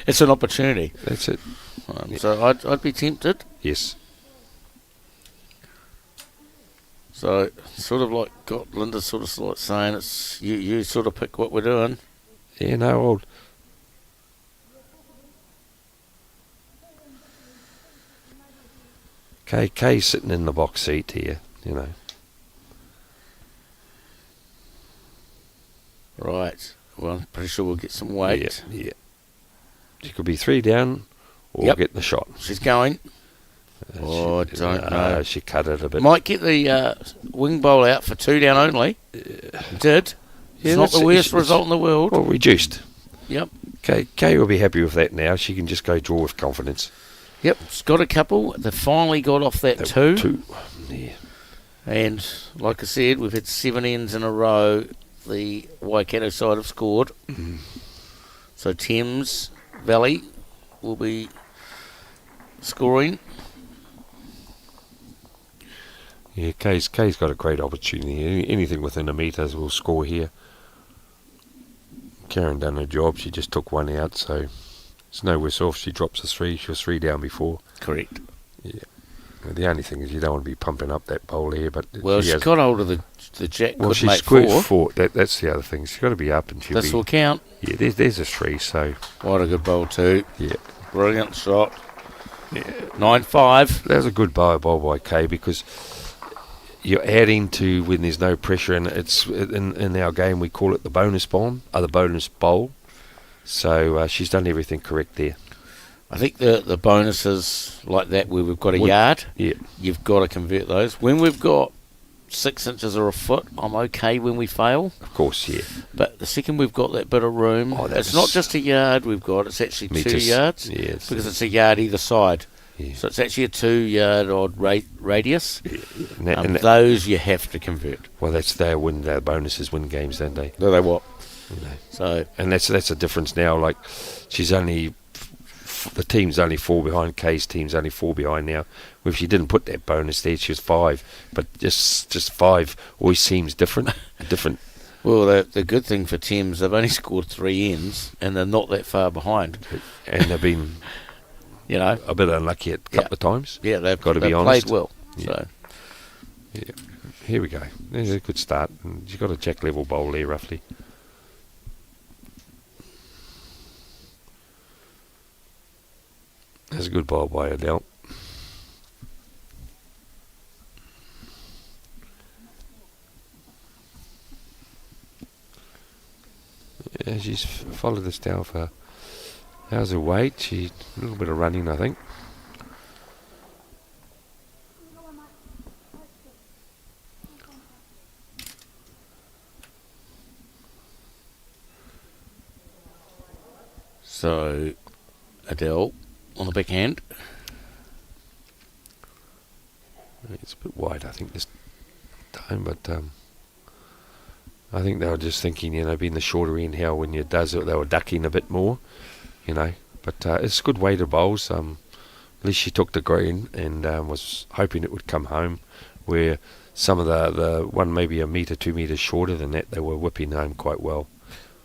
It's an opportunity. That's it. So I'd be tempted. Yes. So sort of like got Linda sort of like saying it's you sort of pick what we're doing. Yeah, no, old. Kay's sitting in the box seat here, you know. Right. Well, I'm pretty sure we'll get some weight. Yeah. She could be 3 down or get the shot. She's going. I don't know. She cut it a bit. Might get the wing bowl out for 2 down only. Did. It's not the worst result in the world. Well, reduced. Yep. Kay will be happy with that now. She can just go draw with confidence. Yep. It's got a couple. They finally got off that 2. 2. Yeah. And like I said, we've had 7 ends in a row. The Waikato side have scored. Mm-hmm. So Thames Valley will be scoring. Yeah, Kay's got a great opportunity. Anything within a metres will score here. Karen done her job. She just took 1 out, so it's no worse off. She drops a 3. She was 3 down before. Correct. Yeah. The only thing is you don't want to be pumping up that bowl here, but she got hold of the jack. Well, could she make squared 4. That's the other thing. She's got to be up, and she'll This be. will count. Yeah, there's a 3. So What a good bowl too. yeah, Brilliant shot. yeah. 9-5. That was a good bowl by Kay because you're adding to when there's no pressure, and it's in our game we call it the bonus bomb, or the bonus bowl. So she's done everything correct there. I think the bonuses like that where we've got a yard, Yeah. you've got to convert those. When we've got 6 inches or a foot, I'm okay when we fail. Of course, yeah. But the second we've got that bit of room, it's not just a yard we've got, it's actually Meters. 2 yards. Yeah, because it's a yard either side. Yeah. So it's actually a 2 yard odd radius. Yeah. And those you have to convert. well, that's their bonuses win games, don't they? No, they what? You know. So And that's a difference now. Like she's only. The team's only 4 behind. Kay's team's only 4 behind now. If she didn't put that bonus there, she was 5. But just 5 always seems different. Well, the good thing for Thames, they've only scored 3 ends, and they're not that far behind. And they've been, a bit unlucky a couple of times. Yeah, they've got to be honest. played well. Yeah. So Yeah. Here we go. There's a good start. And you've got a jack level bowl there, roughly. That's a good bowl by Adele. Yeah, she's followed us down for. How's her weight? She a little bit of running, I think. So, Adele on the backhand. It's a bit wide, I think, this time, but I think they were just thinking, being the shorter end, how when you does it, they were ducking a bit more, But it's good weighted bowls. At least she took the green and was hoping it would come home, where some of the one maybe a metre, 2 metres shorter than that, they were whipping home quite well.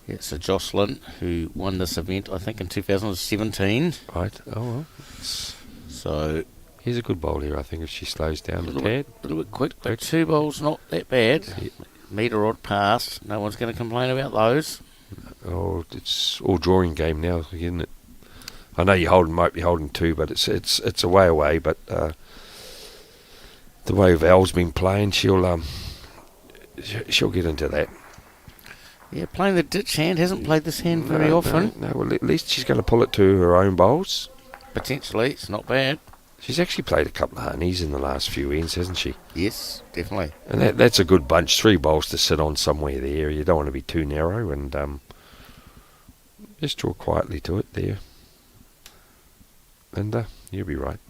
Yeah, so Jocelyn, who won this event, I think, in 2017. Right. Oh, well. So He's a good bowl here, I think, if she slows down a tad. A little bit quick, but 2 bowls not that bad. Yeah. Metre odd past. No one's going to complain about those. Oh, it's all drawing game now, isn't it? I know might be holding 2, but it's a way away. But the way Val's been playing, she'll get into that. Yeah, playing the ditch hand. Hasn't played this hand very often. No, well, at least she's going to pull it to her own bowls. Potentially, it's not bad. She's actually played a couple of honeys in the last few ends, hasn't she? Yes, definitely. And that's a good bunch. 3 bowls to sit on somewhere there. You don't want to be too narrow, and just draw quietly to it there. And you'll be right.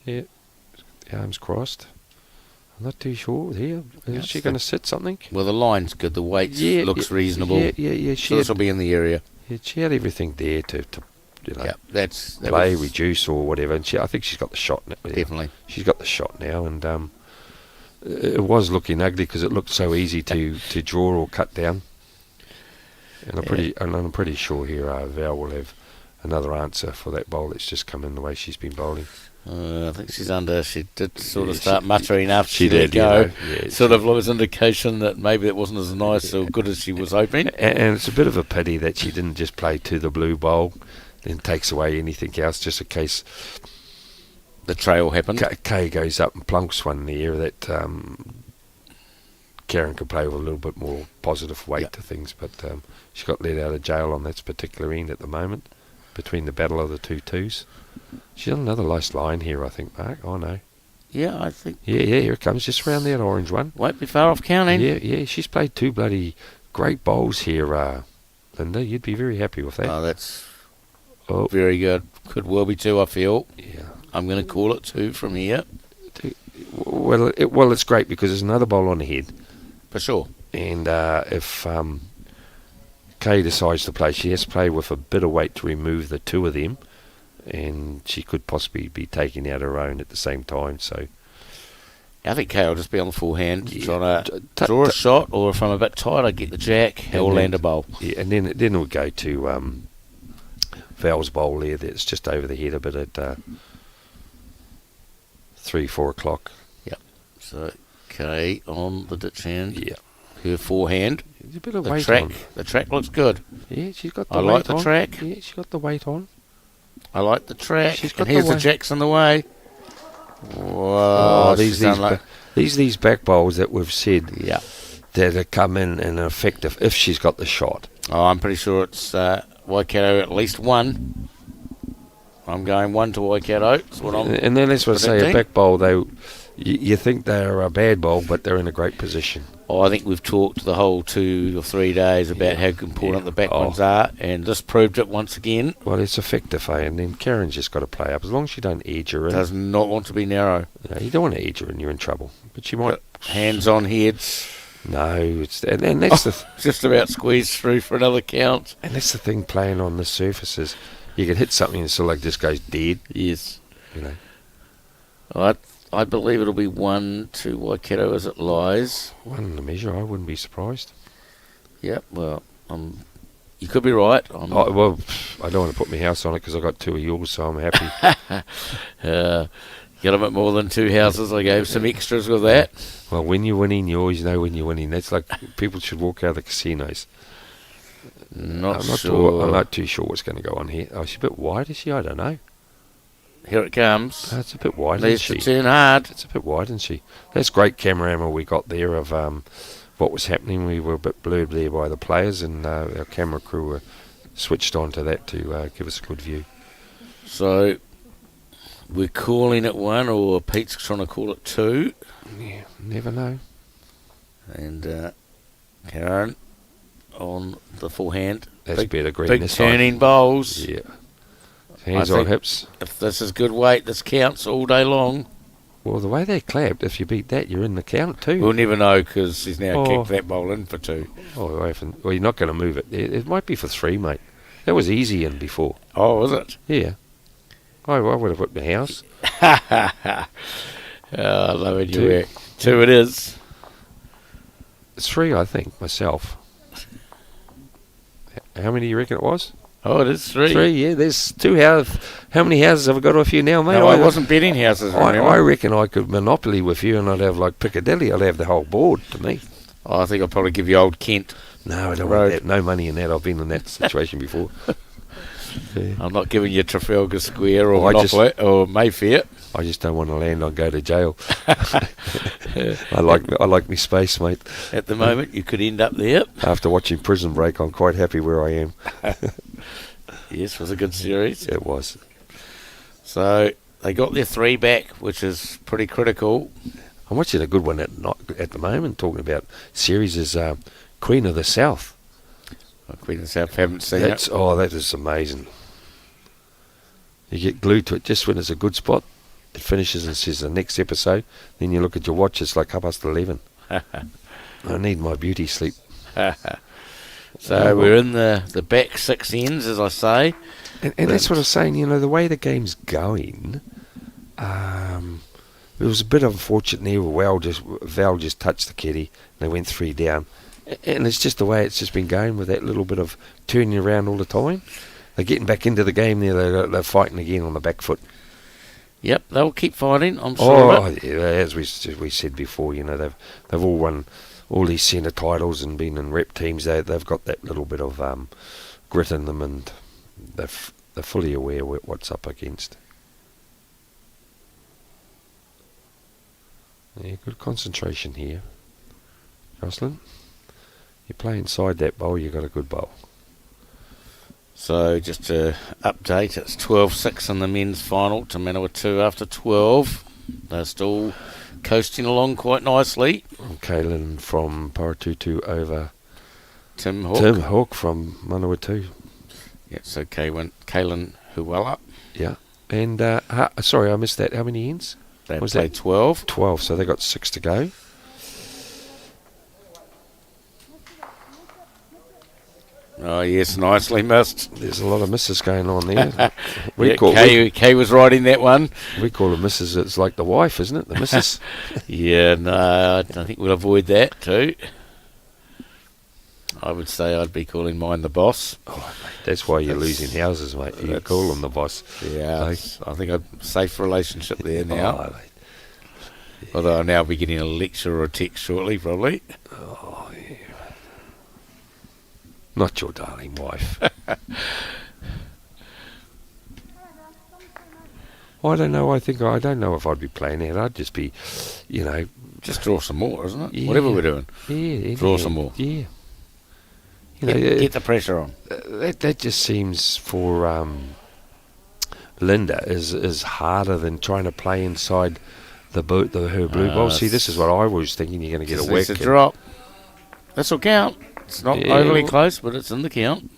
Yeah, the arms crossed. I'm not too sure here. Is she going to sit something? Well, the line's good. The weight looks reasonable. Yeah. So this will be in the area. Yeah, she had everything there to that play, reduce or whatever. And I think she's got the shot. Definitely. She's got the shot now, and it was looking ugly because it looked so easy to draw or cut down. And I'm pretty sure here Val will have another answer for that bowl that's just come in the way she's been bowling. I think she's under. She did sort of start muttering after she let did go. Yeah, sort of was indication that maybe it wasn't as nice or good as she was hoping. And it's a bit of a pity that she didn't just play to the blue bowl, then takes away anything else, just in case the trail happened. Kay goes up and plunks one there that Karen could play with a little bit more positive weight to things, but she got let out of jail on that particular end at the moment, between the battle of the 2 twos. She's on another nice line here, I think, Mark. Oh, no. Yeah, I think. Yeah, here it comes, just around that orange one. Won't be far off counting. Yeah, she's played 2 bloody great bowls here, Linda. You'd be very happy with that. Oh, that's very good. Could well be 2, I feel. Yeah. I'm going to call it 2 from here. Well, it's great because there's another bowl on the head. For sure. And if Kay decides to play, she has to play with a bit of weight to remove the 2 of them, and she could possibly be taking out her own at the same time. So I think Kay will just be on the full hand, trying to draw a shot, or if I'm a bit tight, I get the jack, he'll land a bowl. Yeah, and then it'll go to Val's bowl there. That's just over the head a bit at 3-4 o'clock. Yep. So Kay on the ditch hand. Yeah. Her forehand. There's a bit of weight on. The track looks good. Yeah, she's got the weight on. I like the on. track. Yeah, she's got the weight on. I like the track. She's got and here's the the jacks in the way. Whoa, these back bowls that we've said that have come in and are effective if she's got the shot. Oh, I'm pretty sure it's Waikato at least 1. I'm going 1 to Waikato. That's what I'm and then that's what I say, a back bowl, you think they're a bad bowl, but they're in a great position. Oh, I think we've talked the whole 2 or 3 days about how important the back ones are, and this proved it once again. Well, it's effective, and then Karen's just got to play up. As long as you don't edge her in. Does not want to be narrow. No, you don't want to edge her in, you're in trouble. But she might... Hands on heads. No, and that's just about squeezed through for another count. And that's the thing playing on the surfaces. You can hit something and sort of just goes dead. Yes. I believe it'll be 1 to Waikato as it lies. 1 in the measure, I wouldn't be surprised. Yep, well, you could be right. Well, I don't want to put my house on it because I got 2 of yours, so I'm happy. Got a bit more than 2 houses. I gave some extras with that. Well, when you're winning, you always know when you're winning. That's like people should walk out of the casinos. I'm not too sure what's going to go on here. Oh, she's a bit wide, is she? I don't know. Here it comes. It's a bit wide, isn't she? Needs to turn hard. It's a bit wide, isn't she? That's great camera we got there of what was happening. We were a bit blurred there by the players, and our camera crew were switched on to that to give us a good view. So we're calling it 1, or Pete's trying to call it 2. Yeah, never know. And Karen on the forehand. That's better green Big this turning bowls. Yeah. Hands on hips. If this is good weight, this counts all day long. Well, the way they clapped, if you beat that, you're in the count too. We'll never know because he's now kicked that bowl in for 2. Well, you're not going to move it. It might be for 3, mate. That was easy in before. Oh, was it? Yeah. I would have put my house. I love it. 2. 2 it is. It's 3, I think, myself. How many do you reckon it was? Oh, it is 3. 3, yeah. There's 2 houses. How many houses have I got off you now, mate? No, I wasn't betting houses, remember? I reckon I could monopoly with you, and I'd have like Piccadilly. I'd have the whole board to me. Oh, I think I'll probably give you old Kent. No, I don't want that. No money in that. I've been in that situation before. Yeah. I'm not giving you Trafalgar Square or Monopoly or Mayfair. I just don't want to land on go to jail. I like me space, mate. At the moment, you could end up there. After watching Prison Break, I'm quite happy where I am. Yes, it was a good series. It was. So they got their 3 back, which is pretty critical. I'm watching a good one at the moment, talking about series is Queen of the South. Queen of the South, haven't seen it. Oh, that is amazing. You get glued to it just when it's a good spot. It finishes and says the next episode. Then you look at your watch, it's like 11:30. I need my beauty sleep. So we're in the back 6 ends, as I say. And that's what I was saying, the way the game's going, it was a bit unfortunate there where Val just touched the kitty, and they went 3 down. And it's just the way it's just been going with that little bit of turning around all the time. They're getting back into the game there. They're fighting again on the back foot. Yep, they'll keep fighting, I'm sure of it. Yeah, as we said before, they've all won all these centre titles and been in rep teams. They've got that little bit of grit in them, and they're fully aware what's up against. Yeah, good concentration here, Jocelyn. You play inside that bowl, you got a good bowl. So just to update, it's 12-6 in the men's final to Manawa 2 after 12. They're still coasting along quite nicely. Kaylin from Paratutu over Tim Hawk. Tim Hawk from Manawa 2. Yeah, so Kaylin Huwala. Yeah. And, sorry, I missed that. How many ends? They played 12. 12, so they got 6 to go. Oh, yes, nicely missed. There's a lot of misses going on there. Kay was right in that one. We call them misses. It's like the wife, isn't it? The missus. Yeah, no, I think we'll avoid that too. I would say I'd be calling mine the boss. Oh, mate, that's why you're losing houses, mate. You call them the boss. Yeah, I think I'd safe relationship there now. Oh, Although I'll now be getting a lecture or a text shortly, probably. Oh, yeah. Not your darling wife. I don't know. I don't know if I'd be playing that. I'd just be, just draw some more, isn't it? Yeah. Whatever we're doing. Yeah. Draw some more. Yeah. Get the pressure on. That just seems for Linda is harder than trying to play inside her blue ball. See, this is what I was thinking. You're going to get a whack. It's a drop. This will count. It's not overly close, but it's in the count.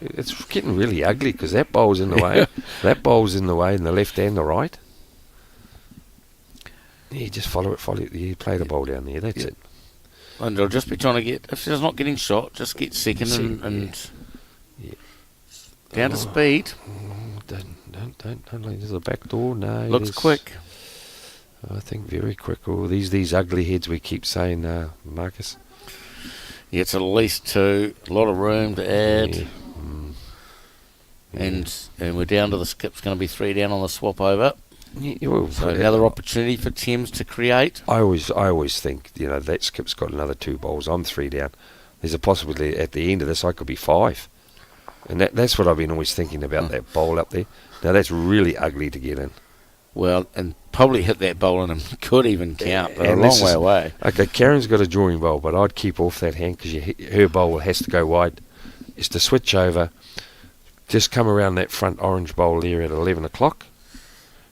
It's getting really ugly because that bowl's in the way. That bowl's in the way in the left and the right. Yeah, just follow it. You play the ball down there. That's it. And they'll just be trying to get, if she's not getting shot, just get second and down to speed. Don't lean to the back door. No. Looks quick. I think very quick. Oh, these ugly heads we keep saying, Marcus. Yeah, it's at least 2. A lot of room to add. Yeah. And we're down to the skip's going to be 3 down on the swap over. So another opportunity for Thames to create. I always think that skip's got another 2 bowls. I'm 3 down. There's a possibility at the end of this I could be 5, and that's what I've been always thinking about that bowl up there. Now that's really ugly to get in. Well, and probably hit that bowl and could even count, but And a long way away. Okay, Karen's got a drawing bowl, but I'd keep off that hand because her bowl has to go wide. Is to switch over, just come around that front orange bowl there at 11 o'clock.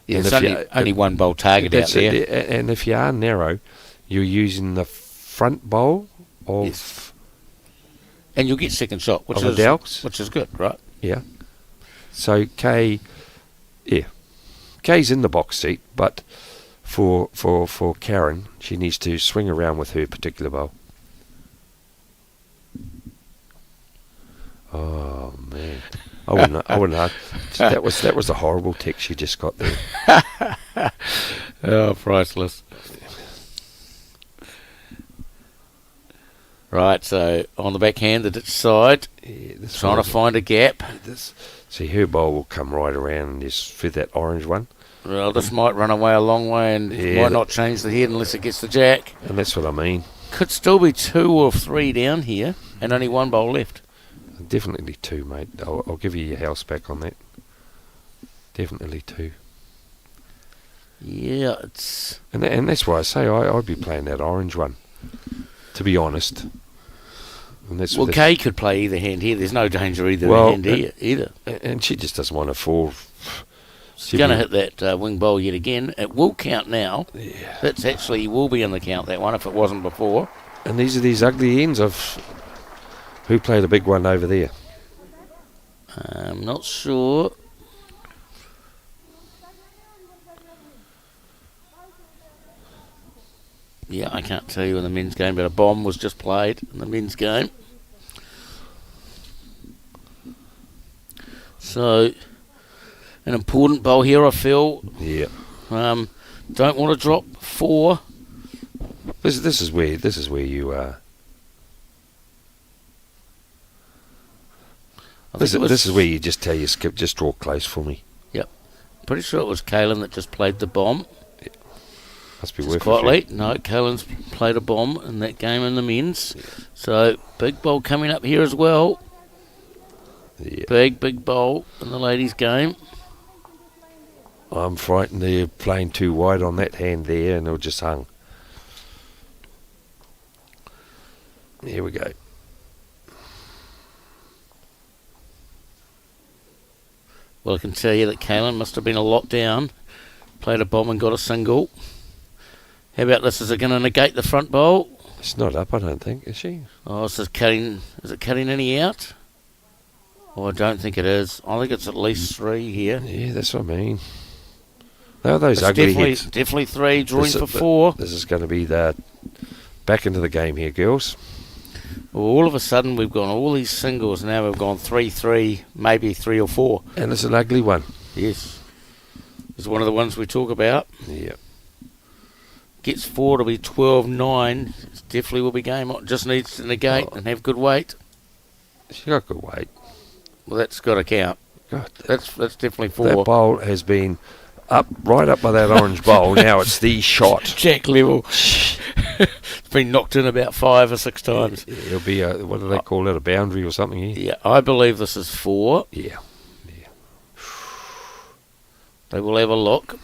Yeah, And there's if only one bowl target out that's there. it. And if you are narrow, you're using the front bowl of Yes. And you'll get second shot, which of the is Delks. which is good, right? Yeah. So Kay's in the box seat, but for Karen, she needs to swing around with her particular bowl. Oh man, I wouldn't. That was a horrible text you just got there. Oh, priceless. Right, so on the backhand, the ditch side, trying to find a gap. See, her bowl will come right around and just for that orange one. Well, this might run away a long way and might not change the head unless it gets the jack. And that's what I mean. Could still be 2 or 3 down here and only 1 bowl left. Definitely 2, mate. I'll give you your house back on that. Definitely 2. Yeah, it's... And that's why I say I'd be playing that orange one, to be honest. And that's Well, Kay could play either hand here. There's no danger either hand here, either. And she just doesn't want to fall. She's going to hit that wing bowl yet again. It will count now. Yeah. That's actually will be in the count, that one, if it wasn't before. And these are these ugly ends of... Who played a big one over there? I'm not sure. Yeah, I can't tell you in the men's game, but a bomb was just played in the men's game. So, an important bowl here, I feel. Yeah. Don't want to drop 4. This is where you This is where you just tell your skip, just draw close for me. Yep. Pretty sure it was Kaylin that just played the bomb. Yeah. Must be Just worth quite it. late. No, Kaylin's played a bomb in that game in the men's. Yeah. So, big bowl coming up here as well. Yeah. Big bowl in the ladies' game. I'm frightened they're playing too wide on that hand there and it'll just hung. Here we go. Well, I can tell you that Kaylin must have been a lot down. Played a bomb and got a single. How about this? Is it going to negate the front bowl? It's not up, I don't think, is she? Oh, is it cutting any out? Oh, I don't think it is. I think it's at least 3 here. Yeah, that's what I mean. Now those It's ugly hits. definitely 3, drawing for 4. This is going to be the back into the game here, girls. Well, all of a sudden we've gone all these singles. Now we've gone 3-3, maybe 3 or 4. And it's an ugly one. Yes. It's one of the ones we talk about. Yeah. Gets 4 to be 12-9. It definitely will be game on. Just needs to negate and have good weight. She got good weight. Well, that's got to count. God, That's definitely 4. that bowl has been right up by that orange bowl. Now it's the shot. Jack level. It's been knocked in about 5 or 6 times. It'll be a, what do they call it, a boundary or something here? Yeah, I believe this is 4. Yeah. They will have a look.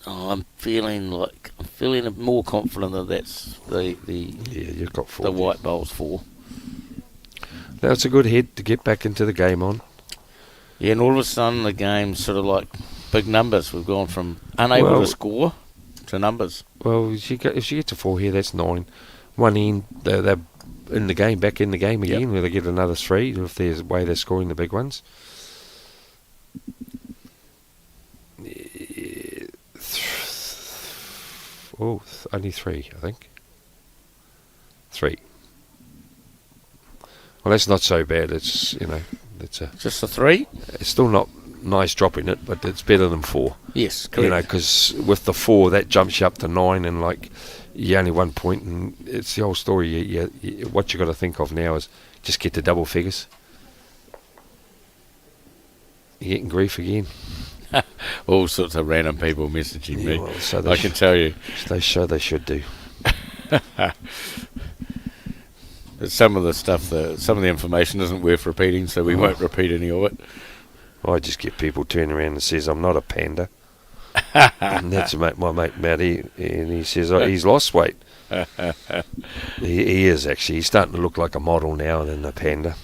Oh, I'm feeling more confident that that's the You've got 4. the white bowl's 4. That's a good head to get back into the game on. Yeah, and all of a sudden the game's sort of like big numbers. We've gone from unable to score to numbers. Well, if she gets to 4 here, that's 9. One in, they're in the game, back in the game again, where they get another 3 if there's a way they're scoring the big ones. Oh, only 3, I think. 3. Well, that's not so bad. It's Just a 3? it's still not nice dropping it, but it's better than 4. Yes, correct. Because with the 4, that jumps you up to 9, and like you only 1 point, and it's the whole story. What you got to think of now is just get to double figures. You're getting grief again. All sorts of random people messaging me. Well, so I can tell you. They should do. Some of the stuff, some of the information isn't worth repeating, so we won't repeat any of it. I just get people turning around and says I'm not a panda. And that's my mate Matty, and he says he's lost weight. He is actually. He's starting to look like a model now than a panda.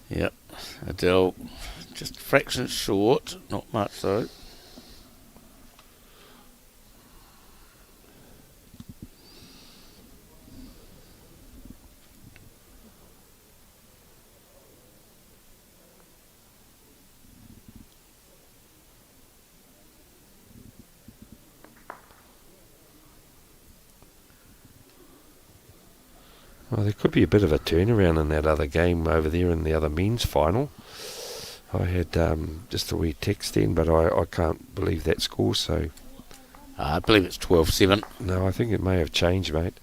Yep, Adele just fractions short, not much though. Well, there could be a bit of a turnaround in that other game over there in the other men's final. I had just a wee text in, but I can't believe that score, so... I believe it's 12-7. No, I think it may have changed, mate.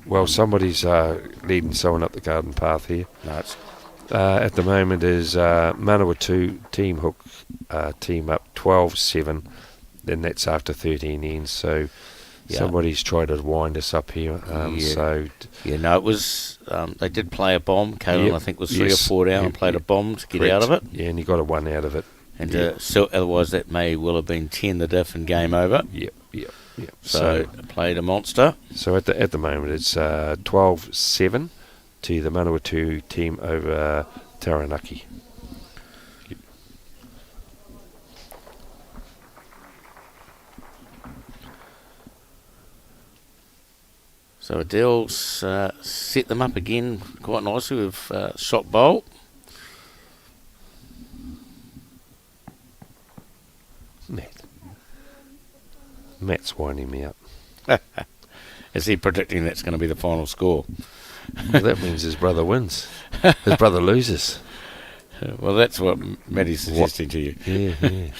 Well, somebody's leading someone up the garden path here. No, it's... At the moment is Manawatu Team Hook team up 12-7, then that's after 13 ends, so... Yeah. Somebody's tried to wind us up here. No, it was. They did play a bomb. Caelan, Yep, I think, was 3 or 4 down and played a bomb to get correct. out of it. Yeah, and he got a 1 out of it. And so otherwise, that may well have been 10 the diff and game over. Yep. So played a monster. So at the moment, it's 12-7 to the Manawatu team over Taranaki. So Adele's set them up again quite nicely with shot bowl. Matt's winding me up. Is he predicting that's going to be the final score? Well, that means his brother wins. His brother loses. Well, that's what Matty's suggesting to you. Yeah.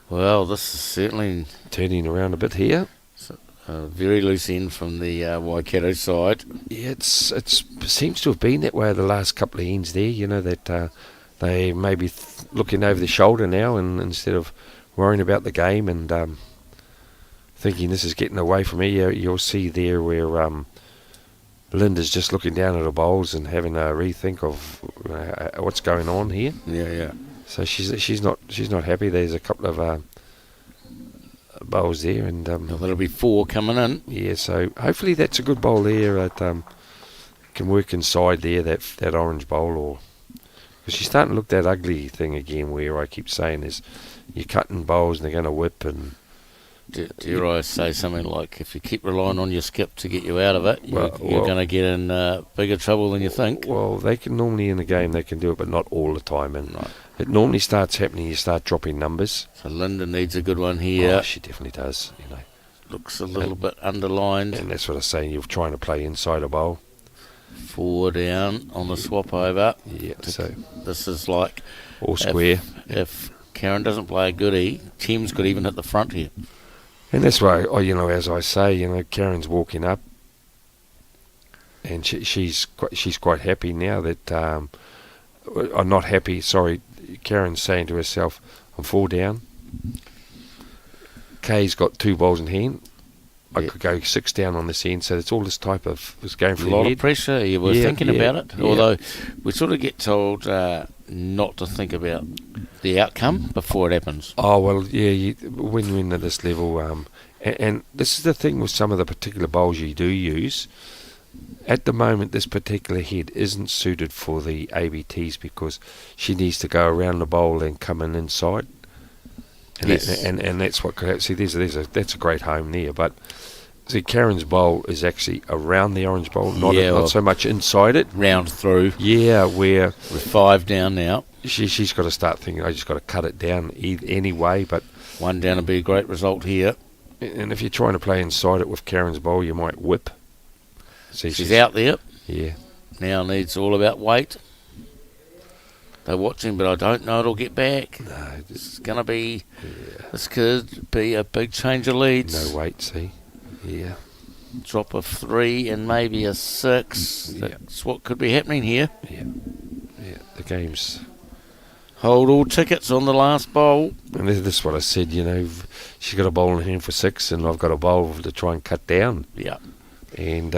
Well, this is certainly Turning around a bit here. a very loose end from the Waikato side. Yeah, it seems to have been that way the last couple of ends there. You know that they may be looking over their shoulder now, and instead of worrying about the game and thinking this is getting away from me, you'll see there where Belinda's just looking down at her bowls and having a rethink of what's going on here. Yeah. So she's not happy. There's a couple of bowls there, and Well, there'll be 4 coming in. yeah. So hopefully that's a good bowl there. That can work inside there. That orange bowl, or because she's starting to look that ugly thing again. Where I keep saying is, you're cutting bowls and they're going to whip and. Dare I say something like, if you keep relying on your skip to get you out of it, you're going to get in bigger trouble than you think. Well, they can normally in the game they can do it, but not all the time. And it normally starts happening. You start dropping numbers. So Linda needs a good one here. Oh, she definitely does. You know, Looks a little bit underlined. and that's what I'm saying. You're trying to play inside a bowl. 4 down on the swap over. Yeah. So This is like all square. if Karen doesn't play a goodie, Tim's could even hit the front here. And that's why, as I say, Karen's walking up, and she's quite happy now that I'm not happy. Sorry, Karen's saying to herself, "I'm 4 down." Kay's got 2 balls in hand. I could go 6 down on this end, so it's all this type of was going for A lot the of head. pressure. You were thinking about it, yeah. although we sort of get told not to think about the outcome before it happens. Oh well, yeah. When you're in at this level, and this is the thing with some of the particular bowls you do use. At the moment, this particular head isn't suited for the ABTs because she needs to go around the bowl and come in inside. And Yes. and that's what. See, that's a great home there. But see, Karen's bowl is actually around the orange bowl, not so much inside it. Round through. Yeah, where With 5 down now. she's got to start thinking, I just got to cut it down anyway. But 1 down would be a great result here. and if you're trying to play inside it with Karen's bowl, you might whip. See, She's out there. Yeah. Now needs all about weight. They're watching, but I don't know it'll get back. No, This is going to be... This could be a big change of leads. no weight. See. Yeah. drop of 3 and maybe a 6. Yeah. That's what could be happening here. Yeah, the game's... Hold all tickets on the last bowl. And this is what I said, she's got a bowl in hand for 6 and I've got a bowl to try and cut down. Yeah. And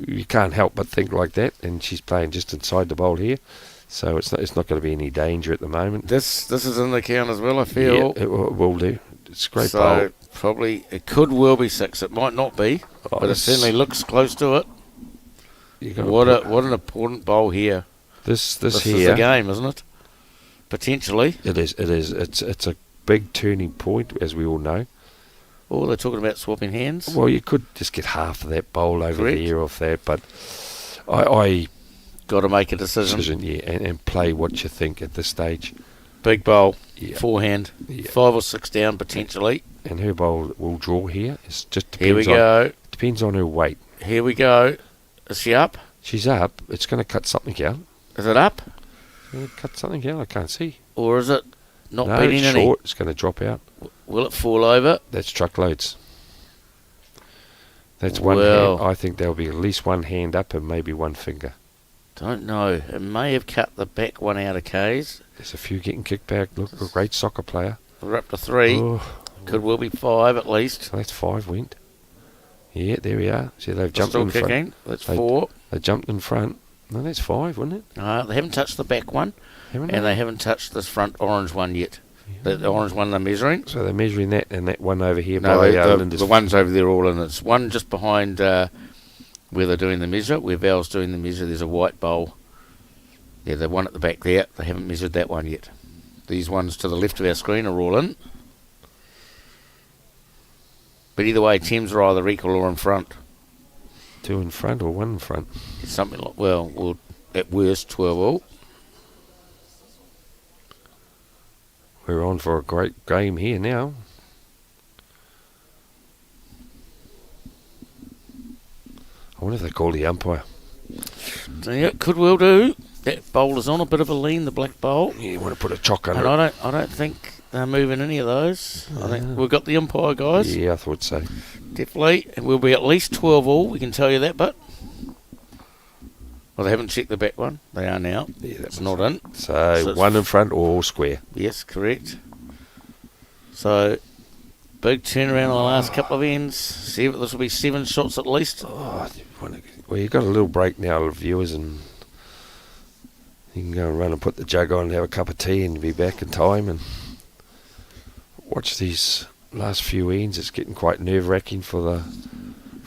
you can't help but think like that, and she's playing just inside the bowl here. So it's not going to be any danger at the moment. This is in the count as well, I feel. Yeah, it will do. It's a great so bowl. Probably, it could well be 6. It might not be, but it certainly looks close to it. What an important bowl here. This is here, the game, isn't it? Potentially. It is. It's a big turning point, as we all know. Oh, they're talking about swapping hands. Well, you could just get half of that bowl over Correct. there off that, but I got to make a decision. Yeah, and play what you think at this stage. Big bowl, Yeah. forehand, Yeah. 5 or 6 down potentially. And her bowl will draw here. It's just Here we depends go. depends on her weight. Here we go. Is she up? She's up. It's going to cut something out. Is it up? Cut something out. I can't see. Or is it not No, beating it's any? short. It's going to drop out. Will it fall over? That's truckloads. That's one Well. hand. I think there'll be at least one hand up and maybe one finger. Don't know. It may have cut the back one out of K's. There's a few getting kicked back. Look, a great soccer player. We're up to 3. Oh, Could well be 5 at least. so that's 5 went. Yeah, there we are. See, they've They're jumped still in front. kicking. That's They- 4. They jumped in front. No, that's 5, wasn't it? They haven't touched the back one, Haven't and they haven't touched this front orange one yet. The orange one they're measuring. So they're measuring that and that one over here No, by the Linda's. ones over there all in. It's one just behind where they're doing the measure, where Val's doing the measure. There's a white bowl. Yeah, the one at the back there. They haven't measured that one yet. These ones to the left of our screen are all in. But either way, teams are either equal or in front. 2 in front or 1 in front. Something like, well, at worst, 12 all. We're on for a great game here now. I wonder if they call the umpire. So, yeah, could well do. That bowl is on a bit of a lean, the black bowl. Yeah, you want to put a chock And under it. I don't think they're moving any of those. I think we've got the umpire guys. Yeah, I thought so. Definitely. And we'll be at least 12 all, we can tell you that, but... Well, they haven't checked the back one. They are now. Yeah, It's not in. So So it's 1 in front or all square. Yes, correct. So, big turnaround on the last couple of ends. This will be 7 shots at least. Oh, well, you've got a little break now, viewers, and you can go and run and put the jug on and have a cup of tea and be back in time and watch these last few ends. It's getting quite nerve-wracking for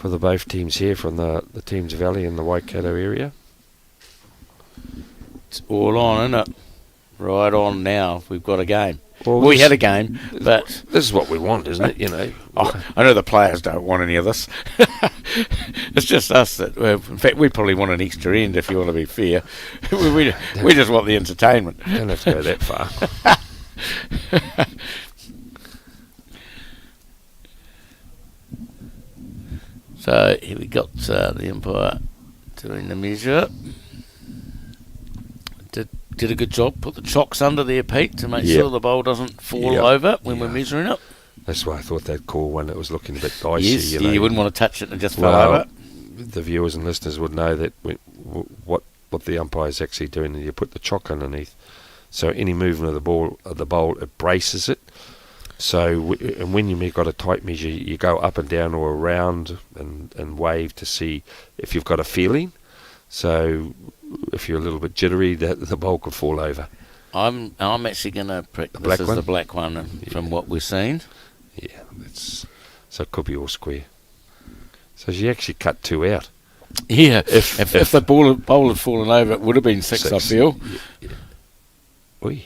the both teams here from the Thames Valley and the Waikato area. It's all on, isn't it? Right on now. We've got a game. Well, We had a game, but... This is what we want, isn't it? You know. Oh, I know the players don't want any of this. It's just us that... Well, in fact, we probably want an extra end, if you want to be fair. we just want the entertainment. Don't have to go that far. So here we got the umpire doing the measure. Did a good job. Put the chocks under there, Pete, to make sure the bowl doesn't fall over when we're measuring it. That's why I thought that call one that was looking a bit dicey. Yes, you know. you wouldn't want to touch it and just fall over. The viewers and listeners would know that what the umpire is actually doing, and you put the chock underneath. So any movement of the bowl, it braces it. So and when you've got a tight measure, you go up and down or around and wave to see if you've got a feeling. So if you're a little bit jittery, the bowl could fall over. I'm actually going to prick. black This is one? the black one from what we're seeing. Yeah, so it could be all square. So she actually cut 2 out. Yeah, if the bowl had fallen over, it would have been 6, I feel. Yeah. Oi.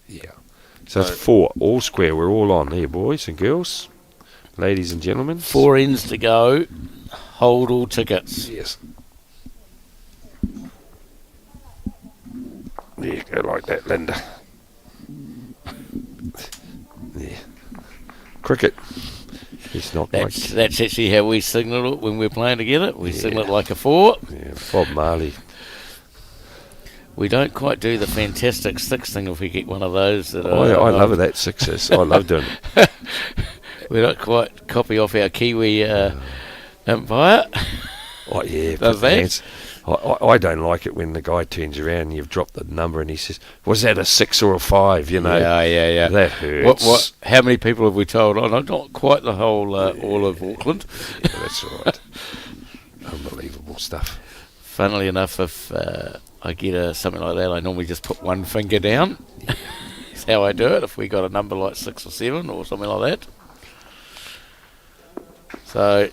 Yeah. So it's 4, all square. We're all on here, boys and girls, ladies and gentlemen. 4 ends to go. Hold all tickets. Yes. There you go, like that, Linda. Yeah. Cricket. It's not That's actually how we signal it when we're playing together. We signal it like a 4. Yeah, Bob Marley. We don't quite do the fantastic 6 thing if we get one of those. That I love that 6s. I love doing it. We don't quite copy off our Kiwi Umpire. Oh yeah, Does put the that? hands. I don't like it when the guy turns around and you've dropped the number and he says, "Was that a 6 or a 5?" You know, Yeah. that hurts. What? How many people have we told? Oh, no, not quite the whole all of Auckland. Yeah, that's right. Unbelievable stuff. Funnily enough, if I get something like that, I normally just put one finger down. That's how I do it. If we got a number like 6 or 7 or something like that. So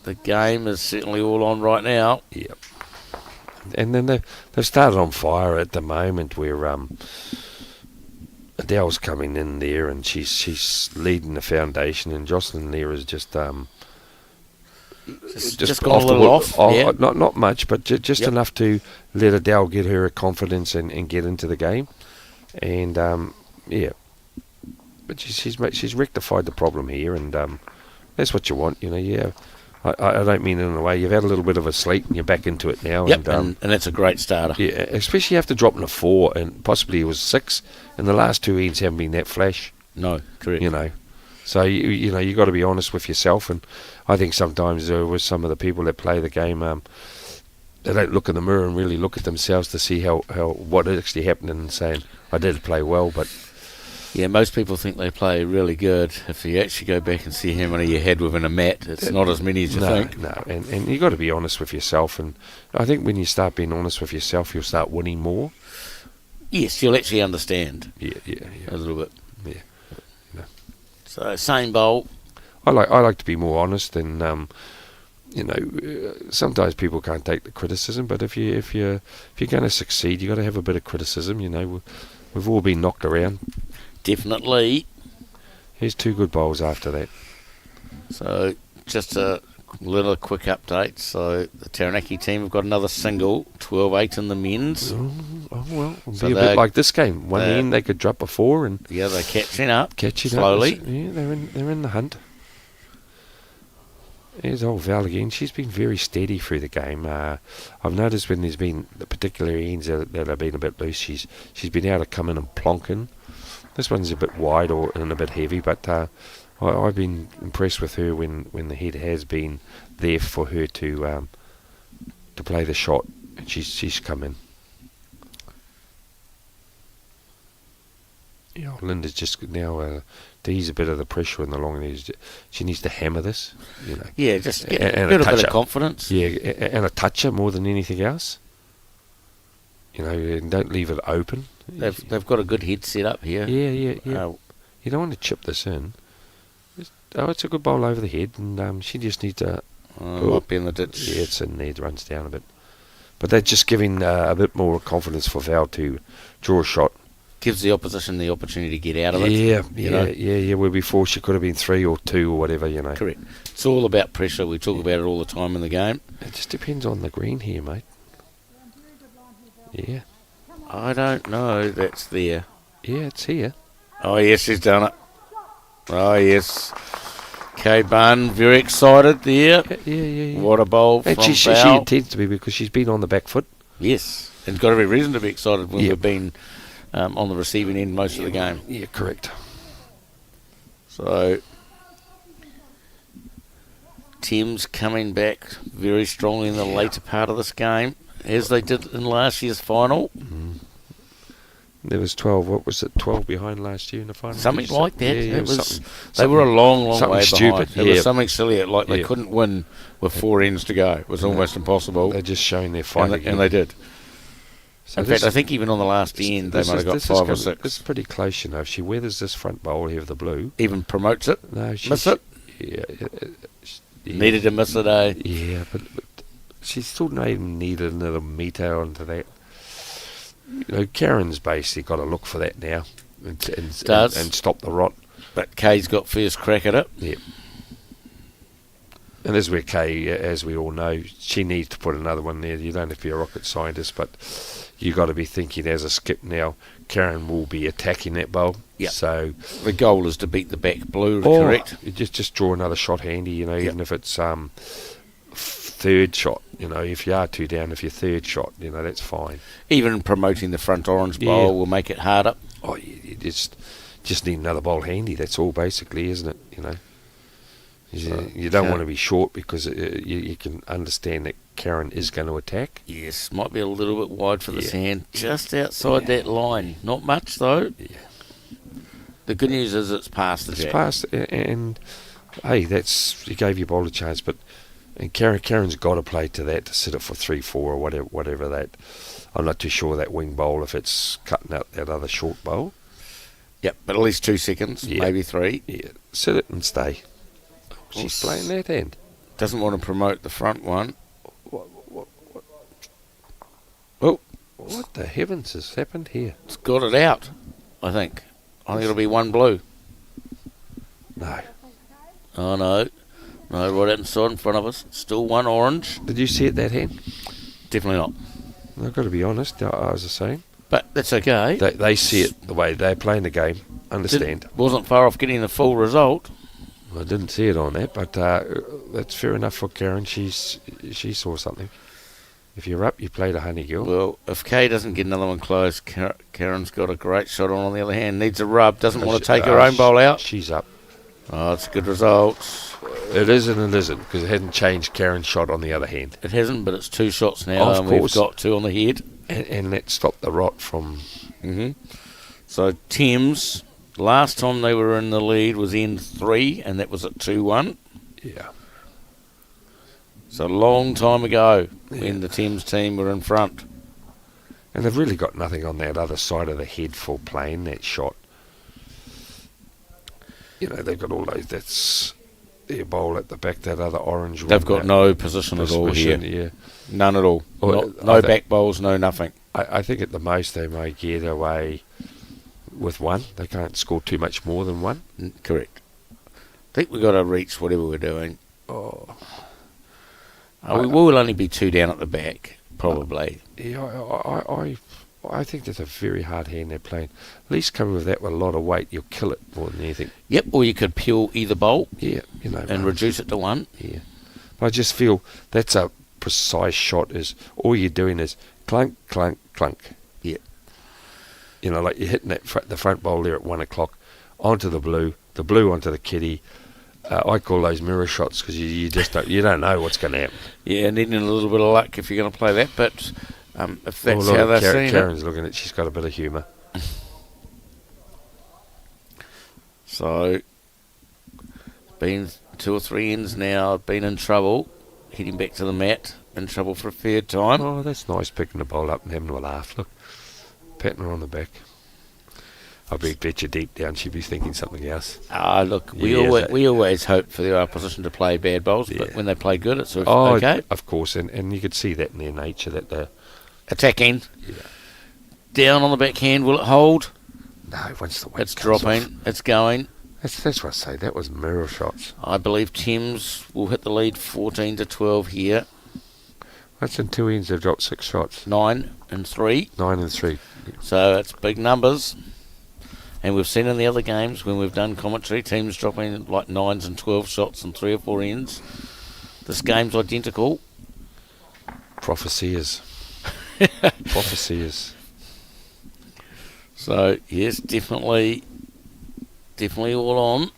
the game is certainly all on right now. Yep. And then they've started on fire at the moment where Adele's coming in there and she's leading the foundation and Jocelyn there is just Just gone a little off. Yeah. Not much, but just Yep. enough to let Adele get her confidence and get into the game. And yeah, but she's rectified the problem here, and that's what you want, you know. Yeah, I don't mean it in a way. You've had a little bit of a sleep and you're back into it now. Yep, and that's a great starter. Yeah, especially after dropping a 4 and possibly it was 6, and the last 2 ends haven't been that flash. No, correct. You know, so you know you got to be honest with yourself, and I think sometimes with some of the people that play the game, they don't look in the mirror and really look at themselves to see how what actually happened and saying I did play well, but Yeah, most people think they play really good. If you actually go back and see how many you had within a mat, it's not as many as you think. No, and you got to be honest with yourself, and I think when you start being honest with yourself, you'll start winning more. Yes, you'll actually understand Yeah. a little bit. Yeah. No. So, same bowl. I like to be more honest, and you know, sometimes people can't take the criticism, but if you're going to succeed, you got to have a bit of criticism. You know, we've all been knocked around. Definitely. Here's 2 good bowls after that. So, just a little quick update. So, the Taranaki team have got another single, 12-8 in the men's. Oh well, it'll So be a bit like this game. One they're- end they could drop a 4 and Yeah, they're catching up slowly. slowly. Yeah, they're in the hunt. Here's old Val again. She's been very steady through the game. I've noticed when there's been the particular ends that have been a bit loose, she's been able to come in and plonk in. This one's a bit wide and a bit heavy, but I've been impressed with her when the head has been there for her to play the shot, and she's come in. Yeah, Linda's just now to ease a bit of the pressure in the long end. She needs to hammer this, you know. Yeah, just get And a a little bit touch of up. confidence. Yeah, and a toucher more than anything else. You know, and don't leave it open. They've got a good head set up here. Yeah. Uh, You don't want to chip this in. It's a good bowl over the head, and she just needs to. might be in the ditch. Yeah, it's in there. It runs down a bit. But that's just giving a bit more confidence for Val to draw a shot. Gives the opposition the opportunity to get out of it. Yeah. Where before she could have been 3 or 2 or whatever, you know. Correct. It's all about pressure. We talk about it all the time in the game. It just depends on the green here, mate. Yeah. I don't know. That's there. Yeah, it's here. Oh, yes, she's done it. Oh, yes. Kay Bunn, very excited there. Yeah. What a bowl And from she Val. intends to be because she's been on the back foot. Yes. And got every reason to be excited when Yeah. we've been on the receiving end most of the game. Yeah, correct. So, Tim's coming back very strongly in the later part of this game, as they did in last year's final. There was 12. What was it? 12 behind last year in the final. Something like that. Yeah, It was. something- They were a long something way stupid, behind. It yeah. was something silly. Like they Yeah. couldn't win with 4 ends to go. It was almost impossible. They're just showing their fight And again. they did. So In this- fact, I think even on the last end, they this might have is- got this is 5 or gonna- 6. This is pretty close, you know. If she weathers this front bowl here of the blue. Even promotes it. No, Miss it. Yeah. Needed to miss it, eh? Yeah, but she still needed another meter onto that. You know, Karen's basically got to look for that now and stop the rot. But Kay's got first crack at it. Yeah. And this is where Kay, as we all know, she needs to put another one there. You don't have to be a rocket scientist, but you got to be thinking as a skip now, Karen will be attacking that bowl. Yep. So The goal is to beat the back blue, correct? you just draw another shot handy, you know, even if it's third shot, you know, if you are 2 down, if you're third shot, you know, that's fine. Even promoting the front orange bowl Yeah. will make it harder. Oh, you just need another bowl handy. That's all basically, isn't it? You know. You don't want to be short because you can understand that Karen is going to attack. Yes, might be a little bit wide for the sand, just outside that line. Not much though. Yeah. The good news is it's past the It's jack. past, and hey, you gave your bowler a chance, but and Karen's got to play to that to sit it for 3-4 or whatever that. I'm not too sure that wing bowl if it's cutting out that other short bowl. Yep, but at least 2 seconds, maybe 3. Yeah, sit it and stay. She's playing that hand. Doesn't want to promote the front one. What? Oh, What the heavens has happened here? it's got it out, I think. I think it'll be 1 blue. No. Oh, no. No, right outside in front of us. Still 1 orange. Did you see it, that hand? Definitely not. I've got to be honest, I was the same. But that's okay. They see it the way they're playing the game. Understand. Wasn't far off getting the full result. I didn't see it on that, but that's fair enough for Karen. She saw something. If you're up, you play the honey girl. Well, if Kay doesn't get another one close, Karen's got a great shot on the other hand. Needs a rub. Doesn't want to take her own bowl out. She's up. Oh, it's a good result. It is and it isn't, because it hadn't changed Karen's shot on the other hand. It hasn't, but it's 2 shots now, Of and course. we've got 2 on the head. And that stopped the rot from... So Thames, last time they were in the lead was end 3, and that was at 2-1. Yeah. So a long time ago when the Thames team were in front. And they've really got nothing on that other side of the head for playing that shot. You know, they've got all those... That's their bowl at the back, that other orange one. They've got no position at all here. Yeah. None at all. Well, No back bowls, no nothing. I think at the most they may get away with 1. They can't score too much more than 1. Correct. I think we've got to reach whatever we're doing. Oh. We will only be 2 down at the back, probably. Yeah, I think that's a very hard hand they're playing. At least coming with that with a lot of weight, you'll kill it more than anything. Yep, or you could peel either bowl Yeah, you know. and reduce it to 1. Yeah. But I just feel that's a precise shot. Is all you're doing is clunk, clunk, clunk. Yeah. You know, like you're hitting the front bowl there at 1 o'clock onto the blue onto the kitty. I call those mirror shots because you just don't know what's going to happen. Yeah, needing a little bit of luck if you're going to play that, but if that's how they're seeing it. Karen's looking at, she's got a bit of humour. So, been 2 or 3 ends now, been in trouble, heading back to the mat, in trouble for a 3rd time. Oh, that's nice, picking the bowl up and having a laugh. Look, patting her on the back. I bet you deep down she'd be thinking something else. Look, we Yeah, always hope for the opposition to play bad bowls, but when they play good, it's Oh, okay. of course, and you could see that in their nature that they're... Attacking. Yeah. Down on the backhand, will it hold? No, once the weight It's comes dropping, off. it's going. That's what I say, that was mirror shots. I believe Thames will hit the lead 14-12 here. That's in 2 ends, they've dropped 6 shots. 9 and 3. 9 and 3. So it's big numbers. And we've seen in the other games when we've done commentary, teams dropping like 9s and 12 shots in 3 or 4 ends. This game's identical. Prophecy is. Prophecy is. So yes, definitely all on.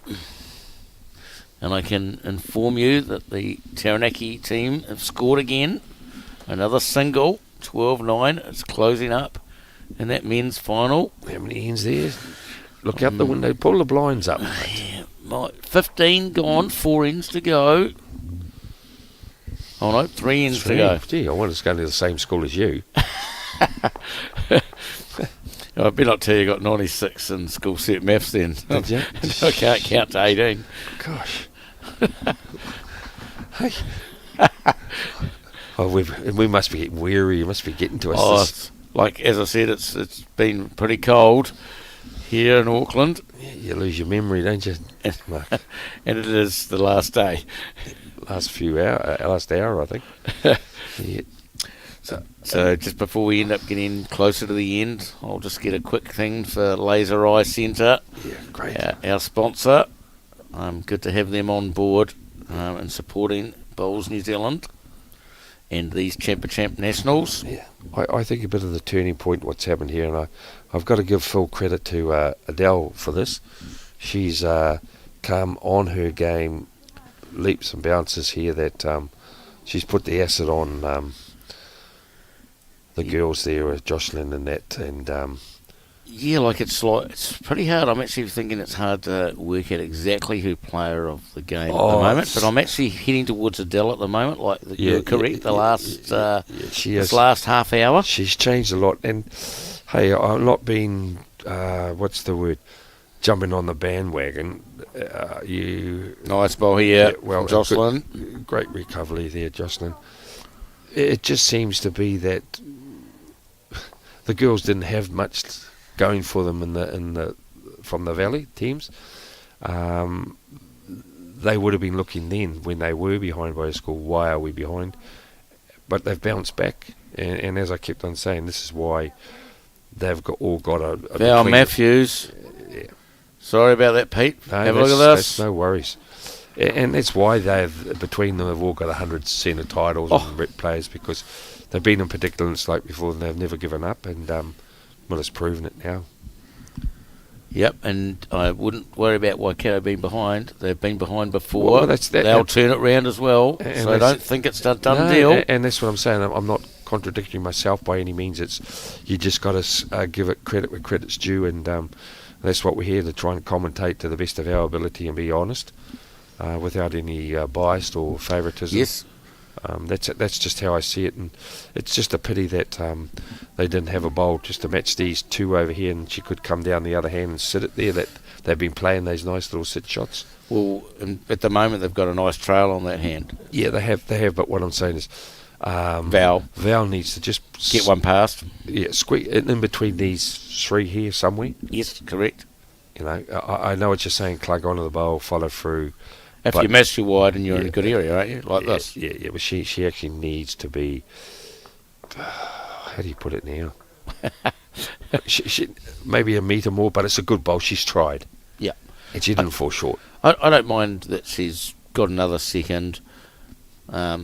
And I can inform you that the Taranaki team have scored again. Another single, 12-9. It's closing up in that men's final. How many ends there? Look out the window, pull the blinds up. Yeah, 15 gone, 4 ends to go. Oh no, 3 ends to go. Gee, I wanted to go to the same school as you. I better not tell you got 96 in school set maths then. Did you? I can't count to 18. Gosh. Hey. Oh, we must be getting weary. You must be getting to us. Oh, like as I said, it's been pretty cold here in Auckland. You lose your memory, don't you, Mark? And it is the last day. Last hour, I think. Yeah. So just before we end up getting closer to the end, I'll just get a quick thing for Laser Eye Centre. Yeah, great. Our sponsor. Good to have them on board and supporting Bowls New Zealand and these Champ Nationals. Yeah, I think a bit of the turning point what's happened here, and I've got to give full credit to Adele for this. She's come on her game leaps and bounces here that she's put the acid on the girls there, Jocelyn and that, and Yeah, like it's pretty hard. I'm actually thinking it's hard to work out exactly who player of the game at the moment. But I'm actually heading towards Adele at the moment. Like you're correct. This last half hour, she's changed a lot. And hey, I'm not being what's the word? Jumping on the bandwagon. Nice ball here, well, Jocelyn. Great recovery there, Jocelyn. It just seems to be that the girls didn't have much going for them from the Valley teams. They would have been looking then when they were behind by a score. Why are we behind? But they've bounced back, and as I kept on saying, this is why they've all got a Val Matthews. Yeah. Sorry about that, Pete. No, have a look at this. That's no worries. And that's why between them, have all got 100 centre titles and rep players, because they've been in particular like before, and they've never given up, and well, it's proven it now. Yep, and I wouldn't worry about Waikato being behind. They've been behind before. Well, that's that. They'll turn it round as well, so I don't think it's a done deal. And that's what I'm saying. I'm not contradicting myself by any means. It's you just got to give it credit where credit's due, and that's what we're here to try and commentate to the best of our ability and be honest, without any bias or favouritism. Yes. That's just how I see it, and it's just a pity that they didn't have a bowl just to match these two over here, and she could come down the other hand and sit it there. That they've been playing those nice little sit shots. Well, at the moment they've got a nice trail on that hand. Yeah, they have. But what I'm saying is, Val needs to just get one past. Yeah, squeak in between these three here somewhere. Yes, correct. You know, I know what you're saying. Clug onto the bowl, follow through. If you match you wide and you're in a good area, aren't you? Like this. Yeah. But she actually needs to be. How do you put it now? she maybe a metre more, but it's a good bowl. She's tried. Yeah. And she didn't fall short. I don't mind that she's got another second. But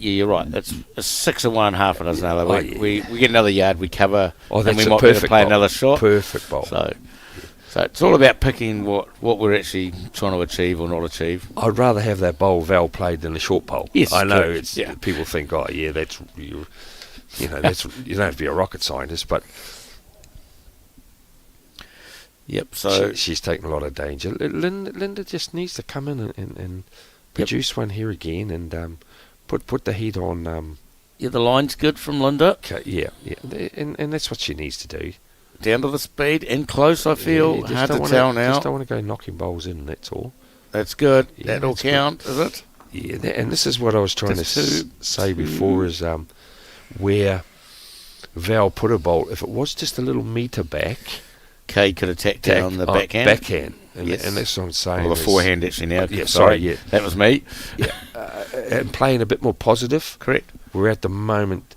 yeah, you're right. It's 6 and 1, half a dozen other. We get another yard, we cover, and we might be able to play another shot. Perfect bowl. So it's all about picking what we're actually trying to achieve or not achieve. I'd rather have that bowl Val played than the short bowl. Yes, I know correct. people think, that's you know, that's you don't have to be a rocket scientist, but yep. So she's taken a lot of danger. Linda just needs to come in and produce one here again, and put the heat on. Yeah, the line's good from Linda. Yeah, and that's what she needs to do. Down to the speed and close, I feel. Hard to tell now. Just don't want to go knocking bowls in, that's all. That's good. Yeah, That'll count, is it? Yeah, and this is what I was trying to say before, is where Val put a bowl, if it was just a little metre back, Kay could attack down the backhand. Backhand. And that's what I'm saying. Well, the forehand actually now. Yeah, sorry. That was me. Yeah, and playing a bit more positive. Correct. We're at the moment...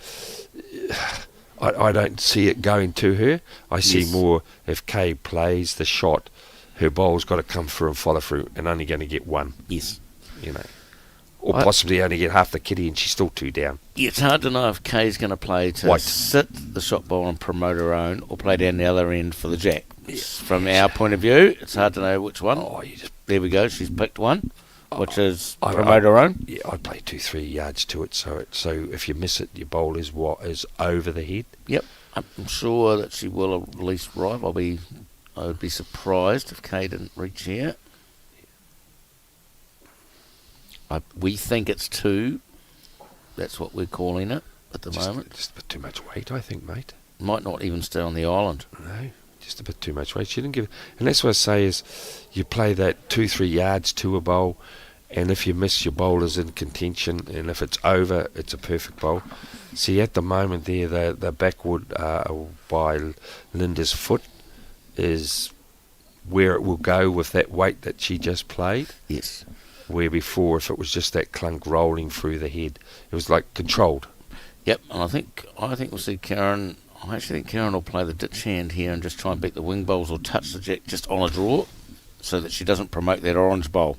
I don't see it going to her. I see more, if Kay plays the shot, her bowl's got to come through and follow through, and only going to get one. Yes. You know. Or possibly only get half the kitty, and she's still 2 down. Yeah, it's hard to know if Kay's going to play to sit the shot ball and promote her own, or play down the other end for the jack. Yeah. From our point of view, it's hard to know which one. There we go, she's picked one. Which is promote her own? Yeah, I'd play 2-3 yards to it, so if you miss it, your bowl is over the head. Yep, I'm sure that she will at least arrive. I would be surprised if Kay didn't reach here. We think it's 2. That's what we're calling it at the moment. Just a bit too much weight, I think, mate. Might not even stay on the island. No, just a bit too much weight. She didn't give, and that's what I say is, you play that 2-3 yards to a bowl, and if you miss, your bowl is in contention, and if it's over, it's a perfect bowl. See, at the moment there, the backwood by Linda's foot is where it will go with that weight that she just played. Yes. Where before, if it was just that clunk rolling through the head, it was like controlled. Yep, and I think we'll see Karen. I actually think Karen will play the ditch hand here and just try and beat the wing bowls or touch the jack just on a draw, so that she doesn't promote that orange bowl.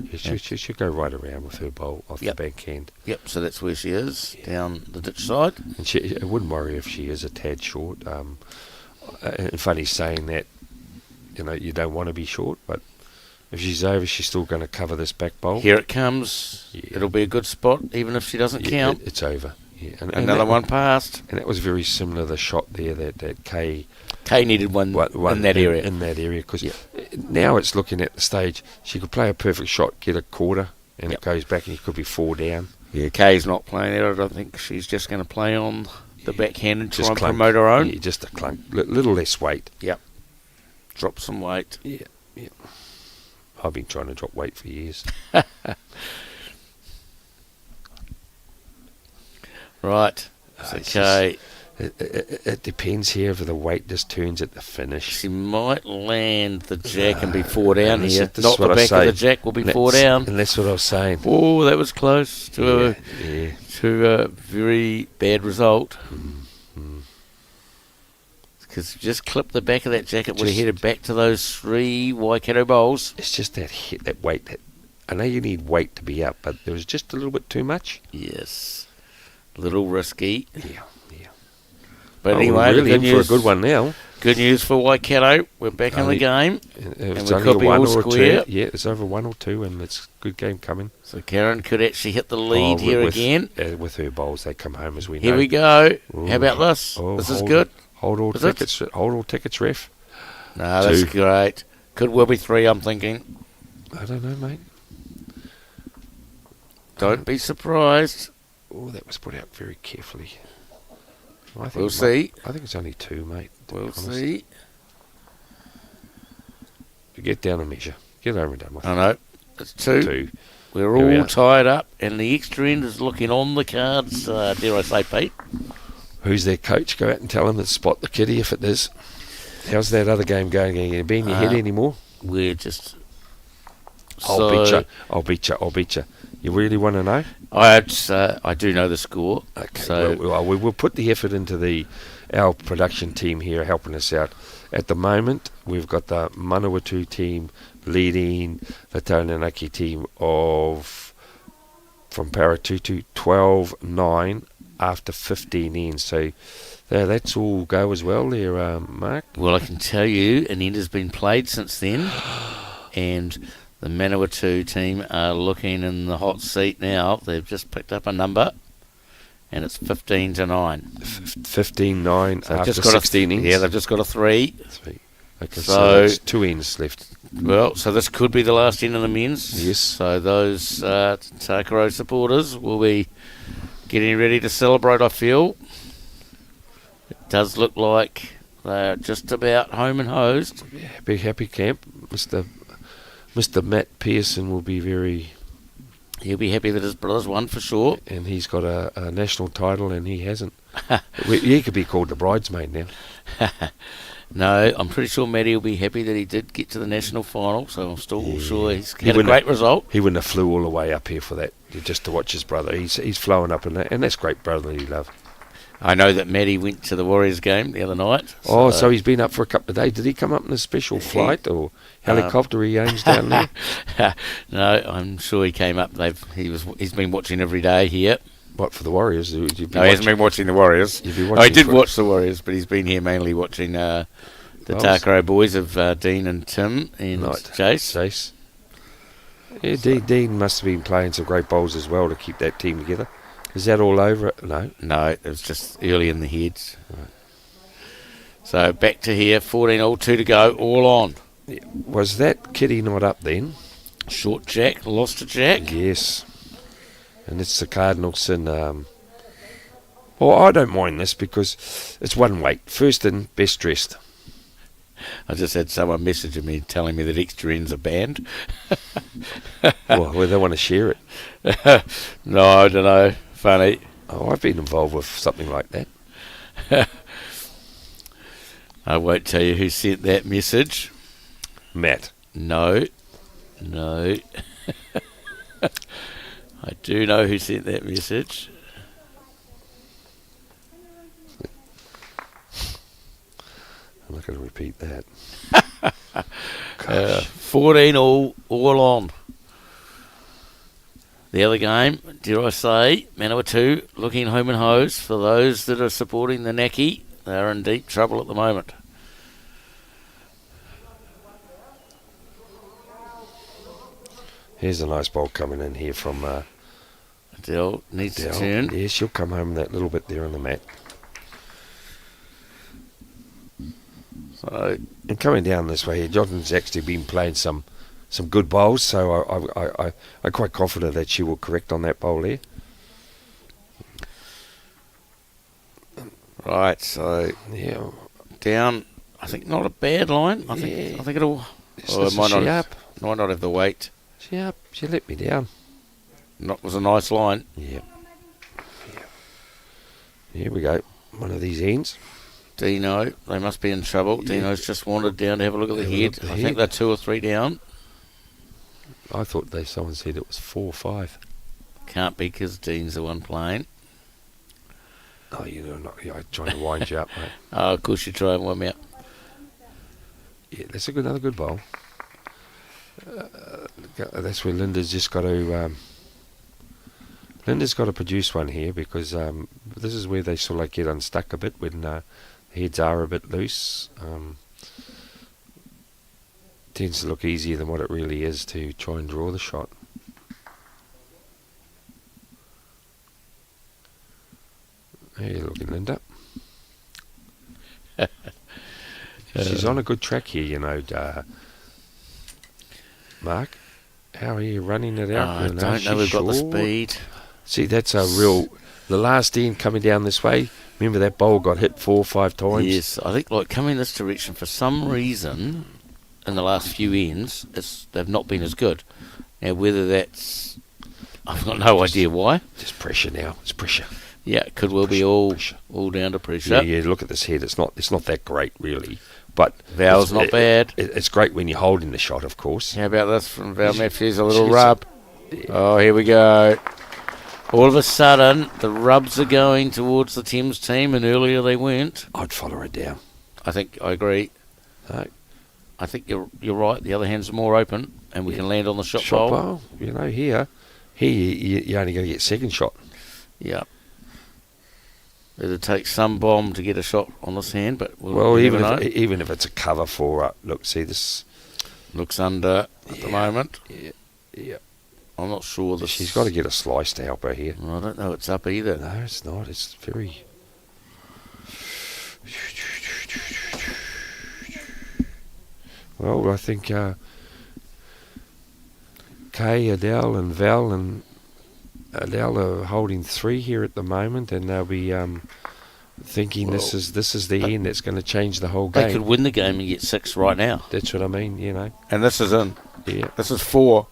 Yeah, she should go right around with her bowl off the backhand. Yep, so that's where she is, down the ditch side. And it wouldn't worry if she is a tad short. And funny saying that, you don't want to be short, but If she's over, she's still going to cover this back bowl. Here it comes. Yeah. It'll be a good spot, even if she doesn't count. It's over. Yeah. And Another one passed. And that was very similar to the shot there that Kay Needed one in that area. In that area, because now it's looking at the stage. She could play a perfect shot, get a quarter, and it goes back, and you could be 4 down. Yeah, Kay's not playing it. I don't think she's just going to play on the backhand and try and clunk. promote her own. Yeah, just a clunk. Little less weight. Yep. Drop some weight. Yeah. I've been trying to drop weight for years. Right. Okay. It depends here if the weight just turns at the finish. She might land the jack and be 4 down here. This Not is the what back I of the say. jack will be 4 down. And that's what I was saying. Oh, that was close to Yeah. a very bad result. Because just clip the back of that jack, it would have headed back to those 3 Waikato bowls. It's just that weight. I know you need weight to be up, but there was just a little bit too much. Yes. A little risky. Yeah. But We're anyway, really good in for a news. good one now. Good news for Waikato. We're back in the game. It's we only could a be 1 all or a square. 2. Yeah, it's over 1 or 2, and it's a good game coming. So Karen could actually hit the lead here again. With her bowls, they come home as we know. Here we go. Ooh. How about this? Oh, This is good. Hold all Is it? tickets. Hold all tickets, ref. No, that's 2. great. Could well be 3, I'm thinking. I don't know, mate. Don't be surprised. Oh, that was put out very carefully. We'll see. I think it's only 2, mate. We'll see. Get down and measure. Get over and done with. I know. It's 2. 2. We're Here we all are. tied up, and the extra end is looking on the cards, dare I say, Pete. Who's their coach? Go out and tell them to spot the kitty if it is. How's that other game going? Are you be in your head anymore? We're just... I'll beat you. I'll beat you. You really want to know? I do know the score. Okay. So Well, we will put the effort into our production team here helping us out. At the moment, we've got the Manawatu team leading the Taranaki team from Paratutu 12-9 after 15 ends. So that's all go as well there, Mark. Well, I can tell you an end has been played since then, and the Manawatu team are looking in the hot seat now. They've just picked up a number, and it's 15-9. 15-9 So after 16 ends. Yeah, they've just got a 3. Okay, so So- that's 2 ends left. Well, so this could be the last end of the men's. Yes. So those Takaro supporters will be getting ready to celebrate, I feel. It does look like they're just about home and hosed. Happy camp. Mr. Matt Pearson will be very... He'll be happy that his brother's won for sure. And he's got a national title and he hasn't. He could be called the bridesmaid now. No, I'm pretty sure Matty will be happy that he did get to the national final, so I'm still sure he's He had a wouldn't great result. He wouldn't have flew all the way up here for that, just to watch his brother. He's flowing up in that, and that's great brotherly love. I know that Matty went to the Warriors game the other night. So he's been up for a couple of days. Did he come up in a special flight or helicopter he owns down there? No, I'm sure he came up. He's been watching every day here. What, for the Warriors? No, he hasn't been watching the Warriors. You've been I watching did watch the Warriors, but he's been here mainly watching the Takaro boys of Dean and Tim and Jace. Yeah, Dean must have been playing some great bowls as well to keep that team together. Is that all over? No. No, it was just early in the heads. Right. So back to here, 14-all, 2 to go, all on. Yeah. Was that kitty not up then? Short jack, lost a jack. Yes. And it's the Cardinals and... Well, I don't mind this because it's one weight. First and best dressed. I just had someone messaging me telling me that extra ends are banned. Well, they want to share it. No, I don't know. Funny. Oh, I've been involved with something like that. I won't tell you who sent that message. Matt. No. I do know who sent that message. I'm not going to repeat that. 14-all, all on. The other game, dare I say, Manawatu looking home and hose. For those that are supporting the Naki, they are in deep trouble at the moment. Here's a nice bowl coming in here from Adele needs to Dell. turn. Yeah, she'll come home that little bit there on the mat. So And coming down this way here, Jonathan's actually been playing some good bowls, so I'm quite confident that she will correct on that bowl there. right, so Yeah, down. I think not a bad line. I Yeah. think it'll. This Oh, it is might she not. up. Might not have the weight. She up. She let me down. Not was a nice line. Yeah. Here we go. One of these ends. Dino, they must be in trouble. Yeah. Dino's just wandered down to have a look at the Have a head. look at the I head. think they're 2 or 3 down. I thought someone said it was 4 or 5. Can't be because Dean's the one playing. Oh, I'm trying to wind you up, mate. Oh, of course you try and warm me up. Yeah, that's another good bowl. That's where Linda's just got to. Linda's got to produce one here because this is where they sort of like get unstuck a bit when the heads are a bit loose. Tends to look easier than what it really is to try and draw the shot. How you looking, Linda? She's on a good track here, Mark. How are you running it out? I don't know. We've got the speed. See, that's a real. The last end coming down this way. Remember that bowl got hit 4 or 5 times. Yes, I think like coming this direction for some reason in the last few ends, they've not been as good. Now whether that's, I've got no idea why. Just pressure now. It's pressure. Yeah, it could well be all down to pressure. Yeah. Look at this head. It's not that great really, but Val's not bad. It's great when you're holding the shot, of course. How about this from Val Matthews? A little She's- rub. Oh, here we go. All of a sudden, the rubs are going towards the Thames team, and earlier they weren't. I'd follow her down. I agree. No. I think you're right. The other hand's more open, and we can land on the shot Shot bowl. bowl. Here you're only going to get second shot. Yeah. It'll take some bomb to get a shot on this hand, but Well, you never know. even if it's a cover for look, see this. Looks under at the moment. Yeah. I'm not sure this. She's got to get a slice to help her here. I don't know it's up either. No, it's not. It's very. Well, I think Kay, Adele, and Val and Adele are holding 3 here at the moment, and they'll be thinking this is the end that's going to change the whole game. They could win the game and get 6 right now. That's what I mean, And this is in. Yeah. This is 4.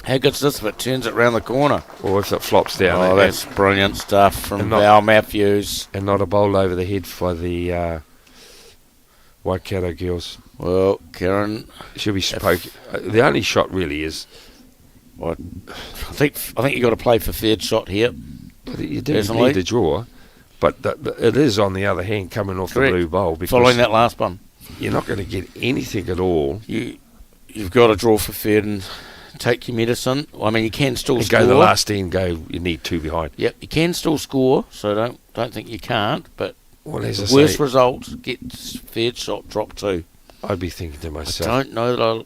How good's this if it turns it round the corner? Or if it flops down. Oh, that's brilliant stuff from and not- Val Matthews. And not a bowl over the head for the Waikato girls. Well, Karen, She'll be spoken. The only shot really is. I think you got to play for third shot here. You do Personally. need to draw, but it is on the other hand coming off Correct. the blue bowl because Following that last one, you're not going to get anything at all. you've got to draw for third and take your medicine. I mean, you can still And score. go the last end. You need 2 behind. Yep, you can still score. So don't think you can't. But Well, as I the worst say, result, get third shot, drop 2. I'd be thinking to I myself. don't know that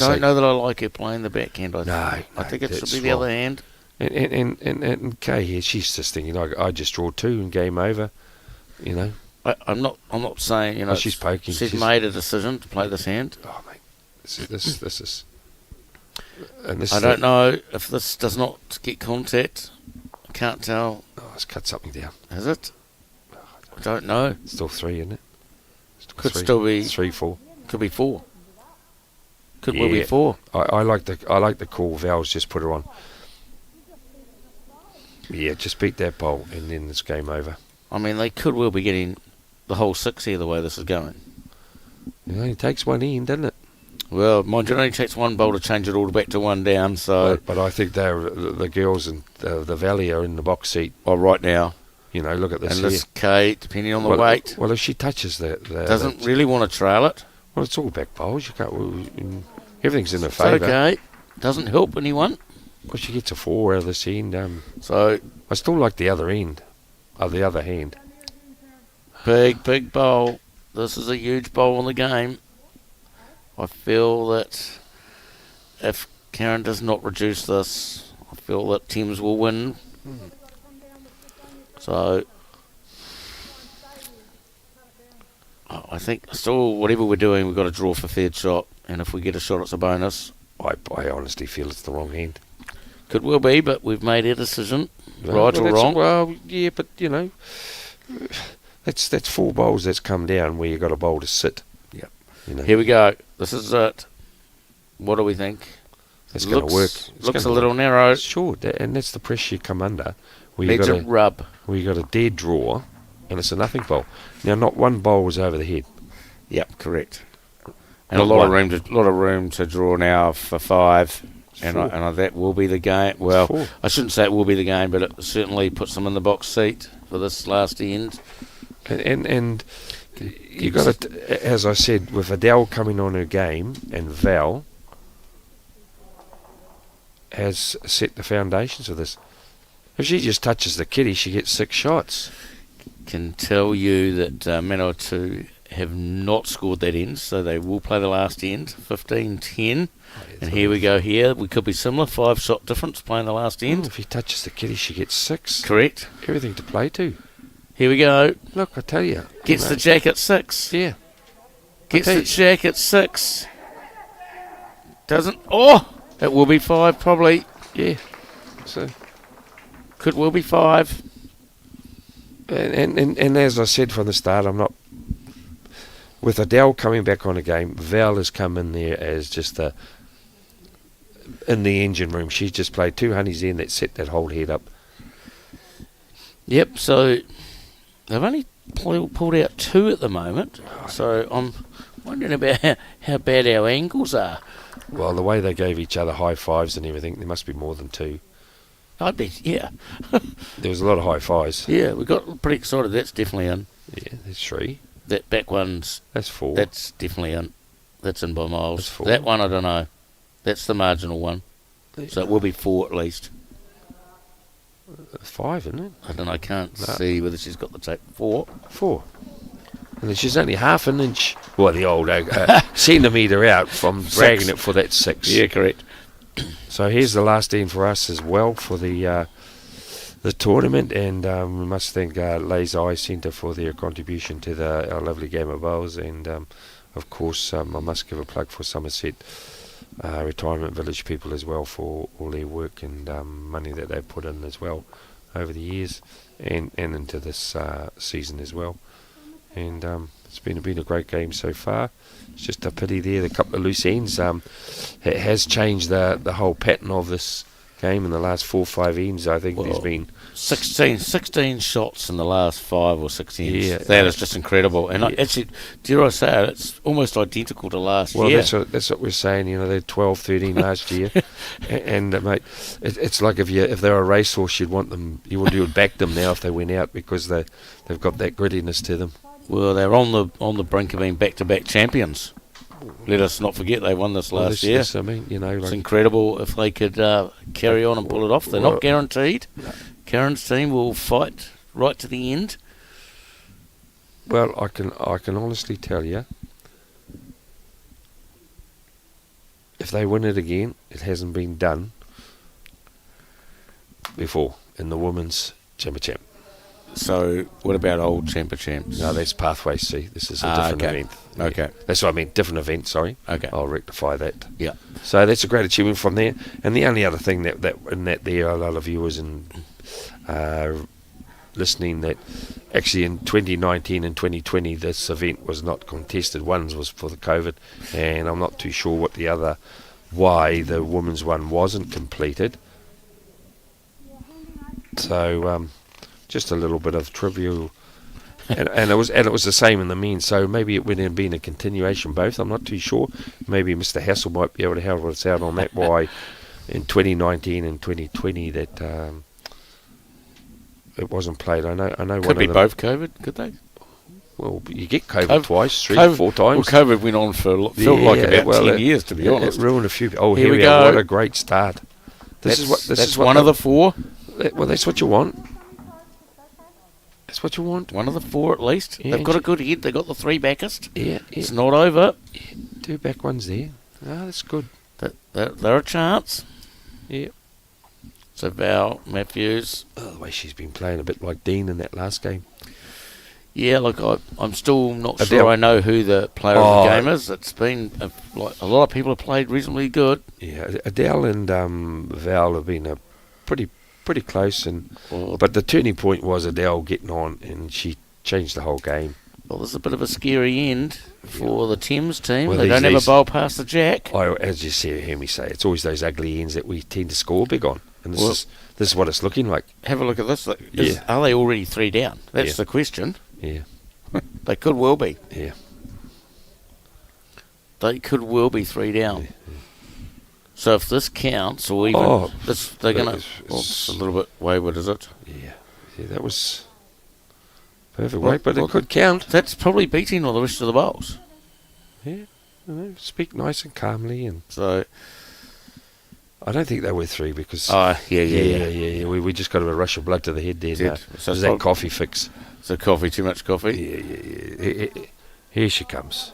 I know that I like her playing the backhand. I think it should that's be the wrong. other hand. And Kay here, she's just thinking, I just draw 2 and game over. I'm not saying Oh, she's poking. She's She's- made a decision to play this hand. Oh mate, this is. And this I is don't know if this does not get contact. I can't tell. Oh, let's cut something down. Is it? I don't know. It's still 3, isn't it? Could still be 3, 4. Could be 4. Could well be Yeah. 4. I like the call Val's just put her on. Yeah, just beat that bowl and then it's game over. I mean, they could well be getting the whole 6 here the way this is going. It only takes 1 end, doesn't it? Well, mind you, it only takes 1 bowl to change it all back to 1 down. So, But I think the girls and the Valley are in the box seat. right now, Look at this and here. this Kate, depending on the well, weight, Well, if she touches doesn't really want to trail it. Well, it's all back bowls. You can't. Everything's in her It's favour. okay. Doesn't help anyone. Well, she gets a 4 out of this end. So, I still like the other end, the other hand. big bowl. This is a huge bowl in the game. I feel that if Karen does not reduce this, I feel that Thames will win. So I think still, whatever we're doing, we've got to draw for third shot, and if we get a shot, it's a bonus. I honestly feel it's the wrong hand. Could well be, but we've made a decision, right or wrong. Well, yeah, but that's 4 bowls that's come down where you got a bowl to sit. Yep. Here we go. This is it. What do we think? It's going to work. Looks a little narrow. Sure, and that's the pressure you come under. Where Needs a rub. Where you got a dead draw, and it's a nothing bowl. Now, not one bowl was over the head. Yep, correct. And a lot of room to draw now for 5. And that will be the game. Well, 4. I shouldn't say it will be the game, but it certainly puts them in the box seat for this last end. And you got to, as I said, with Adele coming on her game, and Val has set the foundations of this. If she just touches the kitty, she gets 6 shots. Can tell you that Manawatu have not scored that end, so they will play the last end, 15-10. And here we go here. We could be similar, 5-shot difference playing the last end. If he touches the kitty, she gets 6. Correct. Everything to play to. Here we go. Look, I tell you. Gets the jack at 6. Yeah. Gets the jack at 6. Doesn't. Oh! It will be 5 probably. Yeah. So. Could well be 5. And as I said from the start, I'm not. With Adele coming back on a game, Val has come in there as just in the engine room. She's just played 2 honeys in that set that whole head up. Yep, so they've only pulled out 2 at the moment. So I'm wondering about how bad our angles are. Well, the way they gave each other high fives and everything, there must be more than 2. I'd be, yeah. There was a lot of high fives. Yeah, we got pretty excited. That's definitely in. Yeah, that's 3. That back one's... That's 4. That's definitely in. That's in by miles. That's 4. That one, I don't know. That's the marginal one. So it will be 4 at least. 5, isn't it? I don't know. I can't see whether she's got the tape. 4. 4. And then she's only half an inch, well, the old centimetre out from dragging it for that 6. Yeah, correct. So here's the last end for us as well for the tournament, and we must thank Laser Eye Centre for their contribution to our lovely game of bowls, and of course I must give a plug for Somerset Retirement Village people as well for all their work and money that they've put in as well over the years and into this season as well. And it's been a great game so far. It's just a pity there, the couple of loose ends. It has changed the whole pattern of this game in the last 4 or 5 ends. I think there's been 16 shots in the last 5 or 6 ends. Yeah, that is just incredible. And actually, dare I say it, it's almost identical to last year. Well, that's what we're saying. You know, they're 12, 13 last year, and mate, it's like if they're a racehorse, you would back them now if they went out because they've got that grittiness to them. Well, they're on the brink of being back-to-back champions. Let us not forget they won this last year. I mean, it's incredible if they could carry on and pull it off. They're not guaranteed. No. Karen's team will fight right to the end. Well, I can honestly tell you, if they win it again, it hasn't been done before in the women's championship. So, what about old champs? No, that's Pathways, see. This is a different event. Yeah. Okay. That's what I mean, different event, sorry. Okay. I'll rectify that. Yeah. So that's a great achievement from there. And the only other thing that there are a lot of viewers and listening that actually in 2019 and 2020 this event was not contested. One was for the COVID, and I'm not too sure why the women's one wasn't completed. So just a little bit of trivial, and it was the same in the men's. So maybe it would have been a continuation both. I'm not too sure. Maybe Mr. Hassel might be able to help us out on that. Why in 2019 and 2020 that it wasn't played. I know. Could one be of them, both COVID. Could they? Well, you get COVID twice, 3 or 4 times. Well, COVID went on for felt like about 10 years, to be honest. It ruined a few. Oh, here we go. go. What a great start! This is one of the 4. Well, that's what you want. That's what you want. One of the 4 at least. Yeah, they've got a good head. They've got the 3 backest. Yeah. It's not over. Yeah, 2 back ones there. Oh, that's good. They're a chance. Yeah. So Val Matthews. Oh, the way she's been playing a bit like Dean in that last game. Yeah, look, I'm still not Adele. sure I know who the player of the game is. It's been a lot of people have played reasonably good. Yeah, Adele and Val have been pretty close, but the turning point was Adele getting on, and she changed the whole game. Well, there's a bit of a scary end for the Thames team. Well, they don't have a bowl past the jack. As you hear me say, it's always those ugly ends that we tend to score big on, and this is what it's looking like. Have a look at this. Are they already 3 down? That's the question. Yeah. They could well be. Yeah. They could well be 3 down. Yeah. So if this counts, or even they're going to. It's a little bit wayward, is it? Yeah. Yeah, that was perfect way, but it could count. That's probably beating all the rest of the bowls. Yeah. Speak nice and calmly, and so. I don't think they were 3 because. Yeah. We just got a rush of blood to the head there. So that coffee fix. So too much coffee. Yeah. Here she comes.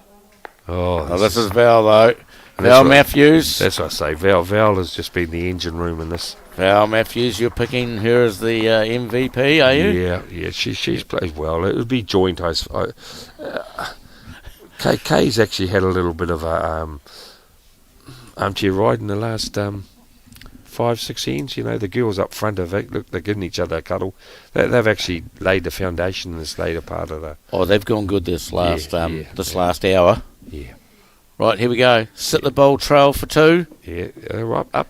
Oh, this is Val though. Val Matthews. That's what I say. Val has just been the engine room in this. Val Matthews, you're picking her as the MVP, are you? Yeah. She's played well. It would be joint. Kay's actually had a little bit of a armchair ride in the last 5-6 ends. The girls up front have look, they're giving each other a cuddle. They've actually laid the foundation in this later part of the. Oh, they've gone good this last last hour. Yeah. Right, here we go. Sit the bowl trail for 2. Yeah. Up.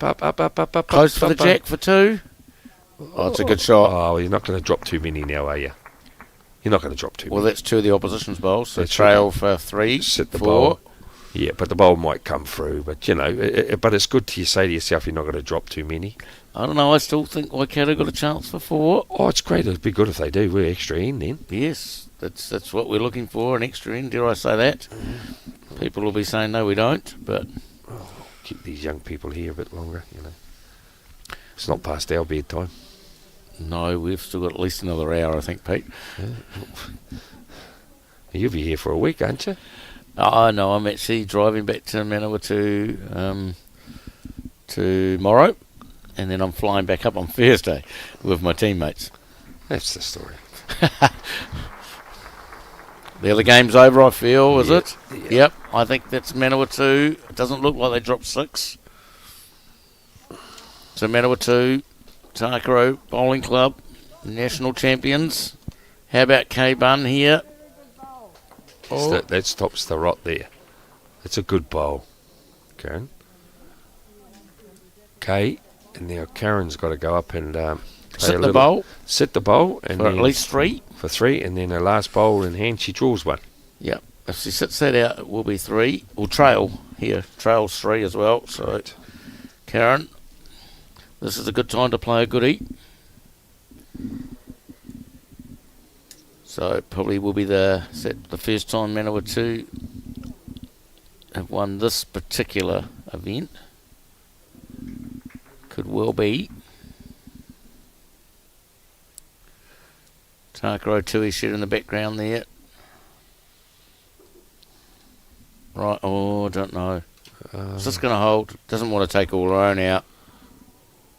Close for the jack for 2. Oh, it's a good shot. Oh, you're not going to drop too many now, are you? You're not going to drop too many. Well, that's 2 of the opposition's bowls. So that's trail for 3. Sit the 4. bowl. Yeah, but the bowl might come through. But, but it's good to say to yourself you're not going to drop too many. I don't know. I still think Waikato got a chance for 4. Oh, it's great. It'd be good if they do. We're extra in then. Yes, that's what we're looking for, an extra in. Dare I say that? People will be saying, no, we don't. But keep these young people here a bit longer, It's not past our bedtime. No, we've still got at least another hour, I think, Pete. Yeah. You'll be here for a week, aren't you? Oh, no, I'm actually driving back to Manawatu tomorrow, and then I'm flying back up on Thursday with my teammates. That's the story. The other game's over, I feel, is it? Yeah. Yep, I think that's Manawatu. It doesn't look like they dropped 6. So Manawatu, Takaro Bowling Club, national champions. How about K-Bun here? That stops the rot there. It's a good bowl, Karen. And now Karen's got to go up and sit the bowl. Sit the bowl. And for at least 3. For 3, and then her last bowl in hand, she draws 1. Yep. If she sits that out, it will be 3. Or trail here. Trail's 3 as well. So, right. Karen, this is a good time to play a good eat. So it probably will be the first time Manawatu have won this particular event. Could well be. Takaro Tui shit in the background there. Right, I don't know. Is this going to hold? Doesn't want to take all her own out.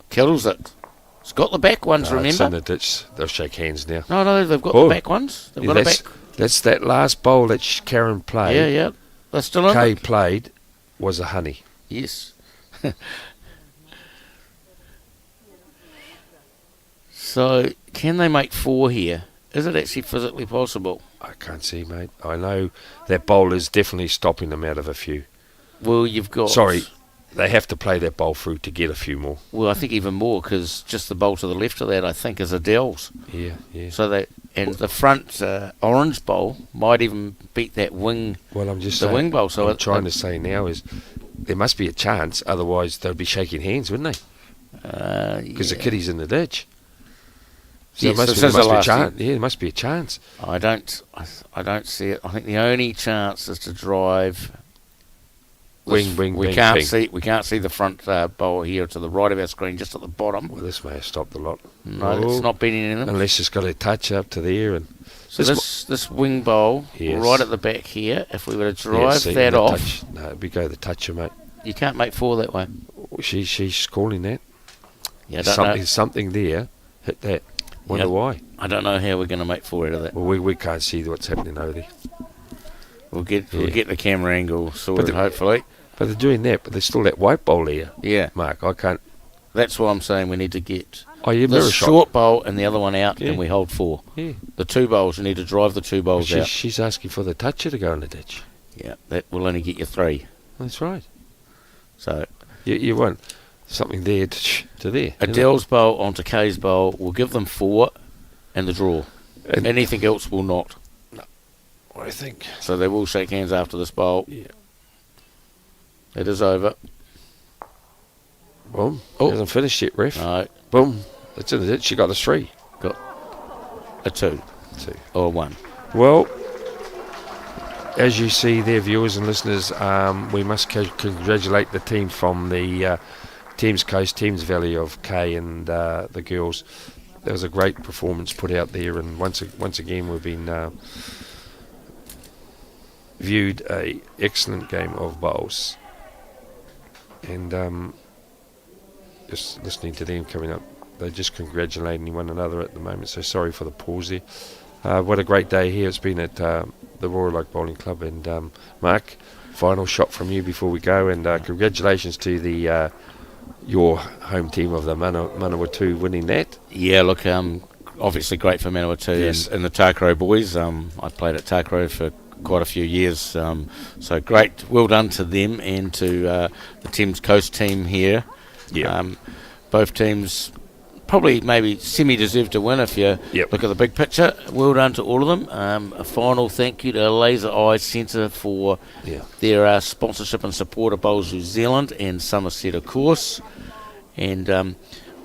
Kills it. It's got the back ones, remember? It's in the ditch. They'll shake hands now. No, they've got the back ones. They've got a back. That's that last bowl that Karen played. Yeah. They're still in Kay it. played was a honey. Yes. So, can they make 4 here? Is it actually physically possible? I can't see, mate. I know that bowl is definitely stopping them out of a few. Well, you've got... Sorry, they have to play that bowl through to get a few more. Well, I think even more, because just the bowl to the left of that, I think, is Adele's. Yeah. So the front orange bowl might even beat that wing. Well, I'm just the saying, wing bowl. So what I'm trying to say now is there must be a chance, otherwise they'd be shaking hands, wouldn't they? Because the kiddie's in the ditch. So yes, there must be a chance. Yeah, there must be a chance. I don't see it. I think the only chance is to drive. We can't see the front bowl here to the right of our screen, just at the bottom. Well, this may have stopped a lot. No, it's not beating any of them. Unless it's got a touch up to there. And so this wing bowl right at the back here, if we were to drive that off. No, we go the toucher, mate. You can't make 4 that way. She's calling that. Yeah, I don't know. Something there. Hit that. Wonder why. I don't know how we're going to make 4 out of that. Well, we can't see what's happening over there. We'll get the camera angle sorted, hopefully. But they're doing that, but there's still that white bowl there. Yeah. Mark, I can't. That's why I'm saying we need to get the the short bowl and the other one out, and we hold 4. Yeah. The 2 bowls, you need to drive the 2 bowls out. She's asking for the toucher to go in the ditch. Yeah, that will only get you 3. That's right. So You want something there to there. Adele's bowl onto Kay's bowl will give them 4 and the draw. And anything else will not. No, I think. So they will shake hands after this bowl. Yeah. It is over. Boom. Oh. Hasn't finished yet, ref. No, Boom. That's in the ditch. She got a 3. got a 2. 2. Or 1. Well, as you see there, viewers and listeners, we must congratulate the team from the Thames Coast, Thames Valley of Kay and the girls. There was a great performance put out there, and once again we've been viewed a excellent game of bowls. And just listening to them coming up, they're just congratulating one another at the moment, so sorry for the pause there. What a great day here it's been at the Royal Oak Bowling Club. And Mark, final shot from you before we go, and congratulations to the your home team of the Manawatu winning that. Yeah, look, obviously great for Manawatu and the Takaro boys. I played at Takaro for quite a few years, so great, well done to them and to the Thames Coast team here. Yeah. Both teams probably maybe semi-deserved to win if you look at the big picture. Well done to all of them. A final thank you to Laser Eye Centre for their sponsorship and support of Bowls New Zealand and Somerset, of course. And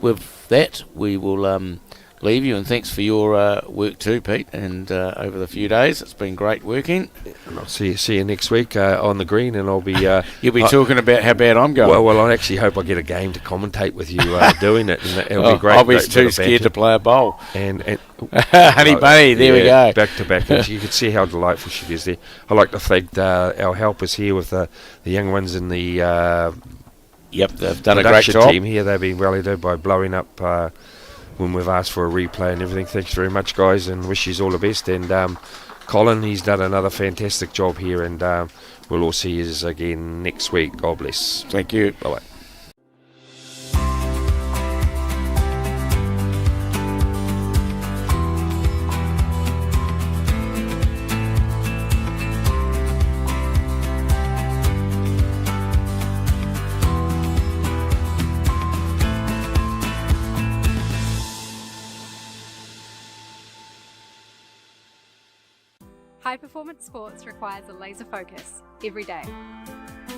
with that, we will leave you, and thanks for your work too, Pete, and over the few days. It's been great working. And I'll see you next week on the green, and I'll be... You'll be talking about how bad I'm going. Well, I actually hope I get a game to commentate with you doing it, and it'll be great. I'll be too scared to play a bowl. And Honey bunny, there we go. Back to back. And you can see how delightful she is there. I'd like to thank our helpers here with the young ones in the they've done a great job. Team here. They've been well done by blowing up when we've asked for a replay and everything. Thanks very much, guys, and wish you all the best. And Colin, he's done another fantastic job here, and we'll all see you again next week. God bless. Thank you. Bye-bye. High performance sports requires a laser focus every day.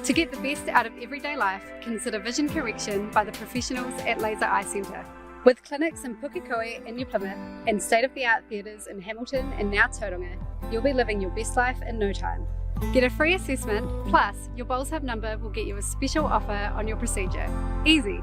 To get the best out of everyday life, consider vision correction by the professionals at Laser Eye Centre. With clinics in Pukekohe and New Plymouth and state-of-the-art theatres in Hamilton and now Tauranga, you'll be living your best life in no time. Get a free assessment, plus your Bowls Hub number will get you a special offer on your procedure. Easy.